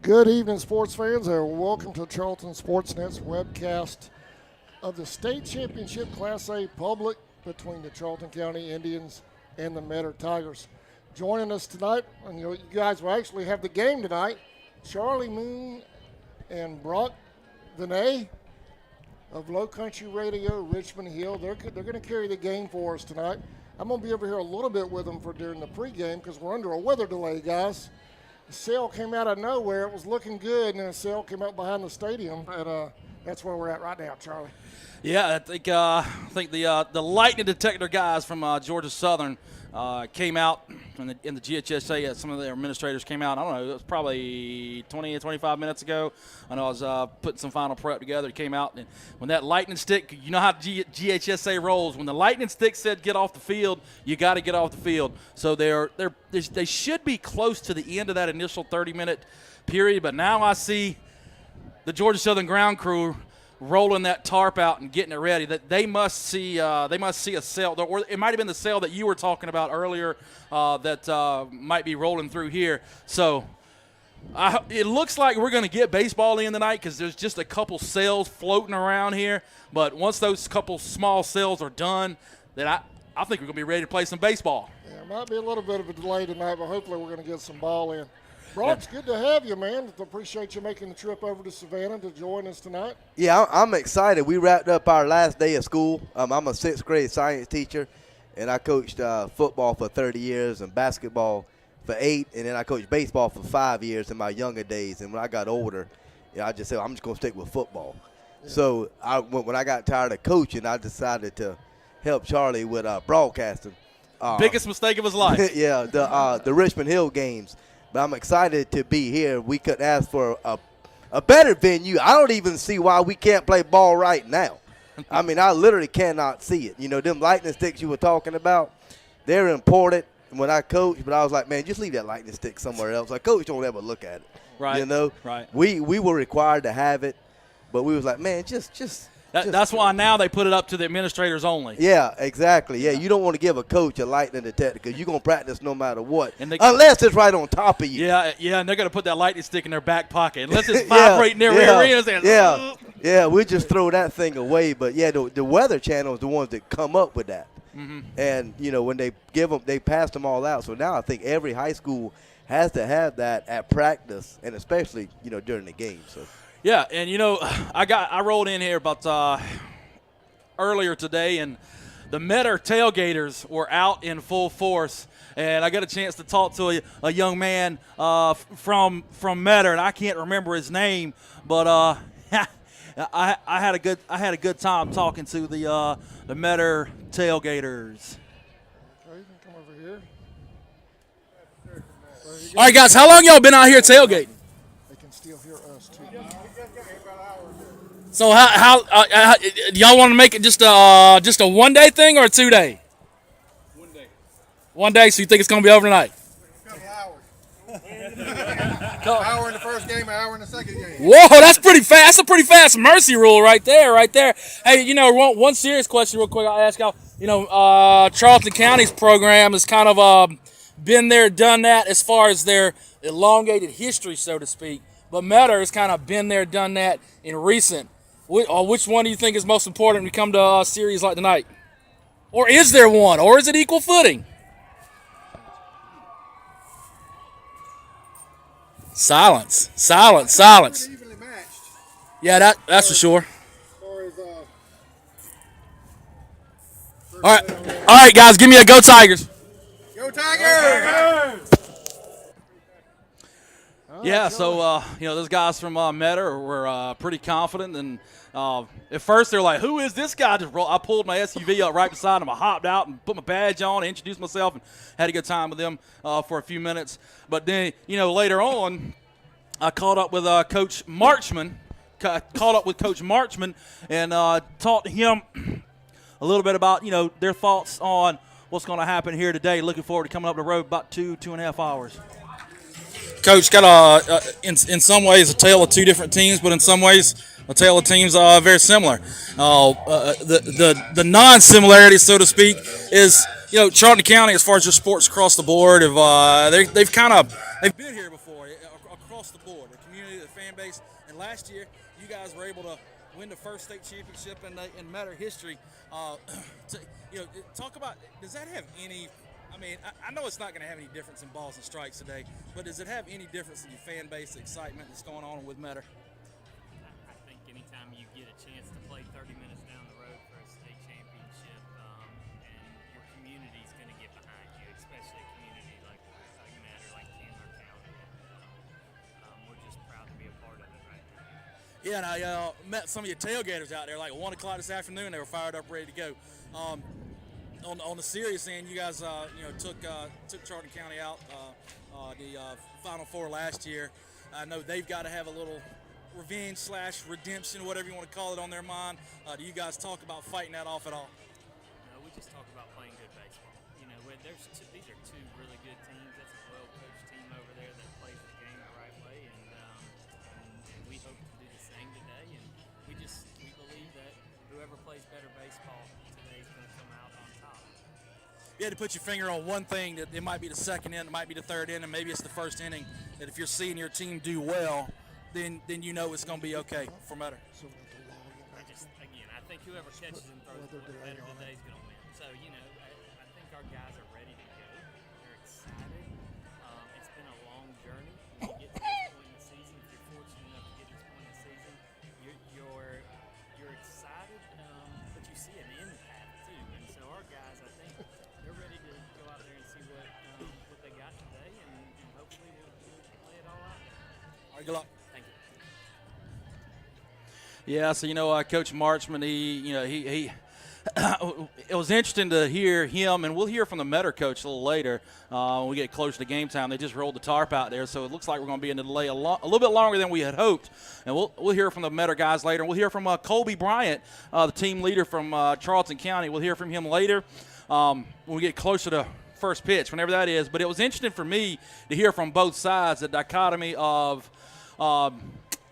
Good evening, sports fans, and welcome to Charlton Sportsnet's webcast of the state championship Class A public between the Charlton County Indians and the Metter Tigers. Joining us tonight, and you guys will actually have the game tonight, Charlie Moon and Brock Vinay of Low Country Radio, Richmond Hill. They're going to carry the game for us tonight. I'm going to be over here a little bit with them during the pregame because we're under a weather delay, guys. The sail came out of nowhere. It was looking good, and then a sail came out behind the stadium, and that's where we're at right now, Charlie. Yeah, I think the lightning detector guys from Georgia Southern came out in the GHSA. Some of their administrators came out. I don't know. It was probably 20 or 25 minutes ago. I know I was putting some final prep together. It came out, and when that lightning stick, you know how GHSA rolls. When the lightning stick said get off the field, you got to get off the field. So they should be close to the end of that initial 30-minute period. But now I see the Georgia Southern ground crew rolling that tarp out and getting it ready. That they must see a sail, or it might have been the sail that you were talking about earlier that might be rolling through here. So it looks like we're going to get baseball in tonight because there's just a couple sails floating around here. But once those couple small sails are done, then I think we're going to be ready to play some baseball. Yeah, it might be a little bit of a delay tonight, but hopefully we're going to get some ball in. Brock, it's good to have you, man. Appreciate you making the trip over to Savannah to join us tonight. Yeah, I'm excited. We wrapped up our last day of school. I'm a sixth grade science teacher, and I coached football for 30 years and basketball for 8, and then I coached baseball for 5 years in my younger days. And when I got older, I just said, I'm just going to stick with football. Yeah. So when I got tired of coaching, I decided to help Charlie with broadcasting. Biggest mistake of his life. Yeah, the Richmond Hill games. But I'm excited to be here. We could ask for a better venue. I don't even see why we can't play ball right now. I mean, I literally cannot see it. You know, them lightning sticks you were talking about, they're important when I coach. But I was like, man, just leave that lightning stick somewhere else. Like, coach don't ever look at it. Right. You know? Right. We were required to have it, but we was like, man, just that's why now they put it up to the administrators only. Yeah, exactly. Yeah, you don't want to give a coach a lightning detector because you're going to practice no matter what, unless it's right on top of you. Yeah, and they're going to put that lightning stick in their back pocket. Unless it's vibrating their rear ends. Yeah, we just throw that thing away. But, yeah, the Weather Channel is the ones that come up with that. Mm-hmm. And, you know, when they give them, they pass them all out. So now I think every high school has to have that at practice, and especially, you know, during the game. So. Yeah, and you know, I rolled in here about earlier today, and the Metter tailgaters were out in full force, and I got a chance to talk to a young man from Metter, and I can't remember his name, but I had a good time talking to the Metter tailgaters. Okay, you can come over here. All right, guys, how long y'all been out here tailgating? They can still hear us too. So how do y'all want to make it just a 1 day thing or a 2 day? 1 day. 1 day. So you think it's gonna be over tonight? A couple hours. An hour in the first game, an hour in the second game. Whoa, that's pretty fast. That's a pretty fast mercy rule right there. Hey, you know, one serious question real quick I'll ask y'all. You know, Charlton County's program has kind of been there, done that as far as their elongated history, so to speak. But Metter has kind of been there, done that in recent. Which one do you think is most important when you come to a series like tonight? Or is there one? Or is it equal footing? Silence. Evenly matched. Yeah, that's for sure. All right, guys, give me a go Tigers. Go Tigers! Yeah, so, you know, those guys from Metter were pretty confident. And at first they're like, who is this guy? I pulled my SUV up right beside him. I hopped out and put my badge on, introduced myself, and had a good time with them for a few minutes. But then, you know, later on, I caught up with Coach Marchman. And talked to him a little bit about, you know, their thoughts on what's going to happen here today. Looking forward to coming up the road about 2.5 hours. Coach, got in some ways a tale of two different teams, but in some ways a tale of teams very similar. The non-similarity, so to speak, is, you know, Charlton County, as far as just sports across the board, they've been here before across the board. The base. And last year, you guys were able to win the first state championship in Metter history. Talk about, does that have any? I mean, I know it's not going to have any difference in balls and strikes today, but does it have any difference in your fan base, the excitement that's going on with Metter? I think anytime you get a chance to play 30 minutes down the road for a state championship, and your community's going to get behind you, especially a community like Metter, like Candler County. We're just proud to be a part of it right now. Yeah, and I met some of your tailgaters out there, like 1 o'clock this afternoon. They were fired up, ready to go. On the serious end, you guys, took Charlton County out the Final Four last year. I know they've got to have a little revenge / redemption, whatever you want to call it, on their mind. Do you guys talk about fighting that off at all? No, we just talk about playing good baseball. These are two really good teams. That's a well-coached team over there that plays the game the right way, and we hope to do the same today. And we believe that whoever plays better baseball today is going to come out on top. You had to put your finger on one thing, that it might be the second inning, it might be the third inning, maybe it's the first inning, that if you're seeing your team do well, then you know it's going to be okay for Metter. I think whoever catches and throws better today is going to win. So, I think our guys are ready to go. They're excited. It's been a long journey. You get to this point in the season. If you're fortunate enough to get to this point in the season, you're excited, but you see an end path too. And so our guys, I think, they're ready to go out there and see what they got today, and hopefully we'll play it all out. All right, good luck. Thank you. Yeah, so Coach Marchman, he it was interesting to hear him, and we'll hear from the Metter coach a little later when we get closer to game time. They just rolled the tarp out there, so it looks like we're going to be in the delay a little bit longer than we had hoped. And we'll hear from the Metter guys later. We'll hear from Colby Bryant, the team leader from Charlton County. We'll hear from him later when we get closer to first pitch, whenever that is. But it was interesting for me to hear from both sides the dichotomy of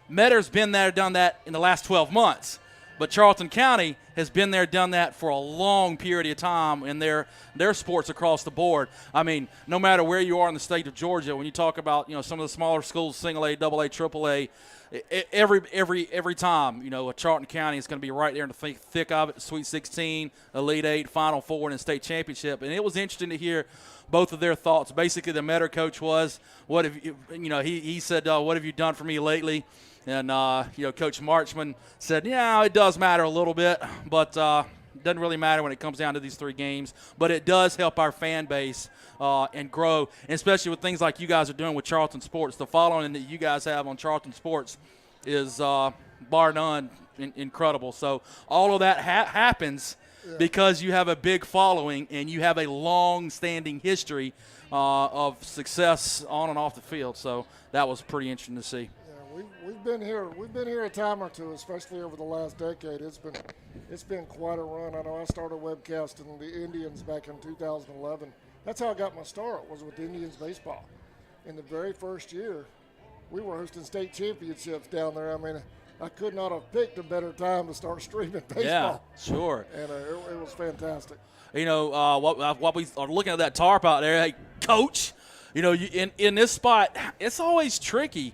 Metter's been there, done that in the last 12 months. But Charlton County has been there, done that for a long period of time in their sports across the board. I mean, no matter where you are in the state of Georgia, when you talk about some of the smaller schools, single A, double A, triple A, every time a Charlton County is going to be right there in the thick of it. Sweet 16, Elite 8, Final Four, and state championship. And it was interesting to hear both of their thoughts. Basically, the Metter coach was, "What have you?" He said, "What have you done for me lately?" And, Coach Marchman said, yeah, it does matter a little bit, but it doesn't really matter when it comes down to these 3 games. But it does help our fan base and grow, and especially with things like you guys are doing with Charlton Sports. The following that you guys have on Charlton Sports is, bar none, incredible. So all of that happens because you have a big following and you have a long-standing history of success on and off the field. So that was pretty interesting to see. We've been here a time or two, especially over the last decade. It's been quite a run. I know I started webcasting the Indians back in 2011. That's how I got my start, was with Indians baseball. In the very first year, we were hosting state championships down there. I mean, I could not have picked a better time to start streaming baseball. Yeah, sure. And it was fantastic. What we are looking at that tarp out there, hey, Coach, in this spot, it's always tricky.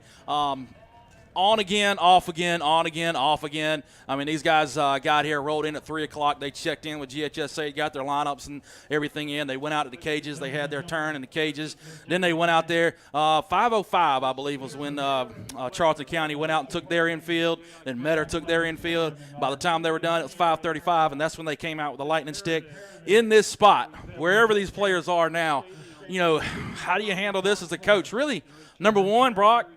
On again, off again, on again, off again. I mean, these guys got here, rolled in at 3 o'clock. They checked in with GHSA, got their lineups and everything in. They went out to the cages. They had their turn in the cages. Then they went out there. 5:05, I believe, was when Charlton County went out and took their infield. Then Metter took their infield. By the time they were done, it was 5:35, and that's when they came out with the lightning stick. In this spot, wherever these players are now, how do you handle this as a coach? Really, number one, Brock,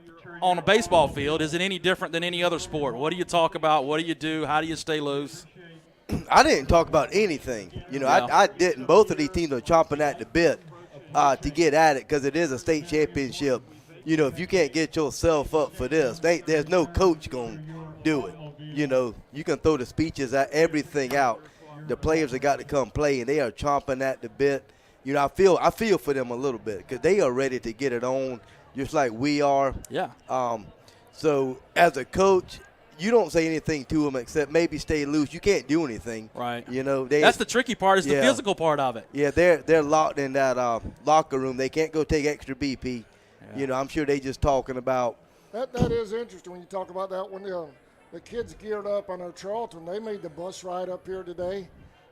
on a baseball field, is it any different than any other sport? What do you talk about? What do you do? How do you stay loose? I didn't talk about anything. I didn't. Both of these teams are chomping at the bit to get at it because it is a state championship. If you can't get yourself up for this, there's no coach going to do it. You can throw the speeches at everything out. The players have got to come play, and they are chomping at the bit. I feel for them a little bit because they are ready to get it on, just like we are. Yeah. So as a coach, you don't say anything to them except maybe stay loose. You can't do anything. Right. That's the tricky part, is the physical part of it. Yeah, they're locked in that locker room. They can't go take extra BP. Yeah. I'm sure they just talking about, That is interesting when you talk about that. When the kids geared up, I know Charlton, they made the bus ride up here today.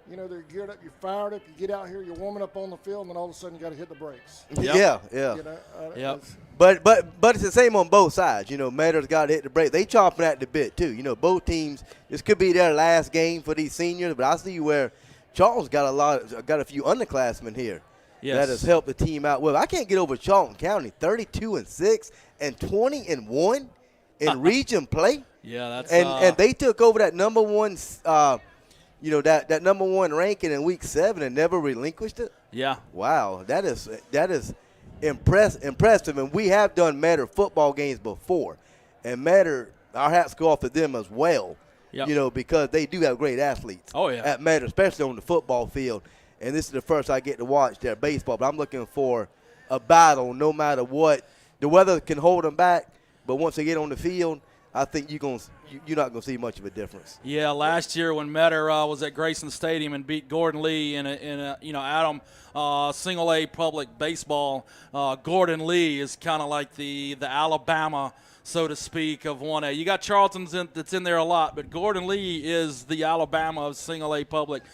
You know, they're geared up, you're fired up, you get out here, you're warming up on the field, and then all of a sudden you got to hit the brakes. Yeah. You know, Yep. But it's the same on both sides. You know, Matter's got to hit the brake. They chomping at the bit too. You know, both teams. This could be their last game for these seniors. But I see where Charlton's got a few underclassmen here that has helped the team out well. I can't get over Charlton County, 32-6 and 20-1 in region play. Yeah, that's and they took over that number one. That number one ranking in week 7 and never relinquished it. Yeah. Wow, that is impressive, and we have done Matter football games before, and Matter, our hats go off to them as well. Yep. You know, because they do have great athletes. Oh, yeah. At Matter, especially on the football field, and this is the first I get to watch their baseball. But I'm looking for a battle, no matter what. The weather can hold them back, but once they get on the field, I think you're not going to see much of a difference. Yeah, last year when Metter was at Grayson Stadium and beat Gordon Lee in a Adam single A public baseball, Gordon Lee is kind of like the Alabama, so to speak, of 1A. You got Charlton's that's in there a lot, but Gordon Lee is the Alabama of single A public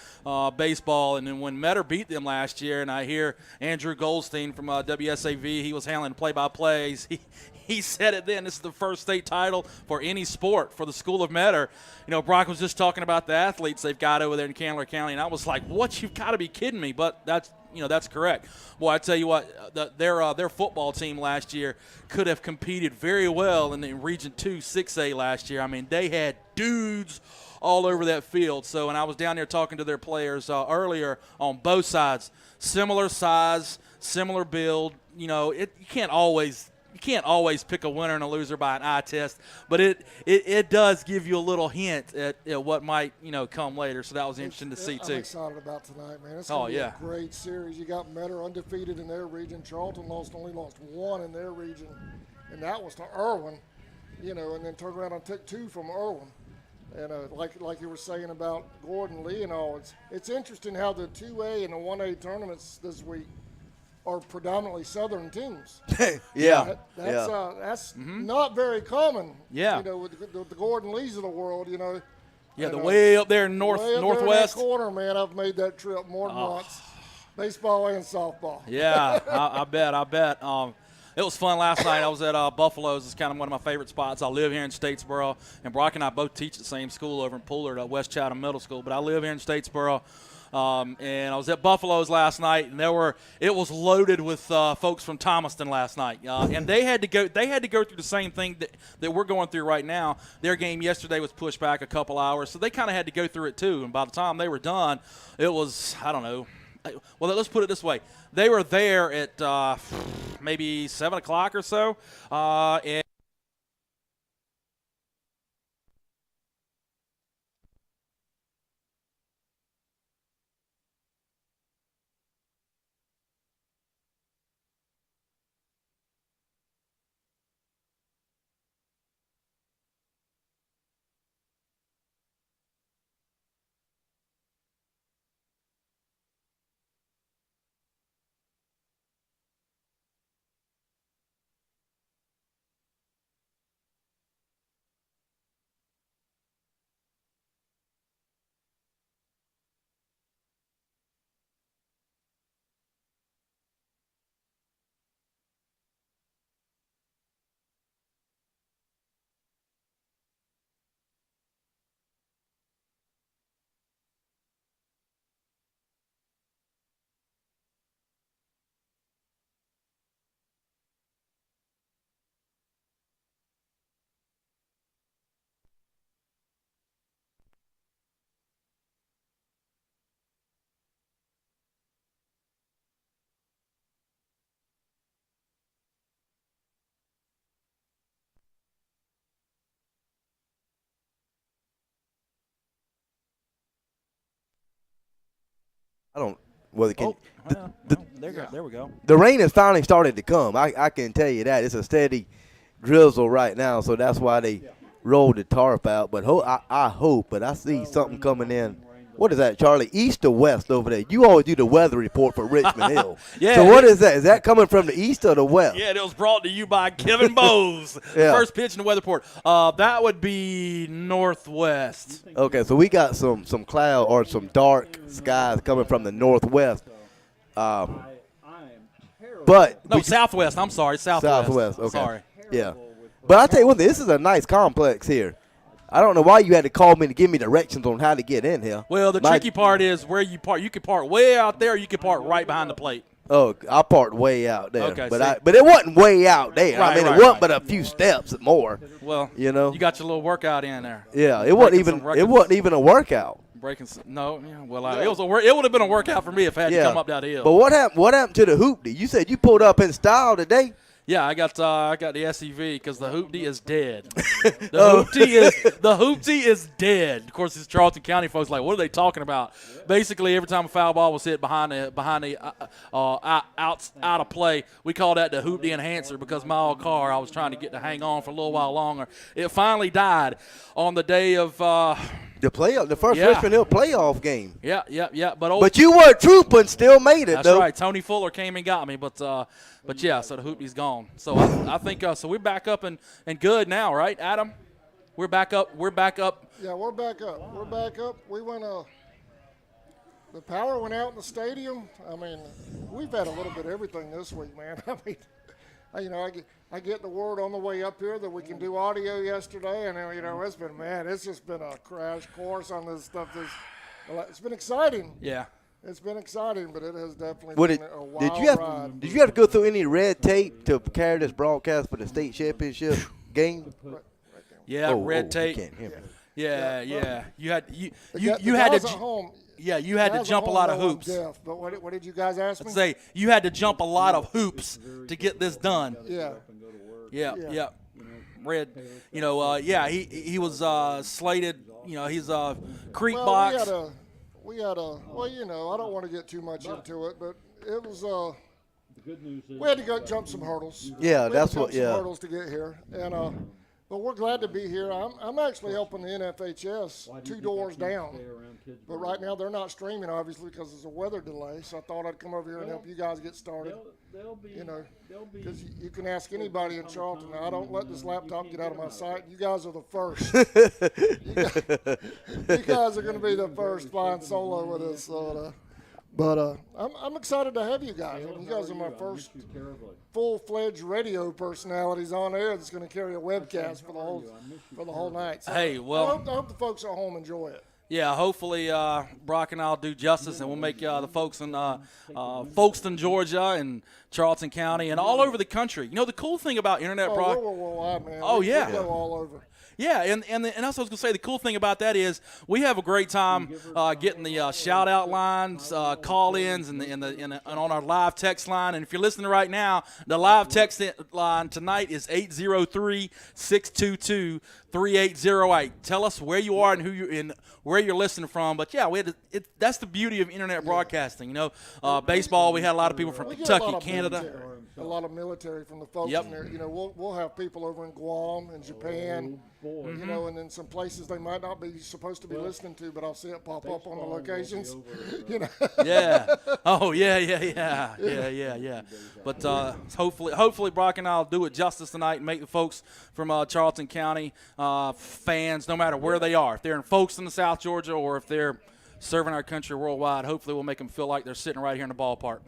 baseball. And then when Metter beat them last year, and I hear Andrew Goldstein from WSAV, he was handling play-by-plays. He said it then. This is the first state title for any sport for the School of Metter. You know, Brock was just talking about the athletes they've got over there in Candler County, and I was like, "What? You've got to be kidding me!" But that's correct. Boy, I tell you what, their football team last year could have competed very well in the Region 2 6A last year. I mean, they had dudes all over that field. So, when I was down there talking to their players earlier on both sides, similar size, similar build. You know, you can't always pick a winner and a loser by an eye test, but it does give you a little hint at what might come later. So that was interesting to see too. I'm excited about tonight, man. It's going to be a great series. You got Metter undefeated in their region. Charlton only lost one in their region, and that was to Irwin. You know, and then turned around and took 2 from Irwin. And like you were saying about Gordon Lee and all, it's interesting how the 2A and the 1A tournaments this week are predominantly Southern teams. That's not very common. Yeah. You know, with the Gordon Lees of the world, you know. Yeah, way up there in northwest. There in that corner, man. I've made that trip more than once. Baseball and softball. Yeah, I bet. It was fun last night. I was at Buffalo's. It's kind of one of my favorite spots. I live here in Statesboro, and Brock and I both teach at the same school over in Poolard at West Chatham Middle School. But I live here in Statesboro. And I was at Buffalo's last night, and it was loaded with folks from Thomaston last night, and they had to go through the same thing that we're going through right now. Their game yesterday was pushed back a couple hours, so they kind of had to go through it too. And by the time they were done, it was, I don't know. Well, let's put it this way: they were there at maybe 7 o'clock or so, and there we go. The rain has finally started to come. I can tell you that. It's a steady drizzle right now, so that's why they rolled the tarp out. But I hope, but I see something coming in what is that, Charlie? East or west over there? You always do the weather report for Richmond Hill. Yeah. So what is that? Is that coming from the east or the west? Yeah, it was brought to you by Kevin Bowes. Yeah. First pitch in the weather report. That would be northwest. Okay, so we got some cloud or some dark skies coming from the northwest. But No, southwest. I'm sorry, southwest. Okay. Sorry. Yeah. But I'll tell you one thing, this is a nice complex here. I don't know why you had to call me to give me directions on how to get in here. Well, the tricky part is where you park. You can park way out there, or you can park right behind the plate. Oh, I parked way out there. Okay, but it wasn't way out there. Right, I mean, right, it wasn't right. but a few steps more. Well, you know, you got your little workout in there. Yeah, it wasn't even a workout. No, yeah. Well, it would have been a workout for me if I had to come up that hill. But what happened to the hoopty? You said you pulled up in style today. Yeah, I got the SUV because the hoopty is dead. The hoopty is dead. Of course, these Charlton County folks like, what are they talking about? Basically, every time a foul ball was hit behind the out of play, we call that the hoopty enhancer because my old car I was trying to get to hang on for a little while longer. It finally died on the day of the first Richmond Hill playoff game. Yeah. But you were trooping, still made it. That's though. right. Tony Fuller came and got me, but yeah. So the hoopty's gone. So I think so. We're back up and good now, right, Adam? We're back up. Yeah, we're back up. We're back up. We went. The power went out in the stadium. I mean, we've had a little bit of everything this week, man. I mean, I get the word on the way up here that we can do audio yesterday, and it's just been a crash course on this stuff. It's been exciting. Yeah. It's been exciting, but it has definitely been a wild ride. Did you have to go through any red tape to carry this broadcast for the state championship game? Yeah, red tape. You can't hear me. Yeah. You had guys at home. Yeah, you had to jump a lot of hoops. Deaf, but what did you guys ask me? I'd say you had to jump a lot of hoops to get this done. Yeah. Red, he was slated. He's a creek box. We had a I don't want to get too much into it, but it was we had to go jump some hurdles. Yeah, some hurdles to get here, and but we're glad to be here. I'm actually helping the NFHS 2 doors down, but right now they're not streaming obviously because there's a weather delay. So I thought I'd come over here and help you guys get started. Because you can ask anybody in Charlton. Now, I don't let this laptop get out of my sight. You guys are the first. you guys are going to be the first flying solo with us. So, but I'm excited to have you guys. I mean, you guys are my first full-fledged radio personalities on air that's going to carry a webcast for the whole night. So hey, well, I hope the folks at home enjoy it. Yeah, hopefully Brock and I'll do justice, and we'll make the folks in Folkestone, Georgia, and Charlton County, and all over the country. The cool thing about internet broadcasting. We're worldwide, man. Oh, we go all over. Yeah, and that's what I was going to say. The cool thing about that is we have a great time getting the shout-out lines, call-ins, and on our live text line. And if you're listening right now, the live text line tonight is 803-622-3808. Tell us where you are and where you're listening from. But yeah, that's the beauty of internet broadcasting. Baseball, we had a lot of people from Kentucky, Canada. A lot of military from the folks in there. We'll have people over in Guam and Japan. And then some places they might not be supposed to be listening to, but I'll see it pop up on the locations. Yeah. Oh, yeah. But hopefully Brock and I'll do it justice tonight and make the folks from Charlton County fans, no matter where they are, if they're in Folkestone in South Georgia or if they're serving our country worldwide, hopefully we'll make them feel like they're sitting right here in the ballpark.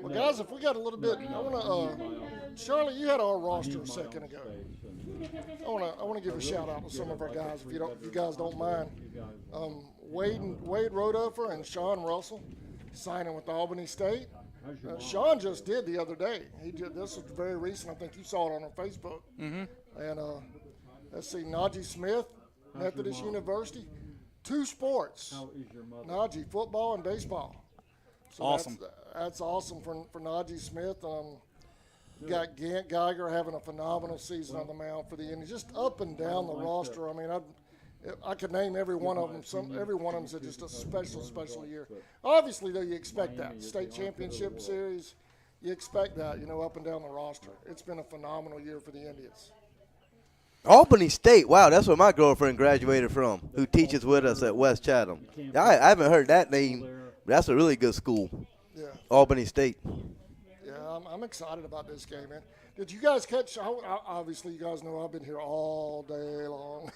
Well, guys, if we got a little bit, I want to, Charlie, you had our roster a second ago. I want to give a shout out to some of our guys, if you guys don't mind. Wade Rodover and Sean Russell signing with Albany State. Sean just did the other day. This was very recent. I think you saw it on our Facebook. And let's see, Najee Smith, Methodist University, 2 sports. Najee, football and baseball. So awesome. That's awesome for Najee Smith. You got Gant Geiger having a phenomenal season on the mound for the Indians. Just up and down the roster. I mean, I could name every one of them. Every one of them is just a special year. Obviously, though, you expect that. State championship series, you expect that, up and down the roster. It's been a phenomenal year for the Indians. Albany State. Wow, that's where my girlfriend graduated from, who teaches with us at West Chatham. I haven't heard that name, but that's a really good school. Yeah. Albany State. Yeah, I'm excited about this game, man. Did you guys catch? Obviously, you guys know I've been here all day long.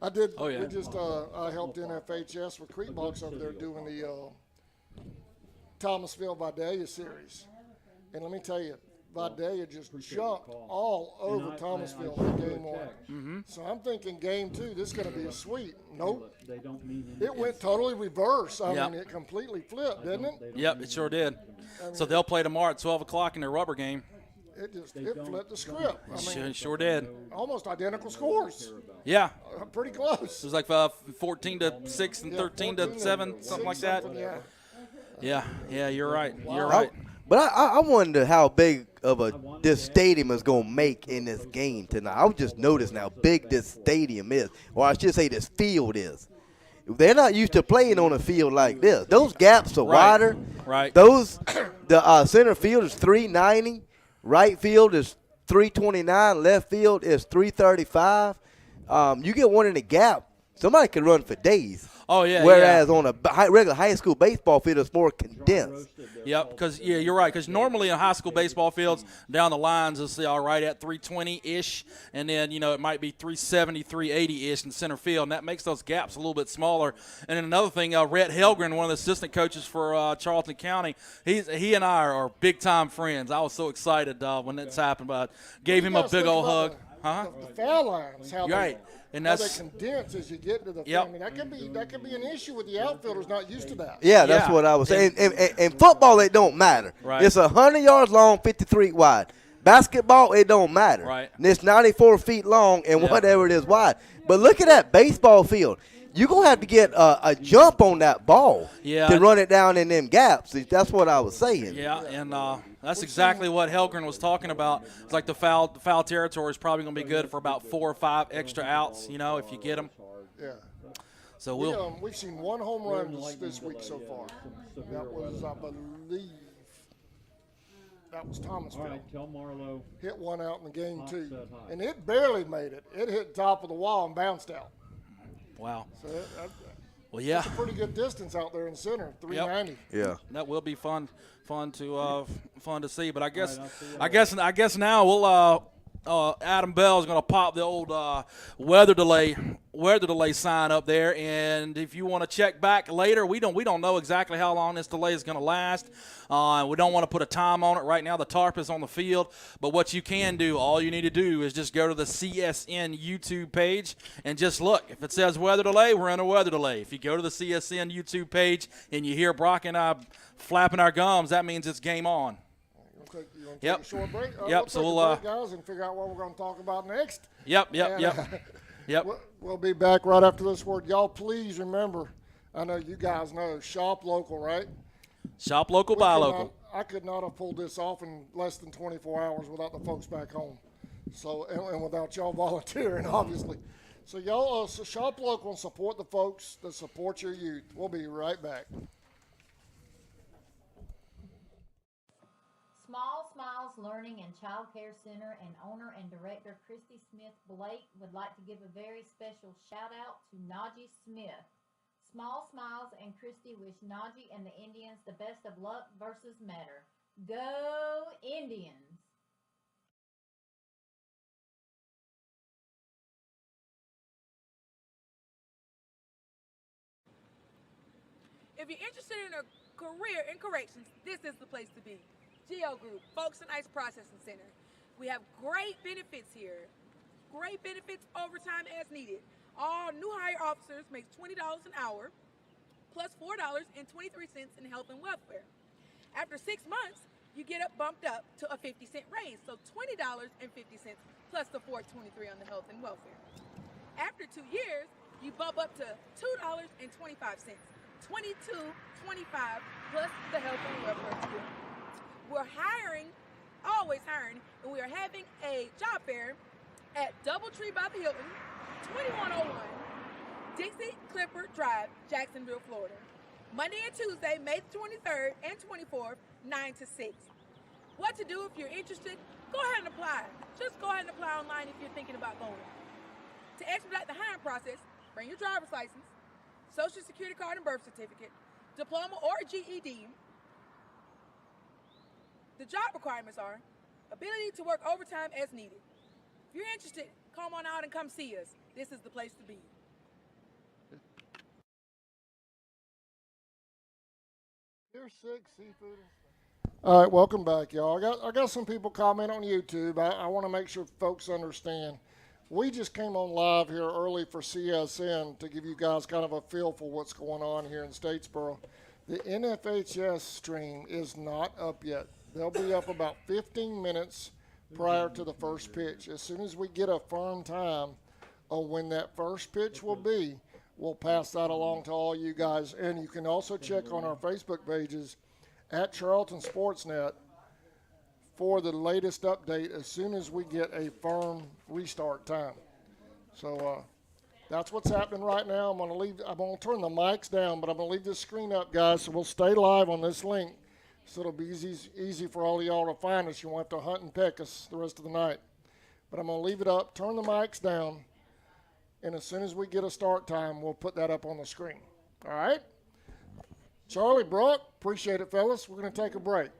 I did. Oh, yeah. We just I helped NFHS with Creekbox over there doing the Thomasville Vidalia series, and let me tell you, Vidalia just jumped all over Thomasville in game one. Mm-hmm. So I'm thinking game two, this is going to be a sweep. Nope. It went totally reverse. I mean, it completely flipped, didn't it? Yep, it sure did. So they'll play tomorrow at 12 o'clock in their rubber game. It flipped the script. I mean, Sure did. almost identical scores. Yeah. Pretty close. It was like 14 to 6 and 13 to 7, something like that. Yeah. Yeah, you're right. You're right. But I wonder how big of this stadium is going to make in this game tonight. I just noticed how big this stadium is, or I should say this field is. They're not used to playing on a field like this. Those gaps are wider. Right. The center field is 390. Right field is 329. Left field is 335. You get one in the gap, somebody can run for days. Oh, yeah. Whereas on a regular high school baseball field, it's more condensed. Yep, because, you're right. Because normally in high school baseball fields, down the lines, it's right at 320-ish. And then, it might be 370, 380-ish in center field. And that makes those gaps a little bit smaller. And then another thing, Rhett Helgren, one of the assistant coaches for Charlton County, he and I are big-time friends. I was so excited when this happened. But I gave him a big old hug. The foul lines, how Right. And they that's condense as you get to the Yep. I mean, that could be an issue with the outfielders not used to that. Yeah, that's what I was saying. In football, it don't matter. Right. It's 100 yards long, 53 wide. Basketball, it don't matter. Right. And it's 94 feet long and Yeah. whatever it is wide. But look at that baseball field. You're going to have to get a jump on that ball to run it down in them gaps. That's what I was saying. Yeah, and that's exactly what Helgren was talking about. It's like the foul territory is probably going to be good for about 4 or 5 extra outs, if you get them. Yeah. So We've seen one home run this week so far. That was, I believe, Thomasville. Tell Marlo. Hit one out in the game too, and it barely made it. It hit top of the wall and bounced out. Wow. So That's a pretty good distance out there in center, 390. Yeah. That will be fun to see. But I guess now we'll Adam Bell is going to pop the old weather delay sign up there, and if you want to check back later, we don't know exactly how long this delay is going to last. We don't want to put a time on it right now. The tarp is on the field, but what you can do, all you need to do is just go to the CSN YouTube page and just look. If it says weather delay, we're in a weather delay. If you go to the CSN YouTube page and you hear Brock and I flapping our gums, that means it's game on. You want to take a short break? So we'll take a break, guys, and figure out what we're going to talk about next. Yep. We'll be back right after this word. Y'all, please remember, I know you guys know, shop local, right? Shop local, buy local. I could not have pulled this off in less than 24 hours without the folks back home. So, and without y'all volunteering, obviously. So y'all shop local and support the folks that support your youth. We'll be right back. Small Smiles Learning and Child Care Center and owner and director Christy Smith Blake would like to give a very special shout out to Najee Smith. Small Smiles and Christy wish Najee and the Indians the best of luck versus Matter. Go Indians! If you're interested in a career in corrections, this is the place to be. GEO Group, Folks and Ice Processing Center. We have great benefits here. Great benefits, overtime as needed. All new hire officers make $20 an hour, plus $4.23 in health and welfare. After 6 months, you get bumped up to a 50-cent raise, so $20.50 plus the $4.23 on the health and welfare. After 2 years, you bump up to $2.25, $22.25 plus the health and welfare too. We're hiring, always hiring, and we are having a job fair at Doubletree by the Hilton, 2101 Dixie Clipper Drive, Jacksonville, Florida. Monday and Tuesday, May 23rd and 24th, 9 to 6. What to do if you're interested? go ahead and apply. Just go ahead and apply online if you're thinking about going. To expedite the hiring process, bring your driver's license, social security card and birth certificate, diploma or GED. The job requirements are ability to work overtime as needed. If you're interested, come on out and come see us. This is the place to be. Pier 6 Seafood. All right, welcome back, y'all. I got some people comment on YouTube. I want to make sure folks understand. We just came on live here early for CSN to give you guys kind of a feel for what's going on here in Statesboro. The NFHS stream is not up yet. They'll be up about 15 minutes prior to the first pitch. As soon as we get a firm time on when that first pitch will be, we'll pass that along to all you guys. And you can also check on our Facebook pages at Charlton Sportsnet for the latest update as soon as we get a firm restart time. So that's what's happening right now. I'm gonna turn the mics down, but I'm gonna leave this screen up, guys, so we'll stay live on this link. So it'll be easy for all of y'all to find us. You won't have to hunt and peck us the rest of the night. But I'm gonna leave it up, turn the mics down, and as soon as we get a start time, we'll put that up on the screen. All right? Charlie, Brock, appreciate it, fellas. We're gonna take a break.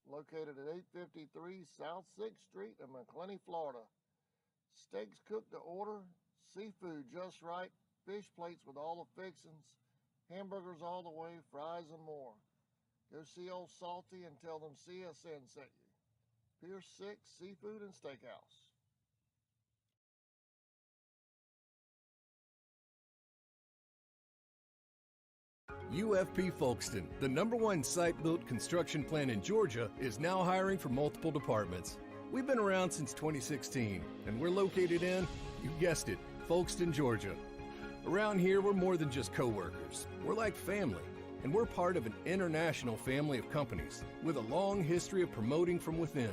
located at 853 South 6th Street in McClenny, Florida. Steaks cooked to order, seafood just right, fish plates with all the fixings, hamburgers all the way, fries and more. Go see old Salty and tell them CSN sent you. Pier 6 Seafood and Steakhouse. UFP Folkestone, the #1 site-built construction plant in Georgia, is now hiring for multiple departments. We've been around since 2016, and we're located in, you guessed it, Folkestone, Georgia. Around here, we're more than just co-workers. We're like family, and we're part of an international family of companies with a long history of promoting from within.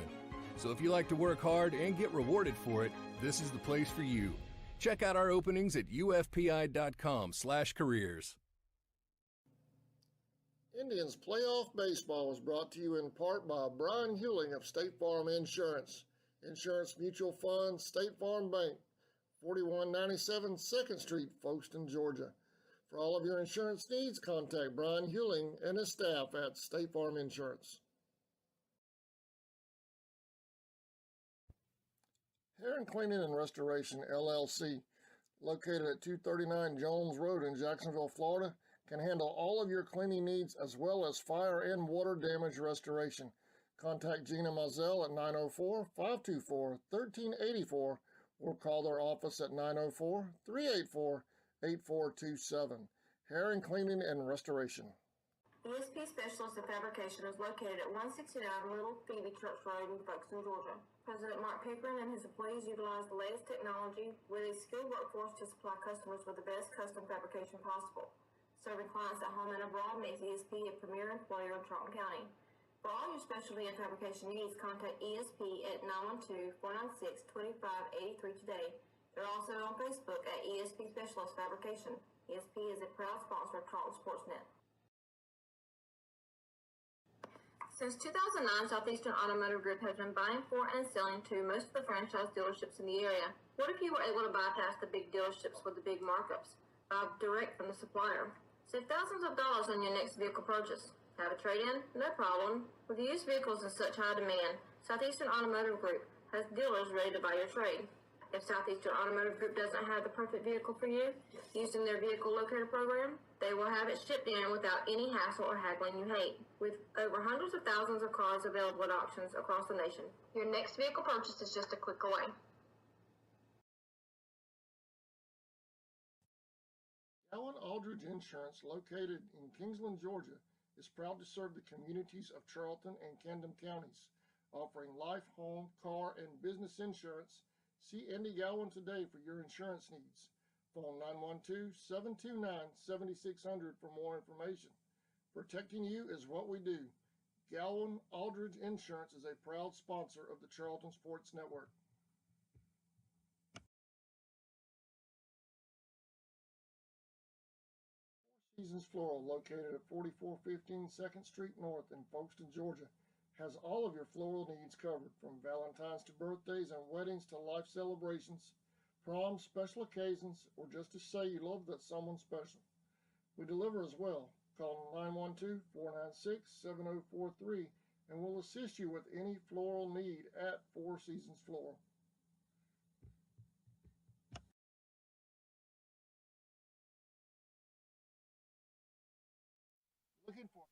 So if you like to work hard and get rewarded for it, this is the place for you. Check out our openings at ufpi.com/careers. Indians Playoff Baseball was brought to you in part by Brian Hewling of State Farm Insurance, Insurance Mutual Fund, State Farm Bank, 4197 2nd Street, Folkestone, Georgia. For all of your insurance needs, contact Brian Hewling and his staff at State Farm Insurance. Heron Cleaning and Restoration, LLC, located at 239 Jones Road in Jacksonville, Florida, can handle all of your cleaning needs as well as fire and water damage restoration. Contact Gina Mazel at 904-524-1384 or call their office at 904-384-8427. Heron Cleaning and Restoration. ESP Specialist in Fabrication is located at 169 Little Phoebe Church Road in Folkestone, Georgia. President Mark Pickering and his employees utilize the latest technology with a skilled workforce to supply customers with the best custom fabrication possible. Serving clients at home and abroad makes ESP a premier employer in Charlton County. For all your specialty and fabrication needs, contact ESP at 912-496-2583 today. They're also on Facebook at ESP Specialist Fabrication. ESP is a proud sponsor of Charlton Sportsnet. Since 2009, Southeastern Automotive Group has been buying for and selling to most of the franchise dealerships in the area. What if you were able to bypass the big dealerships with the big markups? Buy direct from the supplier. Save thousands of dollars on your next vehicle purchase. Have a trade-in? No problem. With used vehicles in such high demand, Southeastern Automotive Group has dealers ready to buy your trade. If Southeastern Automotive Group doesn't have the perfect vehicle for you, using their vehicle locator program, they will have it shipped in without any hassle or haggling you hate. With over hundreds of thousands of cars available at auctions across the nation, your next vehicle purchase is just a click away. Allen Aldridge Insurance, located in Kingsland, Georgia, is proud to serve the communities of Charlton and Camden counties, offering life, home, car, and business insurance. See Andy Gowan today for your insurance needs. Phone 912-729-7600 for more information. Protecting you is what we do. Gowan Aldridge Insurance is a proud sponsor of the Charlton Sports Network. Four Seasons Floral, located at 4415 2nd Street North in Folkestone, Georgia, has all of your floral needs covered, from Valentine's to birthdays and weddings to life celebrations, proms, special occasions, or just to say you love that someone special. We deliver as well. Call 912-496-7043 and we'll assist you with any floral need at Four Seasons Floral. Looking for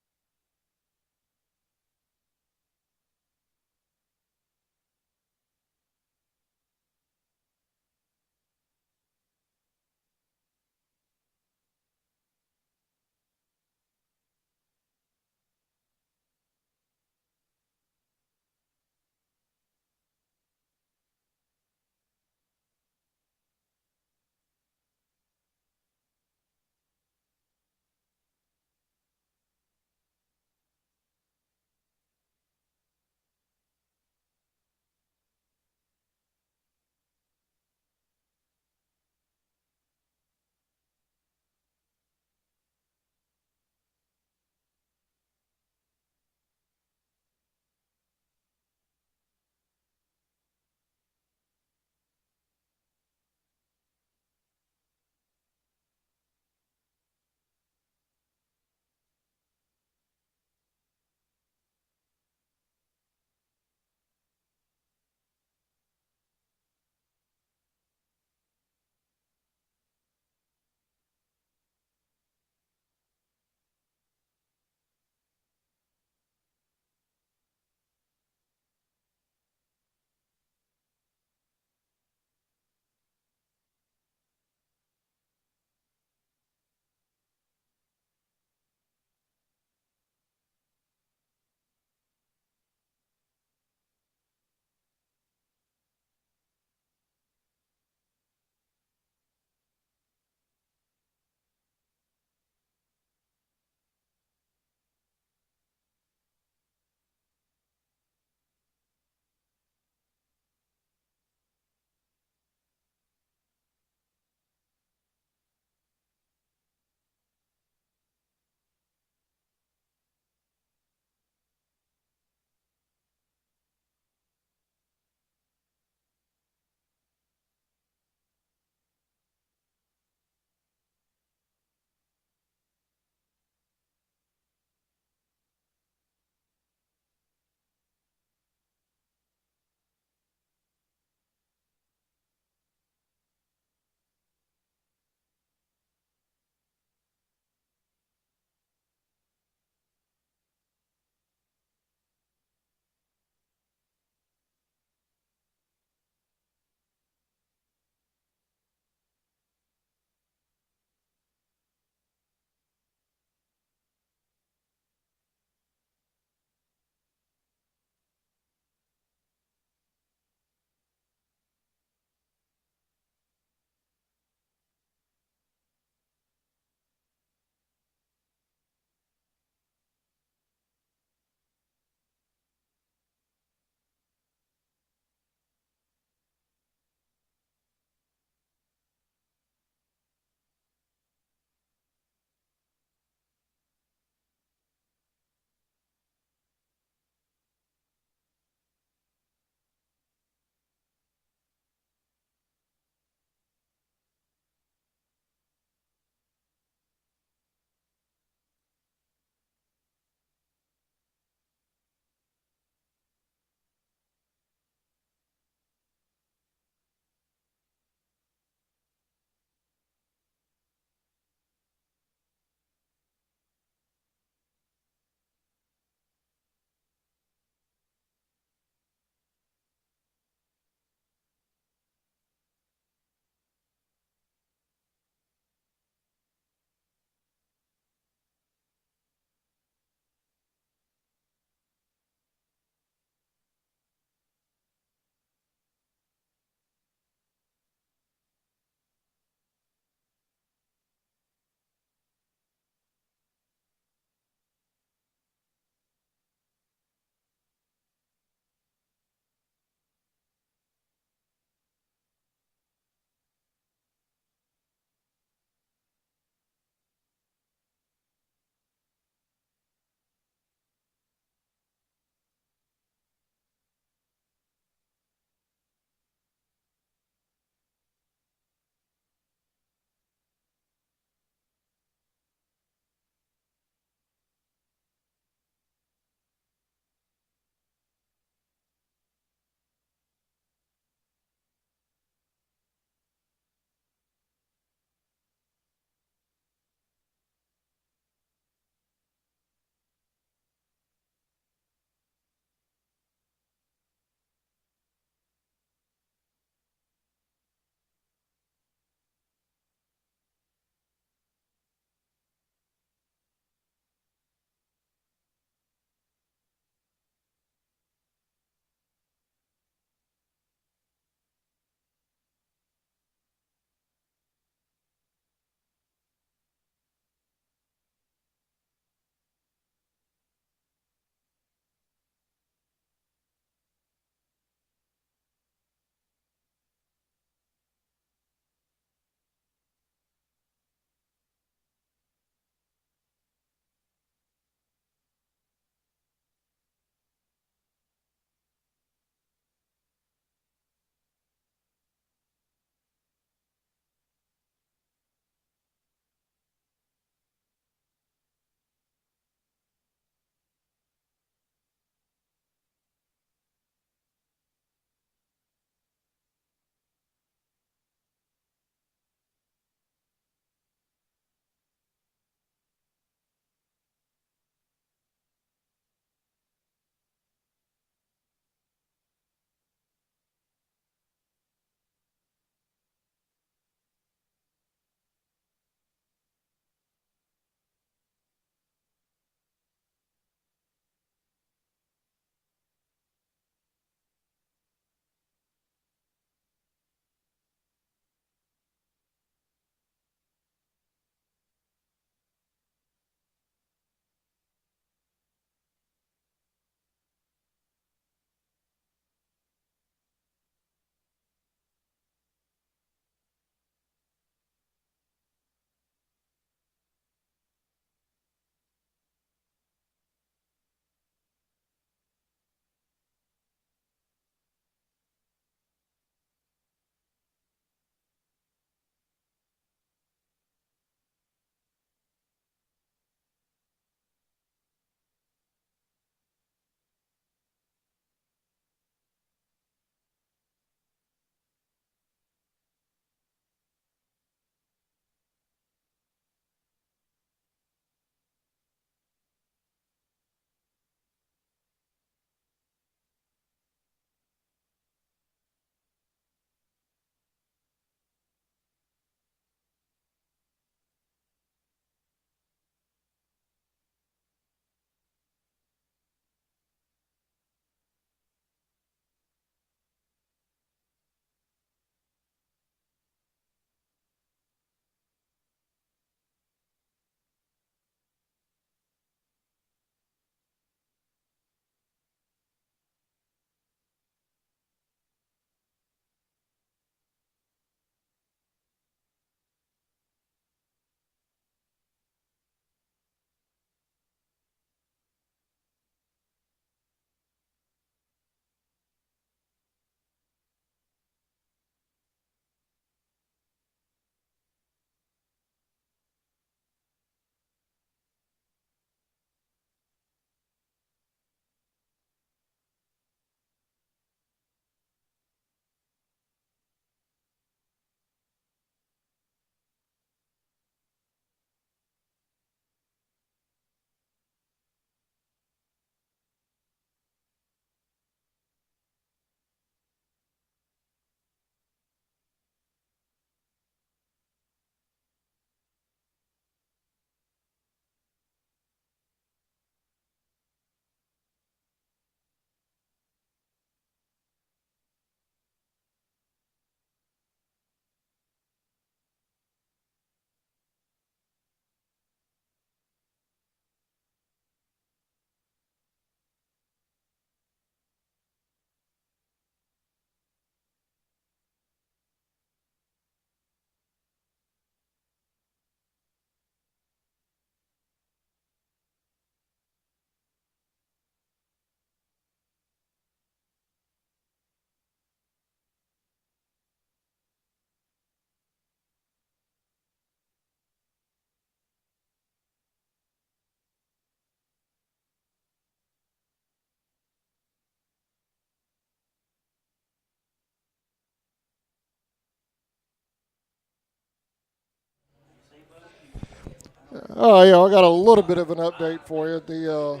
Oh, yeah, I got a little bit of an update for you. The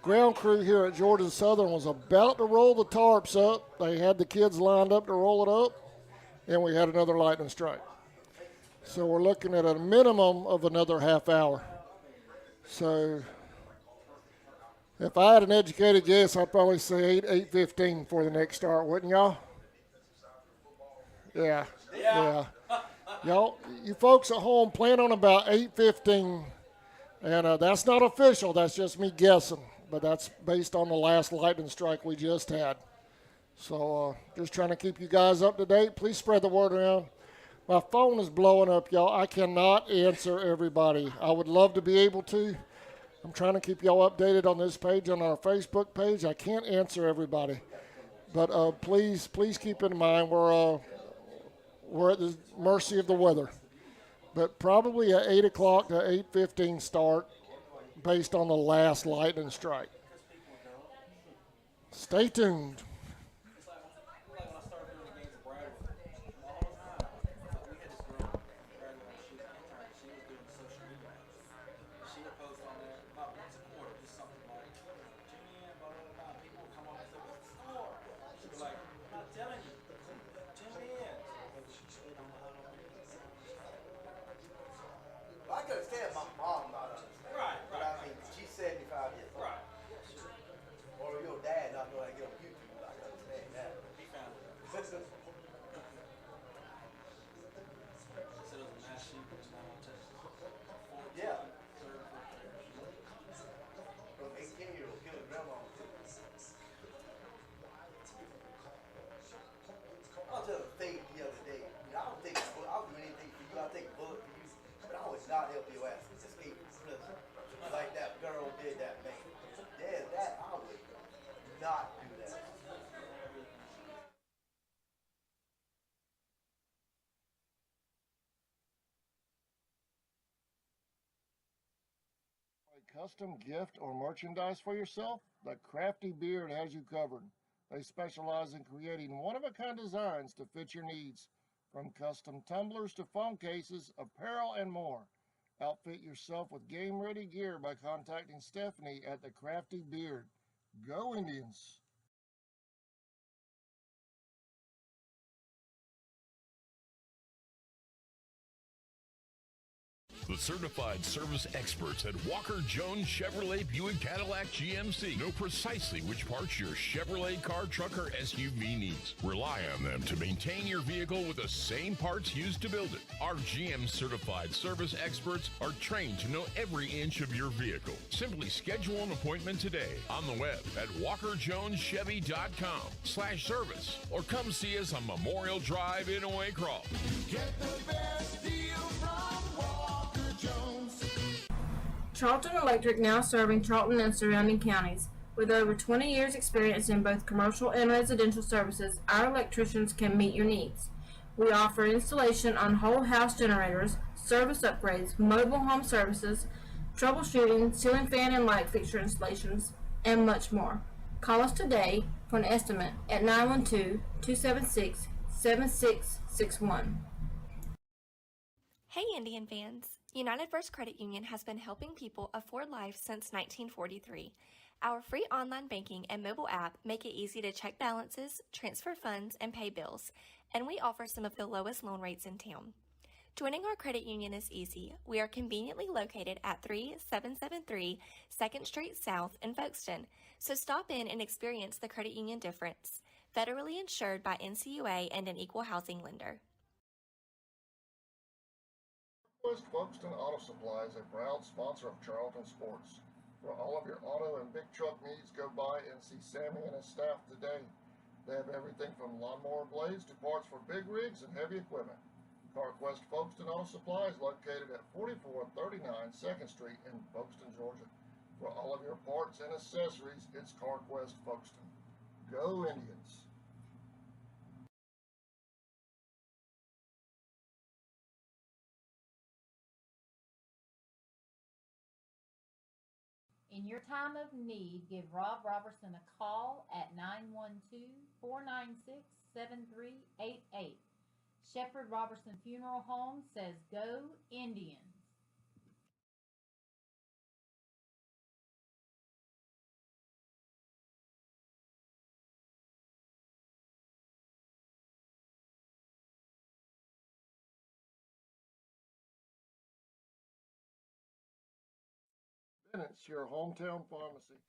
ground crew here at Georgia Southern was about to roll the tarps up. They had the kids lined up to roll it up, and we had another lightning strike. So we're looking at a minimum of another half hour. So if I had an educated guess, I'd probably say 8:15 for the next start, wouldn't y'all? Yeah. Y'all, you folks at home plan on about 8:15, and that's not official. That's just me guessing, but that's based on the last lightning strike we just had. So just trying to keep you guys up to date. Please spread the word around. My phone is blowing up, y'all. I cannot answer everybody. I would love to be able to. I'm trying to keep y'all updated on this page, on our Facebook page. I can't answer everybody. But please keep in mind we're at the mercy of the weather. But probably at 8 o'clock to 8:15 start based on the last lightning strike. Stay tuned. I could understand my mom not understanding. Right. But I mean, she's 75 years old. Right. Or your dad not knowing how to get on YouTube. I can understand that. He found it. Said it was a mass shooting in Texas. Yeah. From 18-year-old killing grandma. I'll tell the Faith the other day. I'll do anything for you. I'll take a bullet for you. But I would not help your ass escape from prison like that girl did that man. Yeah, that I would not do that. A custom gift or merchandise for yourself? The Crafty Beard has you covered. They specialize in creating one-of-a-kind designs to fit your needs, from custom tumblers to phone cases, apparel, and more. Outfit yourself with game-ready gear by contacting Stephanie at the Crafty Beard. Go Indians! The certified service experts at Walker Jones Chevrolet Buick Cadillac GMC know precisely which parts your Chevrolet car, truck, or SUV needs. Rely on them to maintain your vehicle with the same parts used to build it. Our GM certified service experts are trained to know every inch of your vehicle. Simply schedule an appointment today on the web at walkerjoneschevy.com/service or come see us on Memorial Drive in Waycroft. Get the best deal from Walker Jones. Charlton Electric, now serving Charlton and surrounding counties. With over 20 years experience in both commercial and residential services, our electricians can meet your needs. We offer installation on whole house generators, service upgrades, mobile home services, troubleshooting, ceiling fan and light fixture installations, and much more. Call us today for an estimate at 912-276-7661. Hey Indian fans! United First Credit Union has been helping people afford life since 1943. Our free online banking and mobile app make it easy to check balances, transfer funds, and pay bills, and we offer some of the lowest loan rates in town. Joining our credit union is easy. We are conveniently located at 3773 2nd Street South in Folkestone, so stop in and experience the credit union difference. Federally insured by NCUA and an equal housing lender. West Folkestone Auto Supply is a proud sponsor of Charlton Sports. For all of your auto and big truck needs, go by and see Sammy and his staff today. They have everything from lawnmower blades to parts for big rigs and heavy equipment. CarQuest Folkestone Auto Supply is located at 4439 2nd Street in Folkestone, Georgia. For all of your parts and accessories, it's CarQuest Folkestone. Go Indians! In your time of need, give Rob Robertson a call at 912-496-7388. Shepherd Robertson Funeral Home says go Indians. It's your hometown pharmacy.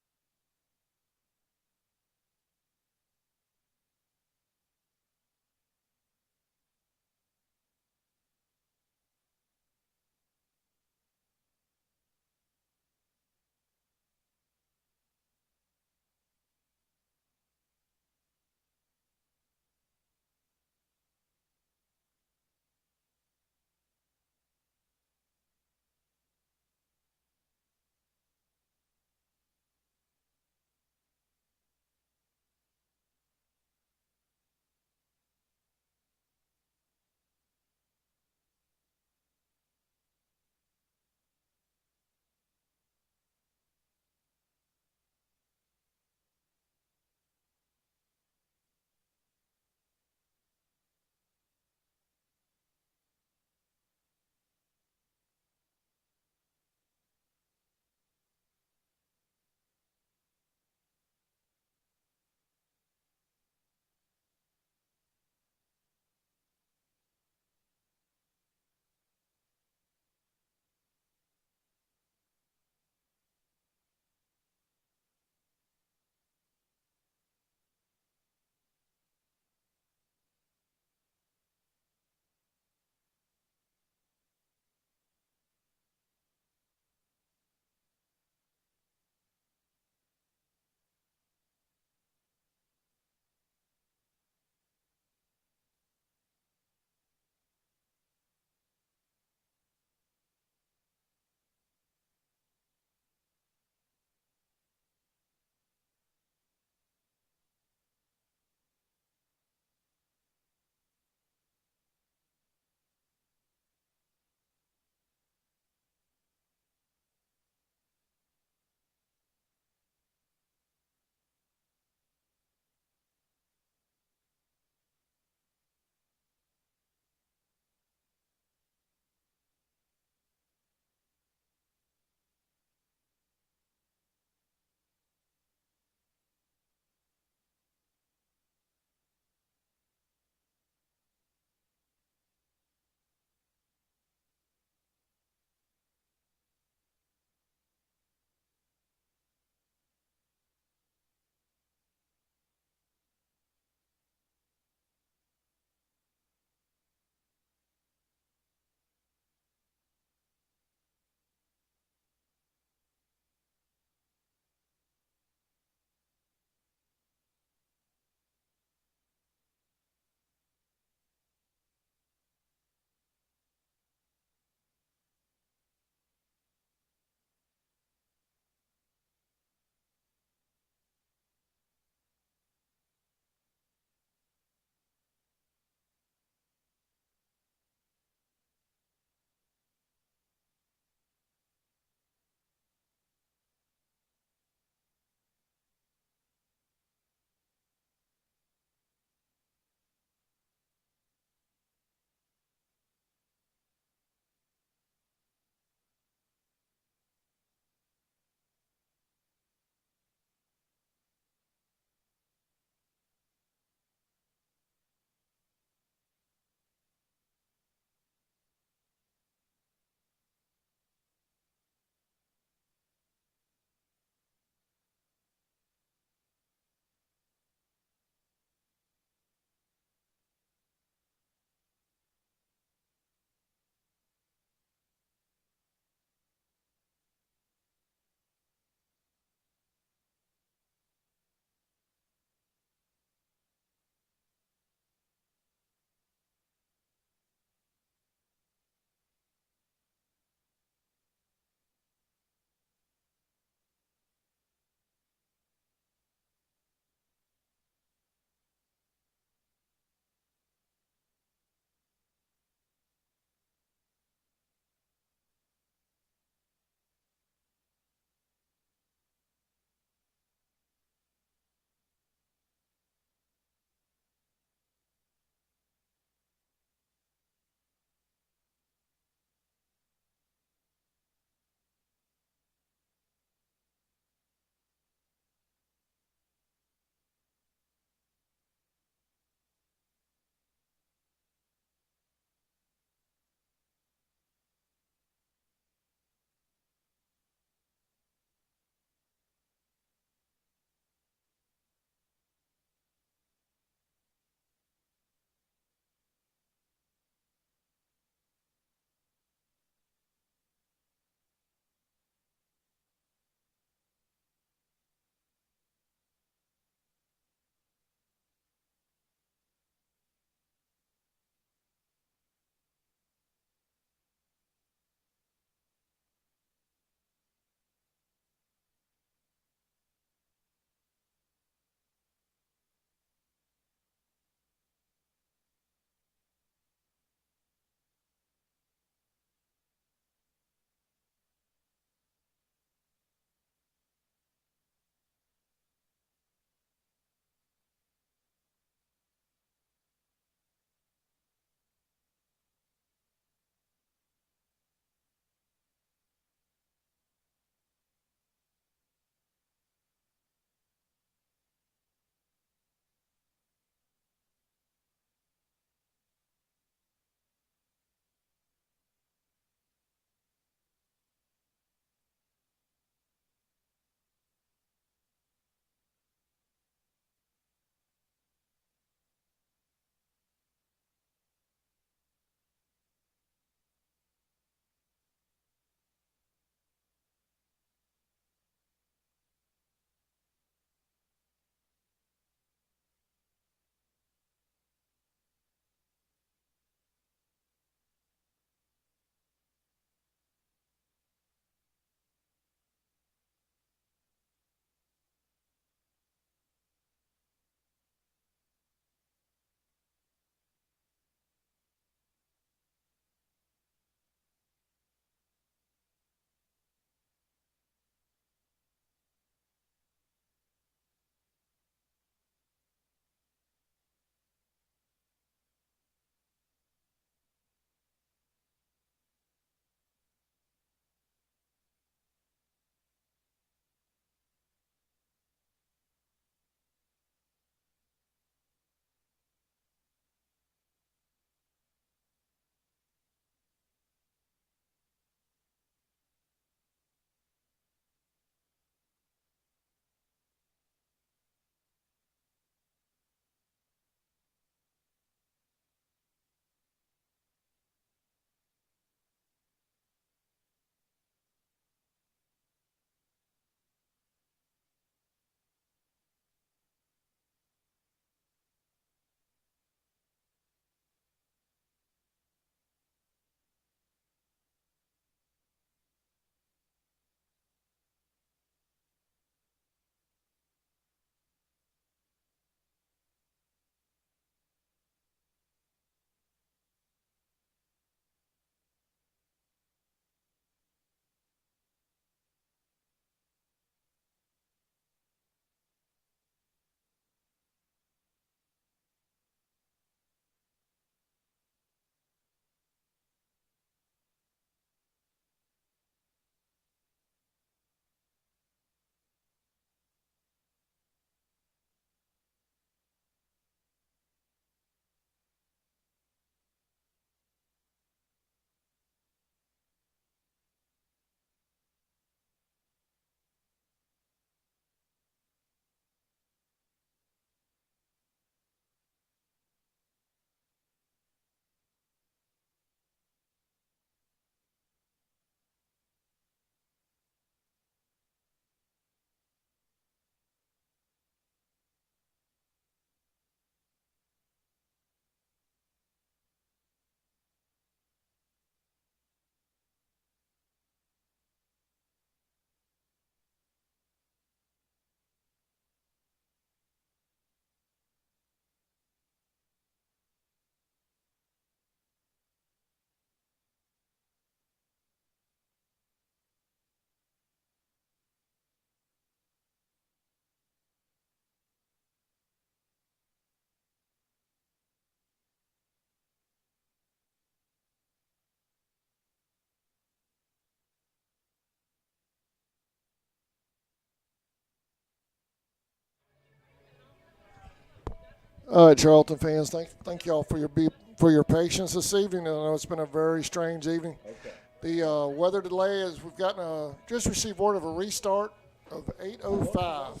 All right, Charlton fans, thank y'all for your patience this evening. I know it's been a very strange evening. Okay. The weather delay is we've gotten just received word of a restart of 8:05.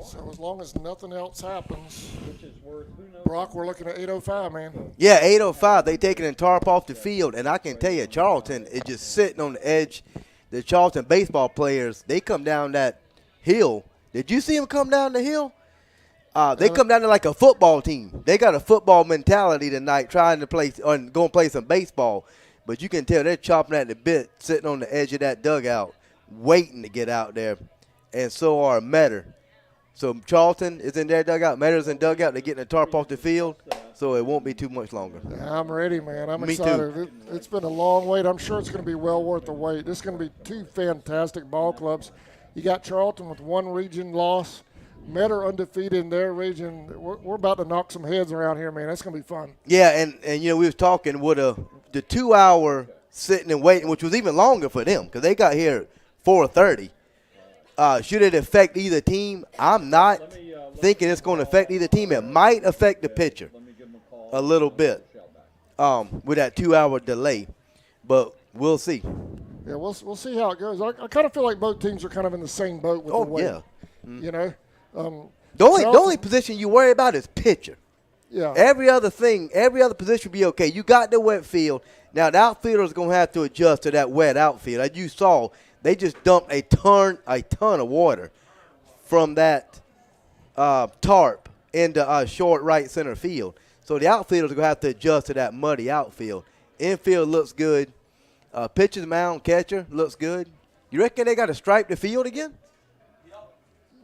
So as long as nothing else happens, Brock, we're looking at 8:05, man. Yeah, 8:05. They taking a tarp off the field, and I can tell you, Charlton is just sitting on the edge. The Charlton baseball players, they come down that hill. Did you see them come down the hill? They come down there like a football team. They got a football mentality tonight, trying to play or go and play some baseball. But you can tell they're chopping at the bit, sitting on the edge of that dugout, waiting to get out there. And so are Metter. So Charlton is in their dugout. Metter's in dugout. They're getting a tarp off the field, so it won't be too much longer. Yeah, I'm ready, man. I'm Me excited. too. It's been a long wait. I'm sure it's going to be well worth the wait. This is going to be two fantastic ball clubs. You got Charlton with one region loss. Metter undefeated in their region. We're about to knock some heads around here, man. That's going to be fun. Yeah, and you know, we was talking with the 2 hour sitting and waiting, which was even longer for them because they got here at 4:30. Should it affect either team? I'm not thinking it's going to affect either team. It might affect the pitcher a little bit with that 2 hour delay, but we'll see. Yeah, we'll see how it goes. I kind of feel like both teams are kind of in the same boat with the wait. Yeah. You know? The only position you worry about is pitcher. Yeah. Every other position will be okay. You got the wet field. Now, the outfielder's going to have to adjust to that wet outfield. As you saw, they just dumped a ton of water from that tarp into short right center field. So the outfielder's going to have to adjust to that muddy outfield. Infield looks good. Pitcher's mound, catcher looks good. You reckon they got to stripe the field again?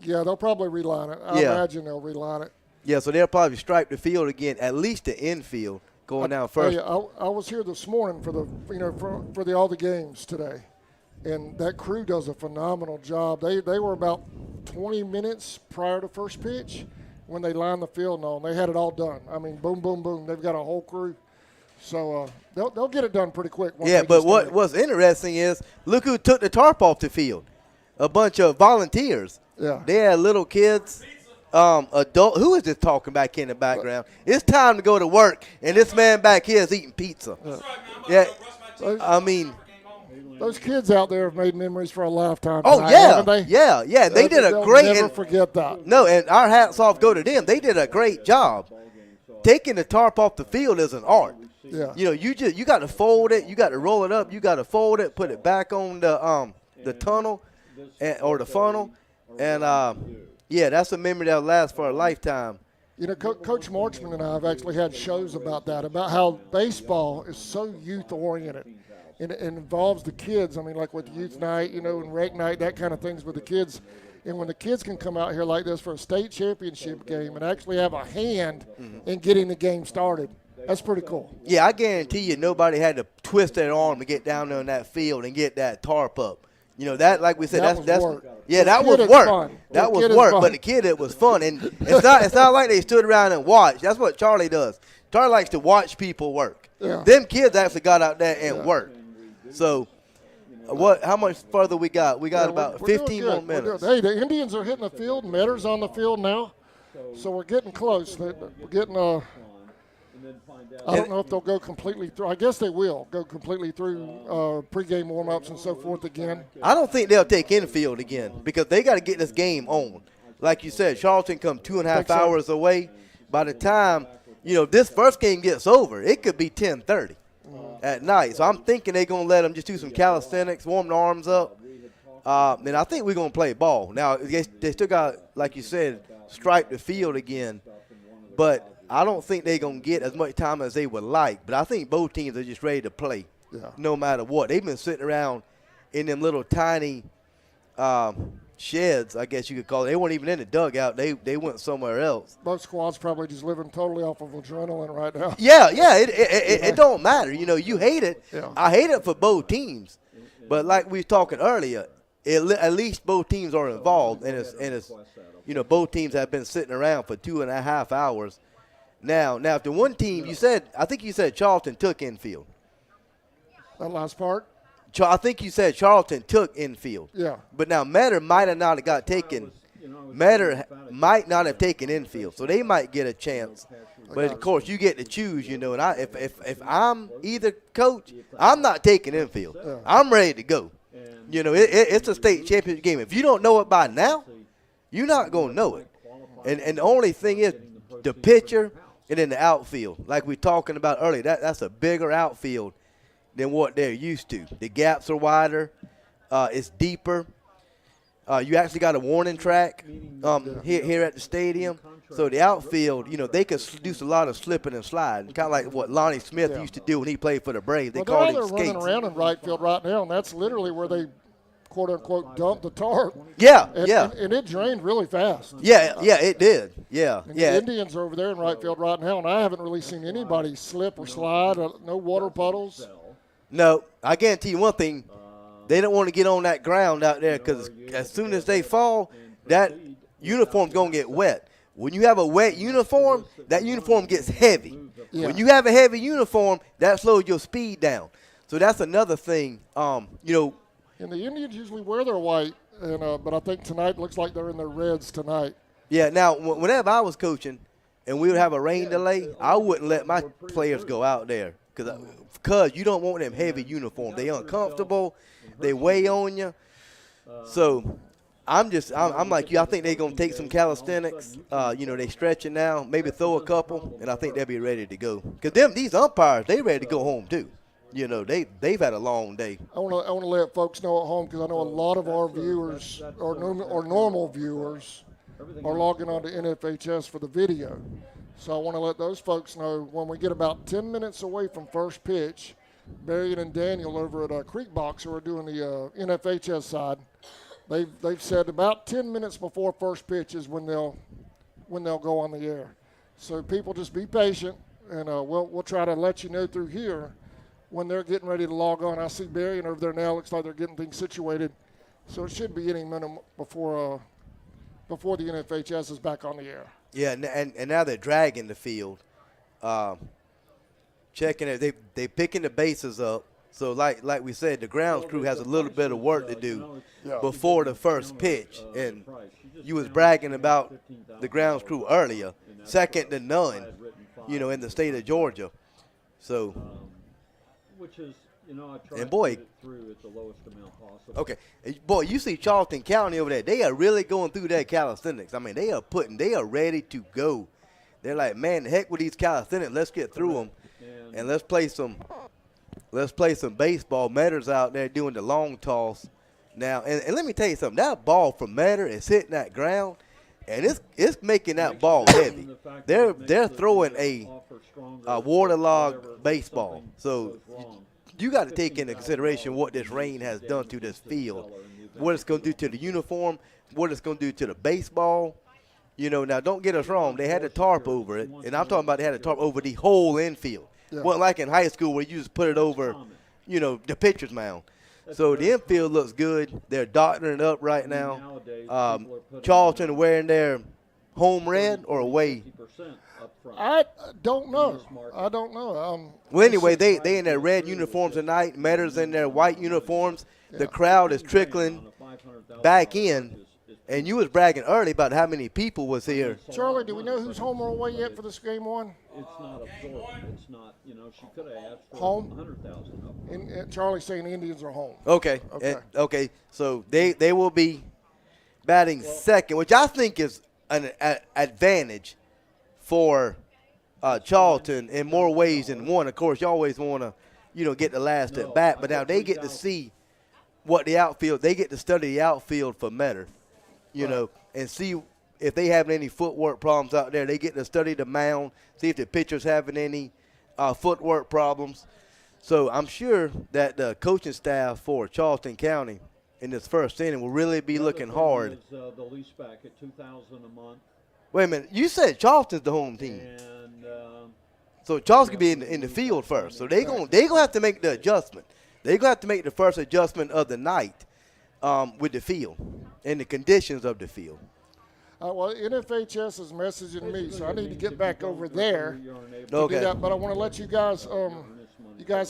Yeah, they'll probably reline it. I imagine they'll reline it. Yeah, so they'll probably stripe the field again, at least the infield going down first. I was here this morning for the all the games today, and that crew does a phenomenal job. They were about 20 minutes prior to first pitch when they lined the field and all. They had it all done. I mean, boom, boom, boom. They've got a whole crew. So they'll get it done pretty quick. Yeah, but what's interesting is look who took the tarp off the field. A bunch of volunteers. Yeah. They had little kids, adult. Who is this talking back in the background? It's time to go to work, and this man back here is eating pizza. Yeah. I mean, those kids out there have made memories for a lifetime. Oh, tonight, yeah. haven't they? Yeah. They did a great. Never forget that. No, and our hats off go to them. They did a great job. Taking the tarp off the field is an art. Yeah. You know, you got to fold it, you got to roll it up, you got to fold it, put it back on the tunnel or the funnel, and that's a memory that'll last for a lifetime. You know, Coach Marchman and I have actually had shows about that, about how baseball is so youth-oriented, and it involves the kids. I mean, like with youth night, you know, and rec night, that kind of things with the kids. And when the kids can come out here like this for a state championship game and actually have a hand in getting the game started, that's pretty cool. Yeah, I guarantee you nobody had to twist their arm to get down there in that field and get that tarp up. You know, that, like we said, that's work. Yeah, that was work. That was work, but the kid, it was fun. And it's not like they stood around and watched. That's what Charlie does. Charlie likes to watch people work. Yeah. Them kids actually got out there and worked. So, how much further we got? We got about 15 more minutes. Hey, the Indians are hitting the field. Metter's on the field now. So we're getting close. We're getting I don't know if they'll go completely through. I guess they will go completely through pregame warm-ups and so forth again. I don't think they'll take infield again because they got to get this game on. Like you said, Charlton come 2.5 hours away. By the time, this first game gets over, it could be 10:30 at night. So I'm thinking they're going to let them just do some calisthenics, warm the arms up. And I think we're going to play ball. Now, they still got, like you said, stripe the field again. But I don't think they're going to get as much time as they would like. But I think both teams are just ready to play no matter what. They've been sitting around in them little tiny sheds, I guess you could call it. They weren't even in the dugout. They went somewhere else. Both squads probably just living totally off of adrenaline right now. Yeah. It don't matter. You hate it. Yeah. I hate it for both teams. But like we were talking earlier, at least both teams are involved. And it's both teams have been sitting around for 2.5 hours. Now, if the one team, I think you said Charlton took infield. That last part? I think you said Charlton took infield. Yeah. But now Metter might have not got taken Matter might not have taken infield, so they might get a chance. But of course, you get to choose, And if I'm either coach, I'm not taking infield. I'm ready to go. It's a state championship game. If you don't know it by now, you're not gonna know it. And the only thing is the pitcher and then the outfield, like we were talking about earlier. That's a bigger outfield than what they're used to. The gaps are wider. It's deeper. You actually got a warning track here at the stadium. So the outfield, they can do a lot of slipping and sliding, kind of like what Lonnie Smith used to do when he played for the Braves. They called it skates. They're running around in right field right now, and that's literally where they, quote-unquote, dumped the tarp. Yeah, and it drained really fast. Yeah, it did. Yeah, and the Indians are over there in right field right now, and I haven't really seen anybody slip or slide, no water puddles. No, I guarantee you one thing. They don't want to get on that ground out there because as soon as they fall, that uniform's going to get wet. When you have a wet uniform, that uniform gets heavy. Yeah. When you have a heavy uniform, that slows your speed down. So that's another thing, And the Indians usually wear their white, but I think tonight looks like they're in their reds tonight. Yeah, now, whenever I was coaching and we would have a rain delay, I wouldn't let my players go out there because you don't want them heavy uniforms. They're uncomfortable. They weigh on you. So I'm like you. I think they're going to take some calisthenics. They stretching now, maybe throw a couple, and I think they'll be ready to go. Because these umpires, they ready to go home too. They've had a long day. I want to let folks know at home because I know a lot of our viewers or normal viewers are logging on to NFHS for the video. So I want to let those folks know when we get about 10 minutes away from first pitch, Marion and Daniel over at Creek Box, who are doing the NFHS side, they've said about 10 minutes before first pitch is when they'll go on the air. So people just be patient, and we'll try to let you know through here when they're getting ready to log on. I see Marion over there now. Looks like they're getting things situated. So it should be any minute before the NFHS is back on the air. Yeah, and now they're dragging the field. Checking it, they picking the bases up. So like we said, the grounds crew has a little bit of work to do before the first pitch. And you was bragging about the grounds crew earlier, second to none, in the state of Georgia. So, and boy, okay, boy, you see Charlton County over there. They are really going through their calisthenics. I mean, they are ready to go. They're like, man, the heck with these calisthenics. Let's get through them. And let's play some baseball. Metter's out there doing the long toss now. And let me tell you something. That ball from Metter is hitting that ground, and it's making that ball heavy. They're throwing a waterlogged baseball. So you got to take into consideration what this rain has done to this field, what it's going to do to the uniform, what it's going to do to the baseball. Now don't get us wrong. They had a tarp over it, and I'm talking about they had a tarp over the whole infield. Yeah. Wasn't like in high school where you just put it over, the pitcher's mound. So the infield looks good. They're doctoring it up right now. Charlton wearing their home red or away? I don't know. Well, anyway, they in their red uniforms tonight. Metter's in their white uniforms. Yeah. The crowd is trickling back in. And you was bragging early about how many people was here. Charlie, do we know who's home or away yet for this game one? It's not absorbed. It's not, she could have asked for home? 100,000. And Charlie's saying the Indians are home. Okay. Okay. So they will be batting second, which I think is an advantage for Charlton in more ways than one. Of course, you always want to, get the last at bat. But now they get to see what the outfield, they get to study the outfield for Metter. And see if they have any footwork problems out there. They get to study the mound, see if the pitcher's having any footwork problems. So I'm sure that the coaching staff for Charlton County in this first inning will really be looking hard. The lease back at $2,000 a month. Wait a minute. You said Charlton's the home team. And so Charlton can be in the field first. So they're gonna have to make the adjustment. They're gonna have to make the first adjustment of the night with the field and the conditions of the field. Well, NFHS is messaging me, so I need to get back over there to do that. But I want to let you guys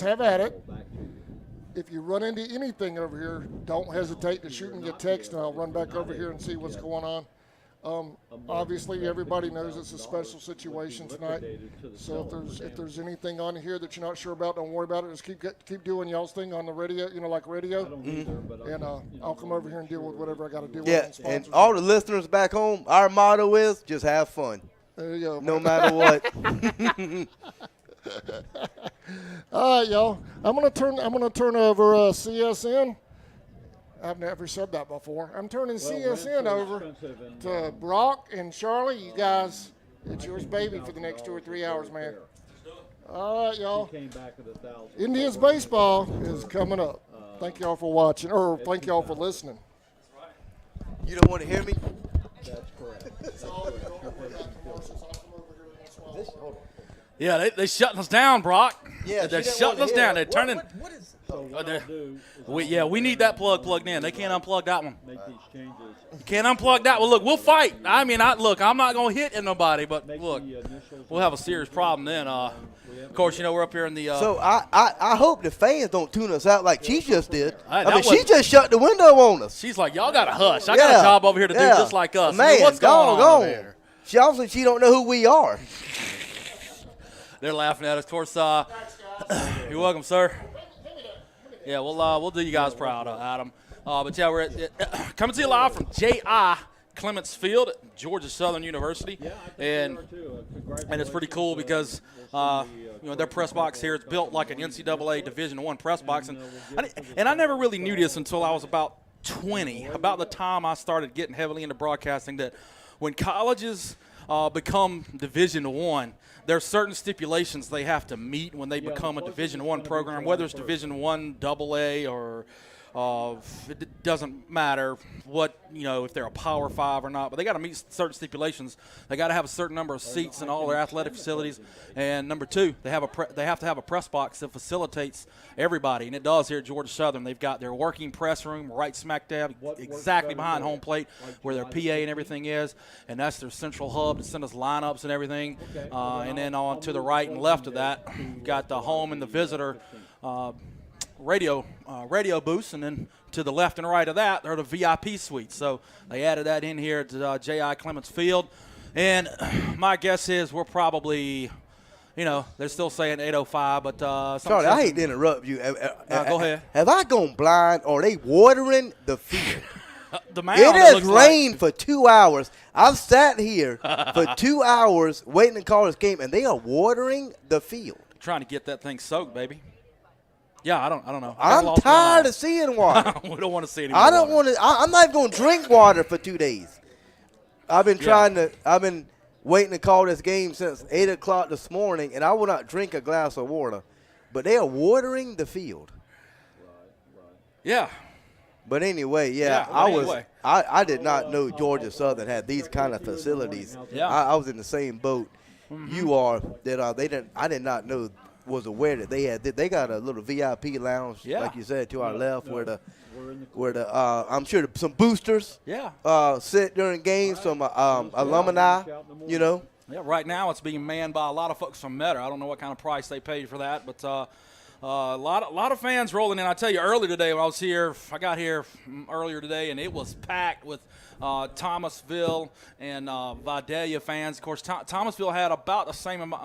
have at it. If you run into anything over here, don't hesitate to shoot me a text, and I'll run back over here and see what's going on. Obviously, everybody knows it's a special situation tonight. So if there's anything on here that you're not sure about, don't worry about it. Just keep doing y'all's thing on the radio, like radio. And I'll come over here and deal with whatever I got to deal with. Yeah, and all the listeners back home, our motto is just have fun. There you go. No matter what. All right, y'all. I'm gonna turn over CSN. I've never said that before. I'm turning CSN over to Brock and Charlie. You guys, it's yours, baby, for the next 2 or 3 hours, man. All right, y'all. Indians baseball is coming up. Thank y'all for watching, or thank y'all for listening. You don't want to hear me? That's correct. Yeah, they shutting us down, Brock. Yeah, they're shutting us down. They're turning. What is? So what I'll do we need that plugged in. They can't unplug that one. Make these changes. Can't unplug that one. Look, we'll fight. I mean, look, I'm not going to hit at nobody, but look, we'll have a serious problem then. Of course, we're up here in the. So I hope the fans don't tune us out like she just did. She just shut the window on us. She's like, y'all got to hush. I got a job over here to do just like us. Man, what's going on over here? She obviously she don't know who we are. They're laughing at us. Of course, you're welcome, sir. Yeah, we'll do you guys proud, Adam. But yeah, we're coming to you live from J.I. Clements Field at Georgia Southern University, and it's pretty cool because their press box here is built like an NCAA Division I press box, and I never really knew this until I was about 20, about the time I started getting heavily into broadcasting, that when colleges become Division I, there are certain stipulations they have to meet when they become a Division I program, whether it's Division I, AA, or it doesn't matter what, if they're a Power 5 or not, but they got to meet certain stipulations. They got to have a certain number of seats in all their athletic facilities, and number two, they have to have a press box that facilitates everybody, and it does here at Georgia Southern. They've got their working press room right smack dab exactly behind home plate where their PA and everything is, and that's their central hub to send us lineups and everything. And then on to the right and left of that, you've got the home and the visitor radio booths, and then to the left and right of that are the VIP suites. So they added that in here to J.I. Clements Field, and my guess is we're probably, they're still saying 8:05, but Charlie, I hate to interrupt you. Go ahead. Have I gone blind? Or are they watering the field? The mound, it has rained for 2 hours. I've sat here for 2 hours waiting to call this game, and they are watering the field. Trying to get that thing soaked, baby. Yeah, I don't know. I'm tired of seeing water. We don't want to see any more I don't water. want to. I'm not even going to drink water for 2 days. I've been waiting to call this game since 8 o'clock this morning, and I will not drink a glass of water. But they are watering the field. Right. Yeah. But anyway, I did not know Georgia Southern had these kind of facilities. Yeah. I was in the same boat you are. That I did not know. Was aware that they got a little VIP lounge, like you said, to our left, where the I'm sure some boosters sit during games, some alumni, Yeah, right now it's being manned by a lot of folks from Metter. I don't know what kind of price they paid for that, but a lot of fans rolling in. I tell you, earlier today when I got here earlier today, and it was packed with Thomasville and Vidalia fans. Of course, Thomasville had about the same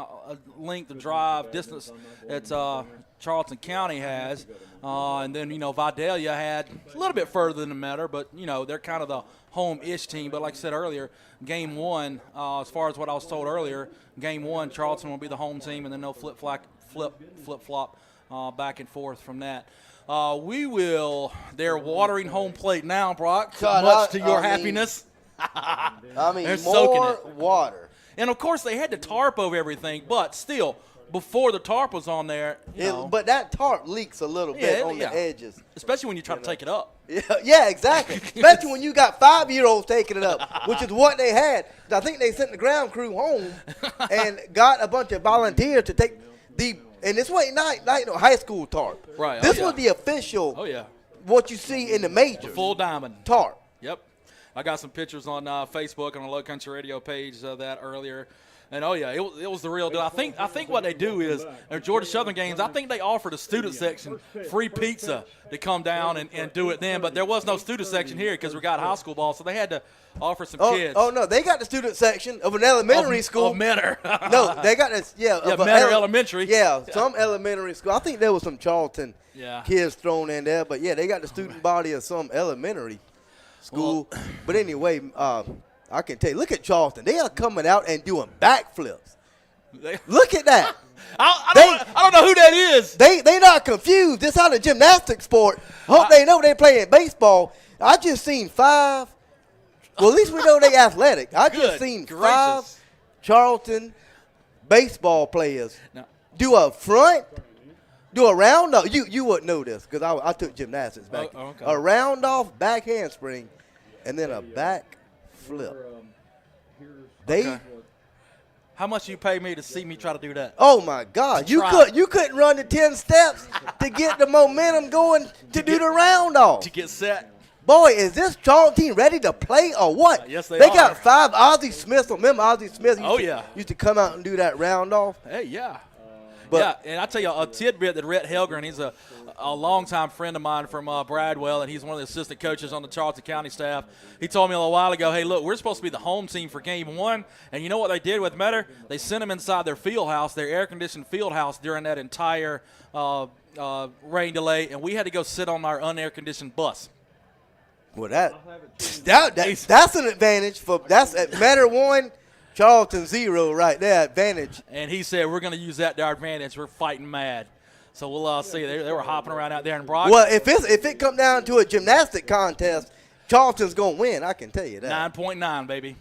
length of drive distance that Charlton County has, and then Vidalia had a little bit further than Metter, but they're kind of the home-ish team. But like I said earlier, game one, as far as what I was told earlier, game one, Charlton will be the home team, and then they'll flip-flop back and forth from that. They're watering home plate now, Brock, much to your happiness. They're more water. And, of course, they had the tarp over everything, but still, before the tarp was on there, but that tarp leaks a little bit on the edges. Especially when you try to take it up. Yeah, exactly. Especially when you got 5-year-olds taking it up, which is what they had. I think they sent the ground crew home and got a bunch of volunteers to take and this wasn't not high school tarp. Right. This was the official. Oh yeah. What you see in the majors. The full diamond tarp. Yep. I got some pictures on Facebook on the Low Country Radio page of that earlier. And it was the real deal. I think what they do is their Georgia Southern games. I think they offer the student section free pizza to come down and do it then. But there was no student section here because we got high school ball, so they had to offer some kids. Oh no, they got the student section of an elementary school. Of Mentor. No, they got this. Yeah, Mentor Elementary. Yeah, some elementary school. I think there was some Charlton kids thrown in there, but yeah, they got the student body of some elementary school. But anyway, I can tell you, look at Charlton. They are coming out and doing backflips. Look at that. I don't know who that is. They not confused. This how the gymnastics sport. Hope they know they playing baseball. I just seen 5. Well, at least we know they athletic. I just seen 5 Charlton baseball players do a front, do a round off. You wouldn't know this because I took gymnastics back. Okay. A round off back handspring, and then a back flip. How much you pay me to see me try to do that? Oh my God! You couldn't run the 10 steps to get the momentum going to do the round off. To get set. Boy, is this Charlton team ready to play or what? Yes, they They are. got 5 Ozzie Smiths. Remember Ozzie Smith used to come out and do that round off? Hey, yeah. But, and I tell you a tidbit that Rhett Helgren, he's a longtime friend of mine from Bradwell, and he's one of the assistant coaches on the Charlton County staff. He told me a little while ago, hey, look, we're supposed to be the home team for game 1, and you know what they did with Metter? They sent them inside their field house, their air-conditioned field house during that entire rain delay, and we had to go sit on our unair-conditioned bus. Well, that's an advantage. That's at Metter 1, Charlton 0 right there, advantage. And he said, we're going to use that to our advantage. We're fighting mad. So we'll see. They were hopping around out there in Brock. Well, if it come down to a gymnastic contest, Charlton's going to win. I can tell you that. 9.9, baby.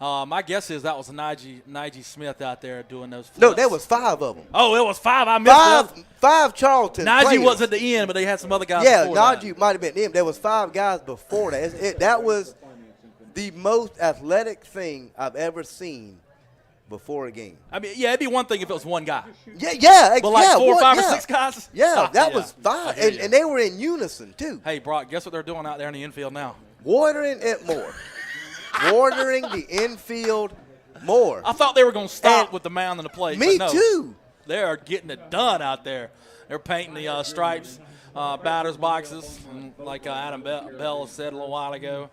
My guess is that was Nige Smith out there doing those flips. No, there was 5 of them. Oh, it was 5. I missed that. 5 Charlton Nige players. was at the end, but they had some other guys Yeah, before that. Nige might have been him. There was 5 guys before that. That was the most athletic thing I've ever seen before a game. I mean, yeah, it'd be one thing if it was one guy. Yeah. But like 4, 5, or 6 guys? Yeah, that was 5. And they were in unison, too. Hey, Brock, guess what they're doing out there in the infield now? Watering it more. Watering the infield more. I thought they were going to stop with the mound and the plate. Me but no, too. They are getting it done out there. They're painting the stripes, batters boxes, and like Adam Bell said a little while ago.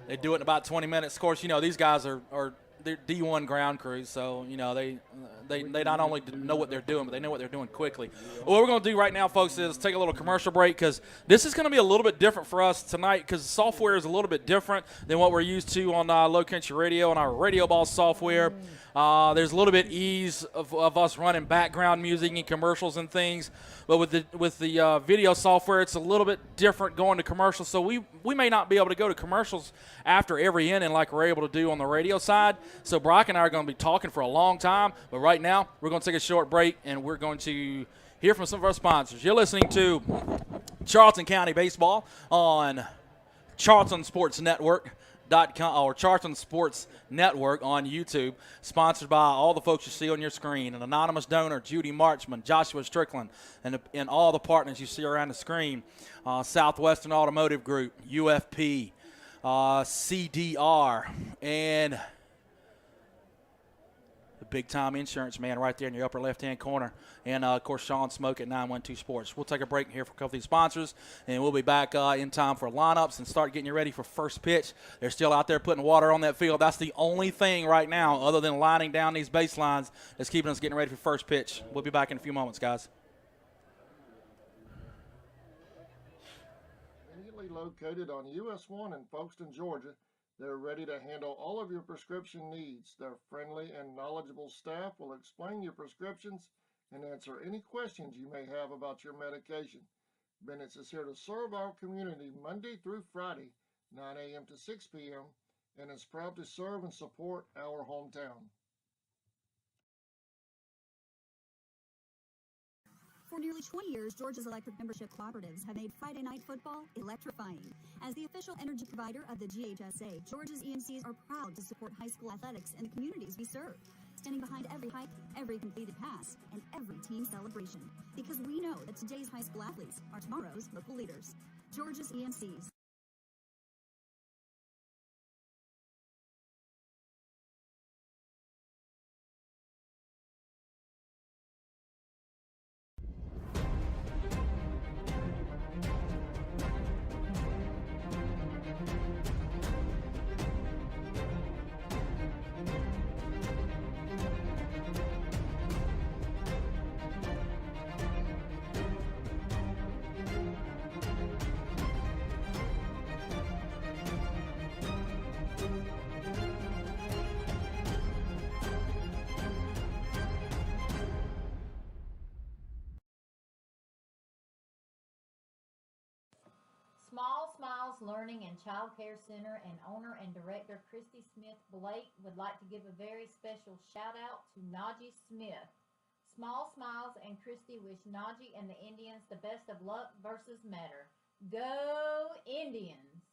They do it in about 20 minutes. Of course, you know, these guys are they're D1 ground crews, so, you know, they not only know what they're doing, but they know what they're doing quickly. What we're going to do right now, folks, is take a little commercial break because this is going to be a little bit different for us tonight because the software is a little bit different than what we're used to on Low Country Radio and our Radio Ball software. There's a little bit ease of us running background music and commercials and things, but with the video software, it's a little bit different going to commercials. So we may not be able to go to commercials after every inning like we're able to do on the radio side. So Brock and I are going to be talking for a long time, but right now we're going to take a short break and we're going to hear from some of our sponsors. You're listening to Charlton County Baseball on Charlton Sports Network. Or Charlton Sports Network on YouTube, sponsored by all the folks you see on your screen, an anonymous donor, Judy Marchman, Joshua Strickland, and all the partners you see around the screen, Southwestern Automotive Group, UFP, CDR, and the big-time insurance man right there in your upper left-hand corner. And, of course, Sean Smoke at 912 Sports. We'll take a break here for a couple of these sponsors, and we'll be back in time for lineups and start getting you ready for first pitch. They're still out there putting water on that field. That's the only thing right now, other than lining down these baselines, that's keeping us getting ready for first pitch. We'll be back in a few moments, guys. Immediately located on US 1 in Folkestone, Georgia, they're ready to handle all of your prescription needs. Their friendly and knowledgeable staff will explain your prescriptions and answer any questions you may have about your medication. Bennett's is here to serve our community Monday through Friday, 9 a.m. to 6 p.m., and is proud to serve and support our hometown. For nearly 20 years, Georgia's electric membership cooperatives have made Friday night football electrifying. As the official energy provider of the GHSA, Georgia's EMCs are proud to support high school athletics in the communities we serve, standing behind every hike, every completed pass, and every team celebration. Because we know that today's high school athletes are tomorrow's local leaders. Georgia's EMCs. Small Smiles Learning and Child Care Center and owner and director Christy Smith Blake would like to give a very special shout out to Najee Smith. Small Smiles and Christy wish Najee and the Indians the best of luck versus Metter. Go Indians!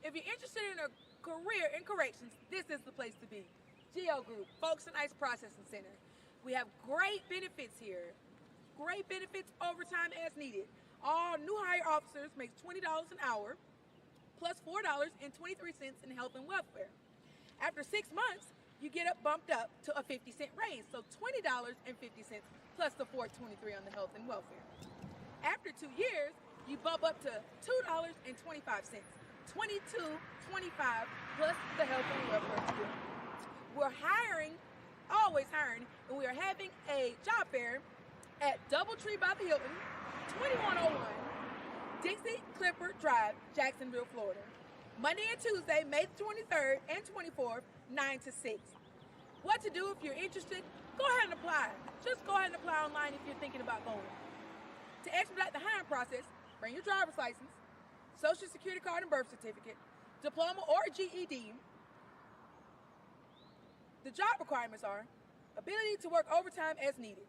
If you're interested in a career in corrections, this is the place to be. Geo Group, Folkestone Ice Processing Center. We have great benefits here. Great benefits, overtime as needed. All new hire officers make $20 an hour, plus $4.23 in health and welfare. After 6 months, you get bumped up to a 50-cent raise, so $20.50 plus the $4.23 on the health and welfare. After 2 years, you bump up to $2.25. $22.25 plus the health and welfare too. We're hiring, always hiring, and we are having a job fair at Doubletree by the Hilton, 2101 Dixie Clipper Drive, Jacksonville, Florida. Monday and Tuesday, May 23rd and 24th, 9 to 6. What to do if you're interested? Go ahead and apply. Just go ahead and apply online if you're thinking about going. To expedite the hiring process, bring your driver's license, Social Security card and birth certificate, diploma or GED. The job requirements are ability to work overtime as needed.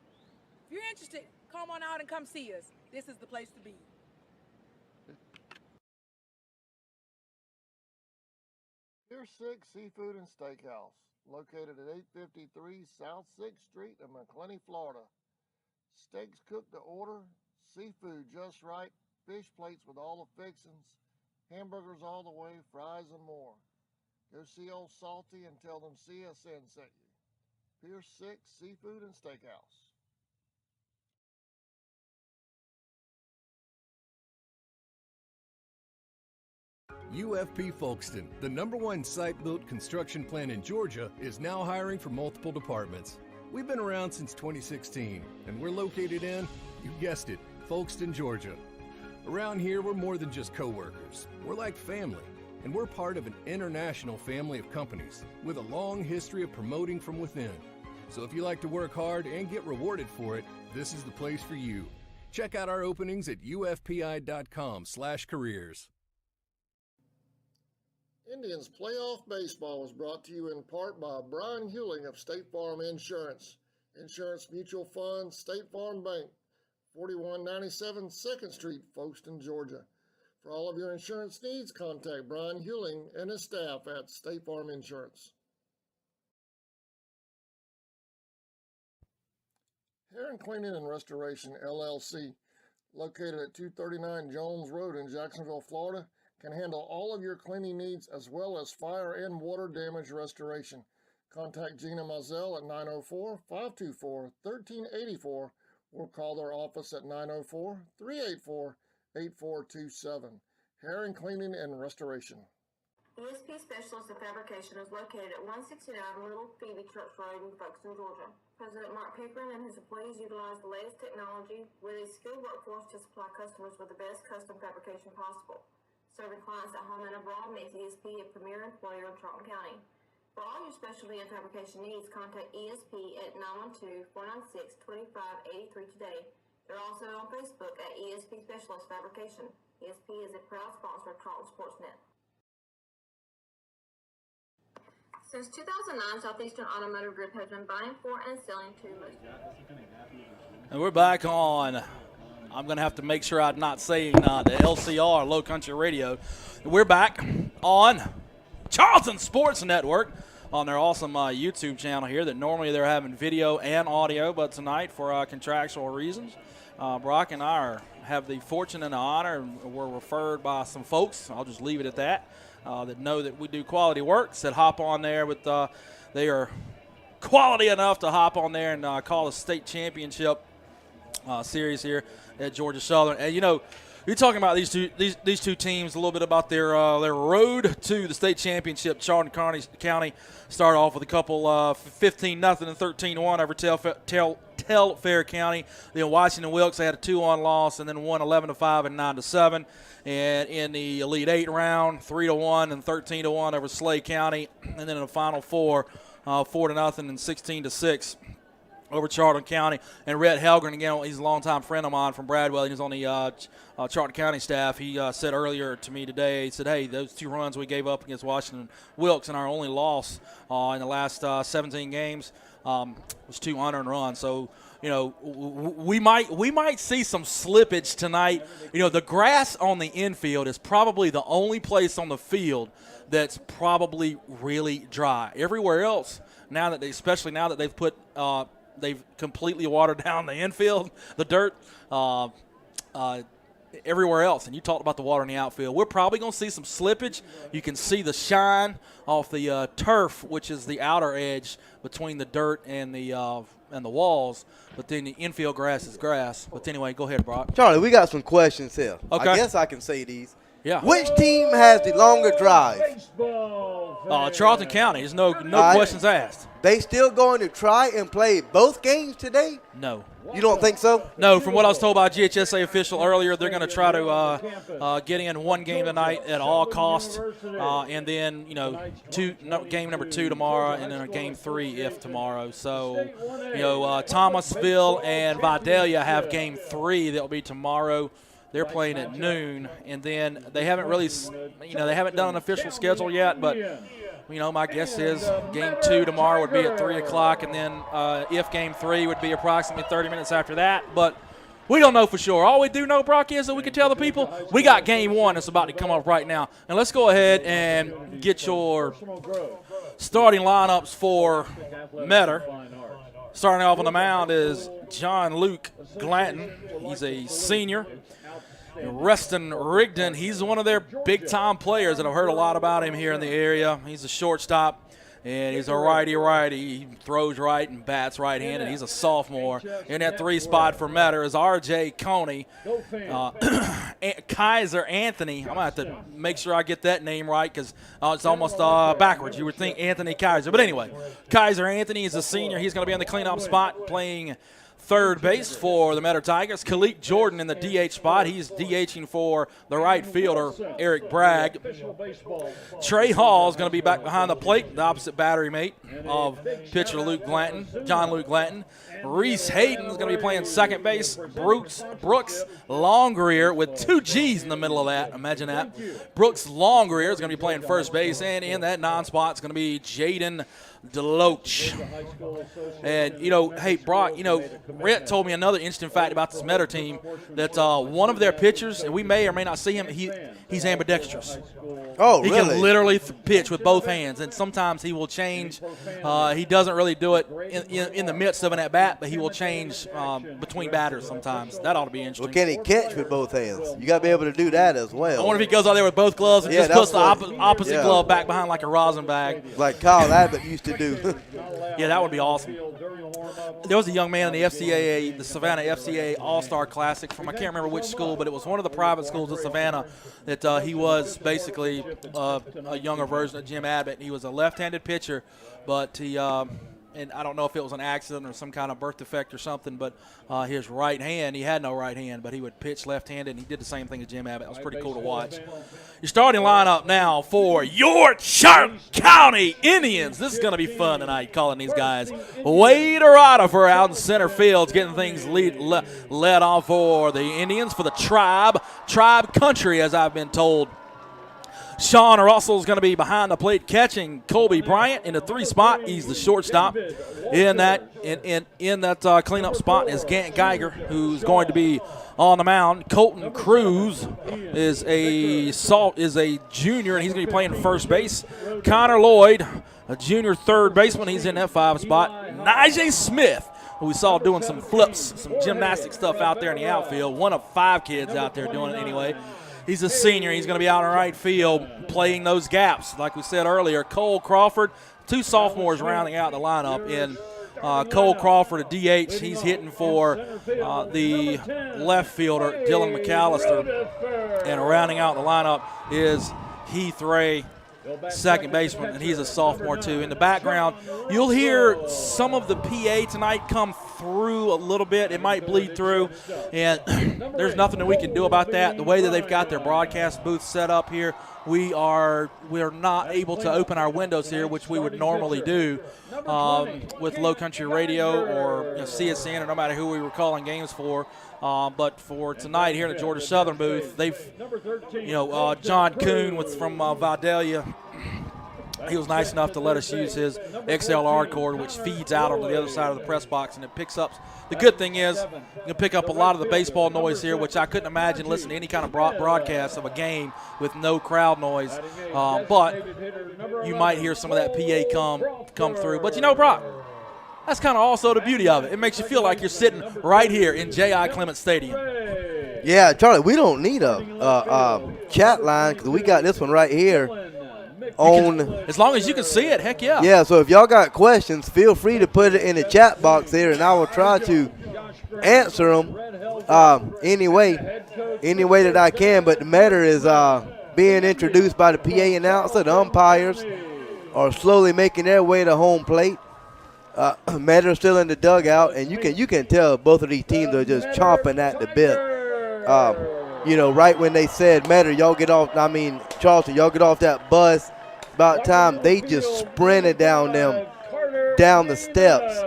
If you're interested, come on out and come see us. This is the place to be. Pier 6 Seafood and Steakhouse, located at 853 South 6th Street in McClenny, Florida. Steaks cooked to order, seafood just right, fish plates with all the fixings, hamburgers all the way, fries and more. Go see old Salty and tell them CSN sent you. Pier 6 Seafood and Steakhouse. UFP Folkestone, the #1 site-built construction plant in Georgia, is now hiring for multiple departments. We've been around since 2016, and we're located in, you guessed it, Folkestone, Georgia. Around here, we're more than just co-workers. We're like family, and we're part of an international family of companies with a long history of promoting from within. So if you like to work hard and get rewarded for it, this is the place for you. Check out our openings at ufpi.com/careers. Indians Playoff Baseball was brought to you in part by Brian Hewling of State Farm Insurance, Insurance Mutual Fund, State Farm Bank, 4197 2nd Street, Folkestone, Georgia. For all of your insurance needs, contact Brian Hewling and his staff at State Farm Insurance. Hair and Cleaning and Restoration, LLC, located at 239 Jones Road in Jacksonville, Florida, can handle all of your cleaning needs as well as fire and water damage restoration. Contact Gina Mazel at 904-524-1384 or call their office at 904-384-8427. Hair and Cleaning and Restoration. ESP Specialist in Fabrication is located at 169 Little Phoebe Church Road in Folkestone, Georgia. President Mark Pickering and his employees utilize the latest technology with a skilled workforce to supply customers with the best custom fabrication possible. Serving clients at home and abroad makes ESP a premier employer in Charlton County. For all your specialty and fabrication needs, contact ESP at 912-496-2583 today. They're also on Facebook at ESP Specialist Fabrication. ESP is a proud sponsor of Charlton Sportsnet. Since 2009, Southeastern Automotive Group has been buying for and selling to most. And we're back on. I'm going to have to make sure I'm not saying the LCR, Low Country Radio. We're back on Charlton Sports Network on their awesome YouTube channel here that normally they're having video and audio, but tonight for contractual reasons, Brock and I have the fortune and the honor, and we're referred by some folks, I'll just leave it at that, that know that we do quality work, said hop on there with, they are quality enough to hop on there and call a state championship series here at Georgia Southern. And, you know, you're talking about these two teams, a little bit about their road to the state championship. Charlton County started off with a couple 15-0 and 13-1 over Telfair County. Then Washington Wilkes, they had a 2-1 loss and then won 11-5 and 9-7. And in the Elite 8 round, 3-1 and 13-1 over Slay County. And then in the Final Four, 4-0 and 16-6 over Charlton County. And Rhett Helgren, again, he's a longtime friend of mine from Bradwell. He was on the Charlton County staff. He said earlier to me today, he said, hey, those 2 runs we gave up against Washington Wilkes and our only loss in the last 17 games was 2 unearned runs. So, you know, we might see some slippage tonight. You know, the grass on the infield is probably the only place on the field that's probably really dry. Everywhere else, especially now that they've put they've completely watered down the infield, the dirt, everywhere else. And you talked about the water in the outfield. We're probably going to see some slippage. You can see the shine off the turf, which is the outer edge between the dirt and the walls. But then the infield grass is grass. But anyway, go ahead, Brock. Charlie, we got some questions here. Okay. I guess I can say these. Yeah. Which team has the longer drive? Charlton County. There's no questions asked. They still going to try and play both games today? No. You don't think so? No. From what I was told by a GHSA official earlier, they're going to try to get in one game tonight at all costs, and then game number 2 tomorrow, and then a game 3 if tomorrow. So Thomasville and Vidalia have game 3 that will be tomorrow. They're playing at noon, and then they haven't really, they haven't done an official schedule yet, but, my guess is game 2 tomorrow would be at 3 o'clock, and then if game 3 would be approximately 30 minutes after that, but we don't know for sure. All we do know, Brock, is that we can tell the people we got game 1 that's about to come up right now. And let's go ahead and get your starting lineups for Metter. Starting off on the mound is John Luke Glanton. He's a senior. Reston Rigdon, he's one of their big-time players, and I've heard a lot about him here in the area. He's a shortstop, and he's a righty-righty. He throws right and bats right-handed. He's a sophomore. In that 3 spot for Metter is R.J. Coney. Kaiser Anthony, I'm going to have to make sure I get that name right because it's almost backwards. You would think Anthony Kaiser. But anyway, Kaiser Anthony is a senior. He's going to be in the cleanup spot playing third base for the Metter Tigers. Khalid Jordan in the DH spot. He's DHing for the right fielder, Eric Bragg. Trey Hall is going to be back behind the plate, the opposite battery mate of pitcher John Luke Glanton. Reese Hayden is going to be playing second base. Brooks Longrear with 2 G's in the middle of that. Imagine that. Brooks Longrear is going to be playing first base, and in that non-spot is going to be Jaden Deloach. And, hey, Brock, Rhett told me another interesting fact about this Metter team, that one of their pitchers, and we may or may not see him, he's ambidextrous. Oh, he really? Can literally pitch with both hands, and sometimes he will change. He doesn't really do it in the midst of an at-bat, but he will change between batters sometimes. That ought to be interesting. Well, can he catch with both hands? You got to be able to do that as well. I wonder if he goes out there with both gloves and just puts the opposite glove back behind like a rosin bag. Like Kyle Abbott used to do. Yeah, that would be awesome. There was a young man in the FCAA, the Savannah FCA All-Star Classic from I can't remember which school, but it was one of the private schools in Savannah that he was basically a younger version of Jim Abbott. He was a left-handed pitcher, but he and I don't know if it was an accident or some kind of birth defect or something, but his right hand, he had no right hand, but he would pitch left-handed, and he did the same thing as Jim Abbott. It was pretty cool to watch. Your starting lineup now for your Charlton County Indians. This is going to be fun tonight, calling these guys. Wade Aradifer out in center field, getting things led off for the Indians, for the Tribe Country, as I've been told. Sean Russell is going to be behind the plate catching Colby Bryant in the 3 spot. He's the shortstop. In that cleanup spot is Gant Geiger, who's going to be on the mound. Colton Cruz is a junior, and he's going to be playing first base. Connor Lloyd, a junior third baseman, he's in that 5 spot. Najee Smith, who we saw doing some flips, some gymnastic stuff out there in the outfield. One of 5 kids out there doing it anyway. He's a senior. He's going to be out in right field playing those gaps. Like we said earlier, Cole Crawford, 2 sophomores rounding out the lineup. In Cole Crawford, a DH, he's hitting for the left fielder, Dylan McAllister. And rounding out the lineup is Heath Ray, second baseman, and he's a sophomore too. In the background, you'll hear some of the PA tonight come through a little bit. It might bleed through, and there's nothing that we can do about that. The way that they've got their broadcast booth set up here, we're not able to open our windows here, which we would normally do with Low Country Radio or CSN or no matter who we were calling games for. But for tonight here in the Georgia Southern booth, they've, John Kuhn from Vidalia, he was nice enough to let us use his XLR cord, which feeds out on the other side of the press box, and it picks up. The good thing is you can pick up a lot of the baseball noise here, which I couldn't imagine listening to any kind of broadcast of a game with no crowd noise. But you might hear some of that PA come through. But, Brock, that's kind of also the beauty of it. It makes you feel like you're sitting right here in J.I. Clement Stadium. Yeah, Charlie, we don't need a chat line because we got this one right here. As long as you can see it, heck yeah. Yeah, so if y'all got questions, feel free to put it in the chat box here, and I will try to answer them any way that I can. But the matter is being introduced by the PA announcer. The umpires are slowly making their way to home plate. Matter's still in the dugout, and you can tell both of these teams are just chomping at the bit. Right when they said, Charlton, y'all get off that bus. About time they just sprinted down the steps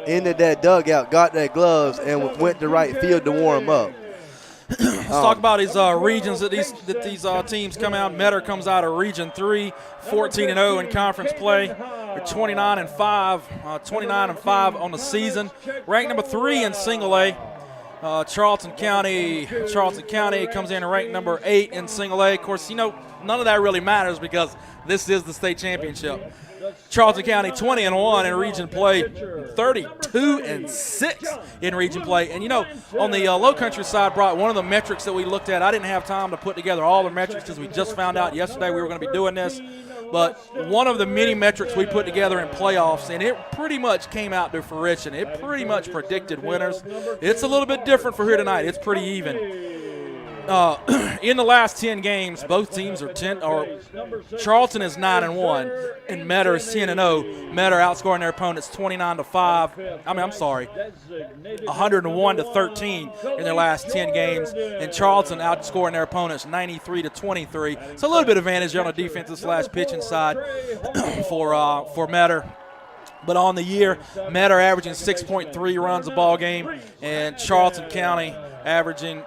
into that dugout, got their gloves, and went to right field to warm up. Let's talk about these regions that these teams come out. Metter comes out of Region 3, 14-0 in conference play. They're 29-5 on the season. Ranked number 3 in Single A. Charlton County comes in and ranked number 8 in Single A. Of course, none of that really matters because this is the state championship. Charlton County 20-1 in region play, 32-6 in region play. And on the Low Country side, Brock, one of the metrics that we looked at, I didn't have time to put together all the metrics because we just found out yesterday we were going to be doing this. But one of the many metrics we put together in playoffs, and it pretty much came out to fruition. It pretty much predicted winners. It's a little bit different for here tonight. It's pretty even. In the last 10 games, both teams are 10. Charlton is 9-1, and Metter is 10-0. Metter outscoring their opponents 101-13 in their last 10 games, and Charlton outscoring their opponents 93-23. It's a little bit of advantage on the defensive/pitching side for Metter. But on the year, Metter averaging 6.3 runs a ball game, and Charlton averaging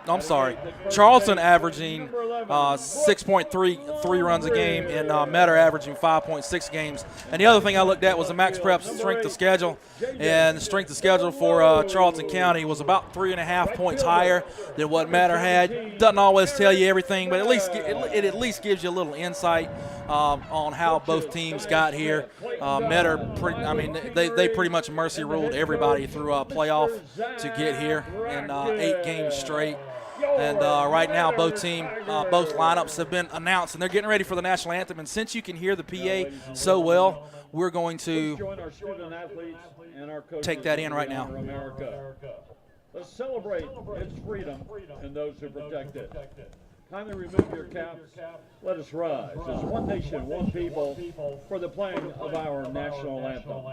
6.3 runs a game, and Metter averaging 5.6 games. And the other thing I looked at was the Max Prep strength of schedule, and the strength of schedule for Charlton County was about 3.5 points higher than what Metter had. Doesn't always tell you everything, but it at least gives you a little insight on how both teams got here. Metter, they pretty much mercy ruled everybody through a playoff to get here in 8 games straight. And right now, both lineups have been announced, and they're getting ready for the national anthem. And since you can hear the PA so well, we're going to take that in right now. Let's celebrate its freedom and those who protect it. Kindly remove your caps. Let us rise as one nation, one people, for the playing of our national anthem.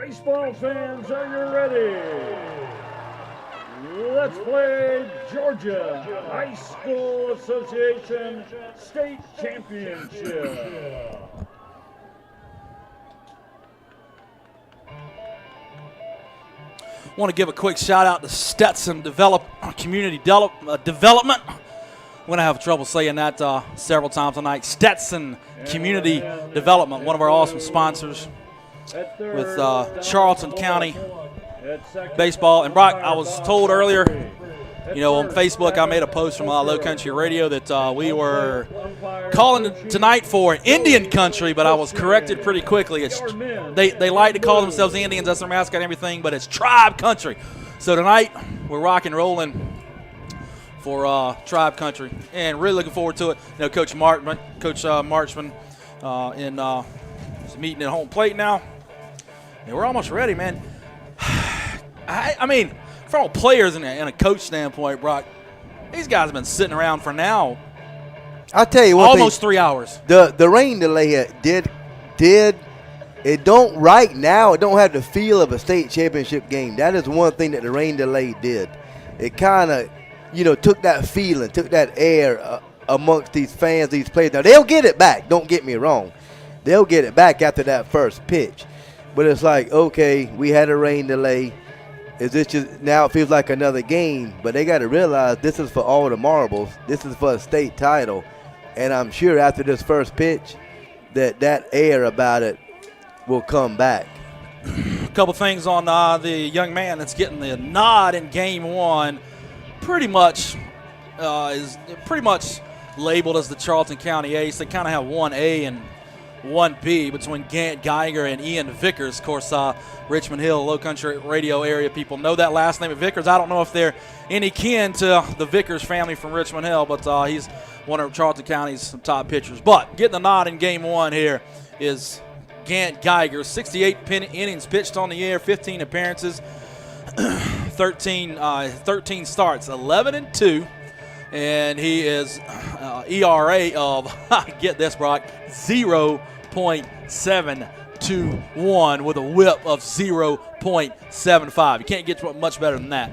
Baseball fans, are you ready? Let's play Georgia High School Association State Championship. Want to give a quick shout out to Stetson Community Development. We're going to have trouble saying that several times tonight. Stetson Community Development, one of our awesome sponsors with Charlton County Baseball. And Brock, I was told earlier, on Facebook, I made a post from Low Country Radio that we were calling tonight for Indian Country, but I was corrected pretty quickly. They like to call themselves Indians, that's their mascot and everything, but it's Tribe Country. So tonight, we're rock and rolling for Tribe Country, and really looking forward to it. Coach Marchman is meeting at home plate now, and we're almost ready, man. I mean, from a players and a coach standpoint, Brock, these guys have been sitting around for now. I'll tell you what, almost 3 hours. The rain delay did it don't right now. It don't have the feel of a state championship game. That is one thing that the rain delay did. It kind of took that feeling, took that air amongst these fans, these players. Now they'll get it back. Don't get me wrong. They'll get it back after that first pitch. But it's like, okay, we had a rain delay. Is this just now? It feels like another game, but they got to realize this is for all the marbles. This is for a state title, and I'm sure after this first pitch, that air about it will come back. A couple things on the young man that's getting the nod in Game 1. Pretty much is pretty much labeled as the Charlton County Ace. They kind of have 1A and 1B between Gant Geiger and Ian Vickers. Of course, Richmond Hill, Low Country Radio area people know that last name of Vickers. I don't know if they're any kin to the Vickers family from Richmond Hill, but he's one of Charlton County's top pitchers. But getting the nod in Game 1 here is Gant Geiger. 68 innings pitched on the year, 15 appearances, 13 starts, 11-2. And he is ERA of, get this, Brock, 0.721 with a whip of 0.75. You can't get much better than that.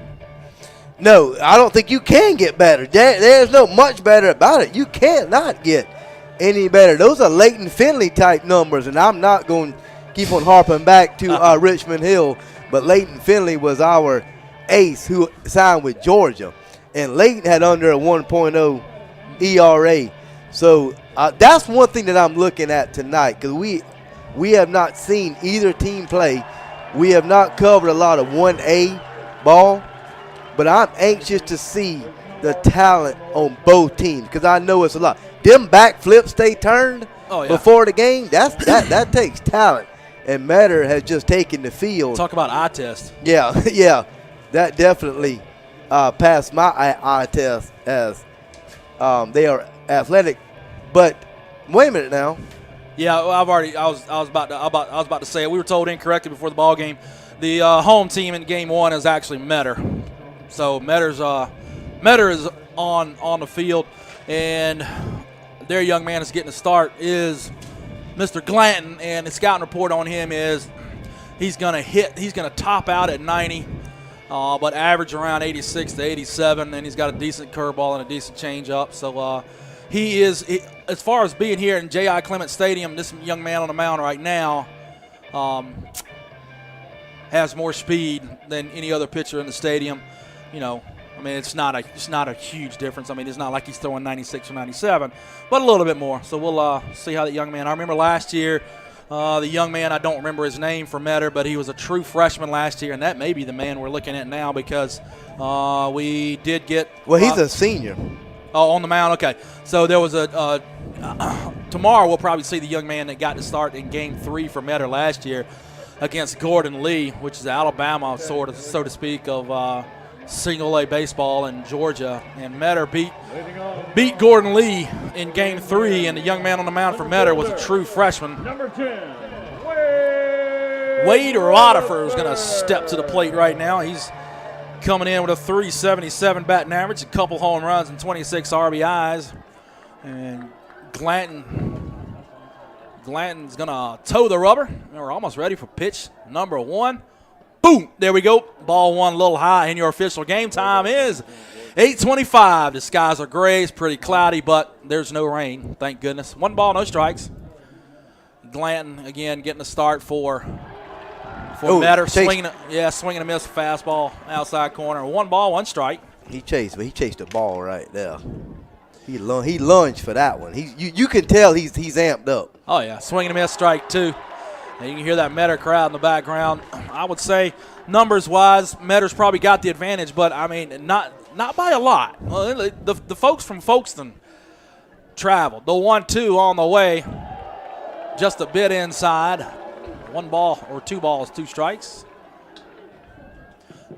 No, I don't think you can get better. There's no much better about it. You cannot get any better. Those are Leighton Finley type numbers, and I'm not going to keep on harping back to Richmond Hill, but Leighton Finley was our ace who signed with Georgia. And Leighton had under a 1.0 ERA. So that's one thing that I'm looking at tonight, because we have not seen either team play. We have not covered a lot of 1A ball, but I'm anxious to see the talent on both teams, because I know it's a lot. Them backflips they turned before the game, that takes talent. And Metter has just taken the field. Talk about eye test. Yeah, that definitely passed my eye test as they are athletic. But wait a minute now. Yeah, I was about to say it. We were told incorrectly before the ball game. The home team in Game 1 is actually Metter. So Metter is on the field, and their young man is getting a start is Mr. Glanton, and the scouting report on him is he's going to top out at 90. But average around 86 to 87, and he's got a decent curveball and a decent changeup. So he is, as far as being here in J.I. Clement Stadium, this young man on the mound right now has more speed than any other pitcher in the stadium. It's not a huge difference. It's not like he's throwing 96 or 97, but a little bit more. So we'll see how that young man. I remember last year. The young man, I don't remember his name for Metter, but he was a true freshman last year, and that may be the man we're looking at now, because we did get – Well, he's a senior. Oh, on the mound? Okay. So there was tomorrow we'll probably see the young man that got to start in Game 3 for Metter last year against Gordon Lee, which is Alabama, so to speak, of single-A baseball in Georgia. And Metter beat Gordon Lee in Game 3, and the young man on the mound for Metter was a true freshman. Number 10, Wade Rodifer is going to step to the plate right now. He's coming in with a .377 batting average, a couple home runs and 26 RBIs. And Glanton Glanton's going to toe the rubber. And we're almost ready for pitch number 1. Boom, there we go. Ball 1 a little high, and your official game time is 8:25. The skies are gray. It's pretty cloudy, but there's no rain, thank goodness. 1 ball, no strikes. Glanton, again, getting a start for Metter. Swinging a miss fastball outside corner. 1 ball, 1 strike. He chased the ball right there. He lunged for that one. You can tell he's amped up. Oh, yeah, swinging a miss, strike 2. And you can hear that Metter crowd in the background. I would say numbers-wise, Metter's probably got the advantage, but, I mean, not by a lot. Well, the folks from Folkestone traveled. The 1-2 on the way, just a bit inside. 1 ball or 2 balls, 2 strikes.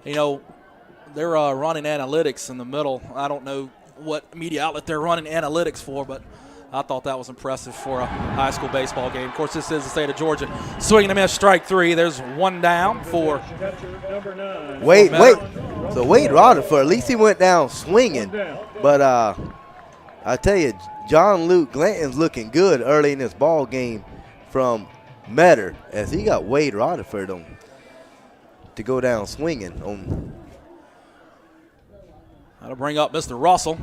You know, they're running analytics in the middle. I don't know what media outlet they're running analytics for, but I thought that was impressive for a high school baseball game. Of course, this is the state of Georgia. Swinging a miss, strike 3. There's 1 down for Wade. So Wade Rutherford, at least he went down swinging. But I tell you, John Luke Glanton's looking good early in this ball game from Metter, as he got Wade Rutherford on to go down swinging on. That'll bring up Mr. Russell.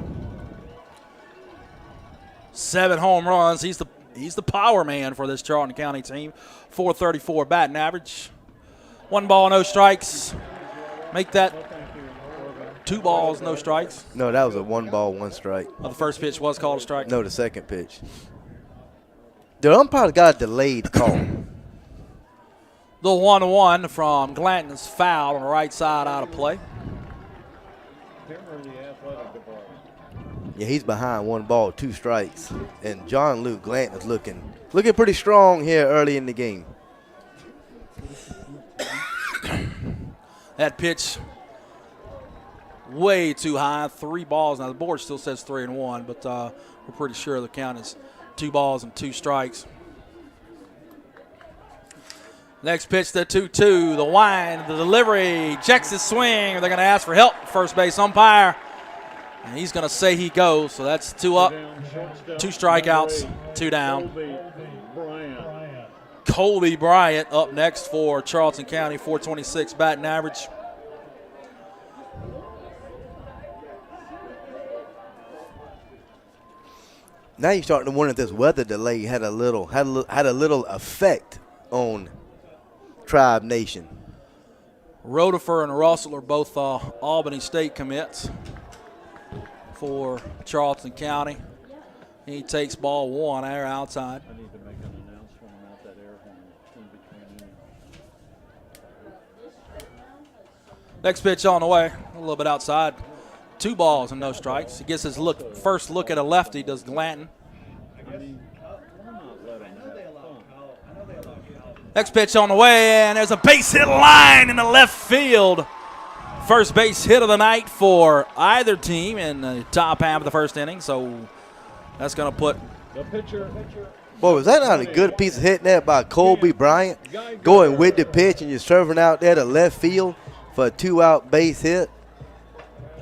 7 home runs. He's the power man for this Charlton County team. .434 batting average. 1 ball, no strikes. Make that 2 balls, no strikes. No, that was a 1 ball, 1 strike. Oh, the first pitch was called a strike? No, the second pitch. The umpire got a delayed call. The 1-1 from Glanton's foul on the right side out of play. Yeah, he's behind 1 ball, 2 strikes. And John Luke Glanton's looking pretty strong here early in the game. That pitch way too high, 3 balls. Now the board still says 3-1, but we're pretty sure the count is 2 balls and 2 strikes. Next pitch, the 2-2, the wind, the delivery, checks his swing. They're going to ask for help, first base umpire. And he's going to say he goes, so that's 2 up, 2 strikeouts, 2 down. Colby Bryant up next for Charlton County, .426 batting average. Now you're starting to wonder if this weather delay had a little effect on Tribe Nation. Rutherford and Russell are both Albany State commits for Charlton County. He takes ball 1 air outside. I need to make an announcement about that air horn in between innings. Next pitch on the way, a little bit outside. 2 balls and no strikes. He gets his first look at a lefty, does Glanton. Next pitch on the way, and there's a base hit line in the left field. First base hit of the night for either team in the top half of the first inning, so that's going to put the pitcher. Boy, was that not a good piece of hitting there by Colby Bryant? Going with the pitch and you're serving out there to left field for a 2-out base hit.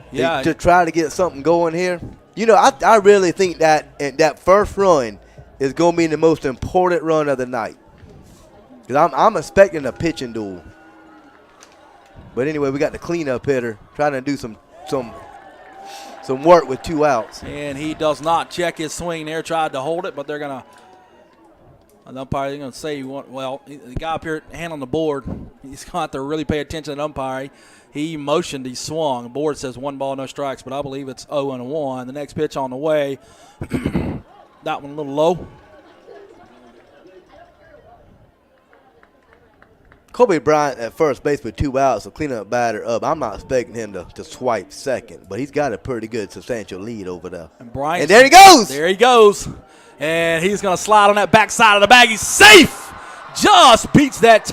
Yeah, to try to get something going here. You know, I really think that first run is going to be the most important run of the night. Because I'm expecting a pitching duel. But anyway, we got the cleanup hitter trying to do some work with 2 outs. And he does not check his swing there, tried to hold it, but they're going to – the umpire is going to say, the guy up here handling the board, he's going to have to really pay attention to the umpire. He motioned, he swung. The board says 1 ball, no strikes, but I believe it's 0-1. The next pitch on the way, that one a little low. Colby Bryant at first base with 2 outs, so cleanup batter up. I'm not expecting him to swipe second, but he's got a pretty good substantial lead over there. And Bryant, there he goes. There he goes. And he's going to slide on that backside of the bag. He's safe. Just beats that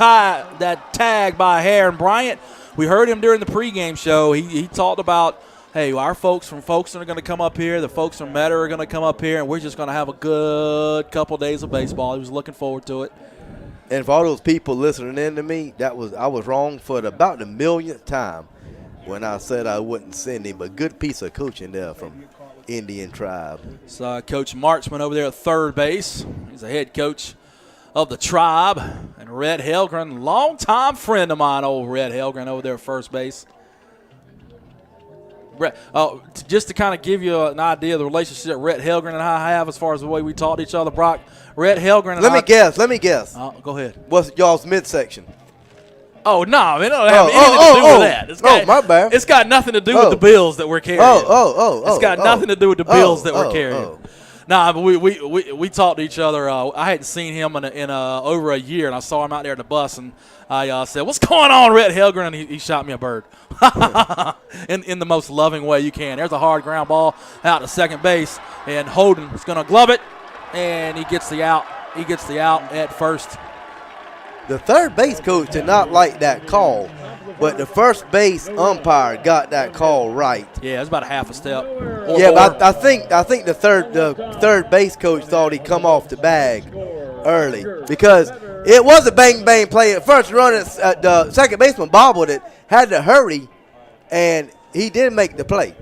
tag by hair. And Bryant, we heard him during the pregame show. He talked about, hey, our folks from Folkestone are going to come up here. The folks from Metter are going to come up here, and we're just going to have a good couple days of baseball. He was looking forward to it. And for all those people listening in to me, I was wrong for about the millionth time when I said I wouldn't send him. But good piece of coaching there from Indian Tribe. So Coach Marchman over there at third base. He's a head coach of the Tribe, and Red Helgren, longtime friend of mine, old Red Helgren over there at first base. Just to kind of give you an idea of the relationship that Rhett Helgren and I have as far as the way we talk to each other, Brock. Rhett Helgren and Let me guess. Go ahead. What's y'all's midsection? Oh, no, I mean, it don't have anything to do with that. My bad. It's got nothing to do with the bills that we're carrying. It's got nothing to do with the bills that we're carrying. Nah, but we talked to each other. I hadn't seen him in over a year, and I saw him out there at the bus, and I said, "What's going on, Rhett Helgren?" And he shot me a bird in the most loving way you can. There's a hard ground ball out to second base, and Holden is going to glove it, and he gets the out. He gets the out at first. The third base coach did not like that call, but the first base umpire got that call right. Yeah, it was about a half a step. But I think the third base coach thought he'd come off the bag early because it was a bang play at first. Run at the second baseman bobbled it, had to hurry, and he did make the play.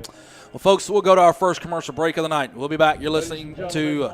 Well, folks, we'll go to our first commercial break of the night. We'll be back. You're listening to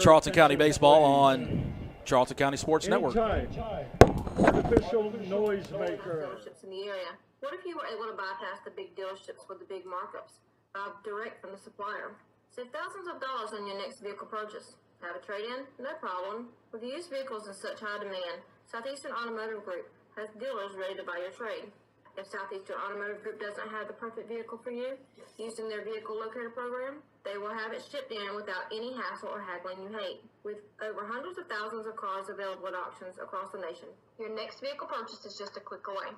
Charlton County Baseball on Charlton County Sports Network. Artificial noisemaker. Dealerships in the area. What if you were able to bypass the big dealerships with the big markups? Buy direct from the supplier. Save thousands of dollars on your next vehicle purchase. Have a trade-in? No problem. With used vehicles in such high demand, Southeastern Automotive Group has dealers ready to buy your trade. If Southeastern Automotive Group doesn't have the perfect vehicle for you, using their vehicle locator program, they will have it shipped in without any hassle or haggling you hate. With over hundreds of thousands of cars available at auctions across the nation, your next vehicle purchase is just a click away.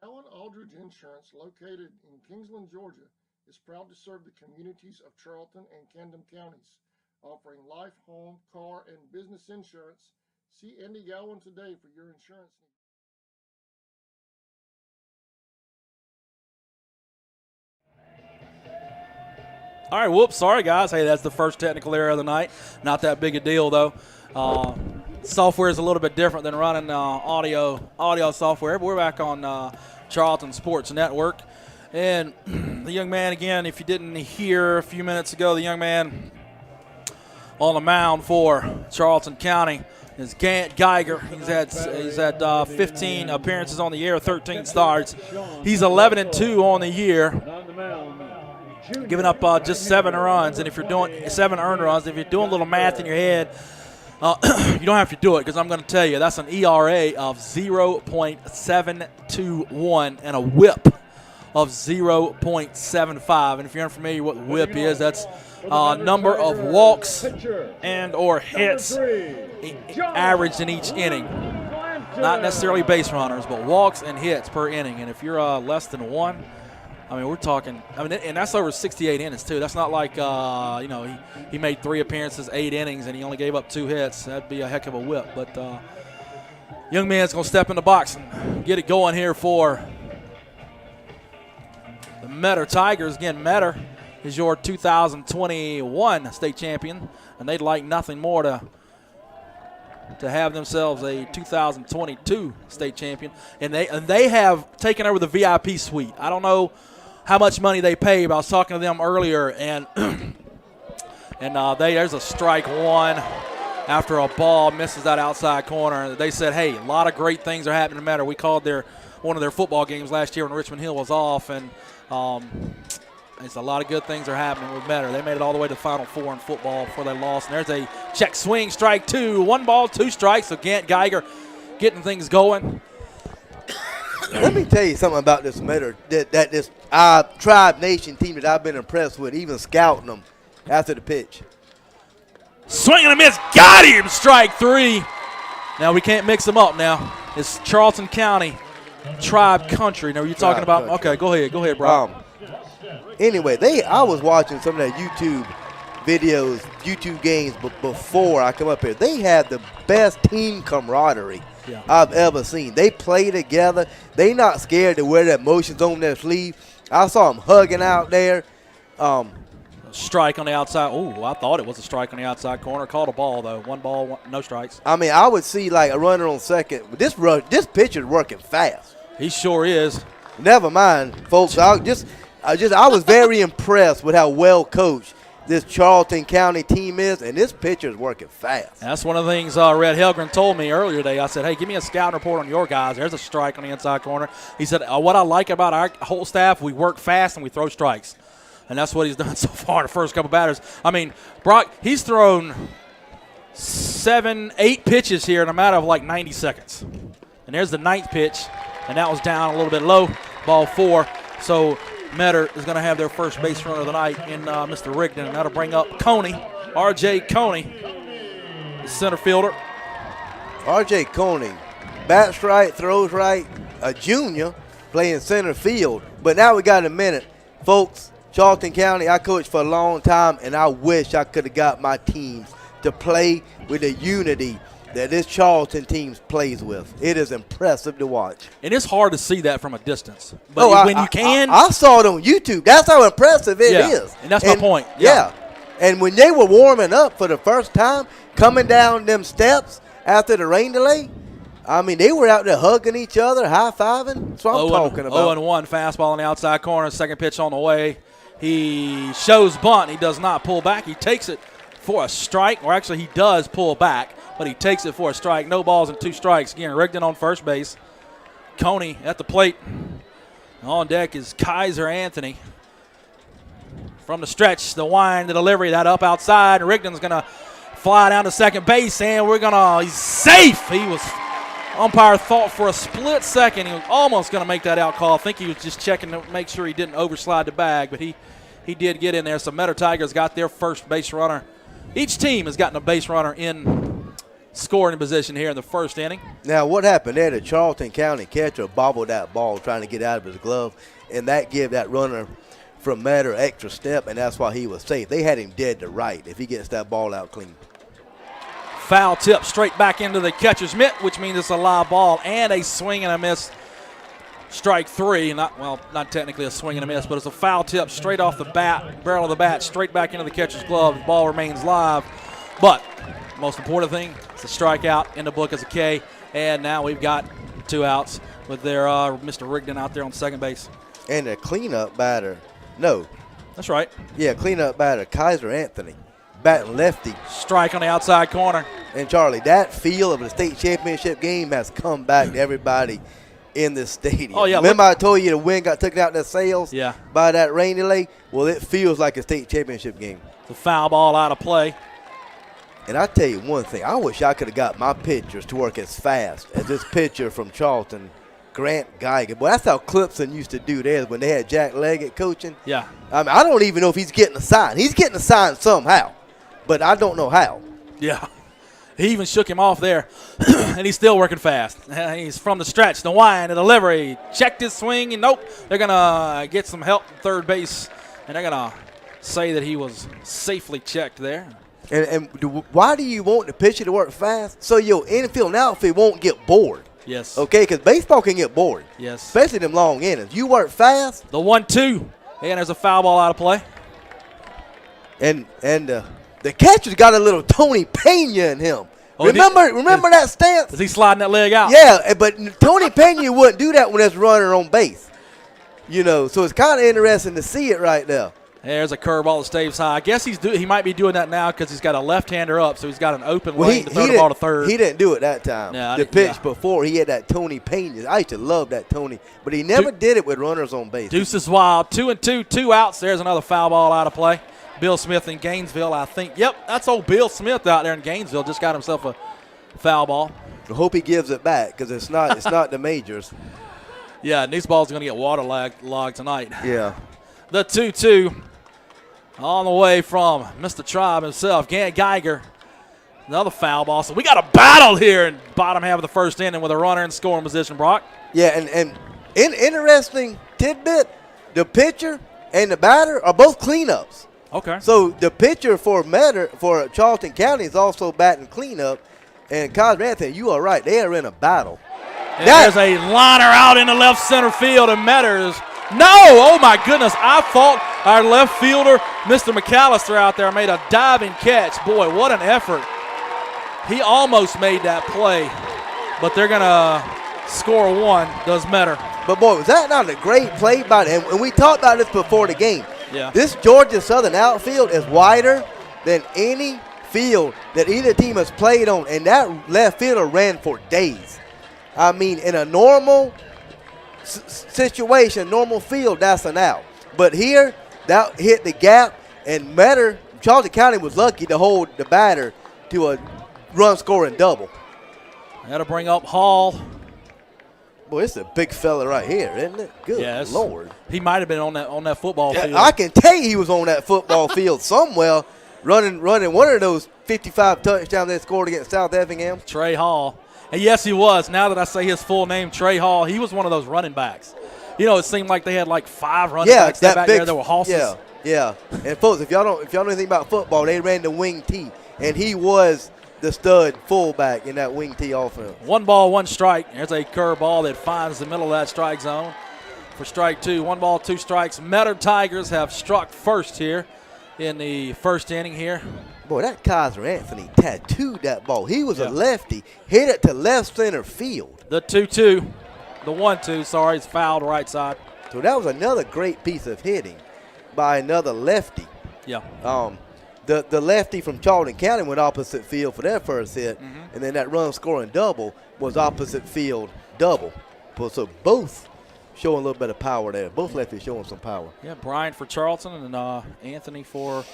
Allen Aldridge Insurance, located in Kingsland, Georgia, is proud to serve the communities of Charlton and Camden counties, offering life, home, car, and business insurance. See Andy Gowan today for your insurance needs. All right, whoops, sorry, guys. Hey, that's the first technical error of the night. Not that big a deal, though. Software is a little bit different than running audio software. But we're back on Charlton Sports Network. And the young man, again, if you didn't hear a few minutes ago, the young man on the mound for Charlton County is Gant Geiger. He's had 15 appearances on the year, 13 starts. He's 11-2 on the year, giving up just 7 runs. And if you're doing 7 earned runs, if you're doing a little math in your head, you don't have to do it because I'm going to tell you that's an ERA of 0.721 and a WHIP of 0.75. And if you're unfamiliar with what WHIP is, that's number of walks and or hits averaged in each inning. Not necessarily base runners, but walks and hits per inning. And if you're less than 1, I mean, we're talking. I mean, and that's over 68 innings too. That's not like he made 3 appearances, 8 innings, and he only gave up 2 hits. That'd be a heck of a whip. But young man's gonna step in the box and get it going here for the Metter Tigers. Again, Metter is your 2021 state champion, and they'd like nothing more to have themselves a 2022 state champion. And they have taken over the VIP suite. I don't know how much money they pay, but I was talking to them earlier, and there's a strike 1 after a ball misses that outside corner. They said, hey, a lot of great things are happening to Metter. We called one of their football games last year when Richmond Hill was off, and it's a lot of good things are happening with Metter. They made it all the way to the Final Four in football before they lost. And there's a check swing, strike 2, 1 ball, 2 strikes. So Gant Geiger getting things going. Let me tell you something about this Metter, that this Tribe Nation team that I've been impressed with, even scouting them after the pitch. Swing and a miss, got him, strike 3. Now we can't mix them up now. It's Charlton County, Tribe Country. Now, are you talking about? Country. Okay, go ahead, Brock. Anyway, I was watching some of their YouTube videos, YouTube games before I come up here. They had the best team camaraderie I've ever seen. They play together. They not scared to wear their emotions on their sleeve. I saw them hugging out there. Strike on the outside. Oh, I thought it was a strike on the outside corner. Called a ball, though. 1 ball, no strikes. I mean, I would see like a runner on second. But this pitcher's working fast. He sure is. Never mind, folks. I was very impressed with how well coached this Charlton County team is, and this pitcher's working fast. That's one of the things Red Helgren told me earlier today. I said, hey, give me a scouting report on your guys. There's a strike on the inside corner. He said, what I like about our whole staff, we work fast and we throw strikes. And that's what he's done so far in the first couple batters. I mean, Brock, he's thrown 7, 8 pitches here in a matter of like 90 seconds. And there's the 9th pitch, and that was down a little bit low, ball 4. So Metter is going to have their first base runner of the night in Mr. Rigdon, and that'll bring up Coney, R.J. Coney, the center fielder. R.J. Coney, bats right, throws right, a junior playing center field. But now we got a minute. Folks, Charlton County, I coached for a long time, and I wish I could have got my teams to play with the unity that this Charlton team plays with. It is impressive to watch. And it's hard to see that from a distance. But when you can. I saw it on YouTube. That's how impressive it is. And that's my point. Yeah. And when they were warming up for the first time, coming down them steps after the rain delay, I mean, they were out there hugging each other, high-fiving. That's what I'm talking about. 0-1 fastball in the outside corner, second pitch on the way. He shows bunt. He does not pull back. He takes it for a strike, or actually he does pull back, but he takes it for a strike. No balls and 2 strikes. Again, Rigdon on first base. Coney at the plate. On deck is Kaiser Anthony. From the stretch, the wind, the delivery, that up outside. Rigdon's going to fly down to second base, and he's safe. Umpire thought for a split second he was almost going to make that out call. I think he was just checking to make sure he didn't overslide the bag, but he did get in there. So Metter Tigers got their first base runner. Each team has gotten a base runner in scoring position here in the first inning. Now, what happened there? The Charlton County catcher bobbled that ball trying to get out of his glove, and that gave that runner from Metter extra step, and that's why he was safe. They had him dead to right if he gets that ball out clean. Foul tip straight back into the catcher's mitt, which means it's a live ball and a swing and a miss. Strike 3, not technically a swing and a miss, but it's a foul tip straight off the barrel of the bat, straight back into the catcher's glove. The ball remains live. But most important thing is the strikeout in the book as a K. And now we've got 2 outs with their Mr. Rigdon out there on second base. And the cleanup batter, no. That's right. Yeah, cleanup batter, Kaiser Anthony, batting lefty. Strike on the outside corner. And, Charlie, that feel of the state championship game has come back to everybody in this stadium. Oh, yeah. Remember I told you the wind got taken out their sails by that rain delay? Well, it feels like a state championship game. The foul ball out of play. And I tell you one thing, I wish I could have got my pitchers to work as fast as this pitcher from Charlton, Grant Geiger. Boy, that's how Clipson used to do theirs when they had Jack Leggett coaching. Yeah. I mean, I don't even know if he's getting assigned. He's getting assigned somehow, but I don't know how. Yeah. He even shook him off there, and he's still working fast. He's from the stretch, the wind, the delivery. Checked his swing, and nope. They're going to get some help at third base, and they're going to say that he was safely checked there. And why do you want the pitcher to work fast? So your infield and outfield won't get bored. Yes. Okay, because baseball can get bored. Yes. Especially them long innings. You work fast. The 1-2, and there's a foul ball out of play. And the catcher's got a little Tony Pena in him. Oh, remember that stance? Is he sliding that leg out? Yeah, but Tony Pena wouldn't do that when there's a runner on base. So it's kind of interesting to see it right now. There's a curveball that stays high. I guess he might be doing that now because he's got a left-hander up, so he's got an open lane to throw the ball to third. He didn't do it that time. Yeah, the pitch before, he had that Tony Pena. I used to love that Tony, but he never did it with runners on base. Deuce is wild. 2-2, 2 outs. There's another foul ball out of play. Bill Smith in Gainesville, I think. Yep, that's old Bill Smith out there in Gainesville. Just got himself a foul ball. I hope he gives it back because it's not the majors. Yeah, and these balls are going to get waterlogged tonight. Yeah. The 2-2 on the way from Mr. Tribe himself, Geiger. Another foul ball. So we got a battle here in bottom half of the first inning with a runner in scoring position, Brock. Yeah, and interesting tidbit, the pitcher and the batter are both cleanups. Okay. So the pitcher for Charlton County is also batting cleanup. And Kaiser Anthony, you are right. They are in a battle. And there's a liner out in the left center field, and Metters. No! Oh, my goodness. I thought our left fielder, Mr. McAllister, out there made a diving catch. Boy, what an effort. He almost made that play, but they're going to score one, does Metter. But, boy, was that not a great play by them? And we talked about this before the game. Yeah. This Georgia Southern outfield is wider than any field that either team has played on, and that left fielder ran for days. I mean, in a normal situation, normal field, that's an out. But here, that hit the gap, and Charlton County was lucky to hold the batter to a run-scoring double. That'll bring up Hall. Boy, it's a big fella right here, isn't it? Good Lord. He might have been on that football field. I can tell you he was on that football field somewhere, running one of those 55 touchdowns they scored against South Effingham. Trey Hall. And yes, he was. Now that I say his full name, Trey Hall, he was one of those running backs. You know, it seemed like they had like 5 running backs back there. There were horses. Yeah. And folks, if y'all know anything about football, they ran the wing T, and he was the stud fullback in that wing T offense. 1 ball, 1 strike. There's a curveball that finds the middle of that strike zone for strike 2. 1 ball, 2 strikes. Metter Tigers have struck first here in the first inning here. Boy, that Kaiser Anthony tattooed that ball. He was a lefty, hit it to left center field. The 2-2, the 1-2, sorry, it's fouled right side. So that was another great piece of hitting by another lefty. Yeah. The lefty from Charlton County went opposite field for their first hit, and then that run scoring double was opposite field double. So both showing a little bit of power there. Both lefties showing some power. Yeah, Bryant for Charlton and Anthony for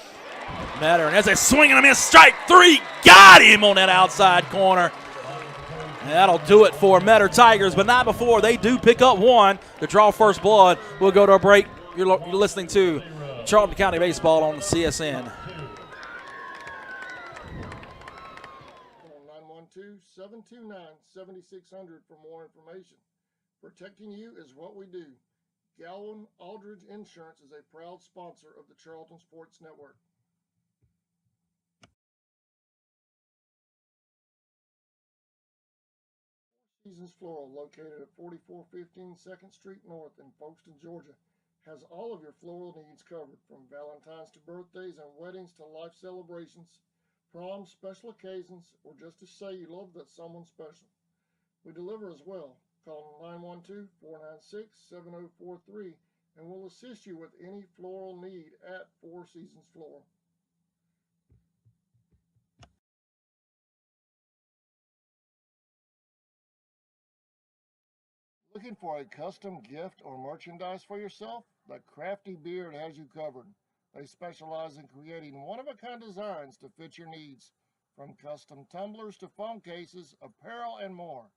Metter. And as a swing and a miss, strike 3, got him on that outside corner. And that'll do it for Metter Tigers, but not before they do pick up 1 to draw first blood. We'll go to a break. You're listening to Charlton County Baseball on CSN. 912-729-7600 for more information. Protecting you is what we do. Galvin Aldridge Insurance is a proud sponsor of the Charlton Sports Network. Seasons Floral, located at 4415 2nd Street North in Folkestone, Georgia, has all of your floral needs covered, from Valentine's to birthdays and weddings to life celebrations, proms, special occasions, or just to say you love that someone special. We deliver as well. Call 912-496-7043 and we'll assist you with any floral need at Four Seasons Floral. Looking for a custom gift or merchandise for yourself? The Crafty Beard has you covered. They specialize in creating one-of-a-kind designs to fit your needs, from custom tumblers to phone cases, apparel, and more.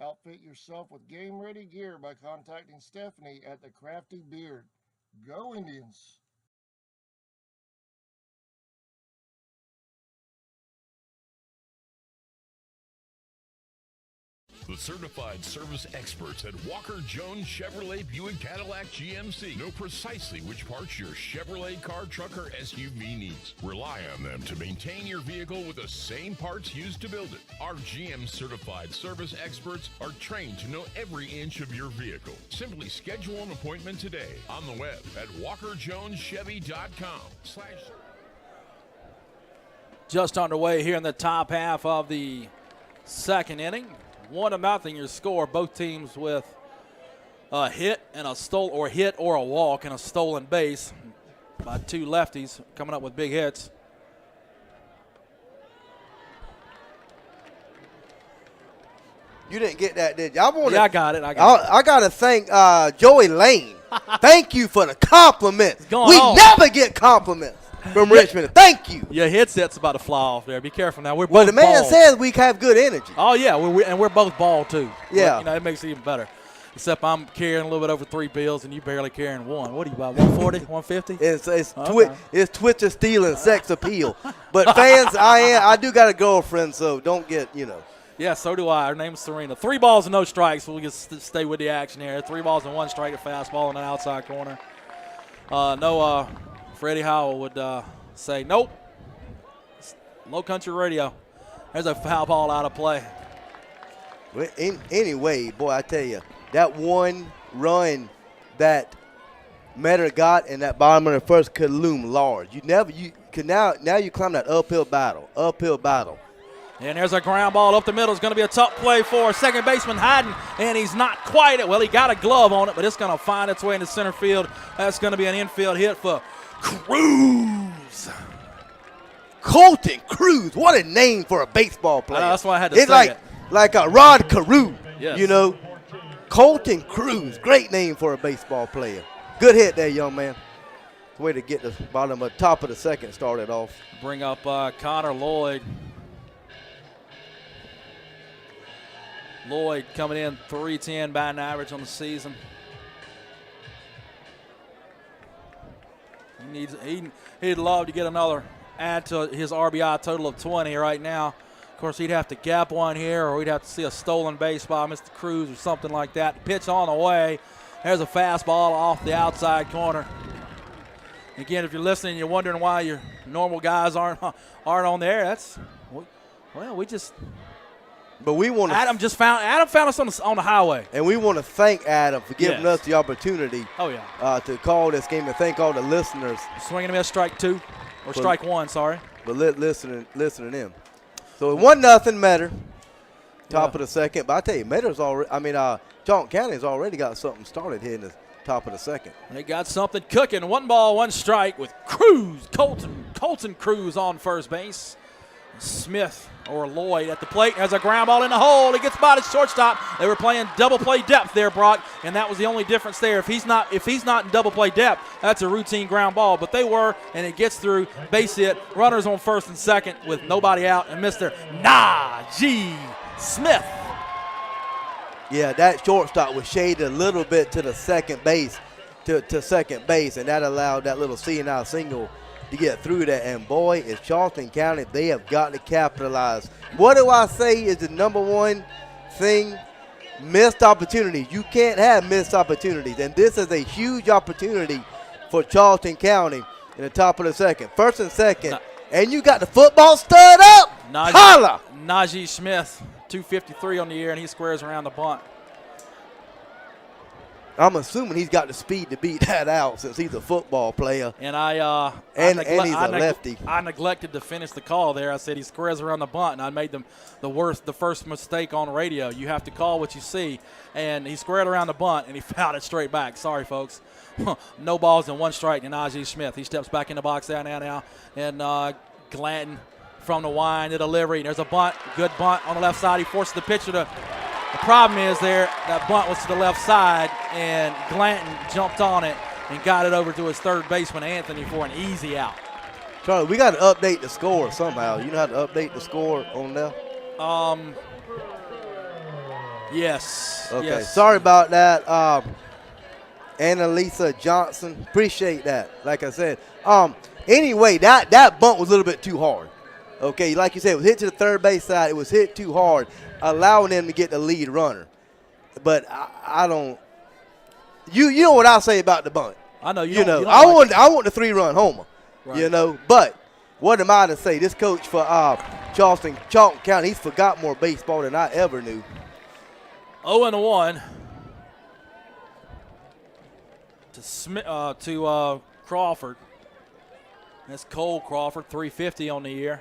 Outfit yourself with game-ready gear by contacting Stephanie at the Crafty Beard. Go Indians! The certified service experts at Walker Jones Chevrolet Buick Cadillac GMC know precisely which parts your Chevrolet car, truck, or SUV needs. Rely on them to maintain your vehicle with the same parts used to build it. Our GM certified service experts are trained to know every inch of your vehicle. Simply schedule an appointment today on the web at walkerjoneschevy.com. Just underway here in the top half of the second inning. 1-0 your score. Both teams with a hit and a hit or a walk and a stolen base by 2 lefties coming up with big hits. You didn't get that, did you? I got it. I got to thank Joey Lane. Thank you for the compliment. We never get compliments from Richmond. Thank you. Your headset's about to fly off there. Be careful now. Well, the man says we have good energy. Oh, yeah, and we're both bald, too. Yeah. You know, it makes it even better. Except I'm carrying a little bit over 3 bills, and you barely carrying 1. What are you about, 140, 150? It's Twitter stealing sex appeal. But fans, I do got a girlfriend, so don't get, Yeah, so do I. Her name's Serena. 3 balls and no strikes. We'll just stay with the action here. 3 balls and 1 strike, a fastball in the outside corner. Freddie Howell would say, nope. Low Country Radio. There's a foul ball out of play. Well, anyway, boy, I tell you, that one run that Metter got in that bottom of the first could loom large. Now you climb that uphill battle. And there's a ground ball up the middle. It's going to be a tough play for second baseman Haddon, and he's not quite it. Well, he got a glove on it, but it's going to find its way into center field. That's going to be an infield hit for Cruz. Colton Cruz. What a name for a baseball player. That's why I had to it's say it. Like a Rod Carew, Yes. you know. Colton Cruz. Great name for a baseball player. Good hit there, young man. Way to get the top of the second started off. Bring up Connor Lloyd. Lloyd coming in 310 batting average on the season. He'd love to get another add to his RBI total of 20 right now. Of course, he'd have to gap one here, or we'd have to see a stolen base by Mr. Cruz or something like that. Pitch on the way. There's a fastball off the outside corner. Again, if you're listening, you're wondering why your normal guys aren't on there. But we want Adam found us on the highway, and we want to thank Adam for giving us the opportunity. Oh yeah. To call this game and thank all the listeners. Swinging him at strike 2 or strike 1. Sorry. But listening in. So 1-0 Metter. Top of the second. But I tell you, Metter's already. Charlton County's already got something started here in the top of the second. They got something cooking. 1 ball, 1 strike with Cruz, Colton Cruz on first base. Smith or Lloyd at the plate. Has a ground ball in the hole. He gets by the shortstop. They were playing double play depth there, Brock, and that was the only difference there. If he's not in double play depth, that's a routine ground ball. But they were, and it gets through. Base hit. Runners on first and second with nobody out, and Mr. Najee Smith. Yeah, that shortstop was shaded a little bit to the second base, to second base, and that allowed that little C&I single to get through that. And boy, is Charlton County, they have got to capitalize. What do I say is the number one thing? Missed opportunities. You can't have missed opportunities, and this is a huge opportunity for Charlton County in the top of the second. First and second, and you got the football stirred up. Holla! Najee Smith, 253 on the year, and he squares around the bunt. I'm assuming he's got the speed to beat that out since he's a football player. And he's a lefty. I neglected to finish the call there. I said he squares around the bunt, and I made the first mistake on radio. You have to call what you see, and he squared around the bunt, and he fouled it straight back. Sorry, folks. No balls and 1 strike to Najee Smith. He steps back in the box now, and Glanton from the wind, the delivery. There's a bunt, good bunt on the left side. He forces the pitcher to. The problem is that bunt was to the left side, and Glanton jumped on it and got it over to his third baseman, Anthony, for an easy out. Charlie, we got to update the score somehow. You know how to update the score on there? Yes. Okay, yes. Sorry about that. Annalisa Johnson, appreciate that. Like I said. Anyway, that bunt was a little bit too hard. Okay, like you said, it was hit to the third base side. It was hit too hard, allowing them to get the lead runner. But I don't. You know what I say about the bunt. I know you know. I want the 3-run homer. Right. You know, but what am I to say? This coach for Charlton County, he's forgot more baseball than I ever knew. 0-1 to Smith to Crawford. That's Cole Crawford, 350 on the year.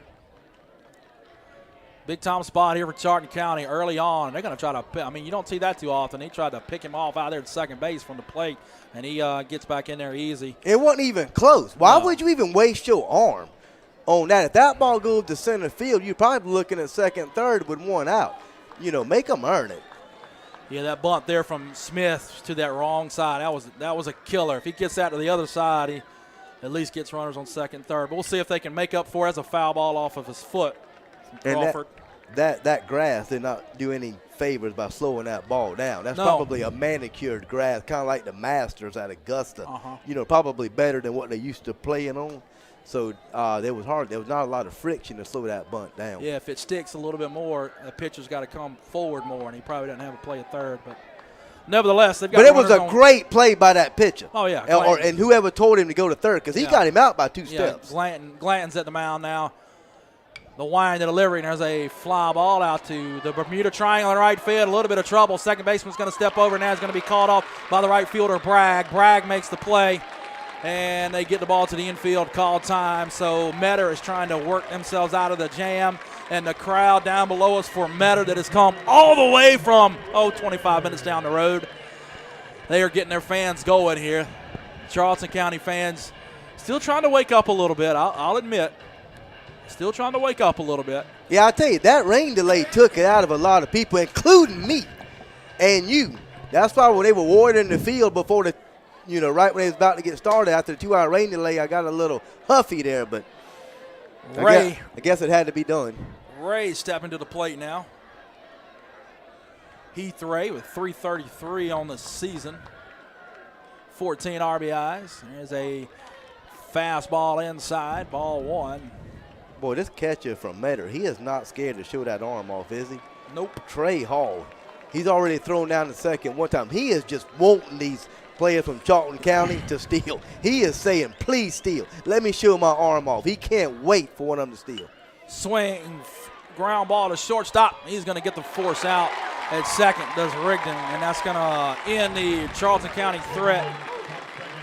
Big time spot here for Charlton County early on. They're going to try to, you don't see that too often. He tried to pick him off out there at second base from the plate, and he gets back in there easy. It wasn't even close. Why would you even waste your arm on that? If that ball goes to center field, you're probably looking at second, third with 1 out. Make them earn it. Yeah, that bunt there from Smith to that wrong side, that was a killer. If he gets that to the other side, he at least gets runners on second, third. But we'll see if they can make up for it as a foul ball off of his foot. Crawford. And that grass did not do any favors by slowing that ball down. That's probably a manicured grass, kind of like the Masters at Augusta. Probably better than what they used to playing on. So there was not a lot of friction to slow that bunt down. Yeah, if it sticks a little bit more, the pitcher's got to come forward more, and he probably doesn't have a play at third. But nevertheless, they've got. But it was a great play by that pitcher. Oh yeah, and whoever told him to go to third, because he got him out by 2 steps. Glanton's at the mound now. The wind, the delivery, and there's a fly ball out to the Bermuda Triangle in right field. A little bit of trouble. Second baseman's going to step over. Now he's going to be called off by the right fielder, Bragg. Bragg makes the play, and they get the ball to the infield. Call time. So Metter is trying to work themselves out of the jam, and the crowd down below us for Metter that has come all the way from 25 minutes down the road. They are getting their fans going here. Charlton County fans Still trying to wake up a little bit, I'll admit. Still trying to wake up a little bit. Yeah, I tell you, that rain delay took it out of a lot of people, including me and you. That's why when they were watering the field before the, right when they was about to get started after the 2-hour rain delay, I got a little huffy there, but I guess it had to be done. Ray stepping to the plate now. Heath Ray with 333 on the season. 14 RBIs. There's a fastball inside, ball 1. Boy, this catcher from Metter, he is not scared to show that arm off, is he? Nope. Trey Hall. He's already thrown down the second one time. He is just wanting these players from Charlton County to steal. He is saying, please steal. Let me show my arm off. He can't wait for one of them to steal. Swing, ground ball to shortstop. He's going to get the force out at second, does Rigdon, and that's going to end the Charlton County threat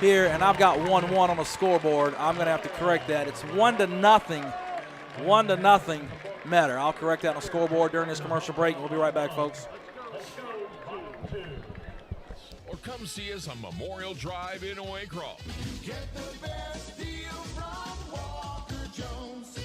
here. And I've got 1-1 on the scoreboard. I'm going to have to correct that. It's 1-0. 1-0 Metter. I'll correct that on the scoreboard during this commercial break. We'll be right back, folks. Or come see us on Memorial Drive in Waycross. Get the best deal from Walker Jones.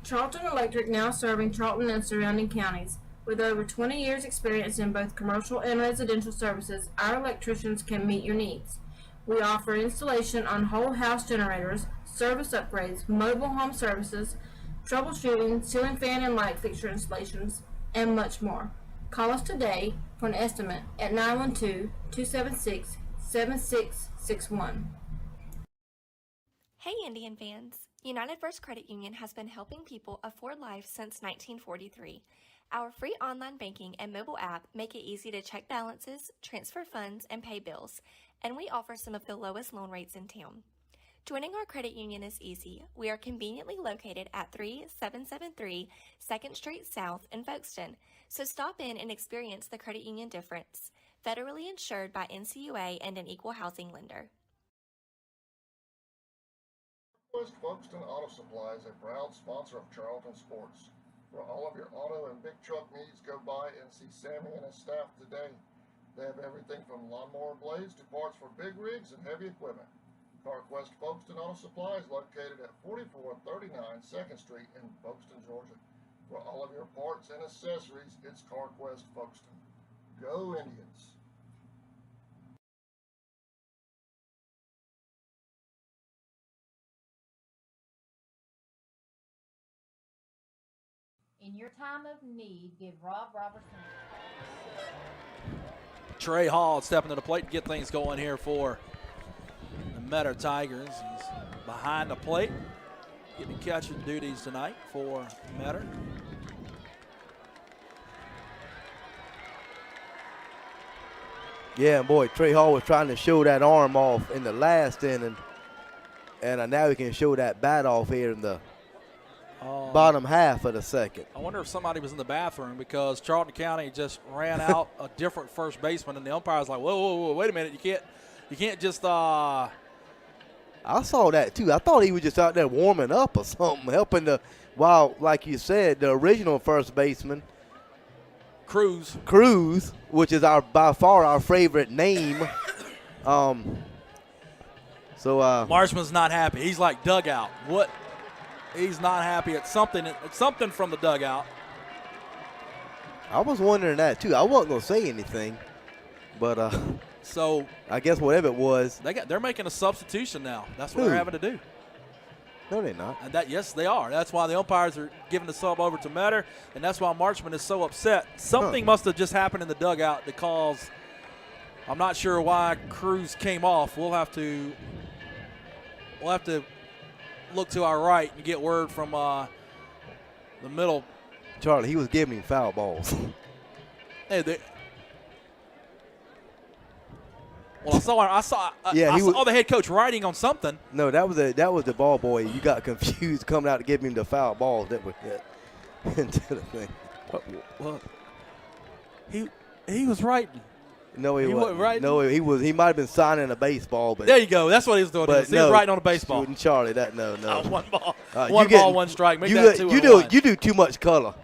Charlton Electric now serving Charlton and surrounding counties. With over 20 years experience in both commercial and residential services, our electricians can meet your needs. We offer installation on whole house generators, service upgrades, mobile home services, troubleshooting, ceiling fan and light fixture installations, and much more. Call us today for an estimate at 912-276-7661. Hey Indian fans! United First Credit Union has been helping people afford life since 1943. Our free online banking and mobile app make it easy to check balances, transfer funds, and pay bills, and we offer some of the lowest loan rates in town. Joining our credit union is easy. We are conveniently located at 3773 2nd Street South in Folkestone, so stop in and experience the credit union difference. Federally insured by NCUA and an equal housing lender. West Folkestone Auto Supply is a proud sponsor of Charlton Sports. For all of your auto and big truck needs, go by and see Sammy and his staff today. They have everything from lawnmower blades to parts for big rigs and heavy equipment. CarQuest Folkestone Auto Supply is located at 4439 2nd Street in Folkestone, Georgia. For all of your parts and accessories, it's CarQuest Folkestone. Go Indians! In your time of need, give Rob Robertson. Trey Hall stepping to the plate to get things going here for the Metter Tigers. He's behind the plate, getting catching duties tonight for Metter. Yeah, boy, Trey Hall was trying to show that arm off in the last inning, and now he can show that bat off here in the bottom half of the second. I wonder if somebody was in the bathroom because Charlton County just ran out a different first baseman, and the umpire's like, whoa, wait a minute, you can't just. I saw that too. I thought he was just out there warming up or something, helping while, like you said, the original first baseman, Cruz, which is by far our favorite name. Marshman's not happy. He's like dugout. What? He's not happy. It's something from the dugout. I was wondering that too. I wasn't gonna say anything, but so I guess whatever it was, they're making a substitution now. That's what they're having to do. No, they're not. And yes, they are. That's why the umpires are giving the sub over to Metter, and that's why Marchman is so upset. Something must have just happened in the dugout that caused. I'm not sure why Cruz came off. We'll have to look to our right and get word from the middle. Charlie, he was giving him foul balls. Hey, I saw the head coach writing on something. No, that was the ball boy. You got confused coming out to give him the foul balls that were hit into the thing. What? He was writing. No, he wasn't. Writing? No, he was. He might have been signing a baseball, but there you go. That's what he was doing. He was writing on a baseball. Shooting Charlie, no. One ball, one strike. Make that 2-1. You do too much color.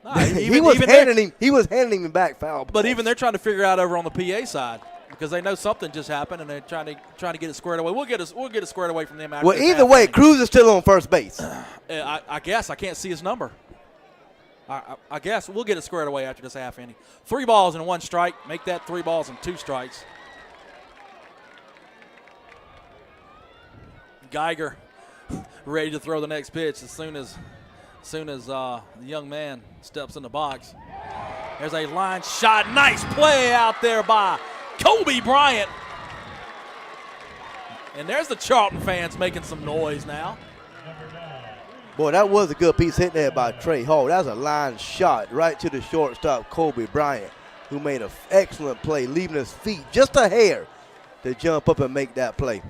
Nah, he was handing him back foul balls. But even they're trying to figure out over on the PA side. because they know something just happened and they're trying to get it squared away. We'll get it squared away from them after. Well, this either half way, inning. Cruz is still on first base. I guess I can't see his number. I guess we'll get it squared away after this half inning. 3 balls and 1 strike. Make that 3 balls and 2 strikes. Geiger ready to throw the next pitch as soon as the young man steps in the box. There's a line shot. Nice play out there by Kobe Bryant. And there's the Charlton fans making some noise now. Boy, that was a good piece hit there by Trey Hall. That was a line shot right to the shortstop, Kobe Bryant, who made an excellent play, leaving his feet just a hair to jump up and make that play.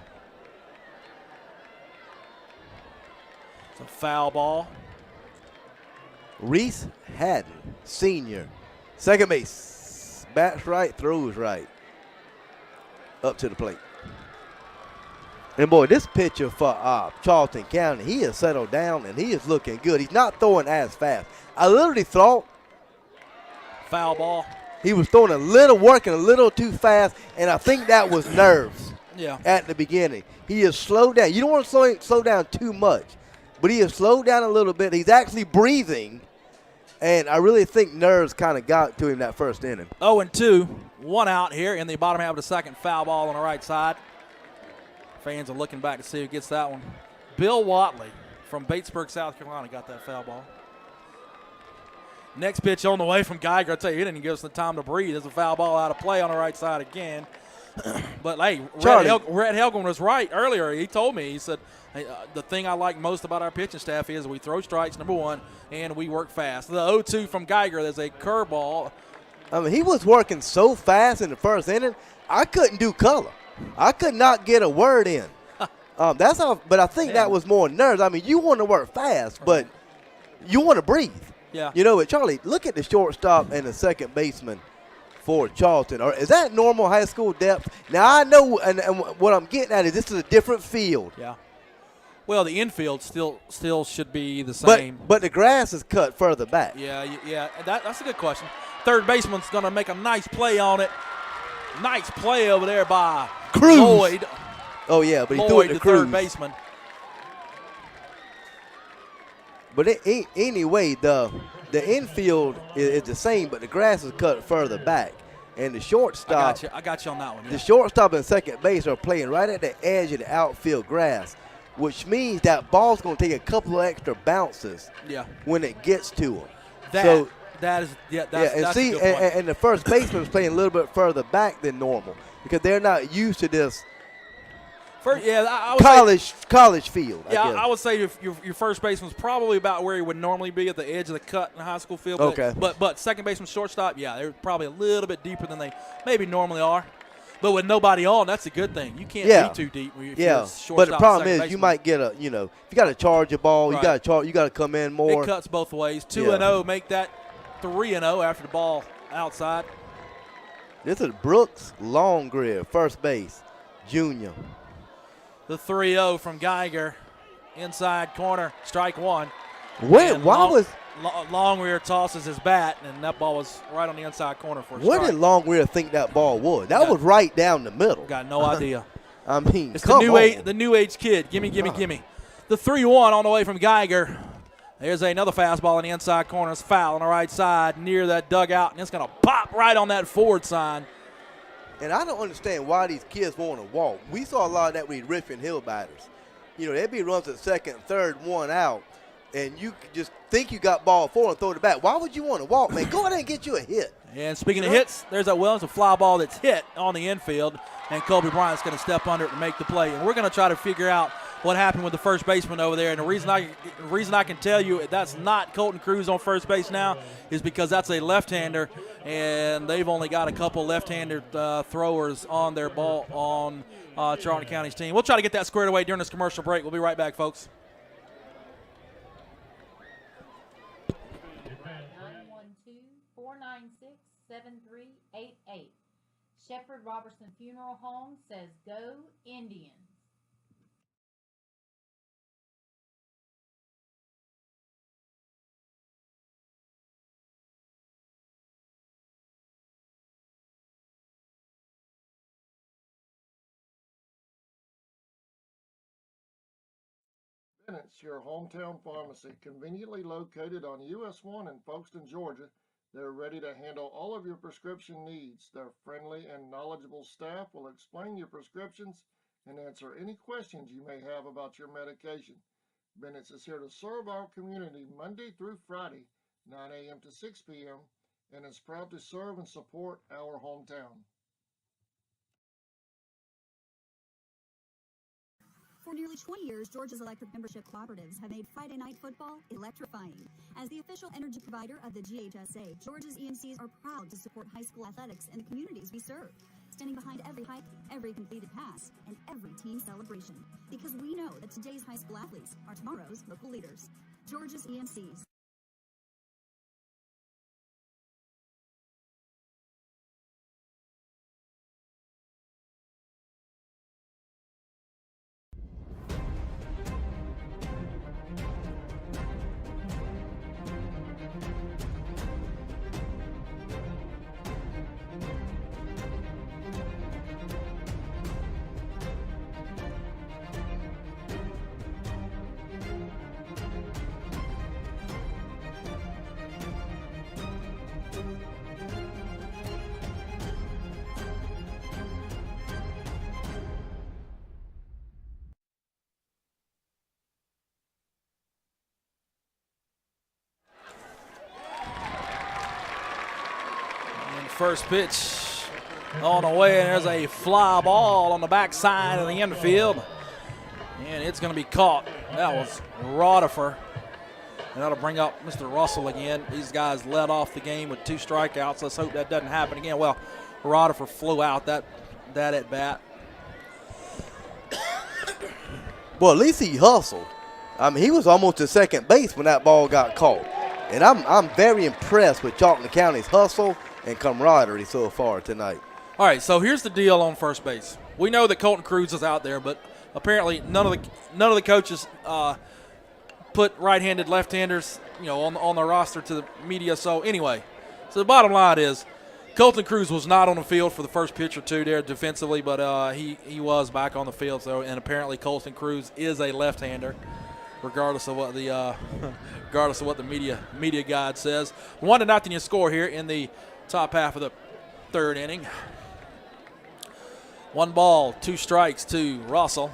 It's a foul ball. Reese Haddon, senior, second base. Bats right, throws right. Up to the plate. And, boy, this pitcher for Charlton County, he has settled down, and he is looking good. He's not throwing as fast. I literally thought foul ball. He was throwing working a little too fast, and I think that was nerves at the beginning. He is slowed down. You don't want to slow down too much, but he has slowed down a little bit. He's actually breathing, and I really think nerves kind of got to him that first inning. 0-2, 1 out here in the bottom half of the second. Foul ball on the right side. Fans are looking back to see who gets that one. Bill Watley from Batesburg, South Carolina got that foul ball. Next pitch on the way from Geiger. I tell you, he didn't give us the time to breathe. There's a foul ball out of play on the right side again. But, hey, Red Helgen was right earlier. He told me, he said, hey, the thing I like most about our pitching staff is we throw strikes, number 1, and we work fast. The 0-2 from Geiger, there's a curveball. I mean, he was working so fast in the first inning, I couldn't do color. I could not get a word in. That's how. But I think that was more nerves. I mean, you want to work fast, but you want to breathe. Yeah. You know, Charlie, look at the shortstop and the second baseman for Charlton. Or is that normal high school depth? Now, I know, and what I'm getting at is this is a different field. Yeah. Well, the infield still should be the same. But the grass is cut further back. Yeah. That's a good question. Third baseman's going to make a nice play on it. Nice play over there by Cruz. Lloyd. Oh, yeah, but he threw Lloyd, it to the Cruz. third baseman. But anyway, the infield is the same, but the grass is cut further back. And the shortstop. I got you on that one. Yeah. The shortstop and second base are playing right at the edge of the outfield grass, which means that ball's going to take a couple of extra bounces when it gets to them. That's and a good point. And the first baseman is playing a little bit further back than normal because they're not used to this college field. I would say your first baseman's probably about where he would normally be at the edge of the cut in the high school field. But second baseman, shortstop, they're probably a little bit deeper than they maybe normally are. But with nobody on, that's a good thing. You can't be too deep. If you're shortstop, but the problem is baseman. you might get if you got to charge a ball, you got to come in more. It cuts both ways. 2-0, make that 3-0 after the ball outside. This is Brooks Longrear, first base, junior. The 3-0 from Geiger, inside corner, strike 1. Longrear tosses his bat, and that ball was right on the inside corner for a strike. Where did Longrear think that ball was? That was right down the middle. Got no idea. I mean, it's the new age kid. Gimme. The 3-1 on the way from Geiger. There's another fastball on the inside corner. It's foul on the right side near that dugout, and it's going to pop right on that forward sign. And I don't understand why these kids want to walk. We saw a lot of that with Richmond Hill batters. You know, there'd be runs at second, third, 1 out, and you just think you got ball 4 and throw it back. Why would you want to walk, man? Go ahead and get you a hit. And speaking of hits, there's a fly ball that's hit on the infield, and Kobe Bryant's going to step under it and make the play. And we're going to try to figure out what happened with the first baseman over there. And the reason I can tell you that's not Colton Cruz on first base now is because that's a left-hander, and they've only got a couple left-handed throwers on their ball on Charlton County's team. We'll try to get that squared away during this commercial break. We'll be right back, folks. 912-496-7388. Shepherd Robertson Funeral Home says go Indians. Bennett's, your hometown pharmacy, conveniently located on US 1 in Folkestone, Georgia. They're ready to handle all of your prescription needs. Their friendly and knowledgeable staff will explain your prescriptions and answer any questions you may have about your medication. Bennett's is here to serve our community Monday through Friday, 9 a.m. to 6 p.m., and is proud to serve and support our hometown. For nearly 20 years, Georgia's electric membership cooperatives have made Friday night football electrifying. As the official energy provider of the GHSA, Georgia's EMCs are proud to support high school athletics in the communities we serve, standing behind every hike, every completed pass, and every team celebration. Because we know that today's high school athletes are tomorrow's local leaders. Georgia's EMCs. First pitch on the way, and there's a fly ball on the backside of the infield, and it's going to be caught. That was Rodifer, and that'll bring up Mr. Russell again. These guys led off the game with 2 strikeouts. Let's hope that doesn't happen again. Well, Rodifer flew out that at bat. Well, at least he hustled. I mean, he was almost to second base when that ball got caught, and I'm very impressed with Charlton County's hustle and camaraderie so far tonight. All right, so here's the deal on first base. We know that Colton Cruz is out there, but apparently none of the coaches put right-handed, left-handers, on the roster to the media. So anyway, so the bottom line is Colton Cruz was not on the field for the first pitch or two there defensively, but he was back on the field. So, and apparently Colton Cruz is a left-hander, regardless of what the media guide says. 1-0 your score here in the top half of the third inning. 1 ball, 2 strikes to Russell.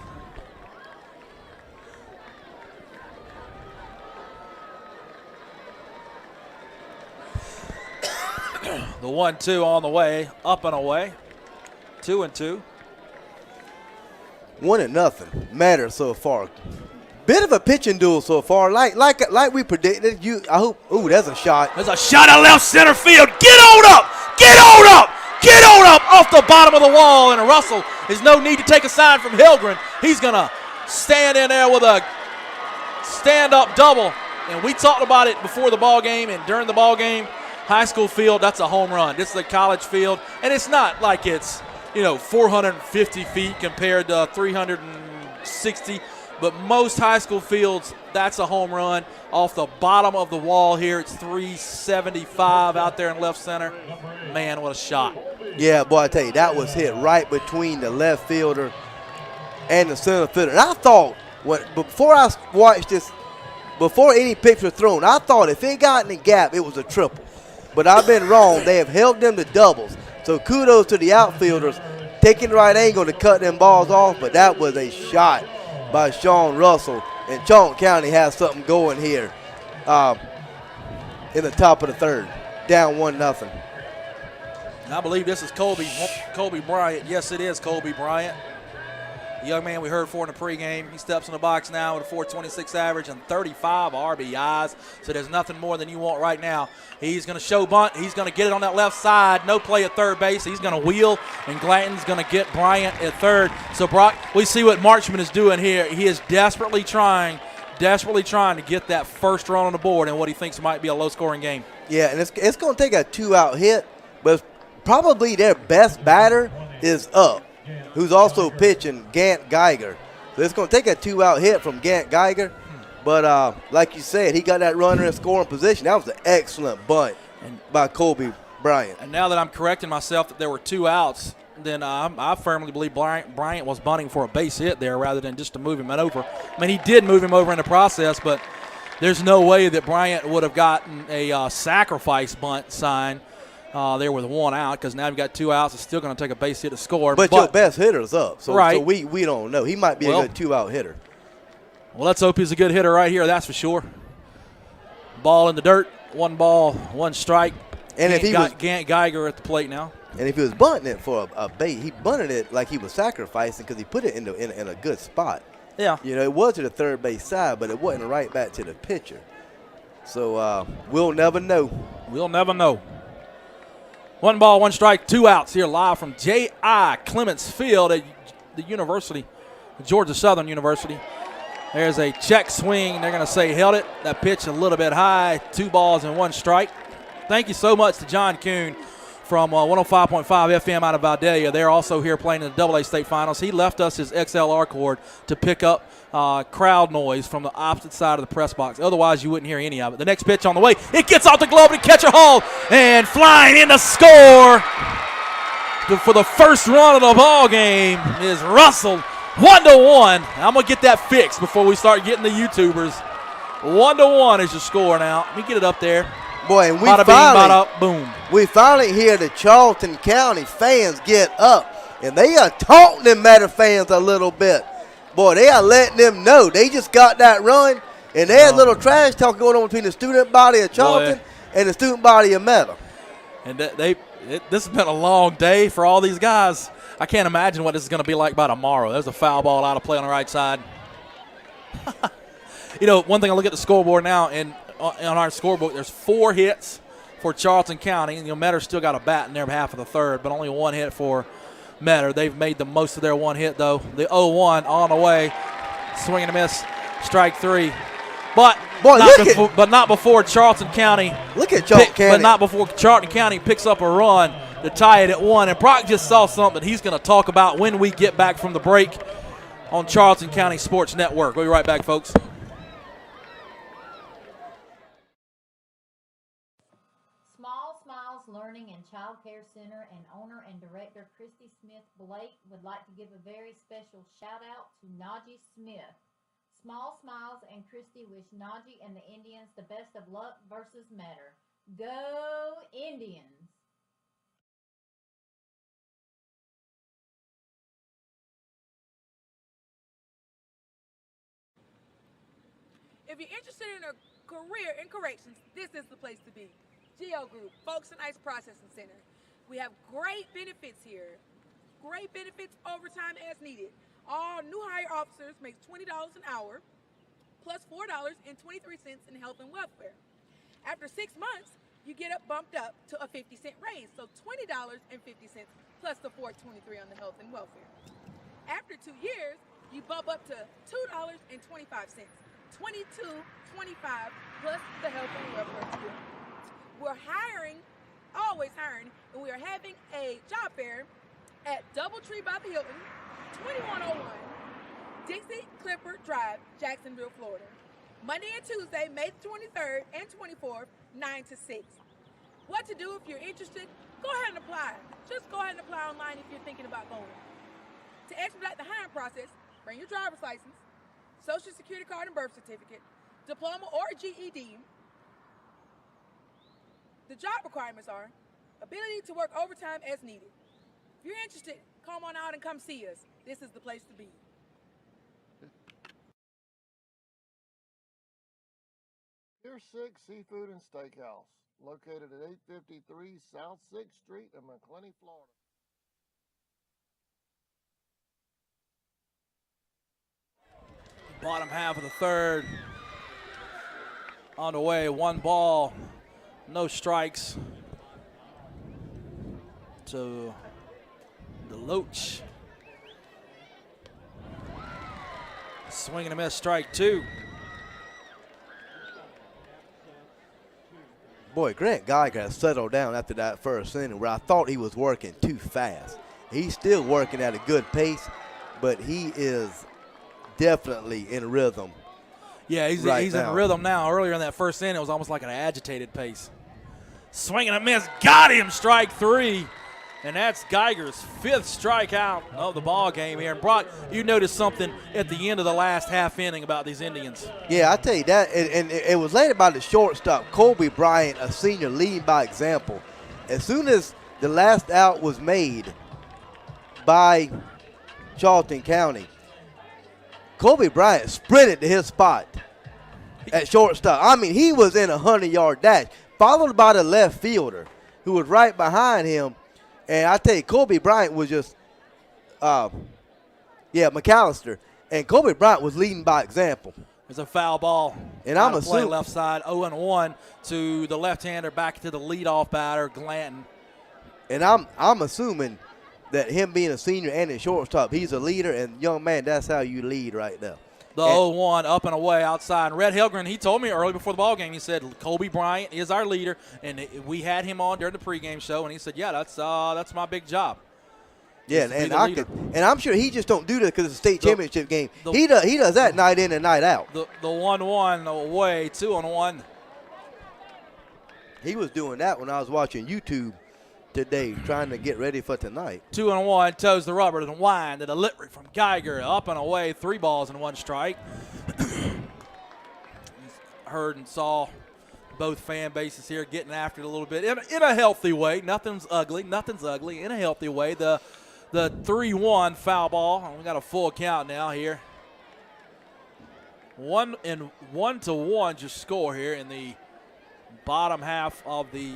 The 1-2 on the way, up and away. 2-2. 1-0. Matter so far. Bit of a pitching duel so far, like we predicted. I hope. Ooh, there's a shot. There's a shot at left center field. Get on up! Get on up! Get on up off the bottom of the wall. And Russell has no need to take a sign from Hilgren. He's gonna stand in there with a stand-up double. And we talked about it before the ball game and during the ball game. High school field, that's a home run. This is a college field, and it's not like it's 450 feet compared to 360. But most high school fields, that's a home run. Off the bottom of the wall here, it's 375 out there in left center. Man, what a shot. Yeah, boy, I tell you, that was hit right between the left fielder and the center fielder. And I thought, before I watched this, before any pitch was thrown, I thought if it got in the gap, it was a triple. But I've been wrong. They have held them to doubles. So kudos to the outfielders taking the right angle to cut them balls off. But that was a shot by Sean Russell. And Charlton County has something going here in the top of the third. Down 1-0. And I believe this is Colby Bryant. Yes, it is Colby Bryant. The young man we heard for in the pregame. He steps in the box now with a .426 average and 35 RBIs. So there's nothing more than you want right now. He's going to show bunt. He's going to get it on that left side. No play at third base. He's going to wheel, and Glanton's going to get Bryant at third. So, Brock, we see what Marchman is doing here. He is desperately trying to get that first run on the board in what he thinks might be a low-scoring game. Yeah, and it's going to take a 2-out hit, but probably their best batter is up, who's also pitching Gant Geiger. So it's going to take a 2-out hit from Gant Geiger. But like you said, he got that runner in scoring position. That was an excellent bunt by Colby Bryant. And now that I'm correcting myself that there were 2 outs, then I firmly believe Bryant was bunting for a base hit there rather than just to move him over. I mean, he did move him over in the process, but there's no way that Bryant would have gotten a sacrifice bunt sign there with one out, because now you've got 2 outs. It's still going to take a base hit to score. But your best hitter's up, so we don't know. He might be a good 2-out hitter. Well, let's hope he's a good hitter right here, that's for sure. Ball in the dirt, 1 ball, 1 strike. And if he was Gant Geiger at the plate now. And if he was bunting it for a bait, he bunted it like he was sacrificing because he put it in a good spot. Yeah. You know, it was to the third base side, but it wasn't right back to the pitcher. So we'll never know. We'll never know. 1 ball, 1 strike, 2 outs here live from J.I. Clements Field at the University, Georgia Southern University. There's a check swing. They're going to say held it. That pitch a little bit high. 2 balls and 1 strike. Thank you so much to John Kuhn from 105.5 FM out of Vidalia. They're also here playing in the AA State Finals. He left us his XLR cord to pick up crowd noise from the opposite side of the press box. Otherwise, you wouldn't hear any of it. The next pitch on the way. It gets off the glove to catcher Hall, and flying in to score for the first run of the ball game is Russell. 1-1. I'm going to get that fixed before we start getting the YouTubers. 1-1 is your score now. Let me get it up there. Boy, and we finally hear the Charlton County fans get up, and they are taunting them Matter fans a little bit. Boy, they are letting them know they just got that run, and there's a little trash talk going on between the student body of Charlton and the student body of Matter. And this has been a long day for all these guys. I can't imagine what this is going to be like by tomorrow. There's a foul ball out of play on the right side. You know, one thing I look at the scoreboard now, and on our scorebook, there's 4 hits for Charlton County. And, Metter's still got a bat in their half of the third, but only 1 hit for Metter. They've made the most of their 1 hit, though. The 0-1 on the way. Swing and a miss. Strike 3. But not before Charlton County. Look at Charlton County. But not before Charlton County picks up a run to tie it at 1. And Brock just saw something he's going to talk about when we get back from the break on Charlton County Sports Network. We'll be right back, folks. Learning and Child Care Center and owner and director Christy Smith Blake would like to give a very special shout out to Najee Smith. Small Smiles and Christy wish Najee and the Indians the best of luck versus Matter. Go Indians! If you're interested in a career in corrections, this is the place to be. Geo Group, Folkestone Ice Processing Center. We have great benefits here. Great benefits, overtime as needed. All new hire officers make $20 an hour, plus $4.23 in health and welfare. After 6 months, you get bumped up to a 50-cent raise, so $20.50 plus the $4.23 on the health and welfare. After 2 years, you bump up to $2.25, $22.25 plus the health and welfare too. We're hiring, always hiring, and we are having a job fair at Doubletree by the Hilton, 2101 Dixie Clipper Drive, Jacksonville, Florida. Monday and Tuesday, May 23rd and 24th, 9 to 6. What to do if you're interested? Go ahead and apply. Just go ahead and apply online if you're thinking about going. To expedite the hiring process, bring your driver's license, social security card and birth certificate, diploma or GED. The job requirements are ability to work overtime as needed. If you're interested, come on out and come see us. This is the place to be. Pier 6 Seafood and Steakhouse, located at 853 South 6th Street in McClenny, Florida. Bottom half of the third. On the way, 1 ball. No strikes to DeLoach. Swing and a miss, strike 2. Boy, Grant Geiger has settled down after that first inning where I thought he was working too fast. He's still working at a good pace, but he is definitely in rhythm. Yeah, he's in rhythm now. Earlier in that first inning, it was almost like an agitated pace. Swing and a miss, got him, strike 3. And that's Geiger's 5th strikeout of the ball game here. And Brock, you noticed something at the end of the last half inning about these Indians. Yeah, I tell you that, and it was led by the shortstop, Colby Bryant, a senior, leading by example. As soon as the last out was made by Charlton County, Colby Bryant sprinted to his spot at shortstop. I mean, he was in a 100-yard dash, followed by the left fielder who was right behind him. And I tell you, Colby Bryant was just, McAllister. And Colby Bryant was leading by example. It's a foul ball. And I'm assuming assuming left side, 0-1 to the left-hander, back to the leadoff batter, Glanton. And I'm assuming that him being a senior and a shortstop, he's a leader. And young man, that's how you lead right now. The 0-1 up and away outside. And Red Hilgren, he told me early before the ball game, he said Colby Bryant is our leader, and we had him on during the pregame show, and he said, yeah, that's my big job. Yeah, and I'm sure he just don't do that because it's a state championship game. He does that night in and night out. The 1-1 away, 2-1. He was doing that when I was watching YouTube today, trying to get ready for tonight. 2-1, toes the rubber to the wind, the delivery from Geiger, up and away, 3 balls and 1 strike. Heard and saw both fan bases here getting after it a little bit in a healthy way. Nothing's ugly. In a healthy way. The 3-1 foul ball. We got a full count now here. 1-1 just score here in the bottom half of the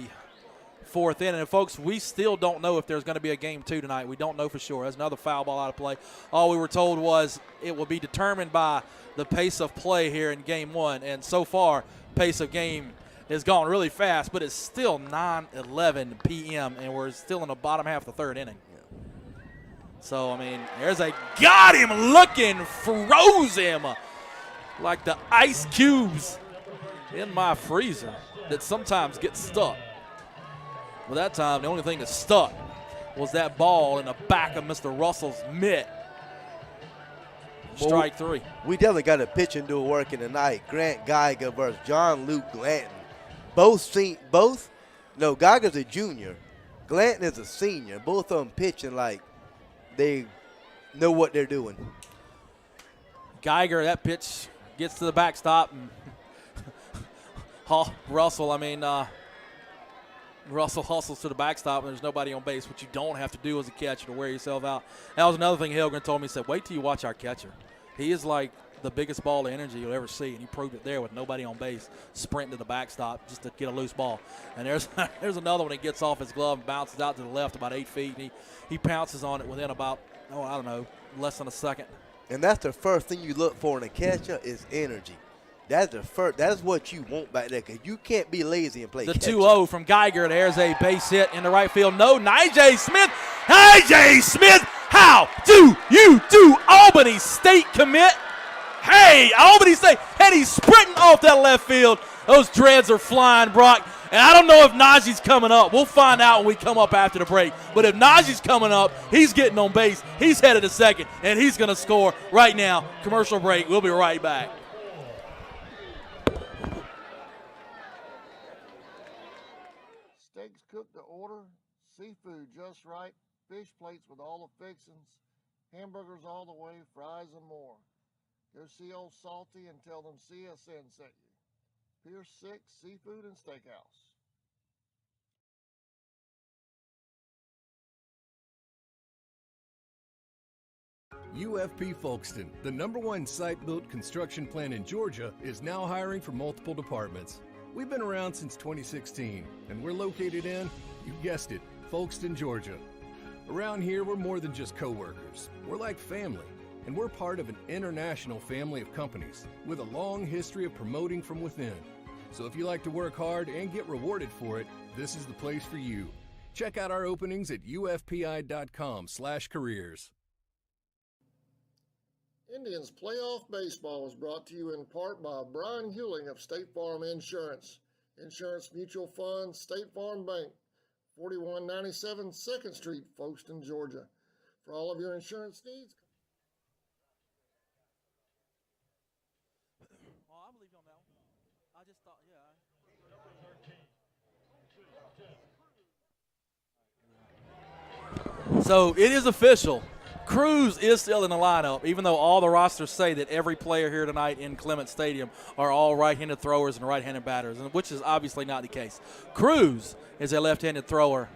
4th inning. And, folks, we still don't know if there's going to be a game 2 tonight. We don't know for sure. There's another foul ball out of play. All we were told was it will be determined by the pace of play here in game 1. And so far, pace of game has gone really fast, but it's still 9:11 p.m., and we're still in the bottom half of the 3rd inning. So, I mean, got him looking, froze him like the ice cubes in my freezer that sometimes get stuck. Well, that time, the only thing that stuck was that ball in the back of Mr. Russell's mitt. Strike 3. We definitely got a pitching duel working tonight. Grant Geiger versus John Luke Glanton. Geiger's a junior. Glanton is a senior. Both of them pitching like they know what they're doing. Geiger, that pitch gets to the backstop. And Russell hustles to the backstop, and there's nobody on base, which you don't have to do as a catcher to wear yourself out. That was another thing Hilgren told me. He said, wait till you watch our catcher. He is like the biggest ball of energy you'll ever see, and he proved it there with nobody on base, sprinting to the backstop just to get a loose ball. And there's another one that gets off his glove and bounces out to the left about 8 feet, and he pounces on it within about, less than a second. And that's the first thing you look for in a catcher is energy. That's what you want back there because you can't be lazy and play the catcher. 2-0 from Geiger. There's a base hit in the right field. No, Nijay Smith. Nijay Smith, how do you do Albany State commit? Hey, Albany State. And he's sprinting off that left field. Those dreads are flying, Brock. And I don't know if Najee's coming up. We'll find out when we come up after the break. But if Najee's coming up, he's getting on base. He's headed to second, and he's going to score right now. Commercial break. We'll be right back. Steaks cooked to order, seafood just right, fish plates with all the fixings, hamburgers all the way, fries and more. Go see old Salty and tell them CSN sent you. Pier 6 Seafood and Steakhouse. UFP Folkestone, the #1 site-built construction plant in Georgia, is now hiring for multiple departments. We've been around since 2016, and we're located in, you guessed it, Folkestone, Georgia. Around here, we're more than just co-workers. We're like family, and we're part of an international family of companies with a long history of promoting from within. So if you like to work hard and get rewarded for it, this is the place for you. Check out our openings at ufpi.com/careers. Indians Playoff Baseball is brought to you in part by Brian Hewling of State Farm Insurance, Insurance Mutual Fund, State Farm Bank, 4197 2nd Street, Folkestone, Georgia. For all of your insurance needs. I believe on that one. I just thought, So it is official. Cruz is still in the lineup, even though all the rosters say that every player here tonight in Clements Stadium are all right-handed throwers and right-handed batters, which is obviously not the case. Cruz is a left-handed thrower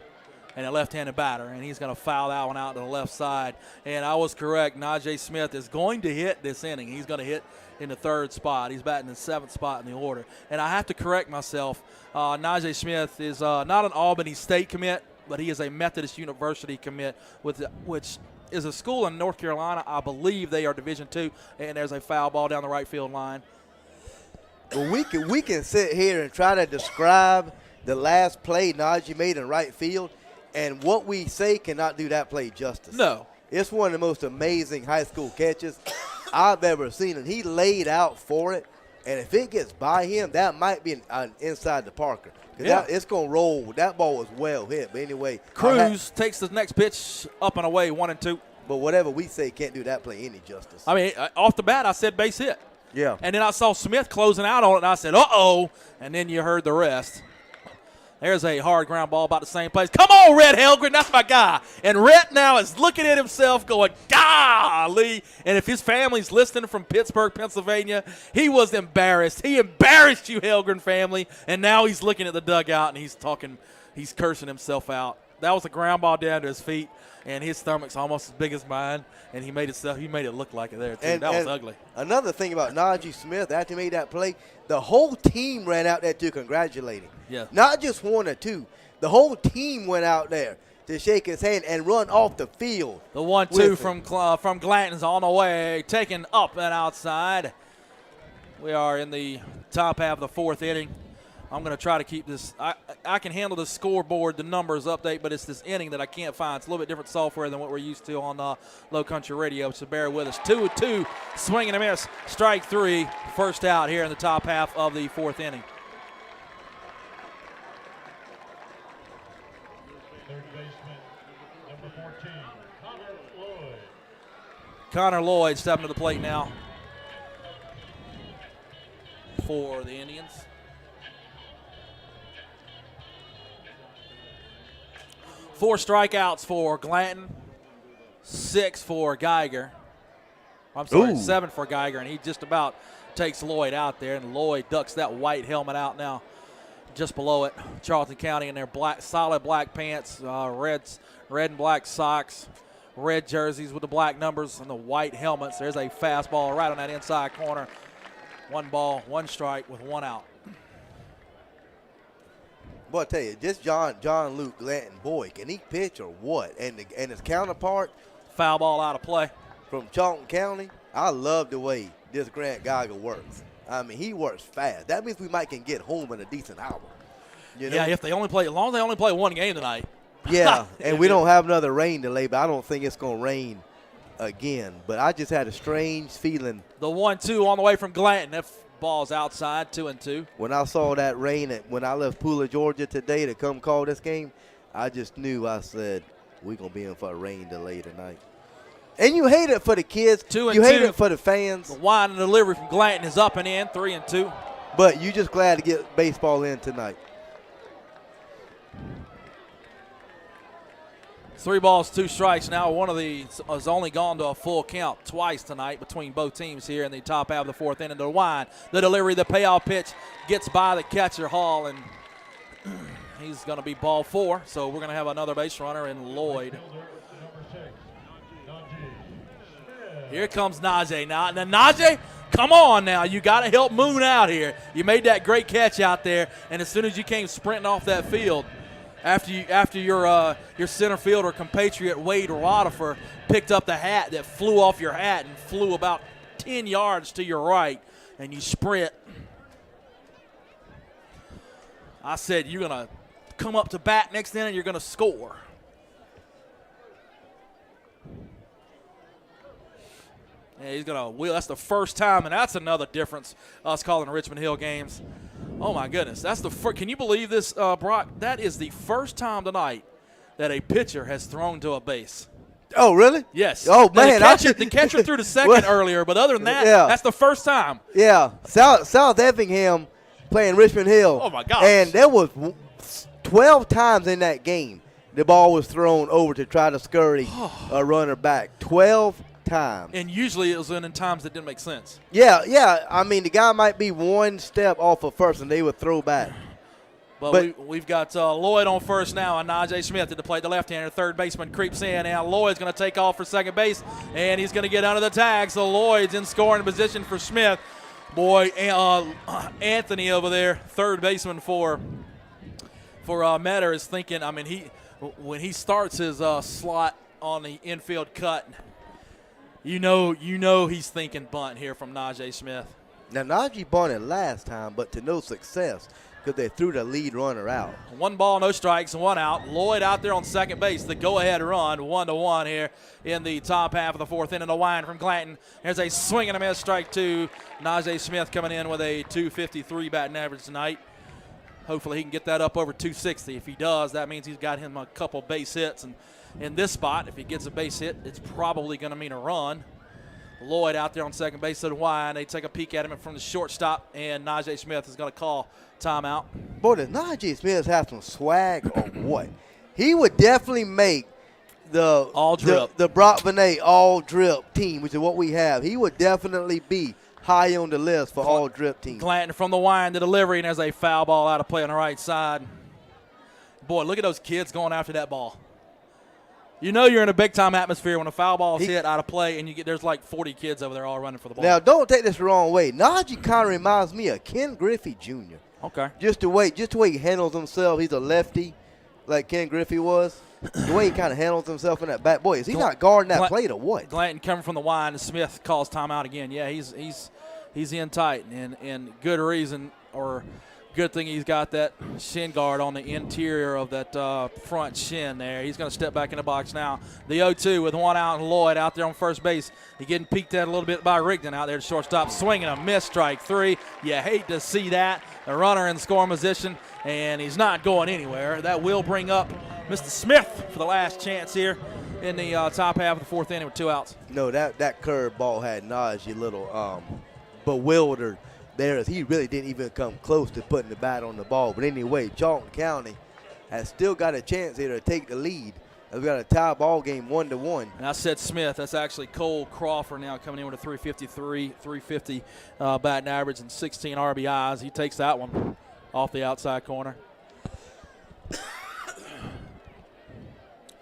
and a left-handed batter, and he's going to foul that one out to the left side. And I was correct. Najee Smith is going to hit this inning. He's going to hit in the third spot. He's batting in the seventh spot in the order. And I have to correct myself. Najee Smith is not an Albany State commit, but he is a Methodist University commit, which is a school in North Carolina. I believe they are Division II, and there's a foul ball down the right field line. Well, we can sit here and try to describe the last play Najee made in right field, and what we say cannot do that play justice. No. It's one of the most amazing high school catches I've ever seen, and he laid out for it, and if it gets by him, that might be an inside the Parker. Yeah. It's going to roll. That ball was well hit. But anyway. Cruz takes the next pitch up and away, 1-2. But whatever we say can't do that play any justice. I mean, off the bat, I said base hit. Yeah. And then I saw Smith closing out on it, and I said, uh-oh. And then you heard the rest. There's a hard ground ball about the same place. Come on, Rhett Helgren. That's my guy. And Rhett now is looking at himself going, golly. And if his family's listening from Pittsburgh, Pennsylvania, he was embarrassed. He embarrassed you, Helgren family. And now he's looking at the dugout, and he's cursing himself out. That was a ground ball down to his feet, and his stomach's almost as big as mine. And he made it look like it there, too. That was ugly. Another thing about Najee Smith, after he made that play, the whole team ran out there to congratulate him. Yeah. Not just one or two. The whole team went out there to shake his hand and run off the field. The 1-2 from Glanton's on the way, taken up and outside. We are in the top half of the fourth inning. I'm going to try to keep this. I can handle the scoreboard, the numbers update, but it's this inning that I can't find. It's a little bit different software than what we're used to on Low Country Radio, so bear with us. 2-2, swing and a miss, strike three, first out here in the top half of the fourth inning. Third baseman, number 14, Connor Lloyd. Connor Lloyd stepping to the plate now for the Indians. 4 strikeouts for Glanton, 6 for Geiger. I'm sorry, 7 for Geiger, and he just about takes Lloyd out there, and Lloyd ducks that white helmet out now just below it. Charlton County in their solid black pants, red and black socks, red jerseys with the black numbers and the white helmets. There's a fastball right on that inside corner. 1 ball, 1 strike with 1 out. Boy, I tell you, just John Luke Glanton, boy, can he pitch or what? And his counterpart, foul ball out of play from Charlton County. I love the way this Grant Geiger works. I mean, he works fast. That means we might can get home in a decent hour. You know? Yeah, if they only play, as long as they only play 1 game tonight. Yeah, and we don't have another rain delay, but I don't think it's going to rain again. But I just had a strange feeling. The 1-2 on the way from Glanton. That ball's outside, 2-2. When I saw that rain, when I left Pooler, Georgia today to come call this game, I just knew. I said, we're going to be in for a rain delay tonight. And you hate it for the kids. 2-2. You hate it for the fans. The wide and delivery from Glanton is up and in, 3-2. But you just glad to get baseball in tonight. 3 balls, 2 strikes. Now one of these has only gone to a full count twice tonight between both teams here in the top half of the fourth inning. The wind, the delivery, the payoff pitch gets by the catcher Hall, and he's going to be ball 4. So we're going to have another base runner in Lloyd. Here comes Najee now. And then Najee, come on now. You got to help Moon out here. You made that great catch out there, and as soon as you came sprinting off that field, after your center fielder compatriot Wade Rodifer picked up the hat that flew off your hat and flew about 10 yards to your right, and you sprint, I said you're going to come up to bat next inning, you're going to score. Yeah, he's going to wheel. That's the first time, and that's another difference us calling Richmond Hill games. Oh, my goodness. That's the first. Can you believe this, Brock? That is the first time tonight that a pitcher has thrown to a base. Oh, really? Yes. Oh, man. The catcher threw the second earlier, but other than that, that's the first time. Yeah. South Effingham playing Richmond Hill. Oh, my gosh. And there was 12 times in that game the ball was thrown over to try to scurry a runner back 12 times. And usually it was in times that didn't make sense. Yeah. I mean, the guy might be one step off of first, and they would throw back. But we've got Lloyd on first now, and Najee Smith at the plate. The left-hander, third baseman creeps in. Now Lloyd's going to take off for second base, and he's going to get under the tag. So Lloyd's in scoring position for Smith. Boy, Anthony over there, third baseman for Metter, is thinking. I mean, when he starts his slot on the infield cut, you know he's thinking bunt here from Najee Smith. Now Najee bunted last time, but to no success, because they threw the lead runner out. 1 ball, no strikes, 1 out. Lloyd out there on second base. The go-ahead run, 1-1 here in the top half of the 4th inning. The wind from Glanton. There's a swing and a miss, strike 2. Najee Smith coming in with a .253 batting average tonight. Hopefully he can get that up over .260. If he does, that means he's got him a couple base hits. And in this spot, if he gets a base hit, it's probably going to mean a run. Lloyd out there on second base, so do I, and they take a peek at him from the shortstop, and Najee Smith is going to call timeout. Boy, does Najee Smith have some swag or what? He would definitely make the Brock Vinay all drip team, which is what we have. He would definitely be high on the list for all drip teams. Glanton from the wind to delivery, and there's a foul ball out of play on the right side. Boy, look at those kids going after that ball. You know you're in a big-time atmosphere when a foul ball is hit out of play, and there's like 40 kids over there all running for the ball. Now, don't take this the wrong way. Najee kind of reminds me of Ken Griffey Jr. Okay. Just the way he handles himself. He's a lefty, like Ken Griffey was. The way he kind of handles himself in that bat. Boy, is he not guarding that plate or what? Glanton coming from the wind, and Smith calls timeout again. Yeah, he's in tight, and good reason, or good thing he's got that shin guard on the interior of that front shin there. He's going to step back in the box now. The 0-2 with 1 out, and Lloyd out there on first base. He's getting peeked at a little bit by Rigdon out there to shortstop. Swinging a miss, strike 3. You hate to see that. The runner in scoring position, and he's not going anywhere. That will bring up Mr. Smith for the last chance here in the top half of the 4th inning with 2 outs. No, that curve ball had Najee a little bewildered there, as he really didn't even come close to putting the bat on the ball. But anyway, Charlton County has still got a chance here to take the lead. We've got a tie ball game 1-1. And I said Smith. That's actually Cole Crawford now coming in with a .350 batting average and 16 RBIs. He takes that one off the outside corner.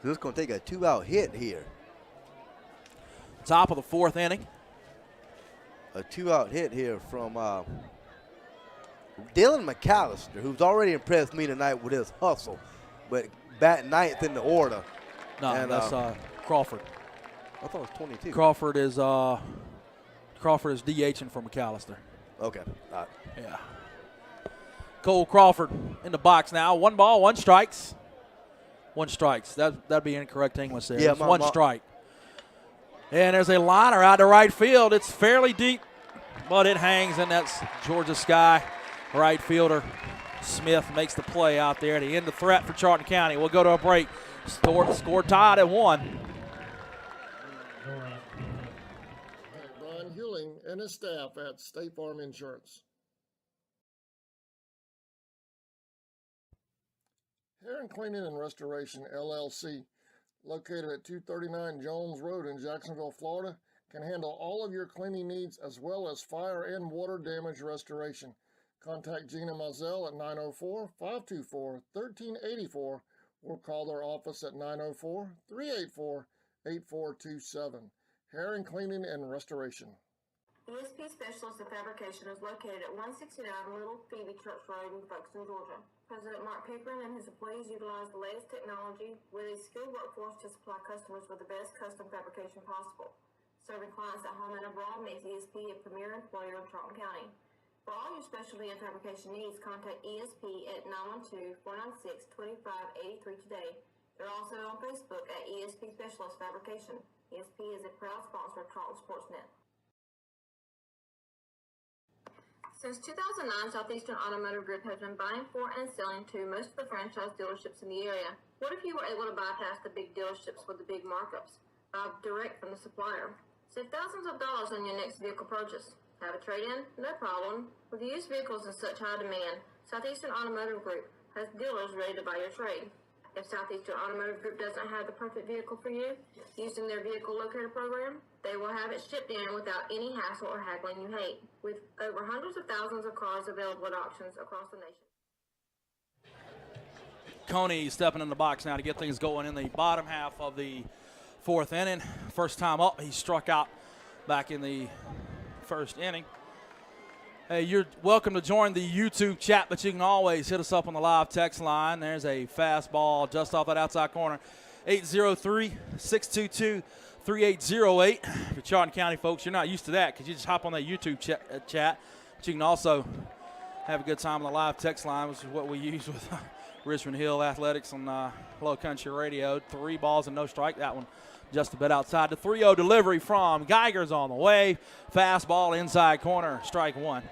So it's going to take a 2-out hit here. Top of the 4th inning. A 2-out hit here from Dylan McAllister, who's already impressed me tonight with his hustle, but batting 9th in the order. No, and that's Crawford. I thought it was 22. Crawford is DHing for McAllister. Okay. All right. Yeah. Cole Crawford in the box now. 1 ball, 1 strikes. 1 strikes. That'd be incorrect English there. Yeah, it's 1 strike. And there's a liner out to right field. It's fairly deep, but it hangs, and that's Georgia Sky. Right fielder Smith makes the play out there to end the threat for Charlton County. We'll go to a break. Score tied at 1. Brian Hewling and his staff at State Farm Insurance. Heron Cleaning and Restoration, LLC, located at 239 Jones Road in Jacksonville, Florida, can handle all of your cleaning needs as well as fire and water damage restoration. Contact Gina Mazel at 904-524-1384 or call their office at 904-384-8427. Heron Cleaning and Restoration. ESP Specialist of Fabrication is located at 169 Little Phoebe Church Road in Folkestone, Georgia. President Mark Pickering and his employees utilize the latest technology with a skilled workforce to supply customers with the best custom fabrication possible. Serving clients at home and abroad makes ESP a premier employer in Charlton County. For all your specialty and fabrication needs, contact ESP at 912-496-2583 today. They're also on Facebook at ESP Specialist Fabrication. ESP is a proud sponsor of Charlton Sportsnet. Since 2009, Southeastern Automotive Group has been buying for and selling to most of the franchise dealerships in the area. What if you were able to bypass the big dealerships with the big markups? Buy direct from the supplier. Save thousands of dollars on your next vehicle purchase. Have a trade-in? No problem. With used vehicles in such high demand, Southeastern Automotive Group has dealers ready to buy your trade. If Southeastern Automotive Group doesn't have the perfect vehicle for you, using their vehicle locator program, they will have it shipped in without any hassle or haggling you hate. With over hundreds of thousands of cars available at auctions across the nation. Coney stepping in the box now to get things going in the bottom half of the fourth inning. First time up, he struck out back in the first inning. Hey, you're welcome to join the YouTube chat, but you can always hit us up on the live text line. There's a fastball just off that outside corner. 803-622-3808. If you're Charlton County folks, you're not used to that because you just hop on that YouTube chat. But you can also have a good time on the live text line, which is what we use with Richmond Hill Athletics on Low Country Radio. 3 balls and no strike. That one just a bit outside. The 3-0 delivery from Geiger's on the way. Fastball inside corner, strike 1.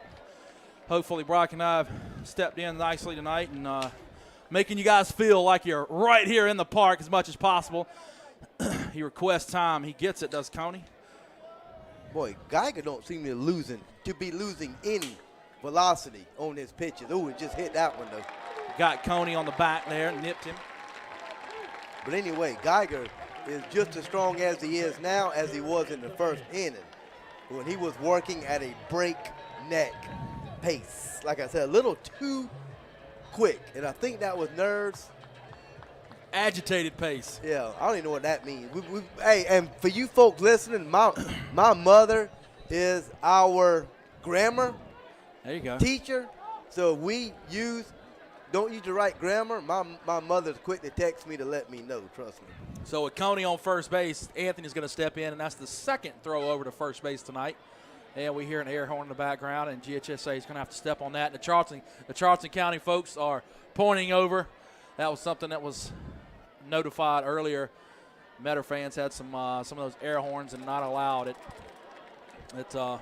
Hopefully Brock and I have stepped in nicely tonight and making you guys feel like you're right here in the park as much as possible. He requests time. He gets it, does Coney. Boy, Geiger don't seem to be losing any velocity on his pitches. Ooh, it just hit that one, though. Got Coney on the back there, nipped him. But anyway, Geiger is just as strong as he is now as he was in the first inning when he was working at a breakneck pace. Like I said, a little too quick, and I think that was nerves. Agitated pace. Yeah, I don't even know what that means. Hey, and for you folks listening, my mother is our grammar teacher, so we don't use the right grammar. My mother's quick to text me to let me know, trust me. So with Coney on first base, Anthony's going to step in, and that's the second throw over to first base tonight. And we hear an air horn in the background, and GHSA is going to have to step on that. And the Charlton County folks are pointing over. That was something that was notified earlier. Metter fans had some of those air horns and not allowed it. So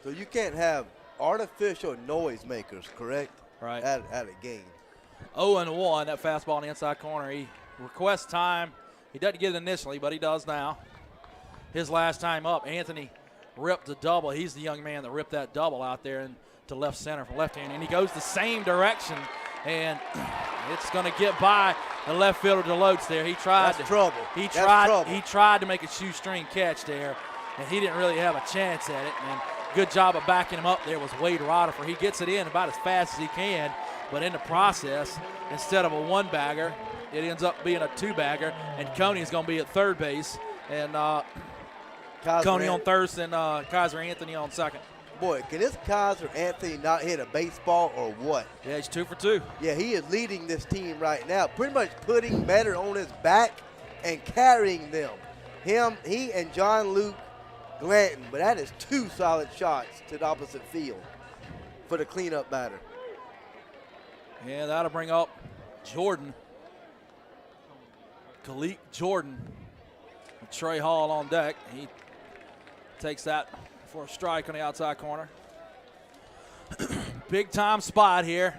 you can't have artificial noise makers, correct? Right. At a game. 0-1, that fastball in the inside corner. He requests time. He doesn't get it initially, but he does now. His last time up, Anthony ripped a double. He's the young man that ripped that double out there and to left center from left hand, and he goes the same direction, and it's going to get by the left fielder DeLotes there. He tried. That's trouble. He tried to make a shoestring catch there, and he didn't really have a chance at it. And good job of backing him up there was Wade Roddifer. He gets it in about as fast as he can, but in the process, instead of a one-bagger, it ends up being a two-bagger, and Coney is going to be at third base, and Coney on first and Kaiser Anthony on second. Boy, can this Kaiser Anthony not hit a baseball or what? Yeah, he's 2 for 2. Yeah, he is leading this team right now, pretty much putting Metter on his back and carrying them. He and John Luke Glanton, but that is 2 solid shots to the opposite field for the cleanup batter. Yeah, that'll bring up Jordan. Khalid Jordan. Trey Hall on deck. He takes that for a strike on the outside corner. Big time spot here.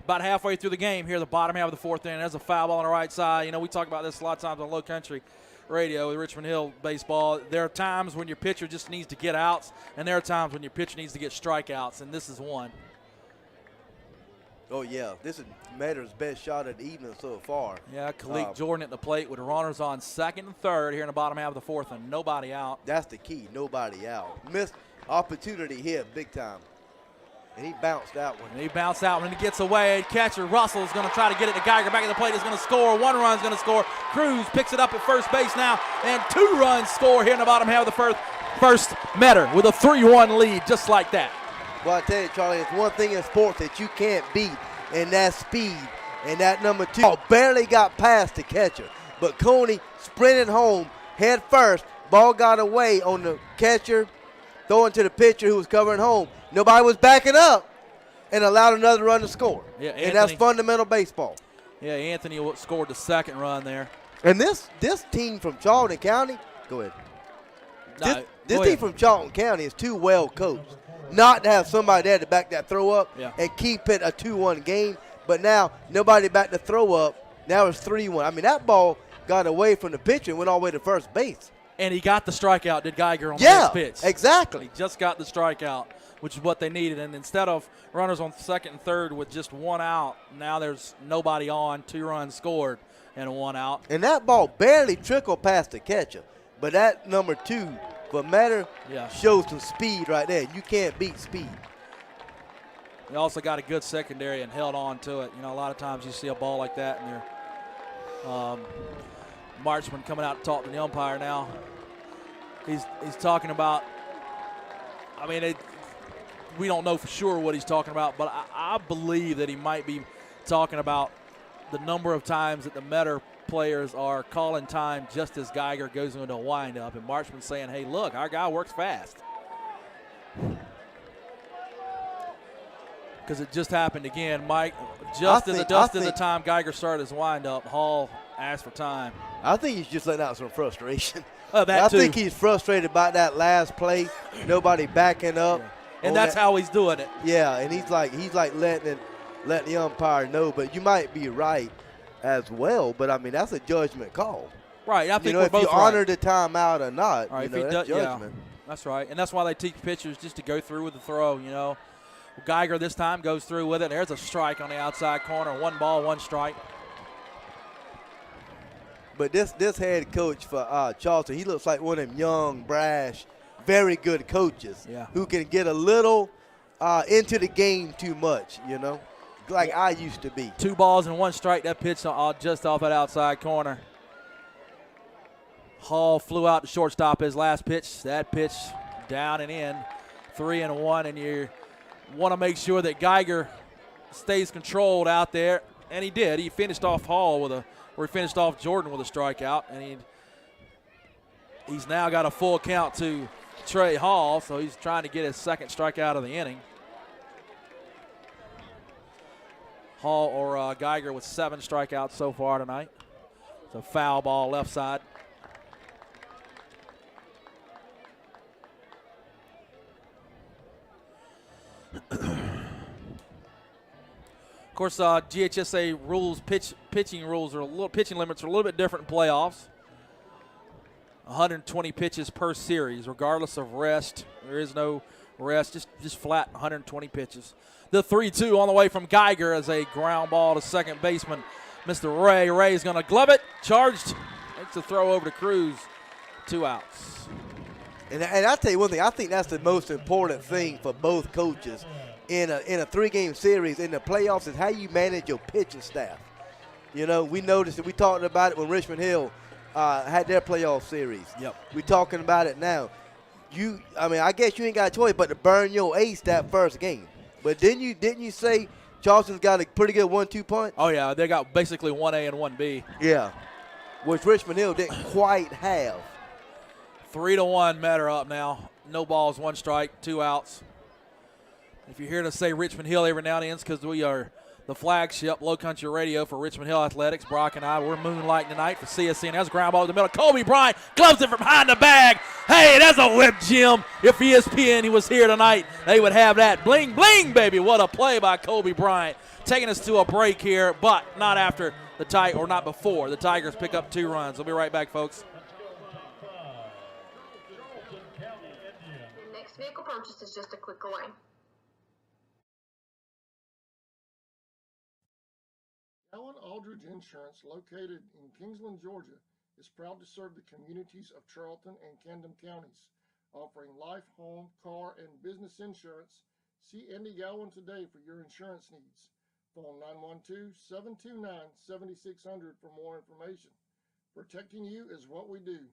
About halfway through the game here, the bottom half of the fourth inning. There's a foul ball on the right side. You know, we talk about this a lot of times on Low Country Radio with Richmond Hill baseball. There are times when your pitcher just needs to get outs, and there are times when your pitcher needs to get strikeouts, and this is one. Oh, yeah. This is Metter's best shot of the evening so far. Yeah, Khalid Jordan at the plate with runners on second and third here in the bottom half of the fourth and nobody out. That's the key, nobody out. Missed opportunity here big time. And he bounced that one. And he bounced out when he gets away. Catcher Russell is going to try to get it to Geiger. Back at the plate is going to score. 1 run is going to score. Cruz picks it up at first base now. And 2 runs score here in the bottom half of the first Metter with a 3-1 lead just like that. Well, I tell you, Charlie, it's one thing in sports that you can't beat, and that's speed. And that number 2 barely got past the catcher. But Coney sprinted home head first. Ball got away on the catcher, throwing to the pitcher who was covering home. Nobody was backing up and allowed another run to score. Yeah, Anthony, and that's fundamental baseball. Yeah, Anthony scored the second run there. And this team from Charlton County, go ahead. This team from Charlton County is too well coached not to have somebody there to back that throw up and keep it a 2-1 game. But now nobody back to throw up. Now it's 3-1. I mean, that ball got away from the pitcher and went all the way to first base. And he got the strikeout, did Geiger, on the next pitch. Exactly. He just got the strikeout, which is what they needed. And instead of runners on second and third with just 1 out, now there's nobody on, 2 runs scored. and 1 out. And that ball barely trickled past the catcher. But that number 2 for Metter shows some speed right there. You can't beat speed. He also got a good secondary and held on to it. You know, a lot of times you see a ball like that and they're Marchman coming out to talk to the umpire now. He's talking about, I mean, we don't know for sure what he's talking about, but I believe that he might be talking about the number of times that the Metter players are calling time just as Geiger goes into a windup, and Marchman saying, hey, look, our guy works fast. Because it just happened again, Mike. Just at the time Geiger started his windup, Hall asked for time. I think he's just letting out some frustration. I think he's frustrated about that last play. Nobody backing up. Yeah. And that's how he's doing it. Yeah, and he's like letting the umpire know. But you might be right as well. But I mean, that's a judgment call. Right. I think we're if both you honor the timeout or not, right, that's judgment. Yeah, that's right. And that's why they teach pitchers just to go through with the throw. You know, Geiger this time goes through with it. There's a strike on the outside corner. 1 ball, 1 strike. But this head coach for Charlton, he looks like one of them young, brash, very good coaches who can get a little into the game too much, you know, like I used to be. 2 balls and 1 strike. That pitch just off that outside corner. Hall flew out to shortstop his last pitch. That pitch down and in, 3-1, and you want to make sure that Geiger stays controlled out there, and he did. He finished off he finished off Jordan with a strikeout, and he's now got a full count to Trey Hall, so he's trying to get his 2nd strikeout of the inning. Hall or Geiger with 7 strikeouts so far tonight. It's a foul ball left side. Of course, GHSA rules, pitching limits are a little bit different in playoffs. 120 pitches per series, regardless of rest. There is no rest, just flat 120 pitches. The 3-2 on the way from Geiger as a ground ball to second baseman, Mr. Ray. Ray's going to glove it, charged, makes a throw over to Cruz, 2 outs. And I'll tell you one thing, I think that's the most important thing for both coaches in a 3-game series in the playoffs is how you manage your pitching staff. You know, we noticed it. We talked about it when Richmond Hill had their playoff series. Yep. We're talking about it now. I guess you ain't got a choice but to burn your ace that first game. But didn't you say Charleston's got a pretty good 1-2 punch? Oh, yeah. They got basically 1A and 1B. Yeah, which Richmond Hill didn't quite have. 3-1, Metter up now. No balls, 1 strike, 2 outs. If you're here to say Richmond Hill every now and then, it's because we are the flagship Low Country Radio for Richmond Hill Athletics. Brock and I, we're moonlighting tonight for CSC. And that's a ground ball in the middle. Kobe Bryant gloves it from behind the bag. Hey, that's a whip, Jim. If ESPN he was here tonight, they would have that. Bling, bling, baby. What a play by Kobe Bryant. Taking us to a break here, but not after not before. The Tigers pick up 2 runs. We'll be right back, folks. Your next vehicle purchase is just a click away. Allen Aldridge Insurance, located in Kingsland, Georgia, is proud to serve the communities of Charlton and Camden counties, offering life, home, car, and business insurance. See Andy Gowan today for your insurance needs. Phone 912-729-7600 for more information. Protecting you is what we do.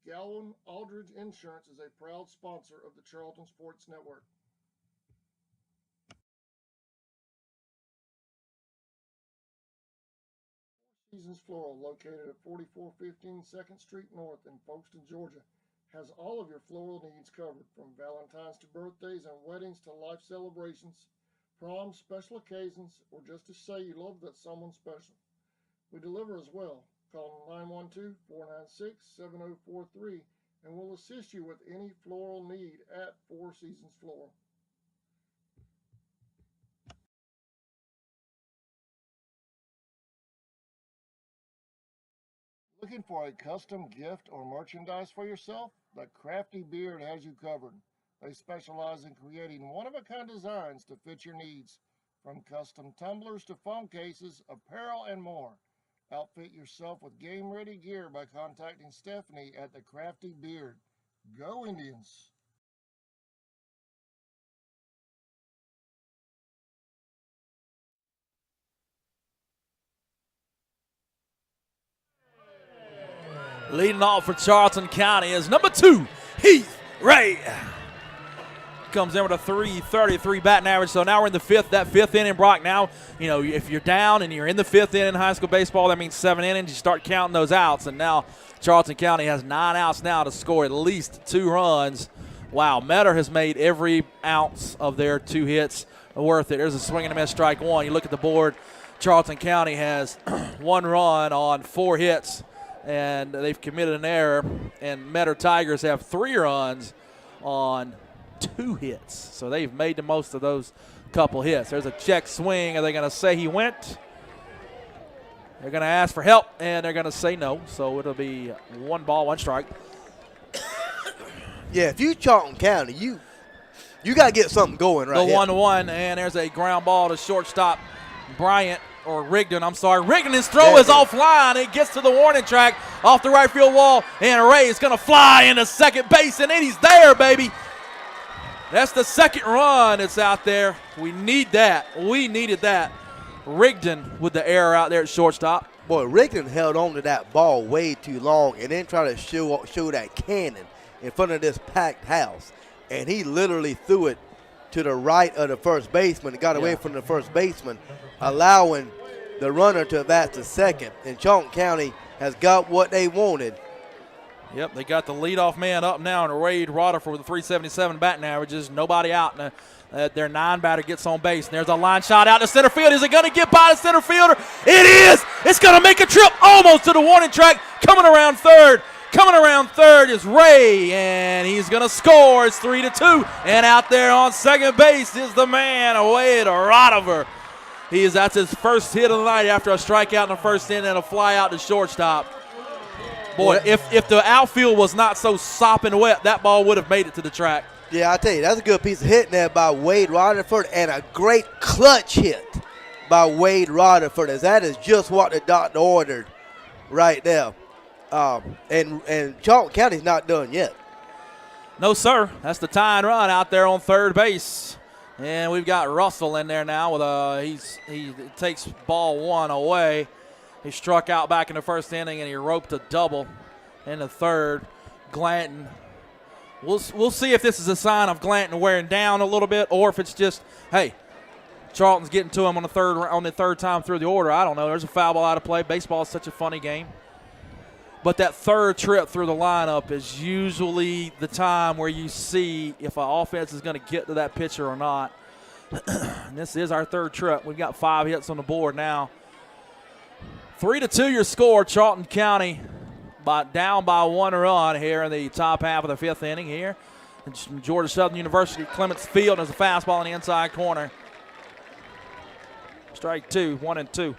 Gowan Aldridge Insurance is a proud sponsor of the Charlton Sports Network. Seasons Floral, located at 4415 2nd Street North in Folkestone, Georgia, has all of your floral needs covered, from Valentine's to birthdays and weddings to life celebrations, proms, special occasions, or just to say you love that someone special. We deliver as well. Call 912-496-7043 and we'll assist you with any floral need at Four Seasons Floral. Looking for a custom gift or merchandise for yourself? The Crafty Beard has you covered. They specialize in creating one-of-a-kind designs to fit your needs, from custom tumblers to phone cases, apparel, and more. Outfit yourself with game-ready gear by contacting Stephanie at the Crafty Beard. Go Indians! Leading off for Charlton County is number 2, Heath Ray. Comes in with a .333 batting average. So now we're in the fifth. That fifth inning, Brock. Now, you know, if you're down and you're in the fifth inning in high school baseball, that means 7 innings. You start counting those outs. And now Charlton County has 9 outs now to score at least 2 runs. Wow, Metter has made every ounce of their 2 hits worth it. There's a swing and a miss, strike 1. You look at the board. Charlton County has 1 run on 4 hits, and they've committed an error. And Metter Tigers have 3 runs on 2 hits. So they've made the most of those couple hits. There's a check swing. Are they going to say he went? They're going to ask for help, and they're going to say no. So it'll be 1 ball, 1 strike. Yeah, if you Charlton County, you got to get something going right here. The 1-1, and there's a ground ball to shortstop Bryant, or Rigdon, I'm sorry. Rigdon's throw is offline. It gets to the warning track off the right field wall, and Ray is going to fly into second base, and then he's there, baby. That's the second run that's out there. We need that. We needed that. Rigdon with the error out there at shortstop. Boy, Rigdon held on to that ball way too long and then tried to show that cannon in front of this packed house. And he literally threw it to the right of the first baseman and got away from the first baseman, allowing the runner to advance to second. And Charlton County has got what they wanted. Yep, they got the leadoff man up now, and Wade Rutherford with a .377 batting averages. Nobody out. And their 9 batter gets on base. And there's a line shot out to center field. Is it going to get by the center fielder? It is. It's going to make a trip almost to the warning track. Coming around third. Coming around third is Ray, and he's going to score. It's 3-2. And out there on second base is the man, Wade Rutherford. That's his first hit of the night after a strikeout in the first inning and a fly out to shortstop. Boy, if the outfield was not so sopping wet, that ball would have made it to the track. Yeah, I tell you, that's a good piece of hitting there by Wade Rutherford, and a great clutch hit by Wade Rutherford, as that is just what the doctor ordered right there. And Charlton County's not done yet. No, sir. That's the tying run out there on third base. And we've got Russell in there now with he takes ball 1 away. He struck out back in the first inning, and he roped a double in the third. Glanton. We'll see if this is a sign of Glanton wearing down a little bit, or if it's just, hey, Charlton's getting to him on the third time through the order. I don't know. There's a foul ball out of play. Baseball is such a funny game. But that third trip through the lineup is usually the time where you see if an offense is going to get to that pitcher or not. And this is our third trip. We've got 5 hits on the board now. 3-2 your score. Charlton County down by 1 run here in the top half of the 5th inning here. Georgia Southern University, Clements Field. There's a fastball in the inside corner. Strike 2, 1-2.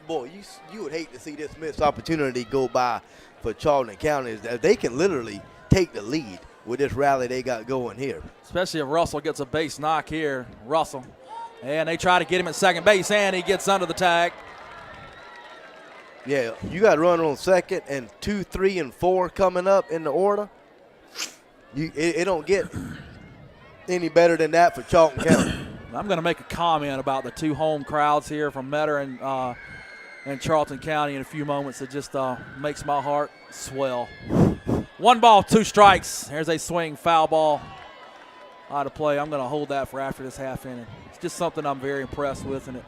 Boy, you would hate to see this missed opportunity go by for Charlton County. They can literally take the lead with this rally they got going here. Especially if Russell gets a base knock here. Russell. And they try to get him at second base, and he gets under the tag. Yeah, you got a runner on second and 2, 3, and 4 coming up in the order. It don't get any better than that for Charlton County. I'm going to make a comment about the 2 home crowds here from Metter and Charlton County in a few moments. It just makes my heart swell. 1 ball, 2 strikes. There's a swing, foul ball out of play. I'm going to hold that for after this half inning. It's just something I'm very impressed with, and it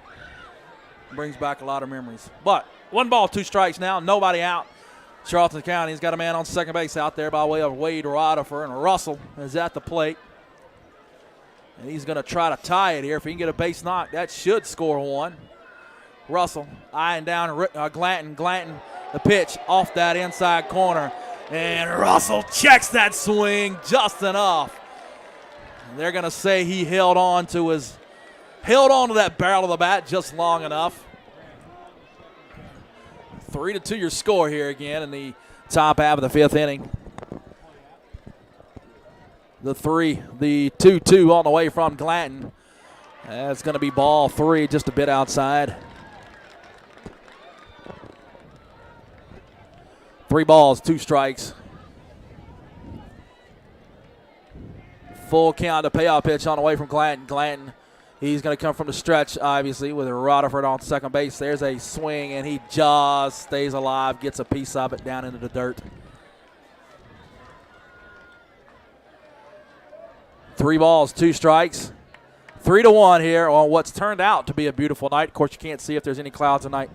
brings back a lot of memories. But 1 ball, 2 strikes now, nobody out. Charlton County's got a man on second base out there by way of Wade Rutherford, and Russell is at the plate. And he's going to try to tie it here. If he can get a base knock, that should score 1. Russell eyeing down Glanton. Glanton, the pitch off that inside corner. And Russell checks that swing just enough. And they're going to say he held on to that barrel of the bat just long enough. 3-2 your score here again in the top half of the 5th inning. The 2-2 on the way from Glanton. That's going to be ball 3, just a bit outside. 3 balls, 2 strikes. Full count, the payoff pitch on the way from Glanton. Glanton, he's going to come from the stretch, obviously, with a Rutherford on second base. There's a swing, and he just stays alive, gets a piece of it down into the dirt. 3 balls, 2 strikes. 3-1 here on what's turned out to be a beautiful night. Of course, you can't see if there's any clouds tonight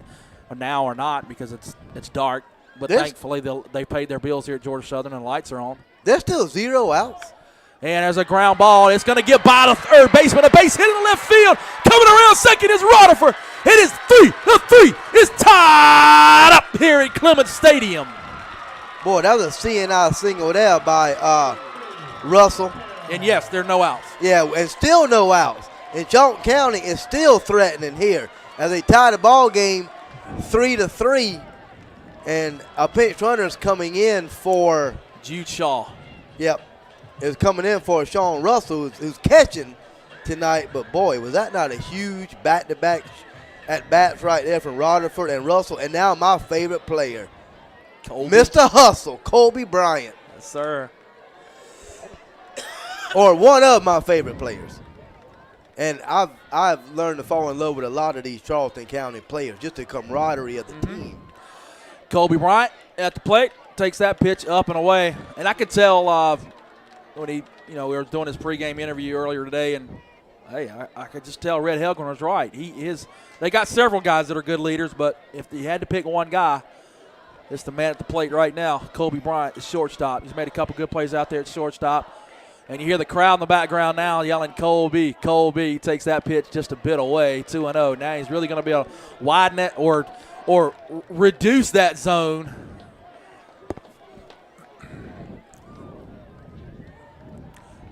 or now or not because it's dark. But thankfully, they paid their bills here at Georgia Southern and the lights are on. There's still 0 outs. And there's a ground ball. It's going to get by the third baseman. A base hit in the left field. Coming around second is Rutherford. It is 3. The 3 is tied up here at Clements Stadium. Boy, that was a CNI single there by Russell. And yes, there are no outs. Yeah, and still no outs. And Charlton County is still threatening here as they tie the ball game 3-3. And a pinch runner is coming in for Jude Shaw. Yep. Is coming in for Sean Russell, who's catching tonight. But, boy, was that not a huge back-to-back at-bats right there from Rutherford and Russell. And now my favorite player, Mr. Hustle, Colby Bryant. Yes, sir. Or one of my favorite players. And I've learned to fall in love with a lot of these Charlton County players, just the camaraderie of the team. Colby Bryant at the plate takes that pitch up and away. And I could tell when we were doing his pregame interview earlier today, and hey, I could just tell Red Helgren was right. They got several guys that are good leaders, but if you had to pick one guy, it's the man at the plate right now, Colby Bryant, the shortstop. He's made a couple good plays out there at shortstop. And you hear the crowd in the background now yelling, Colby, Colby. He takes that pitch just a bit away, 2-0. Now he's really going to be able to widen it or reduce that zone.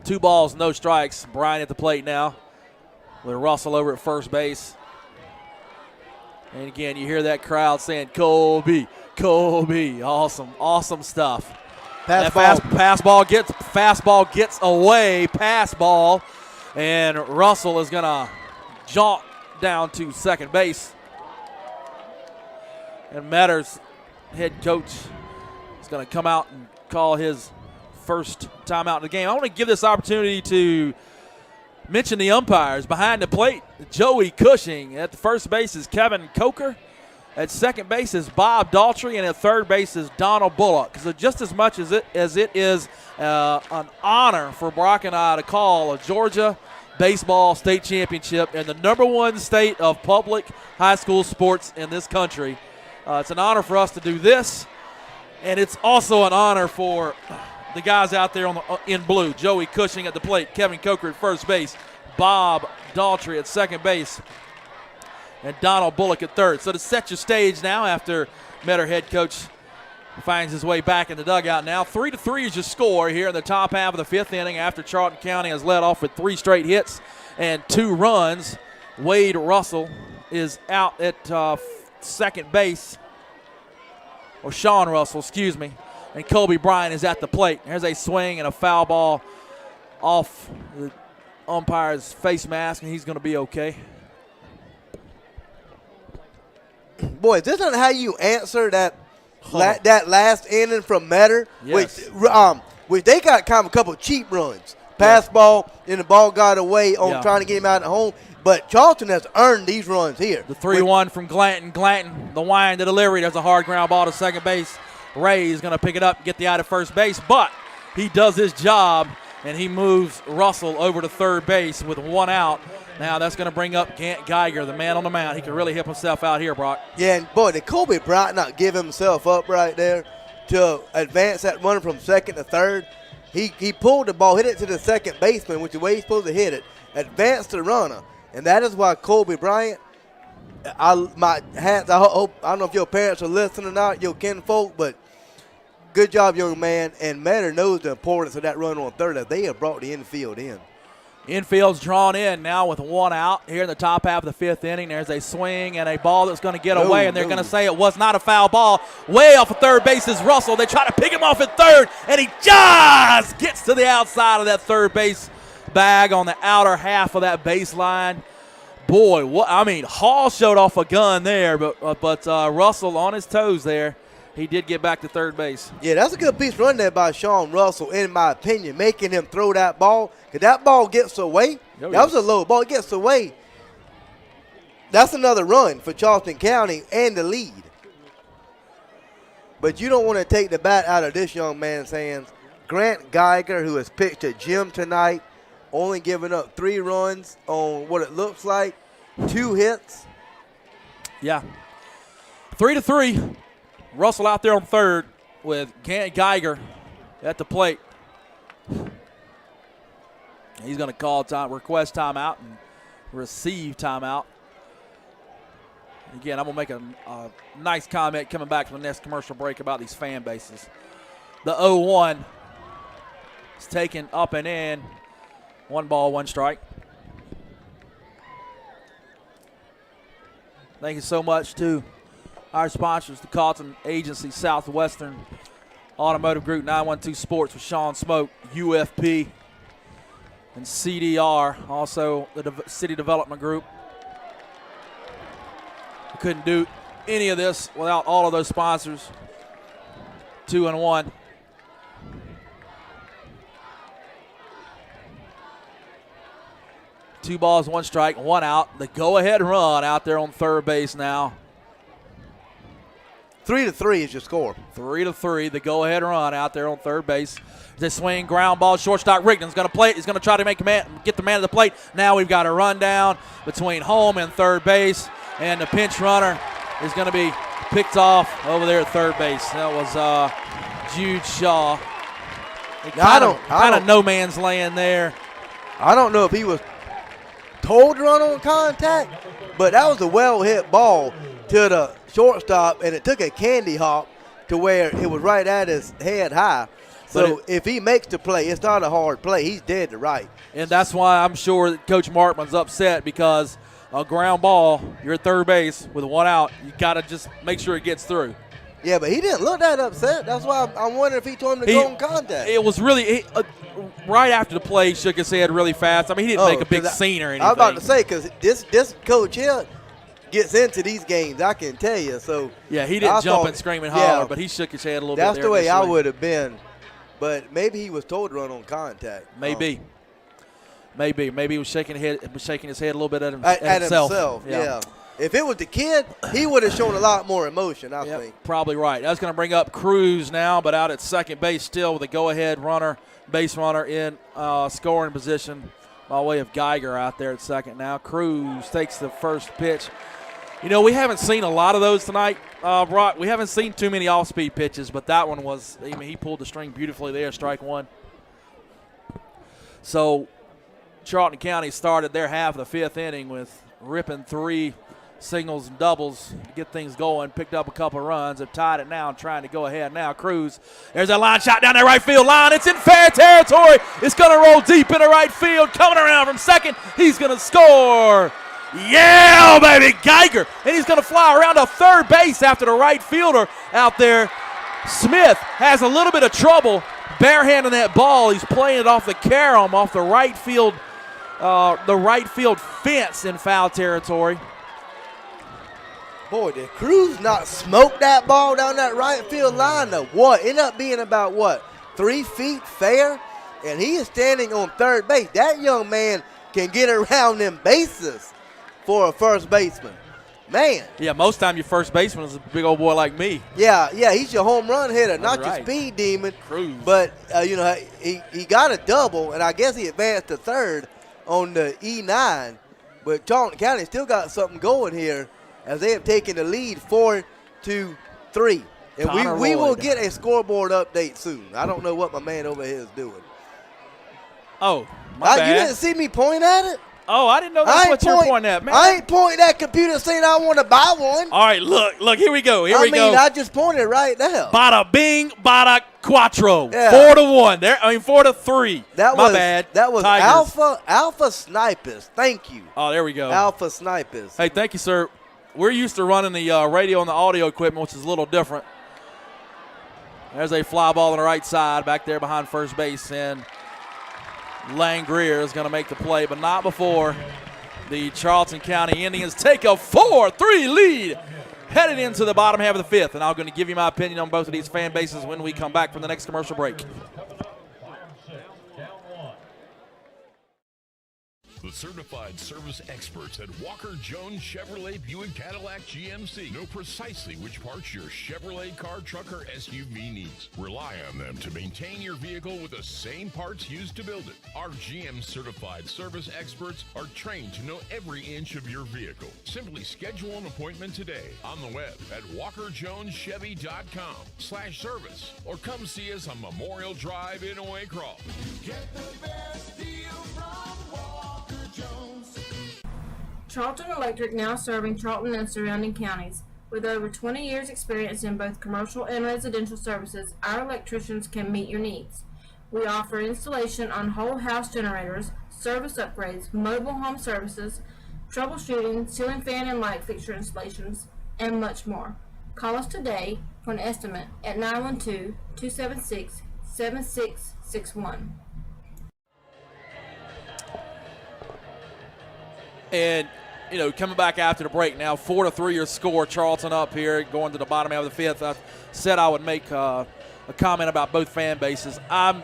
Two balls, no strikes. Bryant at the plate now with Russell over at first base. And again, you hear that crowd saying, Colby, Colby. Awesome, awesome stuff. Fastball gets away, pass ball, and Russell is going to jaunt down to second base. And Matters, head coach, is going to come out and call his first timeout in the game. I want to give this opportunity to mention the umpires. Behind the plate, Joey Cushing. At the first base is Kevin Coker. At second base is Bob Daltrey, and at third base is Donald Bullock. So just as much as it is an honor for Brock and I to call a Georgia baseball state championship in the #1 state of public high school sports in this country, it's an honor for us to do this, and it's also an honor for the guys out there in blue. Joey Cushing at the plate, Kevin Coker at first base, Bob Daltrey at second base, and Donald Bullock at third. So to set your stage now after Metter head coach finds his way back in the dugout now. 3-3 is your score here in the top half of the fifth inning after Charlton County has led off with 3 straight hits and 2 runs. Wade Russell is out at second base, or Sean Russell, excuse me, and Colby Bryant is at the plate. There's a swing and a foul ball off the umpire's face mask, and he's going to be okay. Boy, this isn't how you answer that last inning from Metter, yes. which they got kind of a couple of cheap runs. Pass ball, then the ball got away on trying to get him out at home. But Charlton has earned these runs here. The 3-1 from Glanton. Glanton, the wind, the delivery. There's a hard ground ball to second base. Ray is going to pick it up and get the out at first base, but he does his job, and he moves Russell over to third base with 1 out. Now that's going to bring up Gant Geiger, the man on the mound. He can really hip himself out here, Brock. Yeah, and boy, did Colby Bryant not give himself up right there to advance that runner from second to third? He pulled the ball, hit it to the second baseman, which is the way he's supposed to hit it, advanced the runner. And that is why Colby Bryant, my hats, I don't know if your parents are listening or not, your kinfolk, but good job, young man. And Matter knows the importance of that run on third as they have brought the infield in. Infield's drawn in now with 1 out here in the top half of the fifth inning. There's a swing and a ball that's going to get away, and they're going to say it was not a foul ball. Way off of third base is Russell. They try to pick him off at third, and he just gets to the outside of that third base bag on the outer half of that baseline. Boy, Hall showed off a gun there, but Russell on his toes there he did get back to third base. Yeah, that's a good piece run there by Sean Russell, in my opinion, making him throw that ball. Because that ball gets away. That was a low ball. It gets away. That's another run for Charlton County and the lead. But you don't want to take the bat out of this young man's hands. Grant Geiger, who has pitched at Gym tonight, only giving up 3 runs on what it looks like 2 hits. Yeah. 3-3. Russell out there on third with Geiger at the plate. He's going to call request timeout and receive timeout. Again, I'm going to make a nice comment coming back from the next commercial break about these fan bases. The 0-1 is taken up and in. 1 ball, 1 strike. Thank you so much to our sponsors, the Carlton Agency, Southwestern Automotive Group, 912 Sports with Sean Smoke, UFP, and CDR, also the City Development Group. We couldn't do any of this without all of those sponsors. 2-1. Two balls, 1 strike, 1 out. The go-ahead run out there on third base now. 3-3 is your score. 3-3, the go-ahead run out there on third base. The swing, ground ball, shortstop Rigdon's going to play it. He's going to try to get the man to the plate. Now we've got a run down between home and third base, and the pinch runner is going to be picked off over there at third base. That was Jude Shaw. Kind of no man's land there. I don't know if he was told to run on contact, but that was a well-hit ball to the shortstop, and it took a candy hop to where it was right at his head high. So if he makes the play, it's not a hard play. He's dead to right. And that's why I'm sure that Coach Markman's upset, because a ground ball, you're at third base with 1 out. You got to just make sure it gets through. Yeah, but he didn't look that upset. That's why I'm wondering if he told him to go on contact. It was really right after the play, he shook his head really fast. I mean, he didn't make a big scene or anything. I was about to say, because this coach here gets into these games, I can tell you. So yeah, he didn't jump and scream and holler, but he shook his head a little bit. That's the way I would have been. But maybe he was told to run on contact. Maybe. Maybe he was shaking his head a little bit at himself. Yeah. If it was the kid, he would have shown a lot more emotion, I think. Probably right. That's going to bring up Cruz now, but out at second base still with a go-ahead base runner in scoring position by way of Geiger out there at second now. Cruz takes the first pitch. You know, we haven't seen a lot of those tonight, Brock. We haven't seen too many off-speed pitches, but that one was, I mean, he pulled the string beautifully there, strike 1. So Charlton County started their half of the 5th inning with ripping 3 singles and doubles to get things going, picked up a couple of runs, have tied it now and trying to go ahead now. Cruz, there's a line shot down that right field line. It's in fair territory. It's going to roll deep into right field. Coming around from second, he's going to score. Yeah, baby, Geiger. And he's going to fly around to third base after the right fielder out there. Smith has a little bit of trouble barehanding that ball. He's playing it off the carom, off the right field fence in foul territory. Boy, did Cruz not smoke that ball down that right field line to what? Ended up being about, 3 feet fair? And he is standing on third base. That young man can get around them bases for a first baseman. Man. Yeah, most time your first baseman is a big old boy like me. Yeah, he's your home run hitter, not right. your speed demon. Cruz. But, he got a double, and I guess he advanced to third on the E9. But Charlton County still got something going here, as they have taken the lead 4-3. And we will get a scoreboard update soon. I don't know what my man over here is doing. Oh, my bad. You didn't see me point at it? Oh, I didn't know that's what you're pointing at, man. I ain't pointing at computer saying I want to buy one. All right, look, here we go. I just pointed right now. Bada bing, bada quattro. Yeah. 4-1. 4-3. My bad. That was Tigers. Alpha Snipers. Thank you. Oh, there we go. Alpha Snipers. Hey, thank you, sir. We're used to running the radio and the audio equipment, which is a little different. There's a fly ball on the right side back there behind first base, and Lang Greer is going to make the play, but not before The Charlton County Indians take a 4-3 lead headed into the bottom half of the fifth. And I'm going to give you my opinion on both of these fan bases when we come back from the next commercial break. The certified service experts at Walker Jones Chevrolet Buick Cadillac GMC know precisely which parts your Chevrolet car, truck, or SUV needs. Rely on them to maintain your vehicle with the same parts used to build it. Our GM certified service experts are trained to know every inch of your vehicle. Simply schedule an appointment today on the web at walkerjonechevy.com/service or come see us on Memorial Drive in Waycross. Get the best deal from Walker Jones. Charlton Electric now serving Charlton and surrounding counties. With over 20 years experience in both commercial and residential services, our electricians can meet your needs. We offer installation on whole house generators, service upgrades, mobile home services, troubleshooting, ceiling fan and light fixture installations, and much more. Call us today for an estimate at 912-276-7661. And, you know, coming back after the break now, 4-3 your score. Charlton up here going to the bottom half of the fifth. I said I would make a comment about both fan bases. I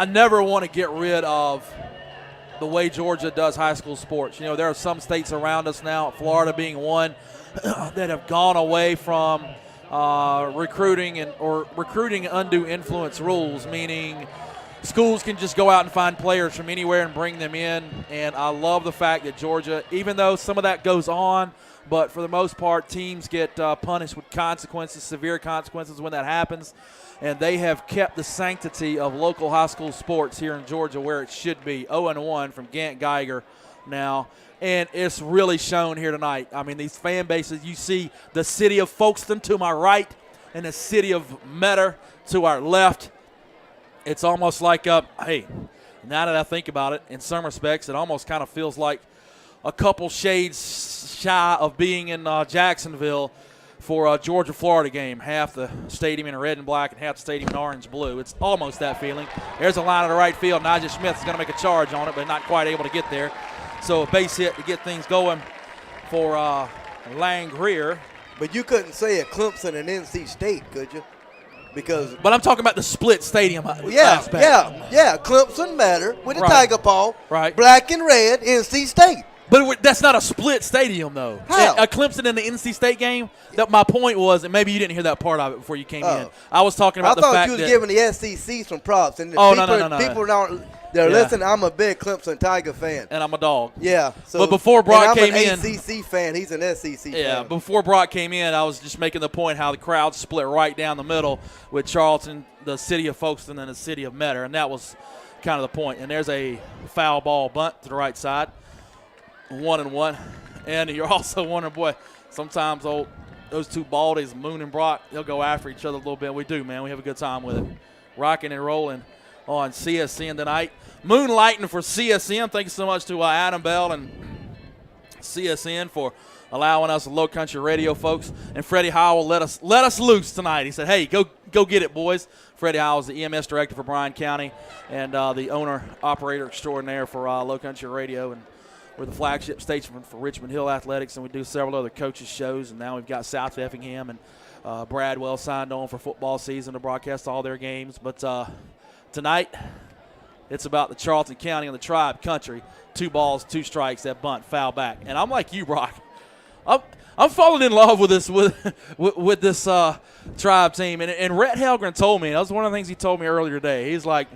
never want to get rid of the way Georgia does high school sports. You know, there are some states around us now, Florida being one, that have gone away from recruiting undue influence rules, meaning schools can just go out and find players from anywhere and bring them in. And I love the fact that Georgia, even though some of that goes on, but for the most part, teams get punished with consequences, severe consequences when that happens. And they have kept the sanctity of local high school sports here in Georgia where it should be. 0-1 from Gant Geiger now. And it's really shown here tonight. I mean, these fan bases, you see the city of Folkestone to my right and the city of Metter to our left. It's almost like, hey, now that I think about it, in some respects, it almost kind of feels like a couple shades shy of being in Jacksonville for a Georgia-Florida game. Half the stadium in red and black and half the stadium in orange-blue. It's almost that feeling. There's a line to the right field. Najee Smith is going to make a charge on it, but not quite able to get there. So a base hit to get things going for Lang Greer. But you couldn't say a Clemson and NC State, could you? But I'm talking about the split stadium aspect. Yeah. Clemson Matter with the Right. Tiger Paw. Right. Black and red, NC State. But that's not a split stadium, though. How? A Clemson and the NC State game, that my point was, and maybe you didn't hear that part of it before you came in. I was talking about the fact that I thought you was giving the SEC some props. And no. People they're listening. I'm a big Clemson Tiger fan. And I'm a dog. Yeah. So, but before Brock came in. I'm an ACC fan. He's an SEC fan. Yeah, before Brock came in, I was just making the point how the crowd split right down the middle with Charlton, the city of Folkestone, and the city of Metter. And that was kind of the point. And there's a foul ball bunt to the right side. 1-1. And you're also wondering, boy, sometimes those two baldies, Moon and Brock, they'll go after each other a little bit. We do, man. We have a good time with it. Rocking and rolling on CSN tonight. Moonlighting for CSN. Thank you so much to Adam Bell and CSN for allowing us Low Country Radio folks. And Freddie Howell let us loose tonight. He said, hey, go get it, boys. Freddie Howell is the EMS director for Bryan County and the owner-operator extraordinaire for Low Country Radio. And we're the flagship station for Richmond Hill Athletics, and we do several other coaches' shows. And now we've got South Effingham and Bradwell signed on for football season to broadcast all their games. But tonight, it's about the Charlton County and the Tribe Country. 2 balls, 2 strikes, that bunt, foul back. And I'm like you, Brock. I'm falling in love with this with this Tribe team. And Rhett Helgren told me, that was one of the things he told me earlier today. He's like,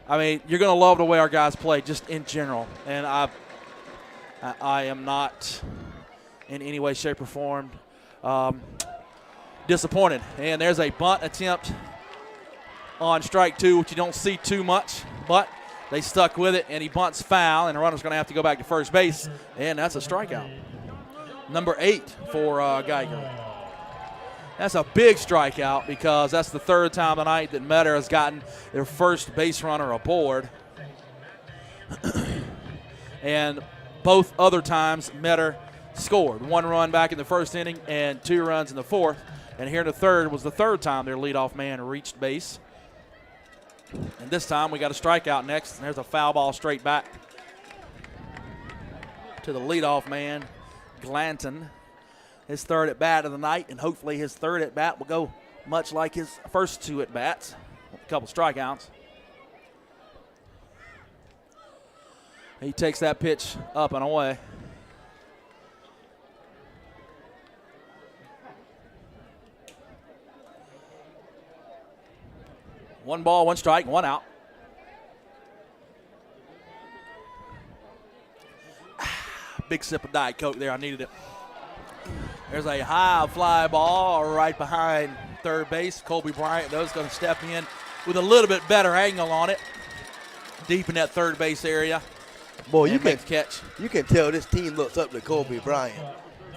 I mean, you're going to love the way our guys play just in general. And I am not in any way, shape, or form disappointed. And there's a bunt attempt on strike 2, which you don't see too much, but they stuck with it, and he bunts foul, and the runner's going to have to go back to first base, and that's a strikeout. Number 8 for Geiger. That's a big strikeout because that's the 3rd time tonight that Metter has gotten their first base runner aboard. And both other times Metter scored. 1 run back in the first inning and 2 runs in the 4th. And here in the 3rd was the 3rd time their leadoff man reached base. And this time we got a strikeout next, and there's a foul ball straight back to the leadoff man, Glanton. His third at bat of the night, and hopefully his third at bat will go much like his first two at bats, a couple strikeouts. He takes that pitch up and away. One ball, one strike, one out. Big sip of Diet Coke there. I needed it. There's a high fly ball right behind third base. Colby Bryant, though, is going to step in with a little bit better angle on it, deep in that third base area. Boy, you can catch. You can tell this team looks up to Colby Bryant.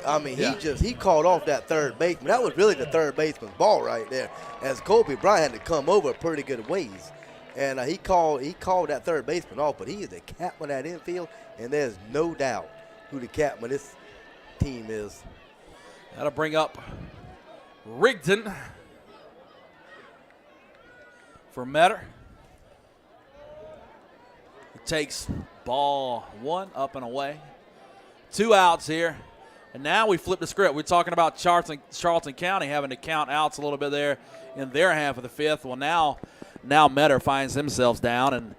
I mean, he called off that third baseman. That was really the third baseman's ball right there, as Colby Bryant had to come over a pretty good ways. And he called that third baseman off, but he is the captain of that infield, and there's no doubt who the captain of this team is. That'll bring up Rigdon for Metter. He takes ball one, up and away. 2 outs here. And now we flip the script. We're talking about Charlton County having to count outs a little bit there in their half of the fifth. Well, now Metter finds themselves down, and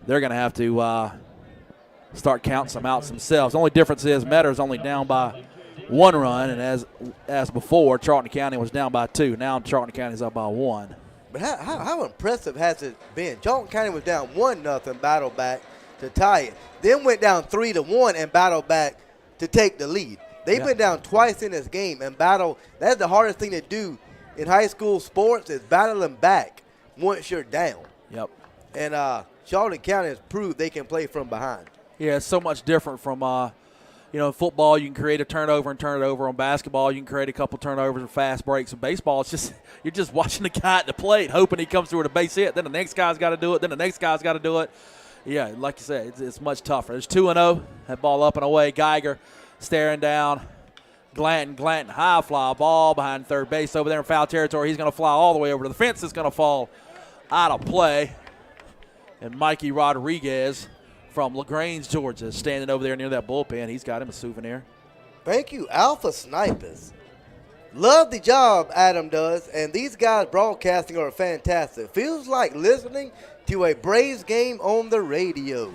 they're going to have to start counting some outs themselves. The only difference is Metter's only down by 1 run, and as before, Charlton County was down by 2. Now Charlton County's up by 1. But how impressive has it been? Charlton County was down 1-0, battled back to tie it. Then went down 3-1 and battled back to take the lead. They've been down twice in this game and battle. That's the hardest thing to do in high school sports, is battling back once you're down. Yep. And Charlton County has proved they can play from behind. Yeah, it's so much different from football. You can create a turnover and turn it over. On basketball, you can create a couple turnovers and fast breaks. In baseball, it's just you're just watching the guy at the plate, hoping he comes through with a base hit. Then the next guy's got to do it. Then the next guy's got to do it. Yeah, like you said, it's much tougher. There's 2-0. That ball up and away. Geiger staring down. Glanton, high fly ball behind third base over there in foul territory. He's going to fly all the way over to the fence. It's going to fall out of play. And Mikey Rodriguez from LaGrange, Georgia, is standing over there near that bullpen. He's got him a souvenir. Thank you, Alpha Snipers. Love the job Adam does, and these guys broadcasting are fantastic. Feels like listening to a Braves game on the radio.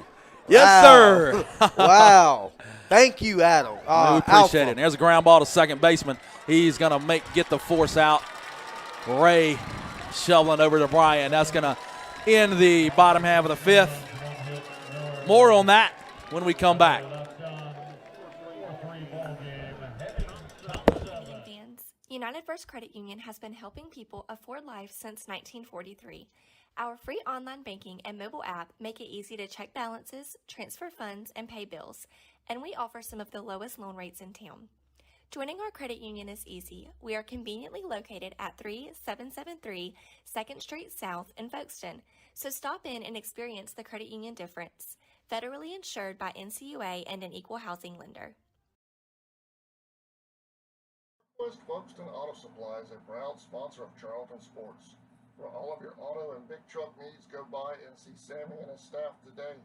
Yes, sir. Wow. Thank you, Adam. We appreciate it. And there's a ground ball to second baseman. He's going to get the force out. Ray shoveling over to Brian. That's going to end the bottom half of the fifth. More on that when we come back. United First Credit Union has been helping people afford life since 1943. Our free online banking and mobile app make it easy to check balances, transfer funds, and pay bills, and we offer some of the lowest loan rates in town. Joining our credit union is easy. We are conveniently located at 3773 2nd Street South in Folkestone, so stop in and experience the credit union difference. Federally insured by NCUA and an equal housing lender. West Folkestone Auto Supply is a proud sponsor of Charlton Sports. For all of your auto and big truck needs, go by and see Sammy and his staff today.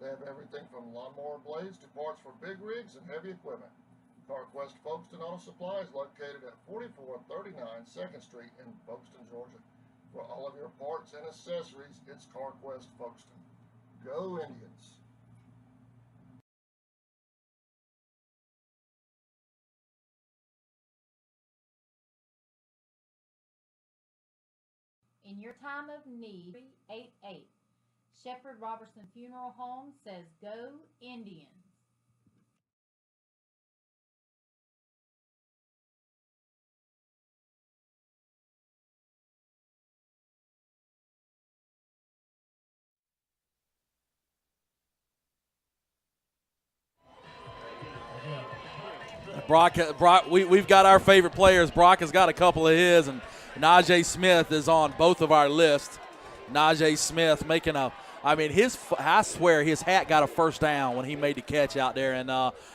They have everything from lawnmower blades to parts for big rigs and heavy equipment. CarQuest Folkestone Auto Supply is located at 4439 2nd Street in Folkestone, Georgia. For all of your parts and accessories, it's CarQuest Folkestone. Go Indians! In your time of need, 388. Shepherd Robertson Funeral Home says go Indians. Brock, we've got our favorite players. Brock has got a couple of his, and Najee Smith is on both of our lists. Najee Smith making I swear his hat got a first down when he made the catch out there in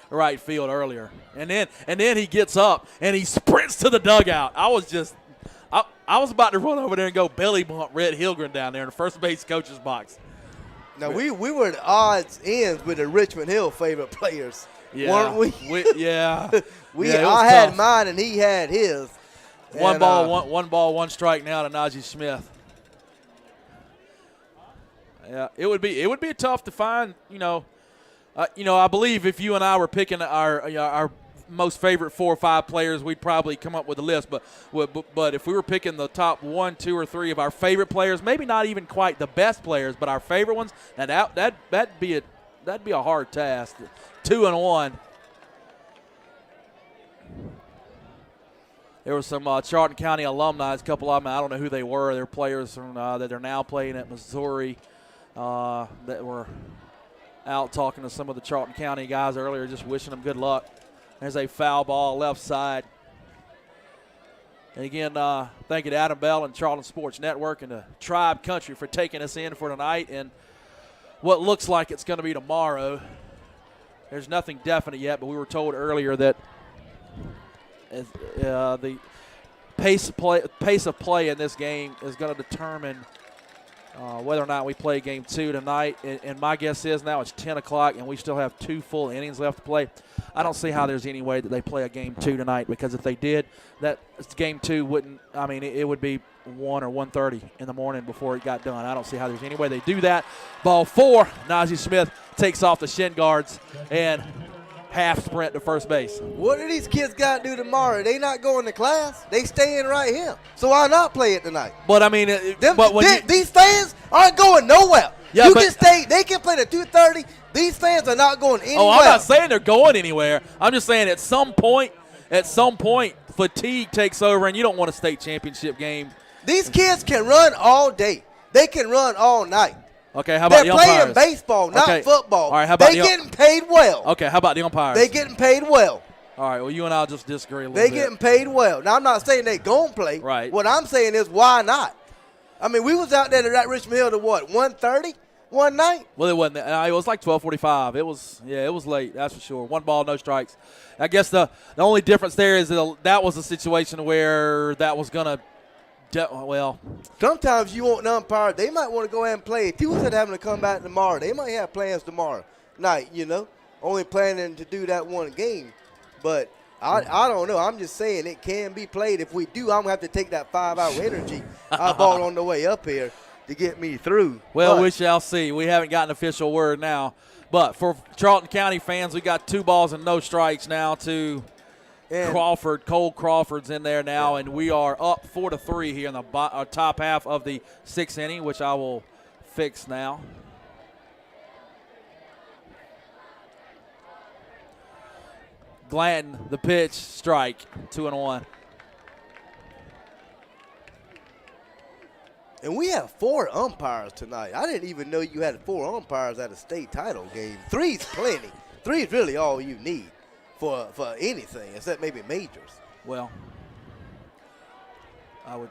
right field earlier. And then he gets up and he sprints to the dugout. I was about to run over there and go belly bump Red Hilgren down there in the first base coach's box. Now, we were at odds ends with the Richmond Hill favorite players. weren't we? Yeah. I had mine and he had his. One ball, one strike now to Najee Smith. Yeah, it would be tough to find. I believe if you and I were picking our most favorite 4 or 5 players, we'd probably come up with a list. But if we were picking the top 1, 2, or 3 of our favorite players, maybe not even quite the best players, but our favorite ones, that'd be a hard task. 2-1. There were some Charlton County alumni, a couple of them. I don't know who they were. They're players from, that are now playing at Missouri that were out talking to some of the Charlton County guys earlier, just wishing them good luck. There's a foul ball left side. And again, thank you to Adam Bell and Charlton Sports Network and the Tribe Country for taking us in for tonight and what looks like it's going to be tomorrow. There's nothing definite yet, but we were told earlier that the pace of play in this game is going to determine whether or not we play game 2 tonight. And my guess is now it's 10 o'clock and we still have 2 full innings left to play. I don't see how there's any way that they play a game 2 tonight, because if they did, that game 2 wouldn't – I mean, it would be 1 or 1:30 in the morning before it got done. I don't see how there's any way they do that. Ball 4, Najee Smith takes off the shin guards and half sprint to first base. What do these kids got to do tomorrow? They not going to class. They staying right here. So why not play it tonight? But, I mean – these fans aren't going nowhere. Yeah, can stay. They can play at 2:30. These fans are not going anywhere. Oh, I'm not saying they're going anywhere. I'm just saying at some point, fatigue takes over, and you don't want a state championship game. These kids can run all day. They can run all night. Okay, how about the umpires? They're playing baseball, not football. All right, how about they getting paid well. Okay, how about the umpires? They getting paid well. All right, well, you and I will just disagree a little bit. They getting paid well. Now, I'm not saying they going to play. Right. What I'm saying is, why not? I mean, we was out there at Richmond Hill to what, 1:30 one night? Well, it wasn't. It was like 12:45. It was late, that's for sure. 1 ball, no strikes. I guess the only difference there is that was a situation where that was going to sometimes you want an umpire. They might want to go ahead and play. If you said having to come back tomorrow, they might have plans tomorrow night, only planning to do that one game. But I don't know. I'm just saying it can be played. If we do, I'm going to have to take that 5-hour energy I bought on the way up here to get me through. Well, we shall see. We haven't got an official word now. But for Charlton County fans, we got 2 balls and no strikes now to Cole Crawford's in there now, and we are up 4-3 here in the top half of the 6th inning, which I will fix now. Glanton, the pitch, strike, 2-1. And we have 4 umpires tonight. I didn't even know you had 4 umpires at a state title game. 3's plenty. 3 is really all you need for anything, except maybe majors. Well, I would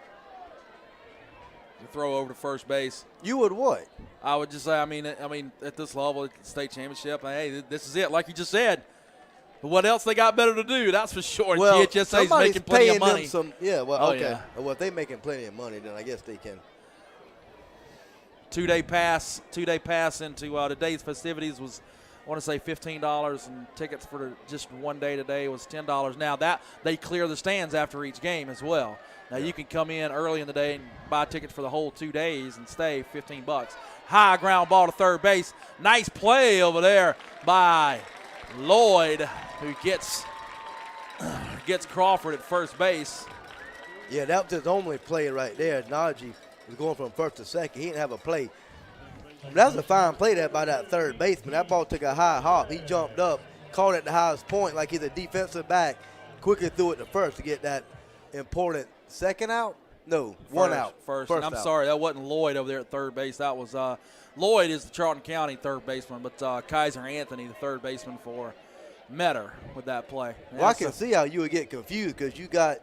throw over to first base. You would what? I would just say, I mean, at this level, at the state championship, hey, this is it. Like you just said. What else they got better to do? That's for sure. Well, GHSA's making plenty of money. Well, okay. Yeah. Well, if they're making plenty of money, then I guess they can. 2-day pass into today's festivities was, I want to say $15, and tickets for just one day today was $10. Now that they clear the stands after each game as well. Now you can come in early in the day and buy tickets for the whole 2 days and stay $15. High ground ball to third base. Nice play over there by Lloyd, who gets Crawford at first base. Yeah, that was his only play right there. Najee was going from first to second. He didn't have a play. That was a fine play there by that third baseman. That ball took a high hop. He jumped up, caught it at the highest point like he's a defensive back, quickly threw it to first to get that important second out. No, one out. First I'm out. Sorry, that wasn't Lloyd over there at third base. That was Lloyd is the Charlton County third baseman, but Kaiser Anthony, the third baseman for Metter with that play. Well, I can see how you would get confused because you got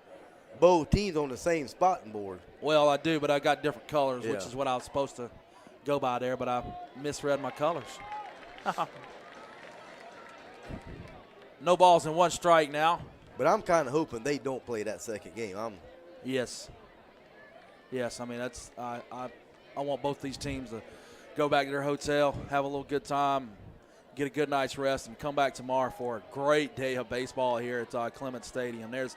both teams on the same spotting board. Well, I do, but I got different colors, which is what I was supposed to go by there, but I misread my colors. No balls and 1 strike now. But I'm kind of hoping they don't play that second game. Yes. I mean, that's I want both these teams to go back to their hotel, have a little good time, get a good night's rest, and come back tomorrow for a great day of baseball here at Clements Stadium. There's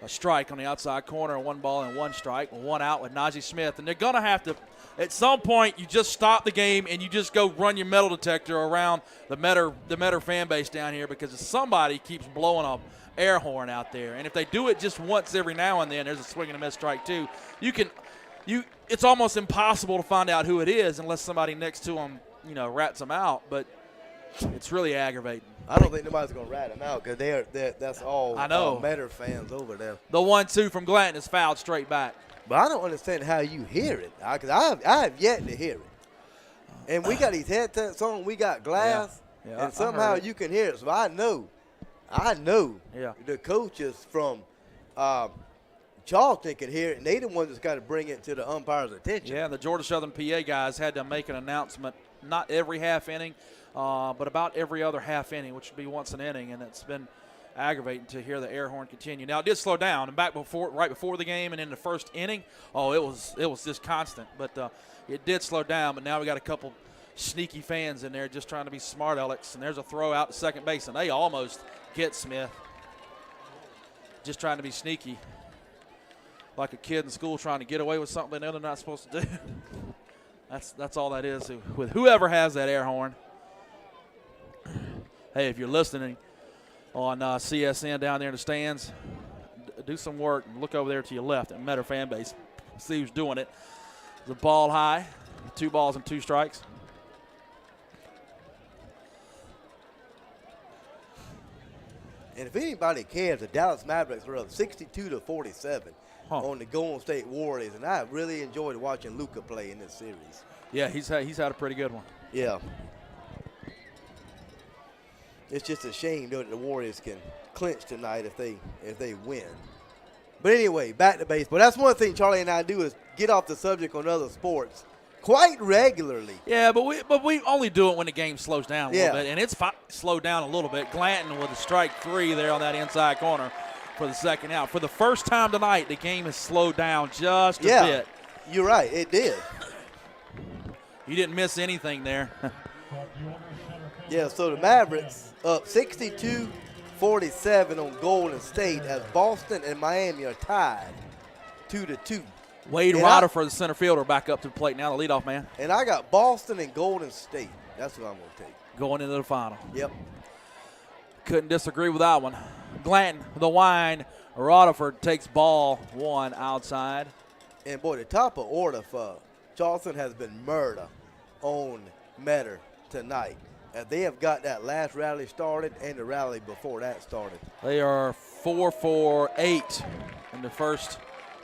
a strike on the outside corner, 1 ball and 1 strike, 1 out with Najee Smith. And they're going to have to, at some point, you just stop the game and you just go run your metal detector around the Metter fan base down here, because if somebody keeps blowing a air horn out there, and if they do it just once every now and then, there's a swing and a miss strike too. It's almost impossible to find out who it is unless somebody next to them, rats them out. But it's really aggravating. I don't think nobody's going to rat them out because that's all I know. Metter fans over there. The 1-2 from Glanton is fouled straight back. But I don't understand how you hear it, because I have yet to hear it. And we got these headsets on, we got glass, Yeah, and somehow you can hear it. So I know the coaches from Charlton can hear it, and they the ones that's got to bring it to the umpire's attention. Yeah, the Georgia Southern PA guys had to make an announcement, not every half inning, but about every other half inning, which would be once an inning, and it's been aggravating to hear the air horn continue. Now, it did slow down, and right before the game and in the first inning, it was just constant. But it did slow down, but now we got a couple sneaky fans in there just trying to be smart alecks, and there's a throw out to second base, and they almost get Smith. Just trying to be sneaky, like a kid in school trying to get away with something they know they're not supposed to do. That's all that is with whoever has that air horn. Hey, if you're listening on CSN down there in the stands, do some work and look over there to your left at Metter fan base. See who's doing it. The ball high, 2 balls and 2 strikes. And if anybody cares, the Dallas Mavericks are up 62-47 on the Golden State Warriors, and I really enjoyed watching Luka play in this series. Yeah, he's had a pretty good one. Yeah. It's just a shame that the Warriors can clinch tonight if they win. But anyway, back to baseball. That's one thing Charlie and I do is get off the subject on other sports quite regularly. Yeah, but we only do it when the game slows down a little bit, and it's slowed down a little bit. Glanton with a strike 3 there on that inside corner for the second out. For the first time tonight, the game has slowed down just a bit. You're right. It did. You didn't miss anything there. Yeah, so the Mavericks up 62-47 on Golden State as Boston and Miami are tied 2-2. Wade Rutherford, the center fielder, back up to the plate now, the leadoff man. And I got Boston and Golden State. That's what I'm going to take. Going into the final. Yep. Couldn't disagree with that one. Glanton, the wine. Rutherford takes ball 1 outside. And, boy, the top of order for Charlton has been murder on Metter tonight. And they have got that last rally started and the rally before that started. They are 4 for 8 in the first.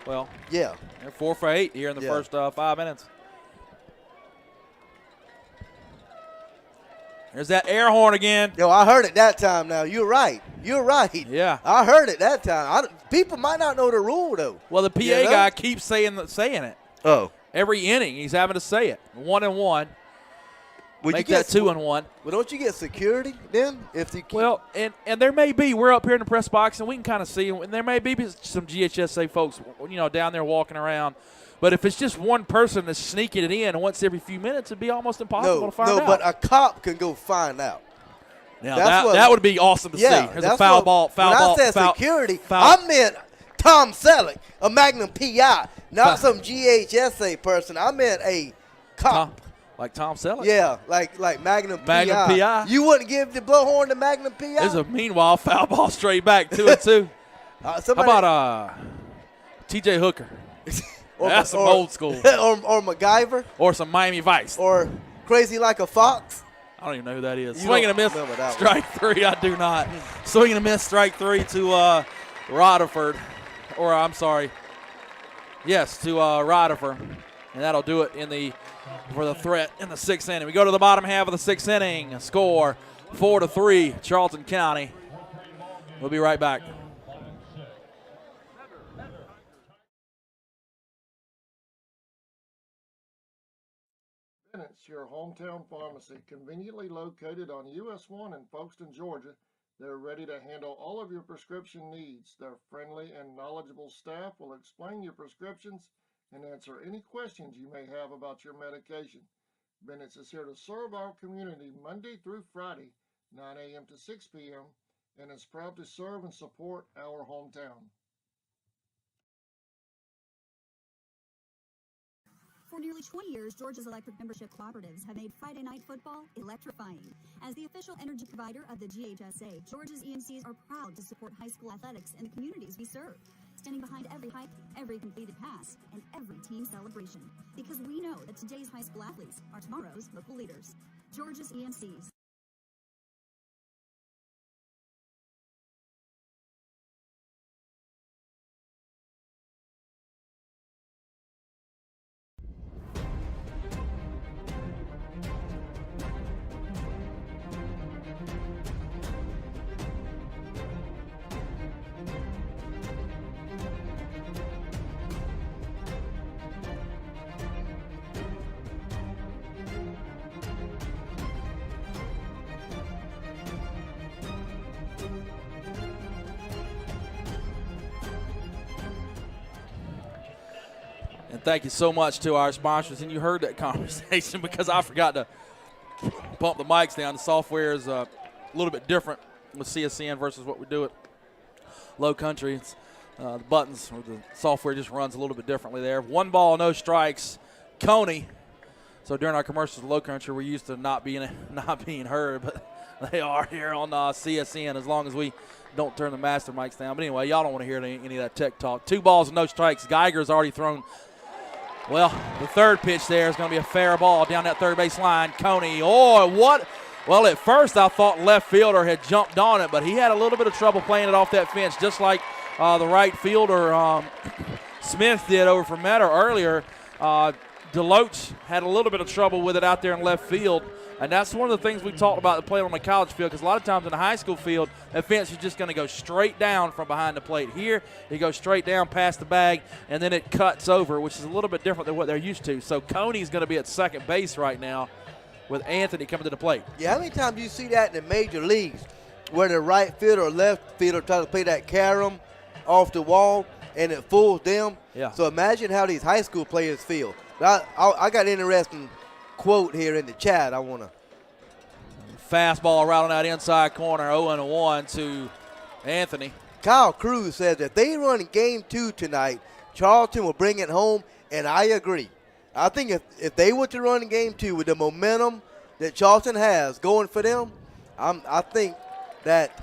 Well, yeah, they're 4 for 8 here in the first 5 minutes. There's that air horn again. Yo, I heard it that time now. You're right. You're right. Yeah. I heard it that time. People might not know the rule, though. Well, the PA guy keeps saying it. Oh. Every inning, he's having to say it. 1-1. Would Make you get that 2-1. Well, don't you get security then? If you keep well, and there may be. We're up here in the press box, and we can kind of see. And there may be some GHSA folks, down there walking around. But if it's just one person that's sneaking it in once every few minutes, it'd be almost impossible to find out. No, but a cop can go find out. Now, that would be awesome to see. There's a foul ball. When I said security, I meant Tom Selleck, a Magnum PI, not some GHSA person. I meant a cop. Like Tom Selleck? Yeah, like Magnum PI. PI. You wouldn't give the blowhorn to Magnum PI? There's a meanwhile foul ball straight back, 2-2. How about T.J. Hooker? That's some old school. or MacGyver. Or some Miami Vice. Or Crazy Like a Fox. I don't even know who that is. Swing and a miss, strike 3. I do not. Swing and a miss, strike 3 to Rutherford. Or, I'm sorry. Yes, to Rutherford. And that'll do it for the threat in the 6th inning. We go to the bottom half of the 6th inning. Score 4-3, Charlton County. We'll be right back. Bennett's, your hometown pharmacy, conveniently located on US 1 in Folkestone, Georgia. They're ready to handle all of your prescription needs. Their friendly and knowledgeable staff will explain your prescriptions and answer any questions you may have about your medication. Bennett's is here to serve our community Monday through Friday, 9 a.m. to 6 p.m., and is proud to serve and support our hometown. For nearly 20 years, Georgia's electric membership cooperatives have made Friday night football electrifying. As the official energy provider of the GHSA, Georgia's EMCs are proud to support high school athletics in the communities we serve, standing behind every hike, every completed pass, and every team celebration. Because we know that today's high school athletes are tomorrow's local leaders. Georgia's EMCs. And thank you so much to our sponsors. And you heard that conversation because I forgot to bump the mics down. The software is a little bit different with CSN versus what we do at Low Country. It's, the buttons or the software just runs a little bit differently there. 1 ball, no strikes. Coney. So during our commercials at Low Country, we're used to not being heard, but they are here on CSN as long as we don't turn the master mics down. But anyway, y'all don't want to hear any of that tech talk. 2 balls and no strikes. Geiger's already thrown. Well, the third pitch there is going to be a fair ball down that third base line. Coney, oh, what? Well, at first I thought left fielder had jumped on it, but he had a little bit of trouble playing it off that fence, just like the right fielder Smith did over for Metter earlier. Deloach had a little bit of trouble with it out there in left field. And that's one of the things we talked about the play on the college field, because a lot of times in the high school field, that fence is just going to go straight down from behind the plate. Here, it goes straight down past the bag, and then it cuts over, which is a little bit different than what they're used to. So Coney's going to be at second base right now with Anthony coming to the plate. Yeah, how many times do you see that in the major leagues where the right fielder or left fielder try to play that carom off the wall and it fools them? Yeah. So imagine how these high school players feel. I got an interesting quote here in the chat I want to. Fastball right on that inside corner, 0-1 to Anthony. Kyle Cruz says if they run game 2 tonight, Charlton will bring it home, and I agree. I think if they were to run game 2 with the momentum that Charlton has going for them, I think that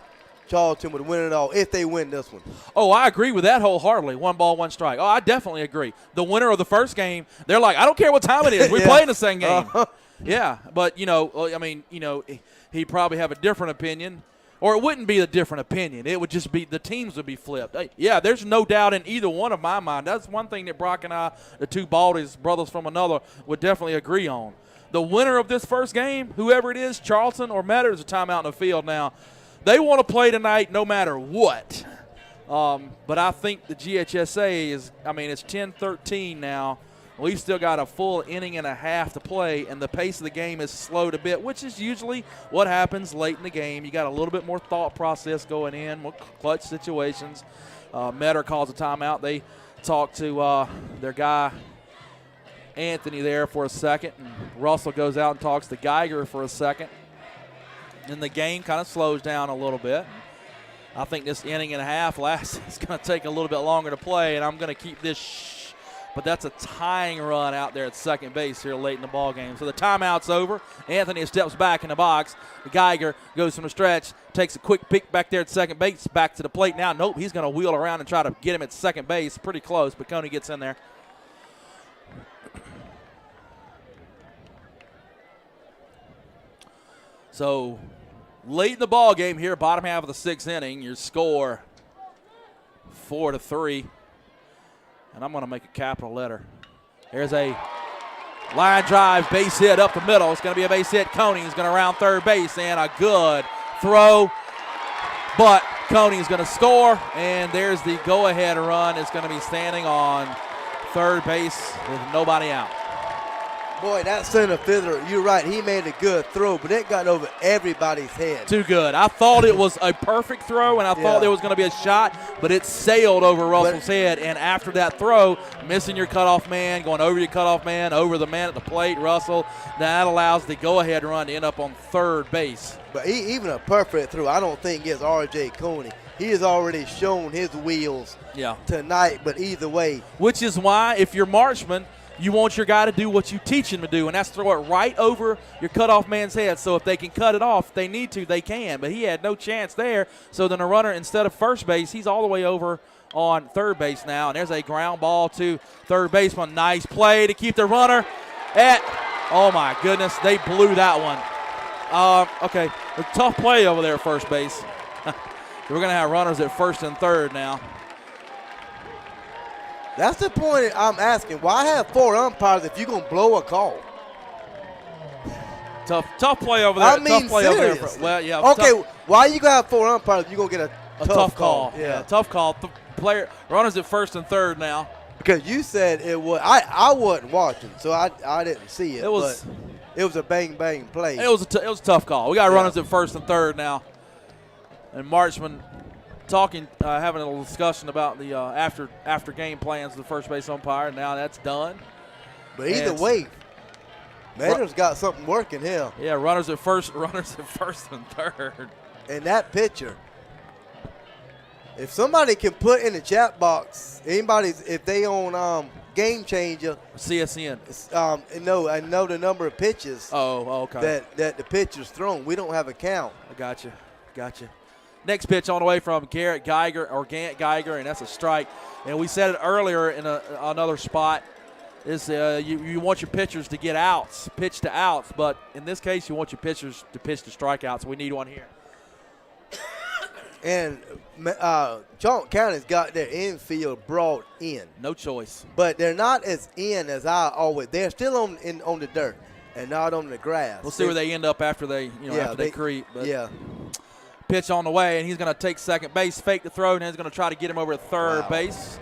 Charlton would win it all if they win this one. Oh, I agree with that wholeheartedly. 1 ball, 1 strike. Oh, I definitely agree. The winner of the first game, they're like, I don't care what time it is. We're playing the same game. Yeah, but, he'd probably have a different opinion. Or it wouldn't be a different opinion. It would just be the teams would be flipped. Yeah, there's no doubt in either one of my mind. That's one thing that Brock and I, the two Baldies, brothers from another, would definitely agree on. The winner of this first game, whoever it is, Charlton or Metter, is a timeout in the field now. They want to play tonight no matter what. But I think the GHSA is, it's 10-13 now. We've still got a full inning and a half to play, and the pace of the game is slowed a bit, which is usually what happens late in the game. You got a little bit more thought process going in, more clutch situations. Metter calls a timeout. They talk to their guy, Anthony, there for a second. And Russell goes out and talks to Geiger for a second. And the game kind of slows down a little bit. I think this inning and a half it's going to take a little bit longer to play, and I'm going to keep this but that's a tying run out there at second base here late in the ball game. So the timeout's over. Anthony steps back in the box. Geiger goes from the stretch, takes a quick peek back there at second base, back to the plate now. Nope, he's going to wheel around and try to get him at second base. Pretty close, but Coney gets in there. So late in the ball game here, bottom half of the sixth inning, your score 4-3. And I'm going to make a capital letter. There's a line drive, base hit up the middle. It's going to be a base hit. Coney's going to round third base, and a good throw. But Coney's going to score, and there's the go-ahead run. It's going to be standing on third base with nobody out. Boy, that center fielder, you're right. He made a good throw, but it got over everybody's head. Too good. I thought it was a perfect throw, and I thought there was going to be a shot, but it sailed over Russell's head. And after that throw, missing your cutoff man, going over your cutoff man, over the man at the plate, Russell, that allows the go-ahead run to end up on third base. But even a perfect throw, I don't think gets R.J. Coney. He has already shown his wheels tonight, but either way. Which is why, if you're marksman, you want your guy to do what you teach him to do, and that's throw it right over your cutoff man's head. So if they can cut it off, if they need to, they can. But he had no chance there. So then a runner, instead of first base, he's all the way over on third base now. And there's a ground ball to third baseman. Nice play to keep the runner at, oh my goodness, they blew that one. Okay, a tough play over there at first base. We're going to have runners at first and third now. That's the point I'm asking. Why have 4 umpires if you're going to blow a call? Tough play over there. I mean, tough play seriously. over there. Well, yeah. Okay, why you going to have 4 umpires if you're going to get a tough call? Yeah, tough call. Runners at first and third now. Because you said it was. I wasn't watching, so I didn't see it. It was a bang play. It was a tough call. We got runners at first and third now. And Marchman having a little discussion about the after game plans of the first base umpire. Now that's done. But either way, Mater's got something working here. Yeah, runners at first and third. And that pitcher, if somebody can put in the chat box, if they own Game Changer, CSN, I know the number of pitches. Okay. That the pitcher's thrown. We don't have a count. I gotcha. Next pitch on the way from Gant Geiger, and that's a strike. And we said it earlier in another spot, is you want your pitchers to get outs, pitch to outs, but in this case you want your pitchers to pitch to strikeouts. We need one here. And Charlton County's got their infield brought in. No choice. But they're not as in as I always. They're still on the dirt and not on the grass. We'll see where they end up after they creep. But yeah. Pitch on the way, and he's going to take second base, fake the throw, and he's going to try to get him over at third base.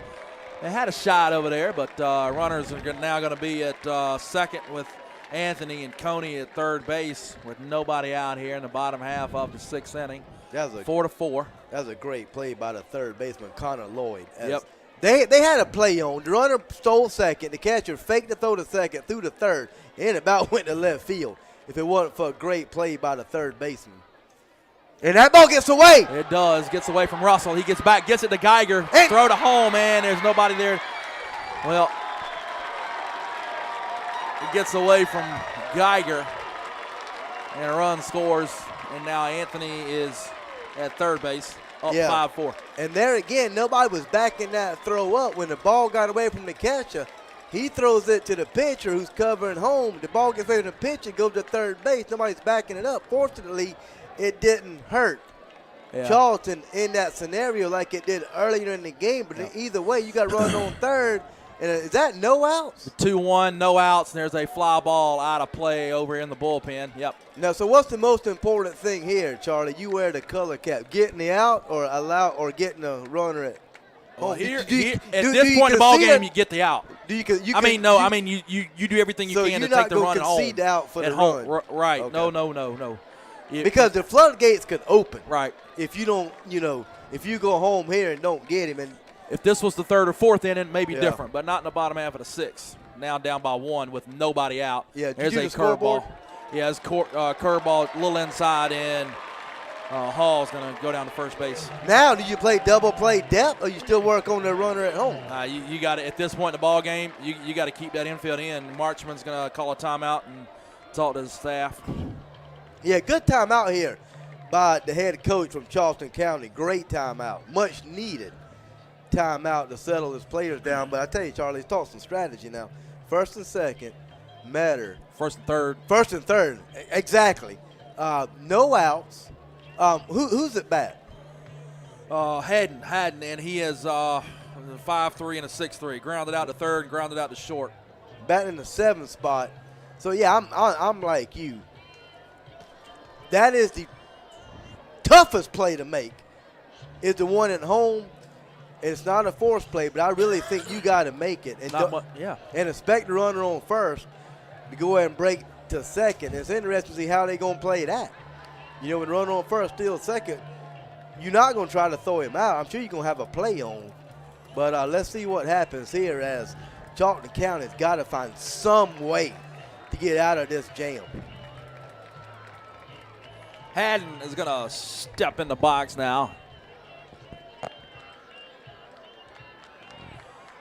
They had a shot over there, but runners are now going to be at second with Anthony and Coney at third base with nobody out here in the bottom half of the 6th inning. 4-4. That was a great play by the third baseman, Connor Lloyd. Yep. They had a play on. The runner stole second. The catcher faked the throw to second, through the third, and about went to left field if it wasn't for a great play by the third baseman. And that ball gets away. It does. Gets away from Russell. He gets back, gets it to Geiger. Throw to home, and there's nobody there. Well, it gets away from Geiger, and a run scores. And now Anthony is at third base, up 5-4. And there again, nobody was backing that throw up. When the ball got away from the catcher, he throws it to the pitcher who's covering home. The ball gets away from the pitcher, goes to third base. Nobody's backing it up. Fortunately, it didn't hurt Charlton in that scenario like it did earlier in the game. But either way, you got to run on third. And is that no outs? 2-1, no outs, and there's a fly ball out of play over in the bullpen. Yep. Now, so what's the most important thing here, Charlie? You wear the color cap. Getting the out or getting the runner at home? At this point in the ball game, you get the out. You do everything you can to take the run at home. So you're not going to concede out for the home. run? Right. Okay. No. Because the floodgates could open. Right. If you don't, if you go home here and don't get him. And if this was the third or fourth inning, maybe different, but not in the bottom half of the 6th. Now down by 1 with nobody out. Yeah, there's a curveball. Yeah, it's curveball, a little inside, and Hall's going to go down to first base. Now, do you play double play depth, or you still work on the runner at home? You got to, at this point in the ball game, you got to keep that infield in. Marchman's going to call a timeout and talk to his staff. Yeah, good timeout here by the head coach from Charlton County. Great timeout, much needed timeout to settle his players down. But I tell you, Charlie, he's taught some strategy now. First and second matter. First and third. First and third, exactly. No outs. Who's at bat? Haddon, and he is 5-3 and a 6-3. Grounded out to third and grounded out to short. Batting in the 7th spot. So yeah, I'm like you. That is the toughest play to make. Is the one at home. It's not a forced play, but I really think you got to make it. And and expect the runner on first. to go ahead and break to second. It's interesting to see how they're going to play that. You know, with runner on first, still second, you're not going to try to throw him out. I'm sure you're going to have a play on. But let's see what happens here as Charlton County's got to find some way to get out of this jam. Haddon is going to step in the box now.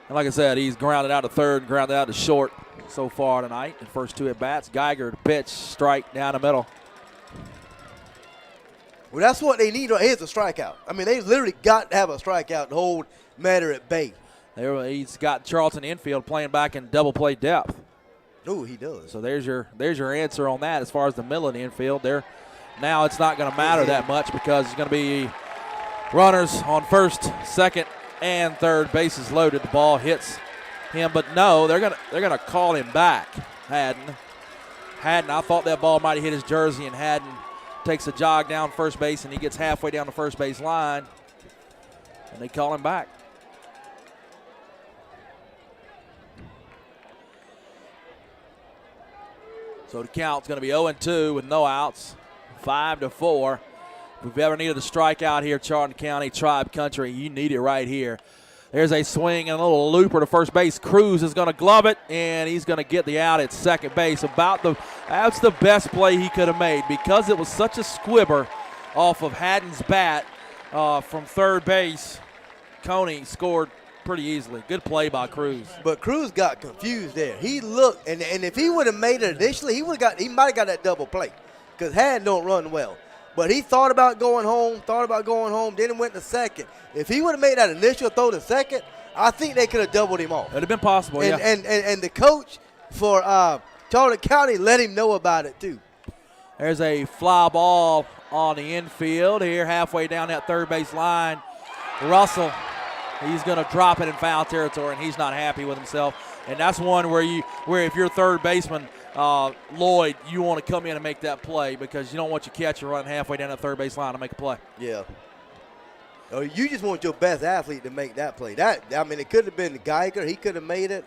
And like I said, he's grounded out to third, grounded out to short so far tonight. The first 2 at-bats. Geiger to pitch, strike down the middle. Well, that's what they need. Here's a strikeout. I mean, they literally got to have a strikeout to hold Matter at bay. He's got Charlton infield playing back in double play depth. Oh, he does. So there's your answer on that as far as the middle of the infield. There, now it's not going to matter that much because it's going to be runners on first, second, and third. Bases loaded. The ball hits him, but no, they're gonna call him back. Haddon, I thought that ball might have hit his jersey, and Haddon takes a jog down first base, and he gets halfway down the first base line, and they call him back. So the count's going to be 0-2 with no outs, 5-4. If we've ever needed a strikeout here, Charlton County, Tribe Country, you need it right here. There's a swing and a little looper to first base. Cruz is going to glove it, and he's going to get the out at second base. That's the best play he could have made because it was such a squibber off of Haddon's bat from third base. Coney scored pretty easily. Good play by Cruz. But Cruz got confused there. He looked, and if he would have made it initially, he might have got that double play because Haddon don't run well. But he thought about going home, then went to second. If he would have made that initial throw to second, I think they could have doubled him off. It would have been possible, yeah. And the coach for Charlton County let him know about it, too. There's a fly ball on the infield here, halfway down that third base line. Russell, he's going to drop it in foul territory, and he's not happy with himself. And that's one where if you're third baseman, Lloyd, you want to come in and make that play because you don't want your catcher running halfway down the third base line to make a play. Yeah. Oh, you just want your best athlete to make that play. It could have been Geiger. He could have made it.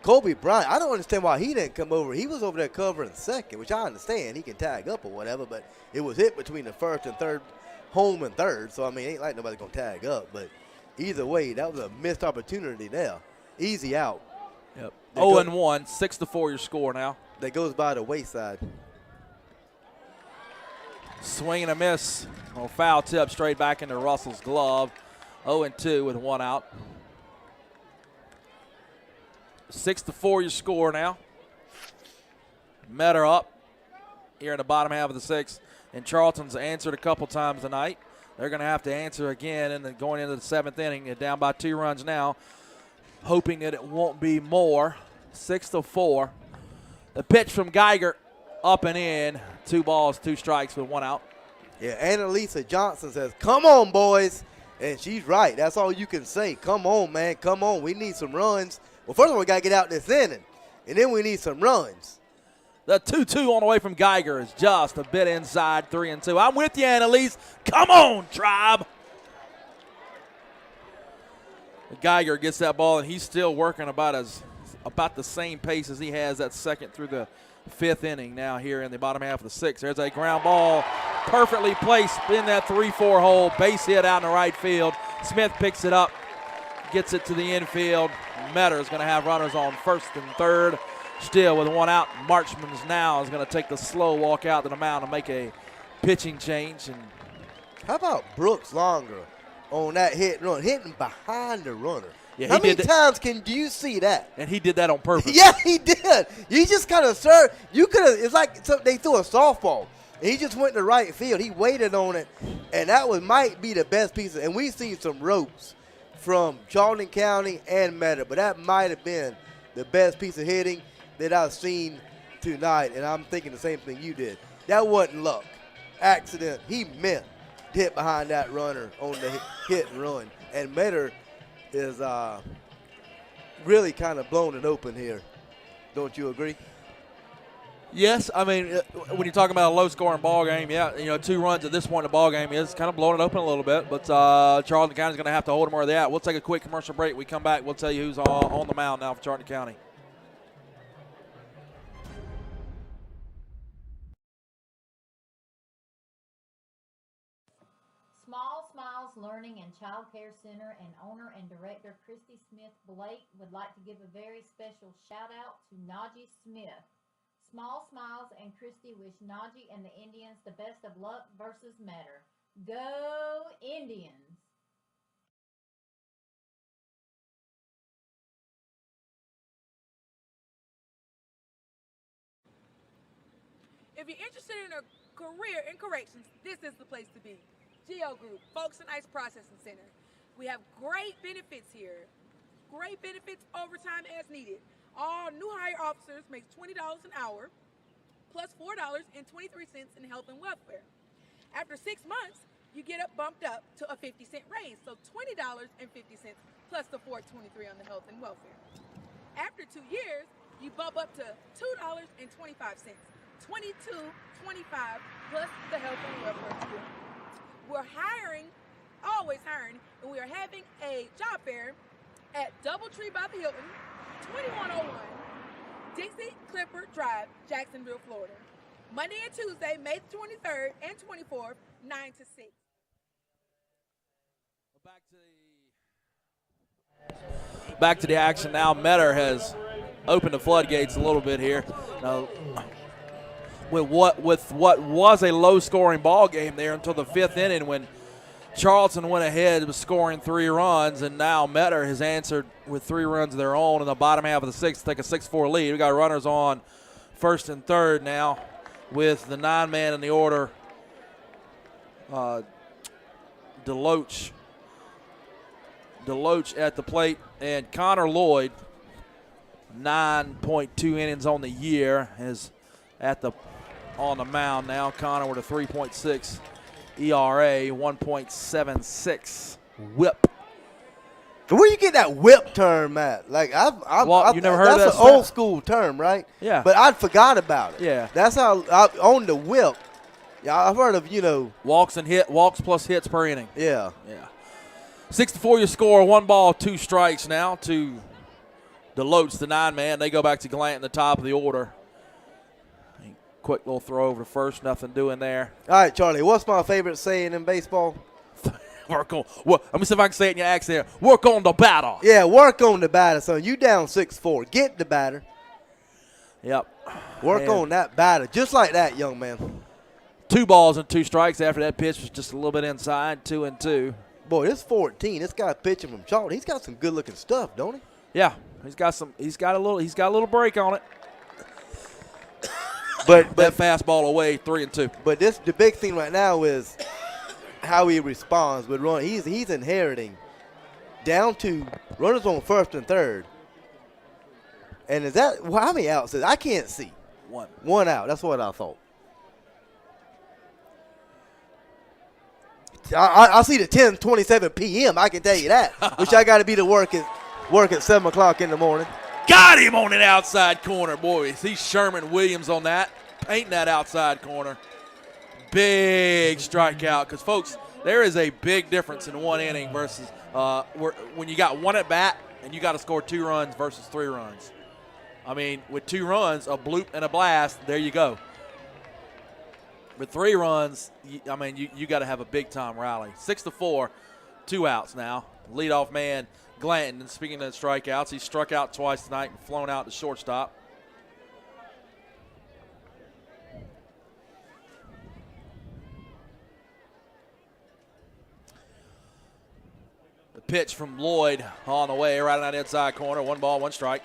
Kobe Bryant, I don't understand why he didn't come over. He was over there covering second, which I understand. He can tag up or whatever, but it was hit between the first and third, home and third. So, it ain't like nobody's going to tag up. But either way, that was a missed opportunity there. Easy out. Yep. 0-1, 6-4 your score now. That goes by the wayside. Swing and a miss. On foul tip straight back into Russell's glove. 0-2 with one out. 6-4 your score now. Metter up here in the bottom half of the sixth. And Charlton's answered a couple times tonight. They're going to have to answer again and then going into the seventh inning. They're down by 2 runs now. Hoping that it won't be more. 6-4. The pitch from Geiger up and in. 2 balls, 2 strikes with 1 out. Yeah, Annalisa Johnson says, come on, boys. And she's right. That's all you can say. Come on, man. Come on. We need some runs. Well, first of all, we got to get out this inning. And then we need some runs. The 2-2 on the way from Geiger is just a bit inside, 3-2. I'm with you, Annalise. Come on, Tribe. Geiger gets that ball, and he's still working about the same pace as he has that second through the 5th inning now here in the bottom half of the 6th. There's a ground ball perfectly placed in that 3-4 hole. Base hit out in the right field. Smith picks it up, gets it to the infield. Metter is going to have runners on first and third. Still with 1 out. Marchman's now is going to take the slow walk out to the mound and make a pitching change. And how about Brooks Longer on that hit and run, hitting behind the runner? Yeah, how many times do you see that? And he did that on purpose. Yeah, he did. He just kind of served. You could have. It's like they threw a softball. And he just went to right field. He waited on it, and that might be the best piece. And we've seen some ropes from Charlton County and Metter, but that might have been the best piece of hitting that I've seen tonight. And I'm thinking the same thing you did. That wasn't luck, accident. He meant to hit behind that runner on the hit and run. And Metter is really kind of blown it open here. Don't you agree? Yes, when you're talking about a low-scoring ball game, 2 runs at this point in the ball game is kind of blowing it open a little bit. But Charlton County's going to have to hold them where they're at. We'll take a quick commercial break. We come back, we'll tell you who's on the mound now for Charlton County. Learning and Child Care Center and owner and director Christy Smith Blake would like to give a very special shout out to Najee Smith. Small Smiles and Christy wish Najee and the Indians the best of luck versus Metter. Go Indians! If you're interested in a career in corrections, this is the place to be. Geo Group, Folkestone Ice Processing Center. We have great benefits here. Great benefits, overtime as needed. All new hire officers make $20 an hour, plus $4.23 in health and welfare. After 6 months, you get bumped up to a 50-cent raise, so $20.50 plus the $4.23 on the health and welfare. After 2 years, you bump up to $2.25, $22.25 plus the health and welfare too. We're hiring, always hiring, and we are having a job fair at Doubletree by the Hilton, 2101 Dixie Clipper Drive, Jacksonville, Florida. Monday and Tuesday, May 23rd and 24th, 9 to 6. Back to the action now. Metter has opened the floodgates a little bit here. Now, with what was a low-scoring ball game there until the 5th inning when Charlton went ahead with scoring 3 runs, and now Metter has answered with 3 runs of their own in the bottom half of the 6th to take a 6-4 lead. We got runners on 1st and 3rd now with the 9-man in the order, Deloach at the plate, and Connor Lloyd, 9.2 innings on the year, is on the mound now. Connor with a 3.6 ERA, 1.76 WHIP. Where you get that whip term at? Like you never heard of that? That's an old school term, right? Yeah. But I forgot about it. Yeah. That's how on the whip. Yeah, I've heard of walks plus hits per inning. Yeah. Yeah. 6-4 your score. 1 ball, 2 strikes now to Deloach, the 9-man. They go back to Glant in the top of the order. Quick little throw over to first, nothing doing there. All right, Charlie, what's my favorite saying in baseball? Let me see if I can say it in your accent. Work on the batter. Yeah, work on the batter, son. You down 6-4. Get the batter. Yep. Work on that batter. Just like that, young man. 2 balls and 2 strikes after that pitch was just a little bit inside, 2-2. Boy, it's 14. This guy pitching from Charlton. He's got some good looking stuff, don't he? Yeah. He's got a little break on it. But that fastball away, 3-2. But the big thing right now is how he responds with run. He's inheriting down to runners on 1st and 3rd. And is that how many outs? I can't see. 1. 1 out. That's what I thought. I see the 10:27 p.m. I can tell you that. Which I got to be to work at 7 o'clock in the morning. Got him on an outside corner, boy. He's Sherman Williams on that, painting that outside corner. Big strikeout, because, folks, there is a big difference in 1 inning versus when you got 1 at bat and you got to score 2 runs versus 3 runs. I mean, with 2 runs, a bloop and a blast, there you go. With 3 runs, you got to have a big-time rally. 6-4, 2 outs now. Leadoff man, Glanton. And speaking of strikeouts, he struck out twice tonight and flown out to shortstop. The pitch from Lloyd on the way, right on that inside corner. 1 ball, 1 strike.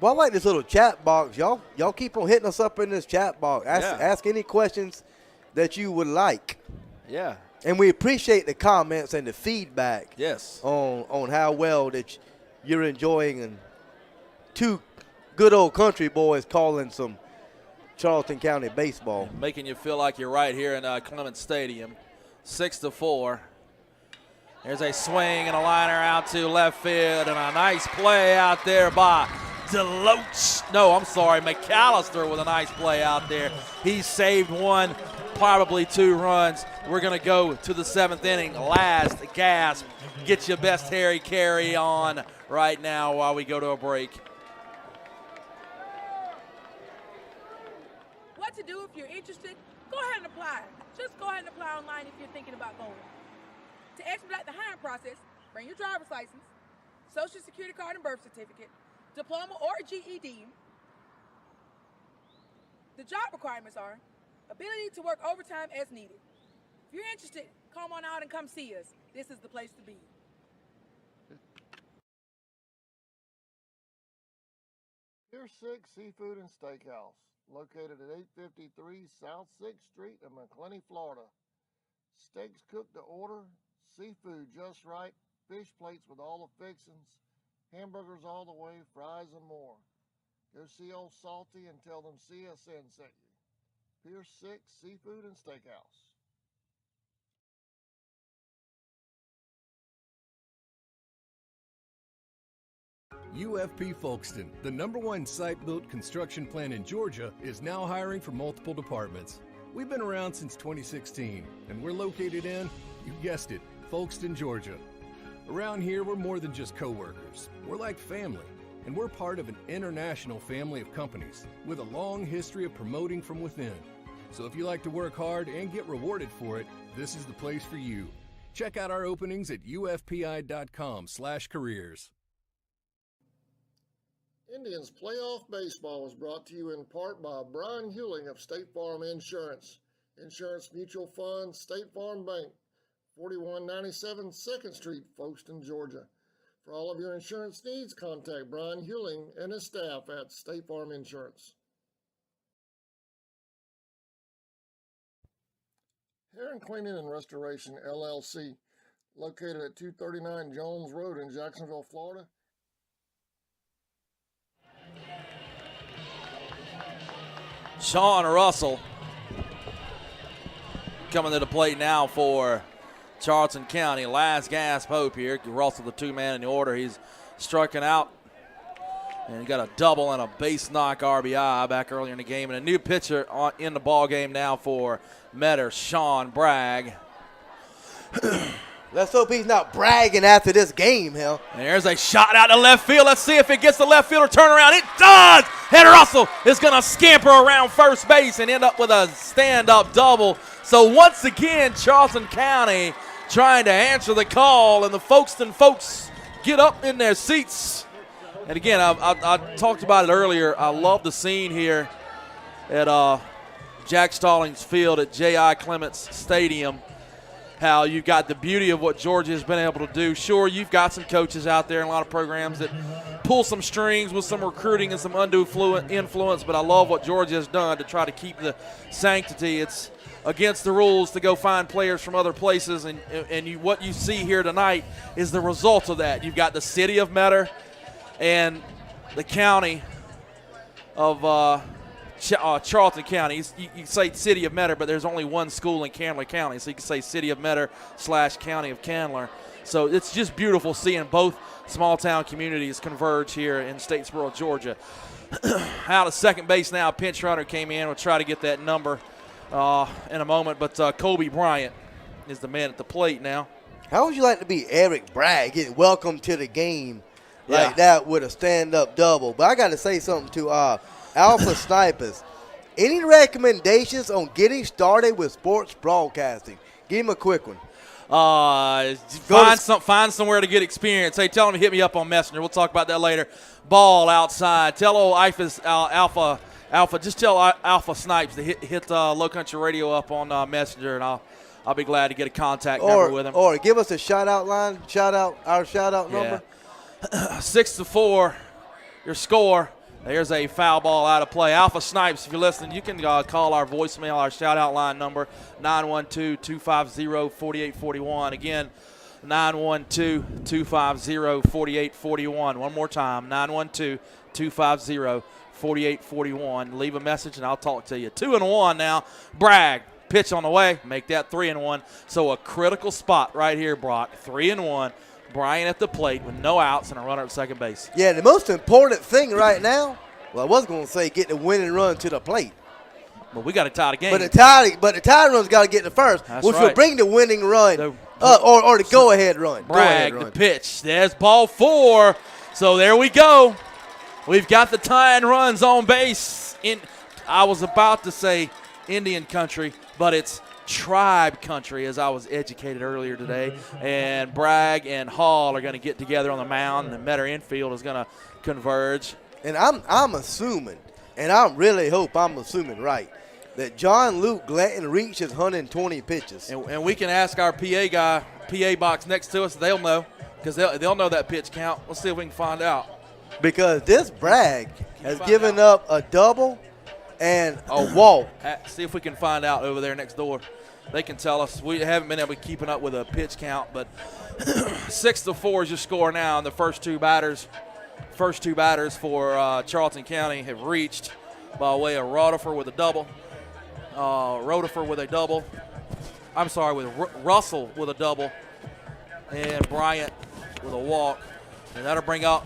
Well, I like this little chat box. Y'all keep on hitting us up in this chat box. Ask any questions that you would like. Yeah. And we appreciate the comments and the feedback. Yes. On how well that you're enjoying, and 2 good old country boys calling some Charlton County baseball. Making you feel like you're right here in Clements Stadium. 6-4. There's a swing and a liner out to left field, and a nice play out there by Deloach. No, I'm sorry, McAllister with a nice play out there. He saved 1, probably 2 runs. We're going to go to the 7th inning. Last gasp. Get your best Harry Carey on right now while we go to a break. What to do if you're interested? Go ahead and apply. Just go ahead and apply online if you're thinking about going. To expedite the hiring process, bring your driver's license, social security card and birth certificate, diploma or GED. The job requirements are ability to work overtime as needed. If you're interested, come on out and come see us. This is the place to be. Pier 6 Seafood and Steakhouse, located at 853 South 6th Street in McClenny, Florida. Steaks cooked to order, seafood just right, fish plates with all the fixings, hamburgers all the way, fries and more. Go see old Salty and tell them CSN sent you. Pier 6 Seafood and Steakhouse. UFP Folkestone, the #1 site-built construction plant in Georgia, is now hiring for multiple departments. We've been around since 2016, and we're located in, you guessed it, Folkestone, Georgia. Around here, we're more than just co-workers. We're like family, and we're part of an international family of companies with a long history of promoting from within. So if you like to work hard and get rewarded for it, this is the place for you. Check out our openings at ufpi.com/careers. Indians Playoff Baseball is brought to you in part by Brian Hewling of State Farm Insurance, Insurance Mutual Fund, State Farm Bank, 4197 2nd Street, Folkestone, Georgia. For all of your insurance needs, contact Brian Hewling and his staff at State Farm Insurance. Heron Cleaning and Restoration, LLC, located at 239 Jones Road in Jacksonville, Florida. Sean Russell coming to the plate now for Charlton County. Last gasp hope here. Russell, the two-man in the order. He's striking out. And he got a double and a base knock RBI back earlier in the game. And a new pitcher in the ball game now for Metter, Sean Bragg. Let's hope he's not bragging after this game, hell. And there's a shot out to left field. Let's see if it gets the left fielder turnaround. It does! And Russell is going to scamper around first base and end up with a stand-up double. So once again, Charlton County trying to answer the call, and the Folkestone folks get up in their seats. And again, I talked about it earlier. I love the scene here at Jack Stallings Field at J.I. Clements Stadium. How you've got the beauty of what Georgia has been able to do. Sure, you've got some coaches out there and a lot of programs that pull some strings with some recruiting and some undue influence, but I love what Georgia has done to try to keep the sanctity. It's against the rules to go find players from other places, and what you see here tonight is the result of that. You've got the city of Metter and the county of Charlton County. You say city of Metter, but there's only one school in Candler County, so you can say city of Metter / county of Candler. So it's just beautiful seeing both small town communities converge here in Statesboro, Georgia. Out of second base now, a pinch runner came in. We'll try to get that number in a moment, but Kobe Bryant is the man at the plate now. How would you like to be Eric Bragg, getting welcome to the game like that with a stand-up double? But I got to say something to Alpha Snipers. Any recommendations on getting started with sports broadcasting? Give him a quick one. Find somewhere to get experience. Hey, tell him to hit me up on Messenger. We'll talk about that later. Ball outside. Tell old Alpha. Just tell Alpha Snipes to hit Low Country Radio up on Messenger, and I'll be glad to get a contact number with him. Or give us a shout-out line. Our shout-out number. 6-4, your score. There's a foul ball out of play. Alpha Snipes, if you're listening, you can call our voicemail, our shout-out line number, 912-250-4841. Again, 912-250-4841. One more time, 912-250-4841. Leave a message, and I'll talk to you. 2-1 now. Bragg, pitch on the way. Make that 3-1. So a critical spot right here, Brock. 3-1. Bryant at the plate with no outs and a runner at second base. Yeah, the most important thing right now, well, I was going to say get the winning run to the plate. But we got to tie the game. But the tie run's got to get the first, which will bring the winning run or the go-ahead run. Bragg, the pitch. There's ball 4. So there we go. We've got the tying runs on base. I was about to say Indian country, but it's tribe country, as I was educated earlier today. And Bragg and Hall are going to get together on the mound, and the Metter infield is going to converge. And I'm assuming, and I really hope I'm assuming right, that John Luke Glanton reached his 120 pitches. And we can ask our PA box next to us. They'll know, because they'll know that pitch count. Let's see if we can find out. Because this Bragg has given up a double and a walk. See if we can find out over there next door. They can tell us. We haven't been able to keep up with a pitch count, but 6-4 is your score now. And the first two batters for Charlton County have reached by way of Rutherford with a double. With Russell with a double, and Bryant with a walk. And that'll bring up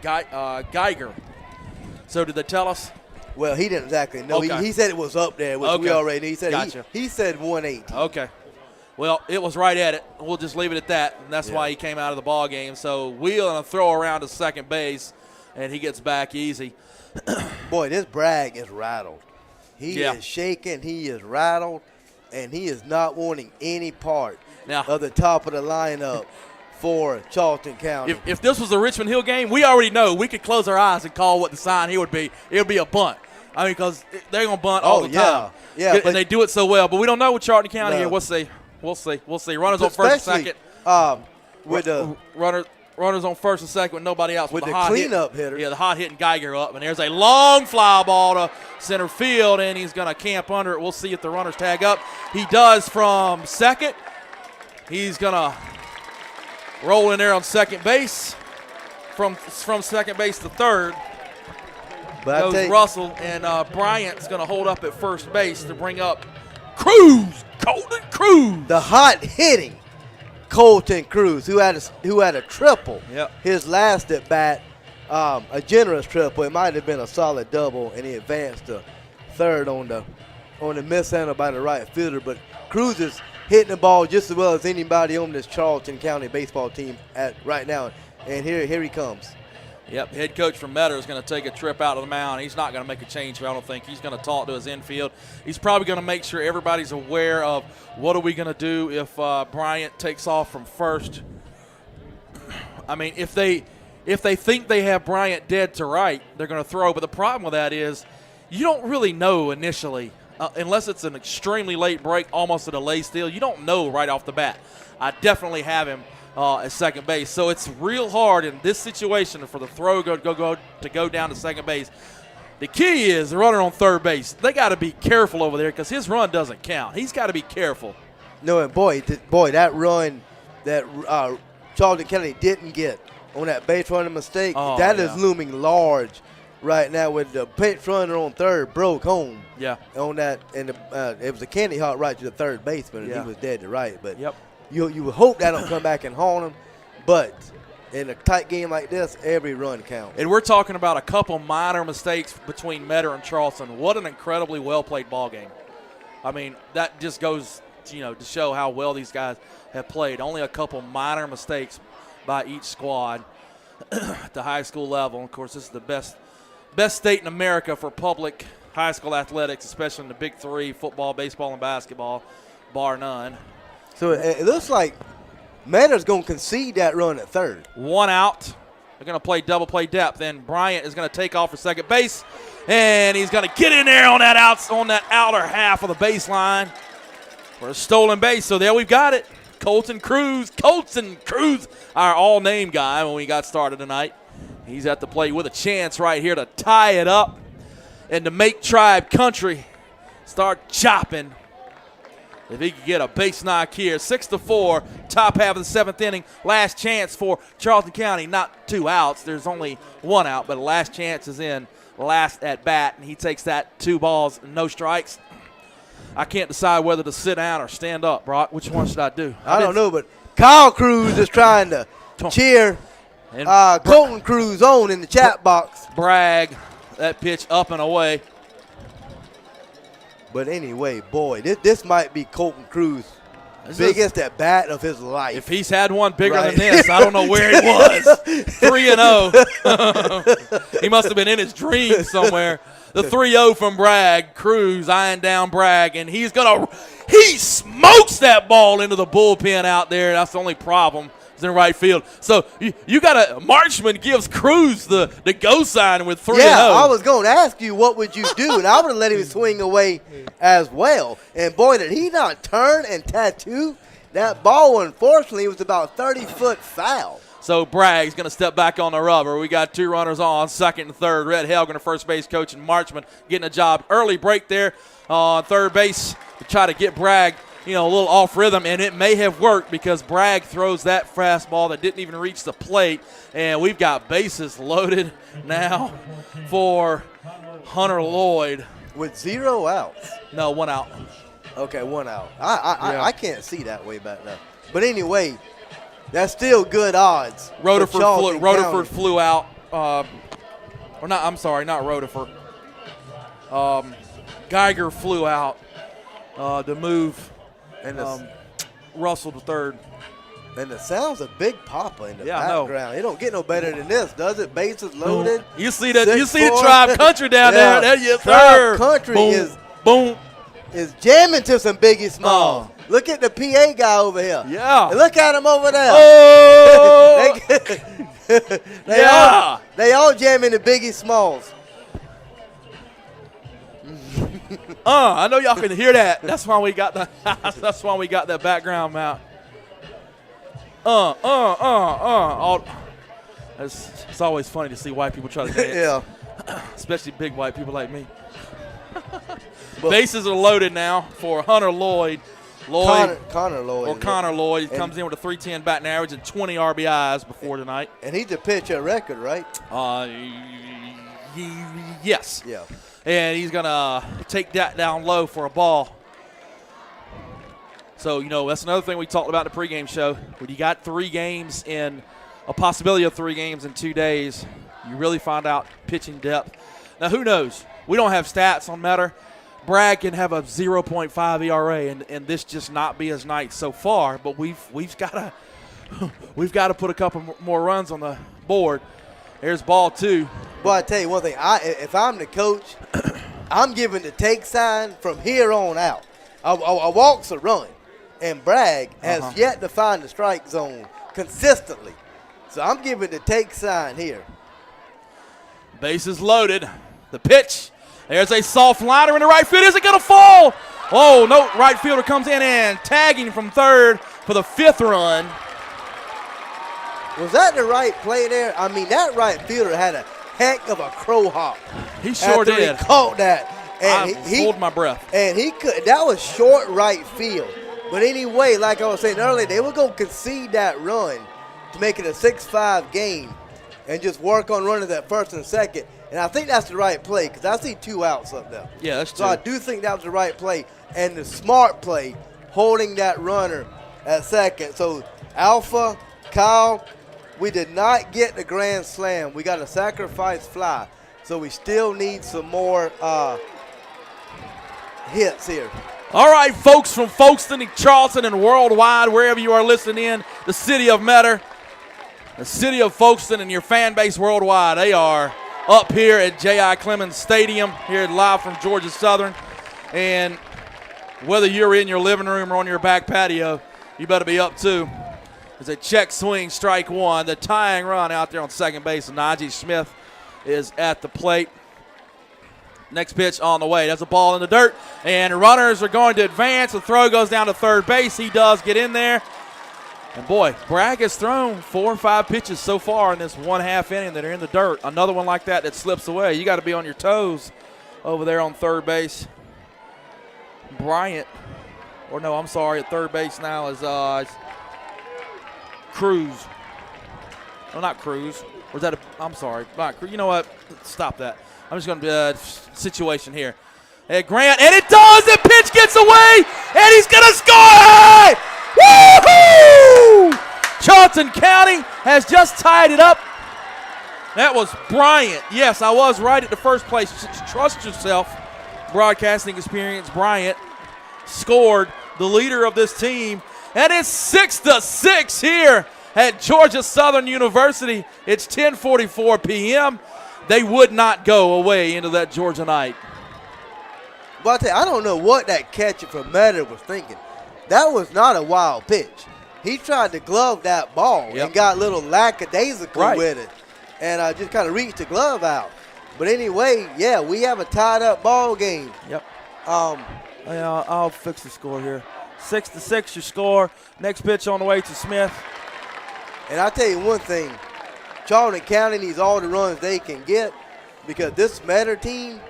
Geiger. So did they tell us? Well, he didn't exactly know. Okay. He said it was up there, which we already knew. He said gotcha. he said 118. Okay. Well, it was right at it. We'll just leave it at that, and that's why he came out of the ball game. So Wheel and a throw around to second base, and he gets back easy. Boy, this Bragg is rattled. He is shaking. He is rattled, and he is not wanting any part of the top of the lineup for Charlton County. If this was the Richmond Hill game, we already know we could close our eyes and call what the sign here would be. It would be a bunt. I mean, because they're going to bunt all the time. Yeah, and they do it so well. But we don't know with Charlton County here. We'll see. Runners on first and second. With the runners on first and second with nobody else. With the cleanup hitter. Yeah, the hot hitting Geiger up. And there's a long fly ball to center field, and he's going to camp under it. We'll see if the runners tag up. He does from second. He's going to roll in there on second base. From second base to third but goes Russell, and Bryant's going to hold up at first base to bring up Cruz, Colton Cruz. The hot hitting Colton Cruz, who had a triple. Yep. His last at bat, a generous triple. It might have been a solid double, and he advanced to third on the mishandle by the right fielder. But Cruz is hitting the ball just as well as anybody on this Charlton County baseball team right now. And here he comes. Yep, head coach from Metter is going to take a trip out of the mound. He's not going to make a change here, I don't think. He's going to talk to his infield. He's probably going to make sure everybody's aware of what are we going to do if Bryant takes off from first. I mean, if they think they have Bryant dead to right, they're going to throw. But the problem with that is you don't really know initially, unless it's an extremely late break, almost a delay steal. You don't know right off the bat. I definitely have him at second base. So it's real hard in this situation for the throw to go down to second base. The key is the runner on third base. They got to be careful over there because his run doesn't count. He's got to be careful. No, and boy, that run that Charlton County didn't get on that base running mistake, is looming large right now with the pinch runner on third broke home. Yeah. On that, and it was a candy hot right to the third baseman, and he was dead to right. But you would hope that don't come back and haunt him. But in a tight game like this, every run counts. And we're talking about a couple minor mistakes between Metter and Charlton. What an incredibly well-played ball game. I mean, that just goes, to show how well these guys have played. Only a couple minor mistakes by each squad at the high school level. Of course, this is the best state in America for public high school athletics, especially in the big three, football, baseball, and basketball, bar none. So it looks like Metter's going to concede that run at third. One out. They're going to play double play depth. Then Bryant is going to take off for second base, and he's going to get in there on that outer half of the baseline for a stolen base. So there we've got it. Colton Cruz, our all-name guy when we got started tonight. He's at the plate with a chance right here to tie it up and to make Tribe Country start chopping. If he could get a base knock here, 6-4, top half of the seventh inning. Last chance for Charlton County, not 2 outs. There's only 1 out, but the last chance is in last at bat, and he takes that 2 balls, no strikes. I can't decide whether to sit down or stand up, Brock. Which one should I do? I don't know, but Kyle Cruz is trying to cheer Colton Cruz on in the chat box. Bragg, that pitch up and away. But anyway, boy, this might be Colton Cruz Biggest at bat of his life. If he's had one bigger than this, I don't know where he was. 3-0. He must have been in his dreams somewhere. The 3-0 from Bragg. Cruz eyeing down Bragg, and he smokes that ball into the bullpen out there. That's the only problem. It's in right field. So you got Marchman gives Cruz the go sign with 3-0. Yeah, I was going to ask you what would you do, and I would have let him swing away as well. And boy, did he not turn and tattoo that ball. Unfortunately, it was about 30-foot foul. So Bragg's going to step back on the rubber. We got 2 runners on, second and third. Red Helgen, the first base coach, and Marchman getting a job. Early break there on third base to try to get Bragg, a little off rhythm, and it may have worked because Bragg throws that fastball that didn't even reach the plate, and we've got bases loaded now for Hunter Lloyd. With 0 outs. No, 1 out. Okay, 1 out. I can't see that way back there. But anyway, that's still good odds. Rutherford flew out. Not Rutherford. Geiger flew out to move. And Russell to third. And it sounds a Big Papa in the background. No. It don't get no better than this, does it? Bases loaded. You see the Tribe Country down there. Yes, Tribe Country is jamming to some Biggie Smalls. Look at the PA guy over here. Yeah. And look at him over there. Oh. they all jamming to Biggie Smalls. I know y'all can hear that. That's why we got that background mount. It's always funny to see white people try to dance. Yeah. Especially big white people like me. Bases are loaded now for Hunter Lloyd. Connor Lloyd. Connor Lloyd. He comes in with a .310 batting average and 20 RBIs before tonight. And he's a pitcher record, right? Yes. Yeah. And he's going to take that down low for a ball. So, that's another thing we talked about in the pregame show. When you got a possibility of 3 games in 2 days, you really find out pitching depth. Now, who knows? We don't have stats on Metter. Bragg can have a 0.5 ERA and this just not be his night so far, but we've got to put a couple more runs on the board. There's ball 2. Well, I tell you one thing. If I'm the coach, I'm giving the take sign from here on out. A walk's a run, and Bragg has yet to find the strike zone consistently. So I'm giving the take sign here. Bases loaded. The pitch. There's a soft liner in the right field. Is it going to fall? Oh, no. Right fielder comes in and tagging from third for the 5th run. Was that the right play there? I mean, that right fielder had a heck of a crow hop. He sure did. He caught that. And he hold my breath. And that was short right field. But anyway, like I was saying earlier, they were going to concede that run to make it a 6-5 game and just work on running that first and second. And I think that's the right play because I see 2 outs up there. Yeah, that's true. So I do think that was the right play and the smart play, holding that runner at second. So Alpha, Kyle, we did not get the grand slam. We got a sacrifice fly. So we still need some more hits here. All right, folks from Folkestone and Charlton and worldwide, wherever you are listening in, the city of Metter, the city of Folkestone and your fan base worldwide, they are up here at J.I. Clemens Stadium, here live from Georgia Southern. And whether you're in your living room or on your back patio, you better be up too. It's a check swing, strike 1. The tying run out there on second base, and Najee Smith is at the plate. Next pitch on the way. That's a ball in the dirt, and runners are going to advance. The throw goes down to third base. He does get in there. And, boy, Bragg has thrown 4 or 5 pitches so far in this 1/2 inning that are in the dirt. Another one like that slips away. You got to be on your toes over there on third base. Bryant, at third base now is Cruz. No, not Cruz. Or is that I'm sorry. Not Cruz. You know what? Stop that. I'm just going to situation here. Hey, Grant, and it does. The pitch gets away, and he's going to score. Woo-hoo! Charlton County has just tied it up. That was Bryant. Yes, I was right at the first place. Trust yourself. Broadcasting experience. Bryant scored. The leader of this team and it's 6-6 here at Georgia Southern University. It's 10:44 p.m. They would not go away into that Georgia night. But I tell you, I don't know what that catcher from Metter was thinking. That was not a wild pitch. He tried to glove that ball and got a little lackadaisical with it, and just kind of reached the glove out. But anyway, yeah, we have a tied-up ball game. Yep. I'll fix the score here. 6-6 your score. Next pitch on the way to Smith. And I'll tell you one thing. Charlton County needs all the runs they can get because this Metter team,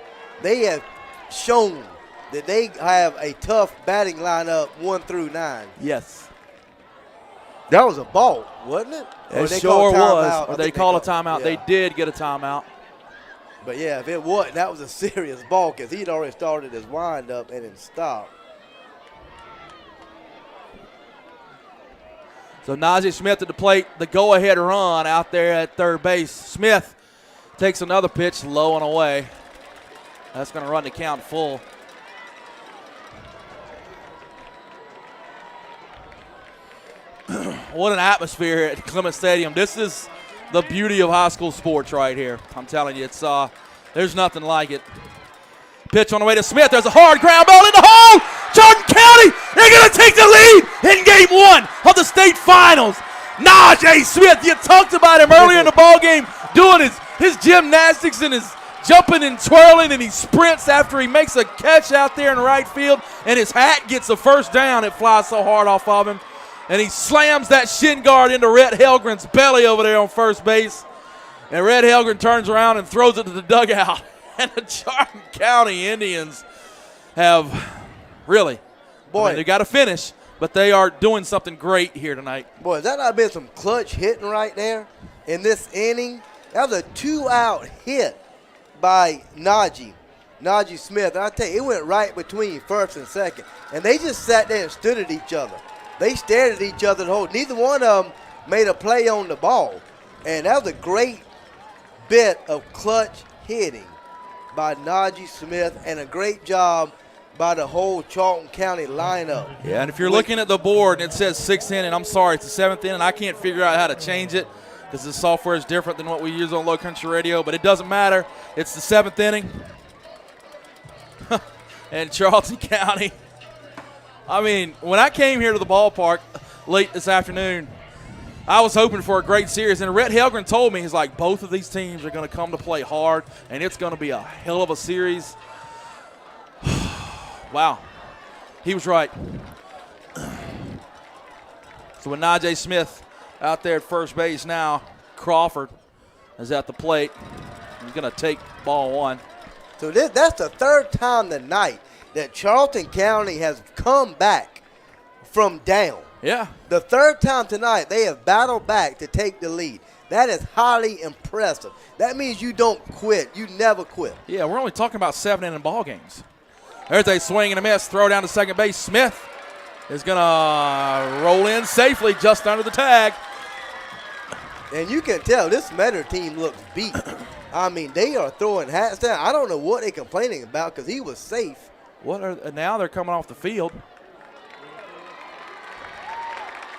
they have shown that they have a tough batting lineup 1 through 9. Yes. That was a ball, wasn't it? It sure was. Or they called a timeout. Yeah. They did get a timeout. But, yeah, if it wasn't, that was a serious ball because he'd already started his windup and then stopped. So Najee Smith at the plate, the go-ahead run out there at third base. Smith takes another pitch low and away. That's going to run the count full. What an atmosphere at Clements Stadium. This is the beauty of high school sports right here. I'm telling you, it's there's nothing like it. Pitch on the way to Smith. There's a hard ground ball in the hole. Charlton County, they're going to take the lead in game 1 of the state finals. Najee Smith, you talked about him earlier in the ball game, doing his gymnastics and his jumping and twirling, and he sprints after he makes a catch out there in right field, and his hat gets a first down. It flies so hard off of him, and he slams that shin guard into Rhett Helgren's belly over there on first base, and Rhett Helgren turns around and throws it to the dugout. And the Charlton County Indians have really, they got to finish, but they are doing something great here tonight. Boy, has that not been some clutch hitting right there in this inning? That was a 2-out hit by Najee Smith. And I tell you, it went right between first and second. And they just sat there and stood at each other. They stared at each other the whole. Neither one of them made a play on the ball. And that was a great bit of clutch hitting by Najee Smith, and a great job by the whole Charlton County lineup. Yeah, and if you're looking at the board and it says 6th inning, I'm sorry, it's the 7th inning. I can't figure out how to change it because the software is different than what we use on Low Country Radio, but it doesn't matter. It's the 7th inning. And Charlton County, I mean, when I came here to the ballpark late this afternoon, I was hoping for a great series, and Rhett Helgren told me, he's like, both of these teams are going to come to play hard, and it's going to be a hell of a series. Wow. He was right. So with Najee Smith out there at first base now, Crawford is at the plate. He's going to take ball 1. So that's the third time tonight that Charlton County has come back from down. Yeah. The third time tonight they have battled back to take the lead. That is highly impressive. That means you don't quit. You never quit. Yeah, we're only talking about 7-inning ball games. There's a swing and a miss. Throw down to second base. Smith is going to roll in safely just under the tag. And you can tell this Metter team looks beat. I mean, they are throwing hats down. I don't know what they're complaining about because he was safe. Now they're coming off the field.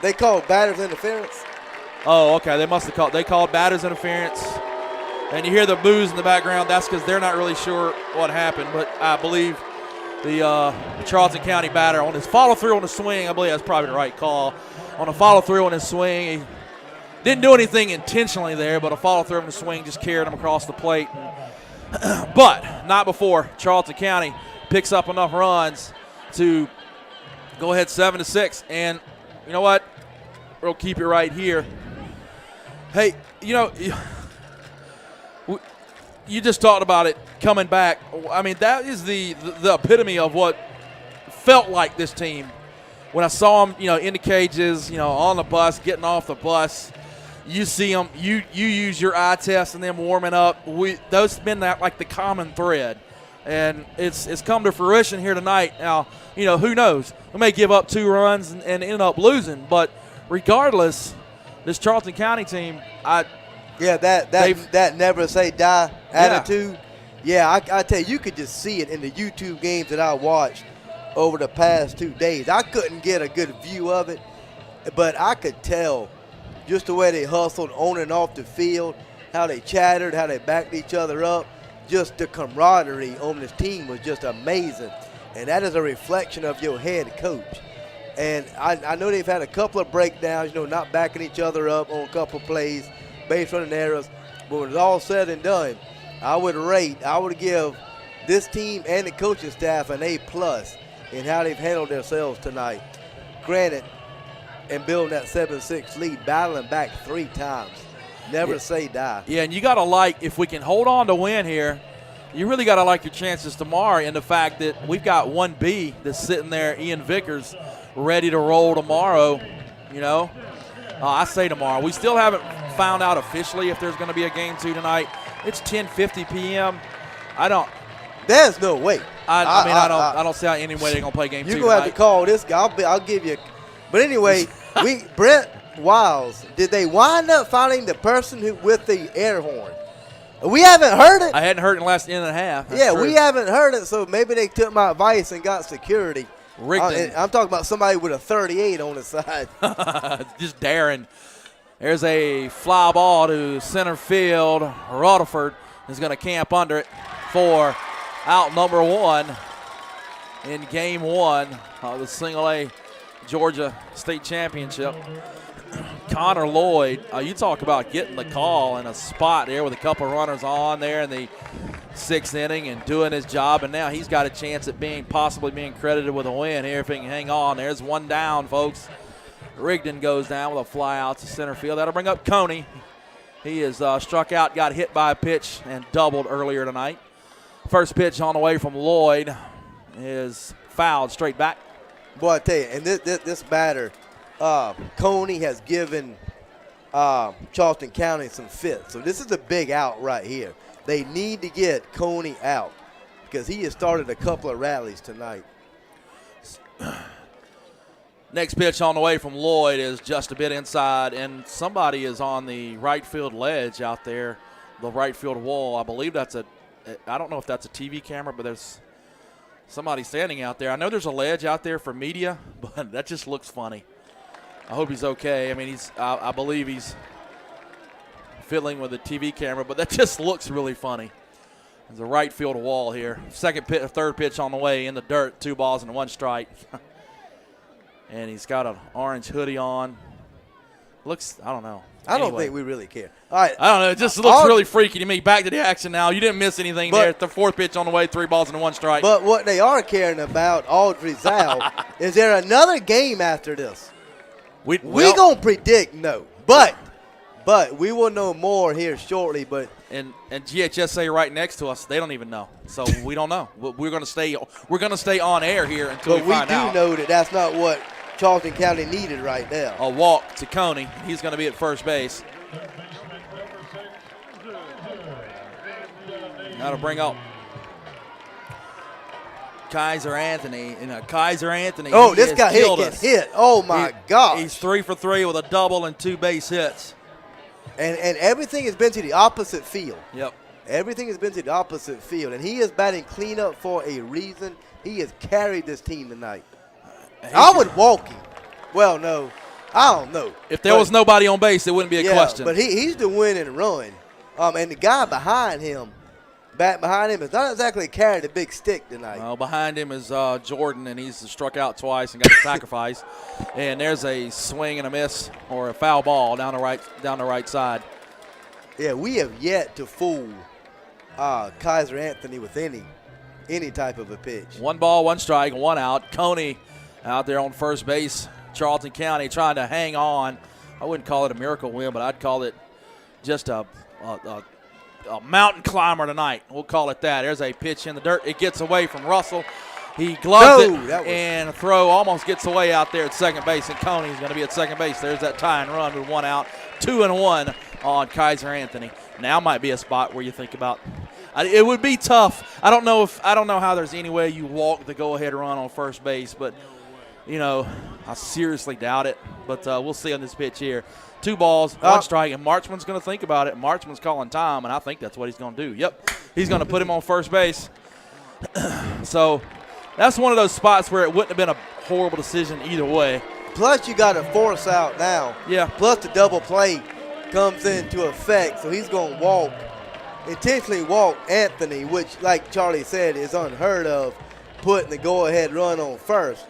They called batters interference. Oh, okay. They called batters interference. And you hear the boos in the background. That's because they're not really sure what happened. But I believe the Charlton County batter on his follow-through on the swing, I believe that's probably the right call. On a follow-through on his swing, he didn't do anything intentionally there, but a follow-through on the swing just carried him across the plate. But not before Charlton County picks up enough runs to go ahead 7-6. And you know what? We'll keep it right here. Hey, you just talked about it coming back. I mean, that is the epitome of what felt like this team. When I saw them, in the cages, on the bus, getting off the bus, you see them, you use your eye test and them warming up. Those have been like the common thread. And it's come to fruition here tonight. Now, who knows? We may give up 2 runs and end up losing. But regardless, this Charlton County team, that never say die attitude. Yeah, I tell you, you could just see it in the YouTube games that I watched over the past 2 days. I couldn't get a good view of it But I could tell just the way they hustled on and off the field, how they chattered, how they backed each other up. Just the camaraderie on this team was just amazing. And that is a reflection of your head coach. And I know they've had a couple of breakdowns, not backing each other up on a couple of plays, base running errors. But when it's all said and done, I would give this team and the coaching staff an A+ in how they've handled themselves tonight. Granted, and building that 7-6 lead, battling back 3 times. Never say die. Yeah, and you got to if we can hold on to win here, you really got to like your chances tomorrow, and the fact that we've got 1B that's sitting there, Ian Vickers, ready to roll tomorrow, I say tomorrow. We still haven't found out officially if there's going to be a game 2 tonight. It's 10:50 p.m. There's no way. I don't see how any way they're going to play game 2 You're going to have to call this guy. I'll give you. But anyway, Brent Wiles, did they wind up finding the person with the air horn? We haven't heard it. I hadn't heard it in the last inning and a half. That's true. We haven't heard it, so maybe they took my advice and got security. I'm talking about somebody with a 38 on the side. Just daring. There's a fly ball to center field. Rutherford is going to camp under it for out number 1 in game 1 of the single-A Georgia State Championship. Connor Lloyd, you talk about getting the call in a spot there with a couple runners on there in the 6th inning and doing his job, and now he's got a chance at possibly being credited with a win here if he can hang on. There's 1 down, folks. Rigdon goes down with a fly out to center field. That'll bring up Coney. He is struck out, got hit by a pitch, and doubled earlier tonight. First pitch on the way from Lloyd is fouled straight back. Boy, I tell you, and this batter, Coney has given Charlton County some fits. So this is a big out right here. They need to get Coney out because he has started a couple of rallies tonight. Next pitch on the way from Lloyd is just a bit inside, and somebody is on the right field ledge out there, the right field wall. I believe I don't know if that's a TV camera, but there's somebody standing out there. I know there's a ledge out there for media, but that just looks funny. I hope he's okay. I mean, I believe he's fiddling with a TV camera, but that just looks really funny. There's a right field wall here. Third pitch on the way in the dirt, 2 balls and 1 strike. And he's got an orange hoodie on. I don't know. I don't think we really care. All right. I don't know. It just looks really freaky to me. Back to the action now. You didn't miss anything there. The 4th pitch on the way, 3 balls and 1 strike. But what they are caring about, Audrey Zal, is there another game after this? We going to predict no. But we will know more here shortly. But and GHSA right next to us, they don't even know. So we don't know. We're going to stay on air here until we find out. But we do know that that's not what Charlton County needed right now. A walk to Coney. He's going to be at first base. Now to bring up Kaiser Anthony. Kaiser Anthony. Oh, this guy gets hit. Oh, my God. He's 3 for 3 with a double and 2 base hits. And everything has been to the opposite field. Yep. Everything has been to the opposite field. And he is batting cleanup for a reason. He has carried this team tonight. I would walk him. Well, no. I don't know. If there was nobody on base, it wouldn't be a question. But he's the win and run. And the guy behind him, back behind him, is not exactly carrying a big stick tonight. Well, behind him is Jordan, and he's struck out twice and got a sacrifice. And there's a swing and a miss or a foul ball down the right side. Yeah, we have yet to fool Kaiser Anthony with any type of a pitch. 1 ball, 1 strike, 1 out. Coney out there on first base. Charlton County trying to hang on. I wouldn't call it a miracle win, but I'd call it just a mountain climber tonight. We'll call it that. There's a pitch in the dirt. It gets away from Russell. He gloves it, and a throw almost gets away out there at second base, and Coney's going to be at second base. There's that tie and run with 1 out, 2-1 on Kaiser Anthony. Now might be a spot where you think about it would be tough. I don't know how there's any way you walk the go-ahead run on first base, but I seriously doubt it. But we'll see on this pitch here. 2 balls, 1 strike, and Marchman's going to think about it. Marchman's calling time, and I think that's what he's going to do. Yep, he's going to put him on first base. So that's one of those spots where it wouldn't have been a horrible decision either way. Plus, you got a force out now. Yeah. Plus, the double play comes into effect, so he's going to intentionally walk Anthony, which, like Charlie said, is unheard of, putting the go-ahead run on first,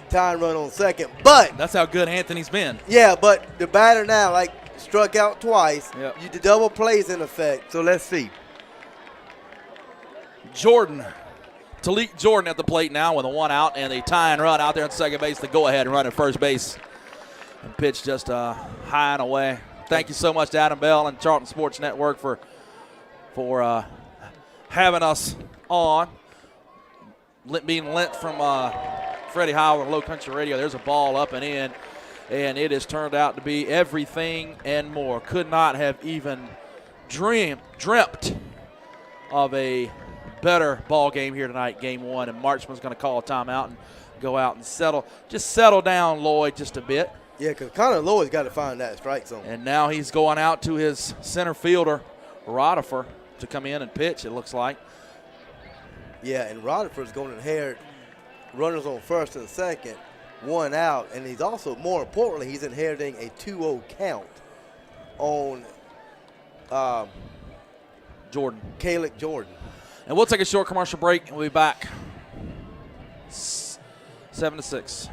tying run on second. But that's how good Anthony's been. Yeah, but the batter now, like, struck out twice. Yep. The double plays in effect, so let's see. Talik Jordan at the plate now with a 1 out and a tying run out there at second base. The go-ahead run at first base. And pitch just high and away. Thank you so much to Adam Bell and Charlton Sports Network for having us on. Being lent from Freddie Howell and Low Country Radio. There's a ball up and in, and it has turned out to be everything and more. Could not have even dreamt of a better ball game here tonight, game 1, and Marchman's going to call a timeout and go out and settle down Lloyd just a bit. Yeah, because Connor Lloyd's got to find that strike zone. And now he's going out to his center fielder, Rodifer, to come in and pitch, it looks like. Yeah, and Rodifer's going to inherit runners on first and second, 1 out, and he's also, more importantly, he's inheriting a 2-0 count on Kalik Jordan. And we'll take a short commercial break, and we'll be back 7-6.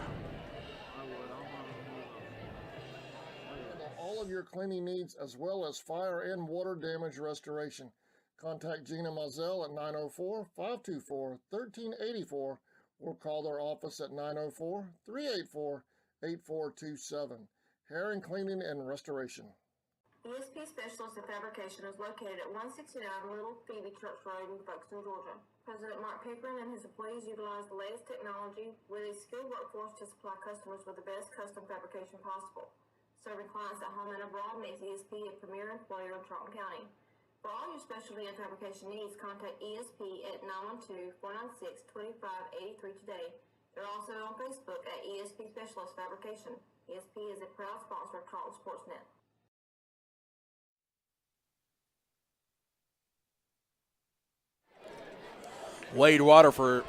All of your cleaning needs, as well as fire and water damage restoration. Contact Gina Mazel at 904-524-1384 or call their office at 904-384-8427. Hair and Cleaning and Restoration. ESP Specialist in Fabrication is located at 169 Little Phoebe Church Road in Folkestone, Georgia. President Mark Pickering and his employees utilize the latest technology with a skilled workforce to supply customers with the best custom fabrication possible. Serving clients at home and abroad makes ESP a premier employer in Charlton County. For all your specialty and fabrication needs, contact ESP at 912-496-2583 today. They're also on Facebook at ESP Specialist Fabrication. ESP is a proud sponsor of Charlton Sportsnet. Wade Rodifer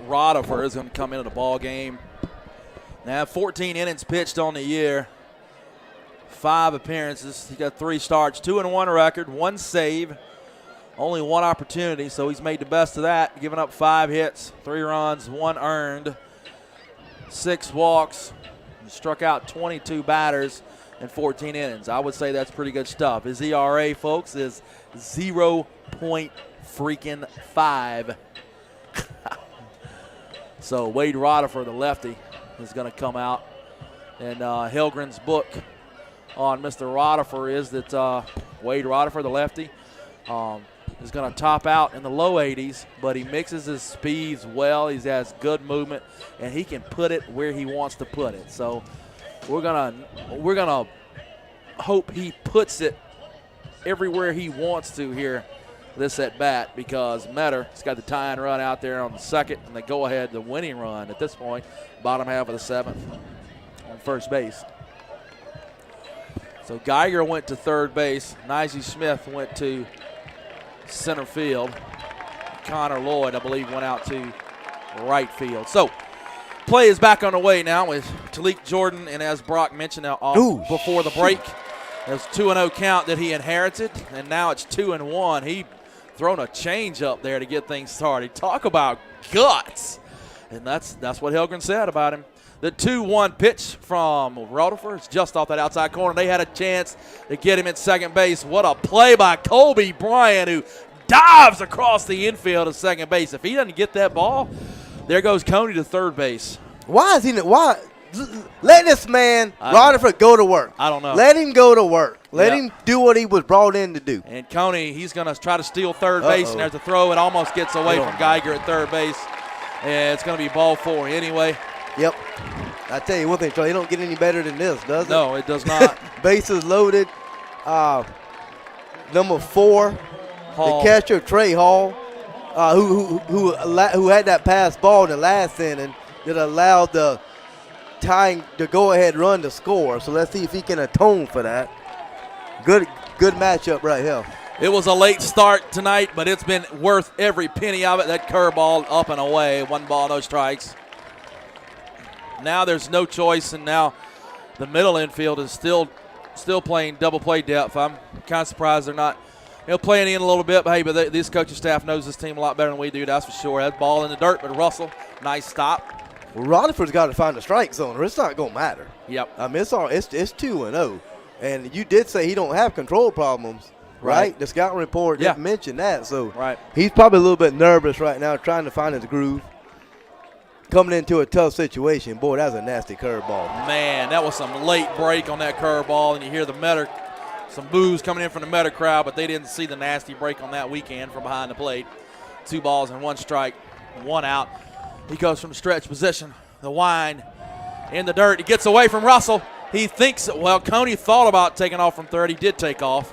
is going to come into the ball game. Now 14 innings pitched on the year, 5 appearances. He got 3 starts, 2-1 record, 1 save, only 1 opportunity. So he's made the best of that, giving up 5 hits, 3 runs, 1 earned, 6 walks. He struck out 22 batters in 14 innings. I would say that's pretty good stuff. His ERA, folks, is 0.5. So Wade Rodifer, the lefty, is going to come out. And Helgren's book on Mr. Rodifer is that Wade Rodifer, the lefty, is going to top out in the low 80s, but he mixes his speeds well. He has good movement, and he can put it where he wants to put it. So we're gonna hope he puts it everywhere he wants to here this at bat, because Metter's got the tying run out there on the second and the go-ahead, the winning run at this point, bottom half of the 7th on first base. So Geiger went to third base. Nijee Smith went to center field. Connor Lloyd, I believe, went out to right field. So play is back on the way now with Talik Jordan, and as Brock mentioned before the break, there's 2-0 count that he inherited, and now it's 2-1. He thrown a change up there to get things started. Talk about guts. And that's what Helgren said about him. The 2-1 pitch from Rodifer is just off that outside corner. They had a chance to get him at second base. What a play by Colby Bryant, who dives across the infield to second base. If he doesn't get that ball, there goes Coney to third base. Why? Let this man, Rodifer, go to work. I don't know. Let him go to work. Let him do what he was brought in to do. And Coney, he's going to try to steal third base, and there's a throw. It almost gets away from Geiger at third base. And it's going to be ball 4 anyway. Yep. I tell you one thing, Charlie, it don't get any better than this, does it? No, it does not. Bases loaded. Number 4, Hall. the catcher, Trey Hall, who had that pass ball in the last inning that allowed the go-ahead run to score. So let's see if he can atone for that. Good matchup right here. It was a late start tonight, but it's been worth every penny of it. That curveball up and away. 1 ball, no strikes. Now there's no choice, and now the middle infield is still playing double play depth. I'm kind of surprised they're not playing in a little bit. But, hey, this coaching staff knows this team a lot better than we do, that's for sure. That ball in the dirt, but Russell, nice stop. Well, Rutherford's got to find a strike zone, or it's not going to matter. Yep. I mean, it's 2-0. And you did say he don't have control problems, right? The scouting report didn't mention that. So he's probably a little bit nervous right now, trying to find his groove. Coming into a tough situation. Boy, that was a nasty curveball. Man, that was some late break on that curveball, and you hear some boos coming in from the Metter crowd, but they didn't see the nasty break on that weekend from behind the plate. 2 balls and 1 strike, 1 out. He goes from the stretch position, the wind in the dirt. He gets away from Russell. He thinks, Coney thought about taking off from third. He did take off,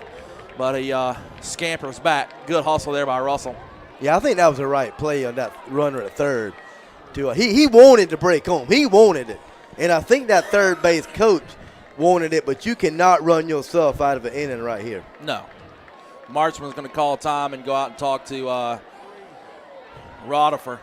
but he scampers back. Good hustle there by Russell. Yeah, I think that was the right play on that runner at third. He wanted to break home. He wanted it. And I think that third base coach wanted it, but you cannot run yourself out of an inning right here. No. Marchman's going to call time and go out and talk to Rutherford.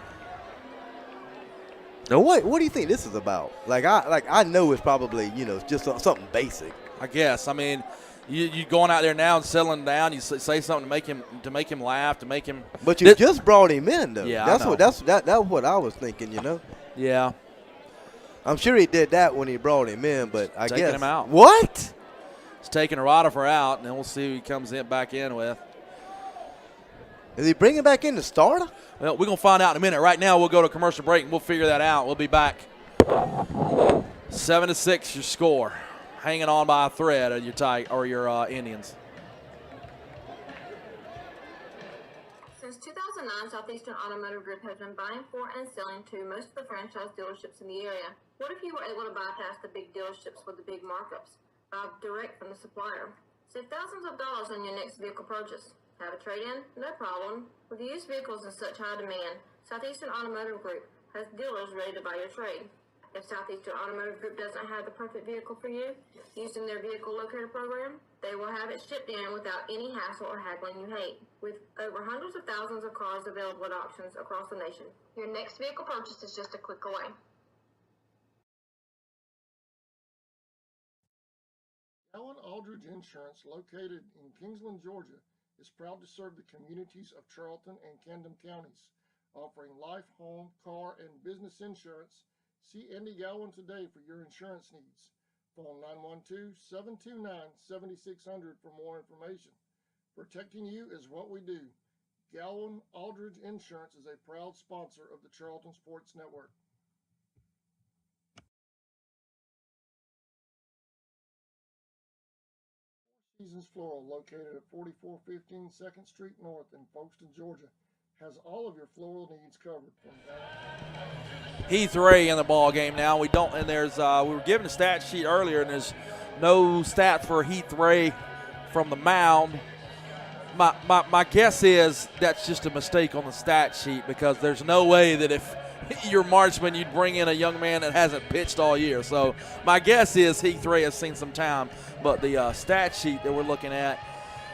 Now, what do you think this is about? I know it's probably, just something basic. I guess. I mean, you going out there now and settling down. You say something to make him laugh, to make him. But you just brought him in, though. Yeah, that's what I was thinking. Yeah. I'm sure he did that when he brought him in, but I guess taking him out. What? He's taking Rutherford out, and then we'll see who he comes back in with. Is he bringing back in the starter? Well, we're going to find out in a minute. Right now, we'll go to commercial break, and we'll figure that out. We'll be back. 7-6 your score. Hanging on by a thread of your Indians. Since 2009, Southeastern Automotive Group has been buying for and selling to most of the franchise dealerships in the area. What if you were able to bypass the big dealerships with the big markups? Buy direct from the supplier. Save thousands of dollars on your next vehicle purchase. Have a trade-in? No problem. With used vehicles in such high demand, Southeastern Automotive Group has dealers ready to buy your trade. If Southeastern Automotive Group doesn't have the perfect vehicle for you, using their vehicle locator program, they will have it shipped in without any hassle or haggling you hate. With over hundreds of thousands of cars available at auctions across the nation, your next vehicle purchase is just a click away. Allen Aldridge Insurance, located in Kingsland, Georgia, is proud to serve the communities of Charlton and Camden counties, offering life, home, car, and business insurance. See Andy Gowan today for your insurance needs. Phone 912-729-7600 for more information. Protecting you is what we do. Gowan Aldridge Insurance is a proud sponsor of the Charlton Sports Network. Seasons Floral, located at 4415 2nd Street North in Folkestone, Georgia, has all of your floral needs covered. Heath Ray in the ball game now. We were given a stat sheet earlier, and there's no stat for Heath Ray from the mound. My guess is that's just a mistake on the stat sheet, because there's no way that if you're Marchman, you'd bring in a young man that hasn't pitched all year. So my guess is Heath Ray has seen some time, but the stat sheet that we're looking at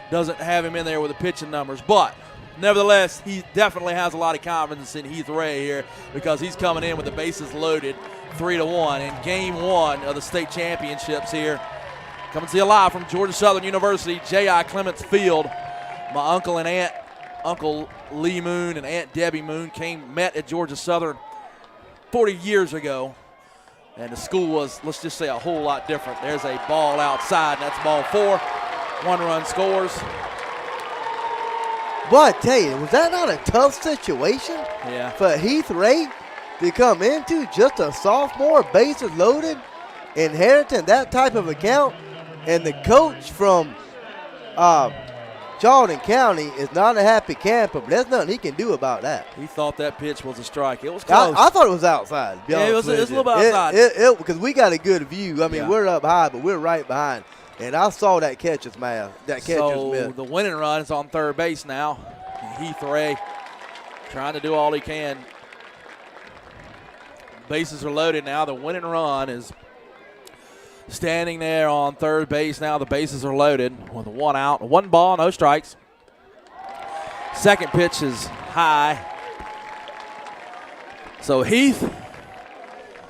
doesn't have him in there with the pitching numbers. But nevertheless, he definitely has a lot of confidence in Heath Ray here, because he's coming in with the bases loaded 3-1 in Game 1 of the state championships here. Coming to you live from Georgia Southern University, J.I. Clements Field. My uncle and aunt, Uncle Lee Moon and Aunt Debbie Moon, met at Georgia Southern 40 years ago, and the school was, let's just say, a whole lot different. There's a ball outside, and that's ball 4. 1 run scores. But I tell you, was that not a tough situation for Heath Ray to come into? Just a sophomore, bases loaded, inheriting that type of account, and the coach from Charlton County is not a happy camper, but there's nothing he can do about that. He thought that pitch was a strike. It was close. I thought it was outside. Yeah, it was a little bit outside. Because we got a good view. I mean, we're up high, but we're right behind. And I saw that catcher's miss. So the winning run is on third base now. Heath Ray trying to do all he can. Bases are loaded now. The winning run is standing there on third base now. The bases are loaded with 1 out. 1 ball, no strikes. Second pitch is high. So Heath,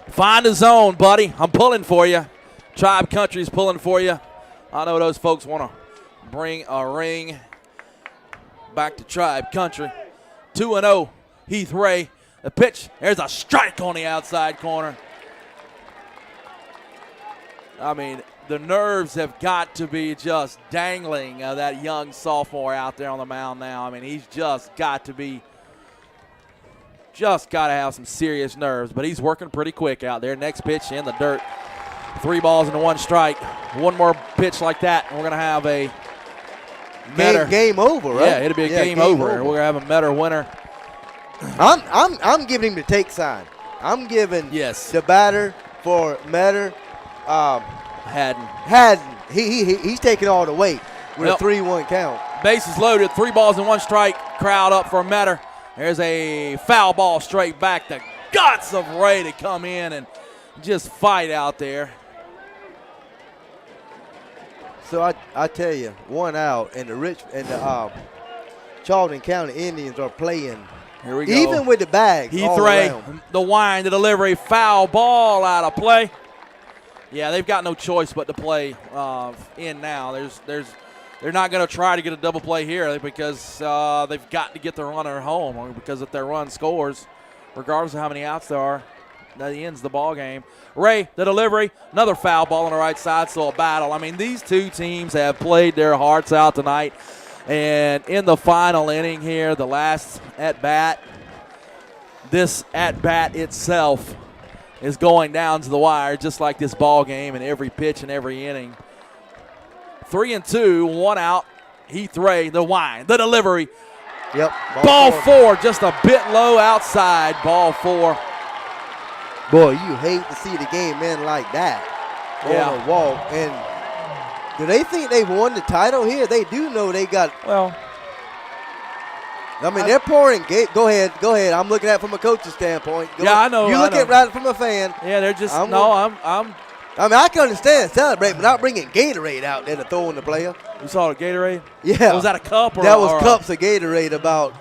find a zone, buddy. I'm pulling for you. Tribe Country's pulling for you. I know those folks want to bring a ring back to Tribe Country. 2-0, Heath Ray. The pitch, there's a strike on the outside corner. I mean, the nerves have got to be just dangling that young sophomore out there on the mound now. I mean, he's just got to have some serious nerves, but he's working pretty quick out there. Next pitch in the dirt. 3 balls and 1 strike. One more pitch like that, and we're going to have a game over, right? Yeah, it'll be a game over. We're going to have a Metter winner. I'm giving him the take sign. I'm giving the batter for Metter. Haddon. He's taking all the weight with a 3-1 count. Bases loaded, 3 balls and 1 strike. Crowd up for Metter. There's a foul ball straight back. The guts of Ray to come in and just fight out there. So I tell you, 1 out, and the Charlton County Indians are playing. Here we go. Even with the bags. Heath Ray, the wind, the delivery, foul ball out of play. Yeah, they've got no choice but to play in now. They're not going to try to get a double play here because they've got to get the runner home, because if their run scores, regardless of how many outs there are, that ends the ball game. Ray, the delivery, another foul ball on the right side, so a battle. I mean, these two teams have played their hearts out tonight. And in the final inning here, the last at-bat, this at-bat itself is going down to the wire just like this ball game and every pitch and every inning. 3-2, 1 out. Heath Ray, the wind, the delivery. Yep. Ball four, just a bit low outside. Ball 4. Boy, you hate to see the game end like that on a walk. And do they think they've won the title here? They do know they got. Well, I mean, they're pouring. Go ahead. I'm looking at it from a coach's standpoint. I know. You look at it right from a fan. Yeah, they're just. I mean, I can understand celebrate, but not bringing Gatorade out there to throw in the player. You saw the Gatorade? Yeah. Was that a cup or? That was cups of Gatorade about.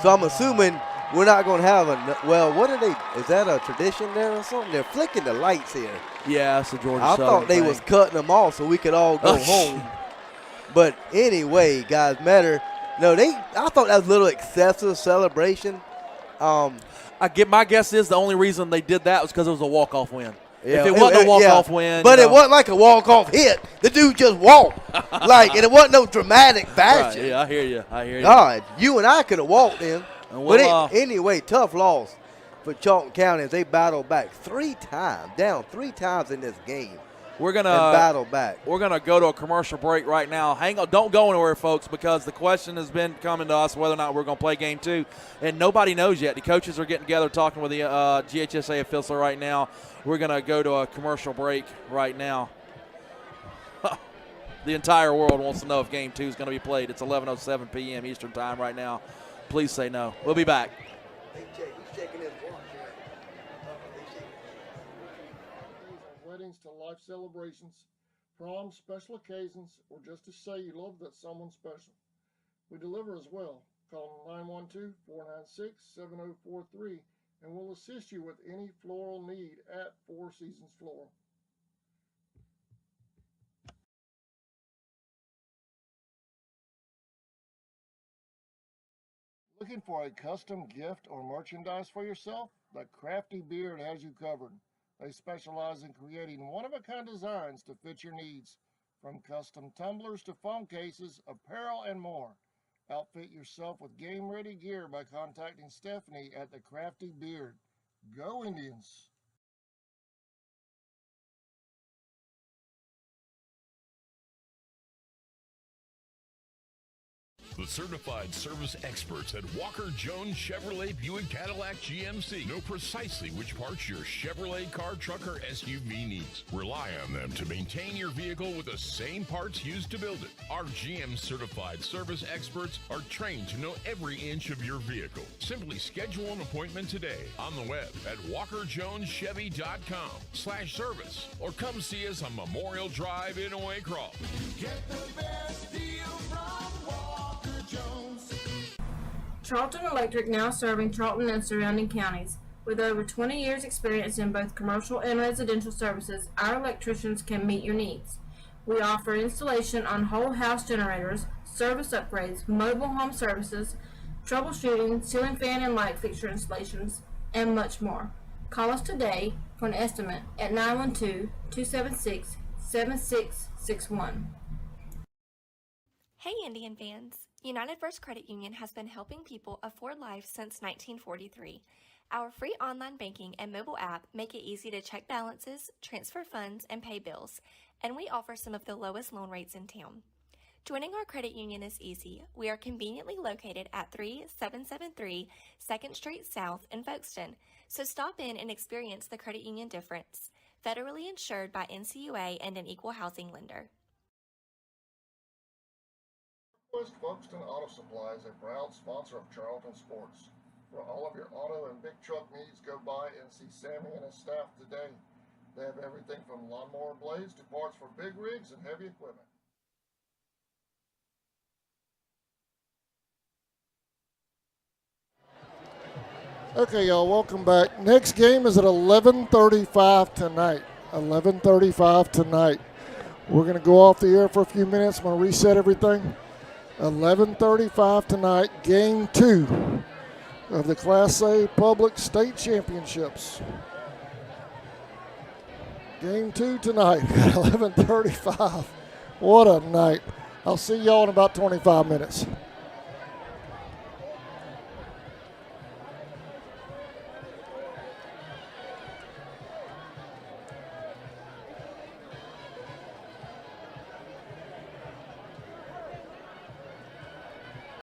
So I'm assuming we're not going to have what are they? Is that a tradition there or something? They're flicking the lights here. Yeah, that's the Georgia I Southern thought they thing. was cutting them off so we could all go home. But anyway, guys, Metter. No, I thought that was a little excessive celebration. My guess is the only reason they did that was because it was a walk-off win. Yeah, if it wasn't a walk-off win. But it wasn't like a walk-off hit. The dude just walked. And it wasn't no dramatic fashion. Right, yeah, I hear you. God, you and I could have walked in. But anyway, tough loss for Charlton County as they battled back 3 times, down 3 times in this game. We're gonna battle back. We're gonna go to a commercial break right now. Hang on, don't go anywhere, folks, because the question has been coming to us whether or not we're gonna play game 2, and nobody knows yet. The coaches are getting together, talking with the GHSA official right now. We're gonna go to a commercial break right now. The entire world wants to know if game 2 is gonna be played. It's 11:07 p.m. Eastern time right now. Please say no. We'll be back. Weddings to life celebrations, proms, special occasions, or just to say you love that someone special. We deliver as well. Call 912-496-7043 and we'll assist you with any floral need at Four Seasons Floral. Looking for a custom gift or merchandise for yourself? The Crafty Beard has you covered. They specialize in creating one-of-a-kind designs to fit your needs, from custom tumblers to phone cases, apparel, and more. Outfit yourself with game-ready gear by contacting Stephanie at the Crafty Beard. Go Indians! The certified service experts at Walker Jones Chevrolet Buick Cadillac GMC know precisely which parts your Chevrolet car, truck, or SUV needs. Rely on them to maintain your vehicle with the same parts used to build it. Our GM certified service experts are trained to know every inch of your vehicle. Simply schedule an appointment today on the web at walkerjoneschevy.com/service or come see us on Memorial Drive in Waycross. Get the best deal from Walker Jones. Charlton Electric now serving Charlton and surrounding counties. With over 20 years experience in both commercial and residential services, our electricians can meet your needs. We offer installation on whole house generators, service upgrades, mobile home services, troubleshooting, ceiling fan and light fixture installations, and much more. Call us today for an estimate at 912-276-7661. Hey Indian fans! United First Credit Union has been helping people afford life since 1943. Our free online banking and mobile app make it easy to check balances, transfer funds, and pay bills, and we offer some of the lowest loan rates in town. Joining our credit union is easy. We are conveniently located at 3773 2nd Street South in Folkestone, so stop in and experience the credit union difference. Federally insured by NCUA and an equal housing lender. West Folkestone Auto Supply is a proud sponsor of Charlton Sports. For all of your auto and big truck needs, go by and see Sammy and his staff today. They have everything from lawnmower blades to parts for big rigs and heavy equipment. Okay, y'all, welcome back. Next game is at 11:35 tonight. 11:35 tonight. We're going to go off the air for a few minutes. I'm going to reset everything. 11:35 tonight, Game 2 of the Class A Public State Championships. Game 2 tonight at 11:35. What a night. I'll see y'all in about 25 minutes.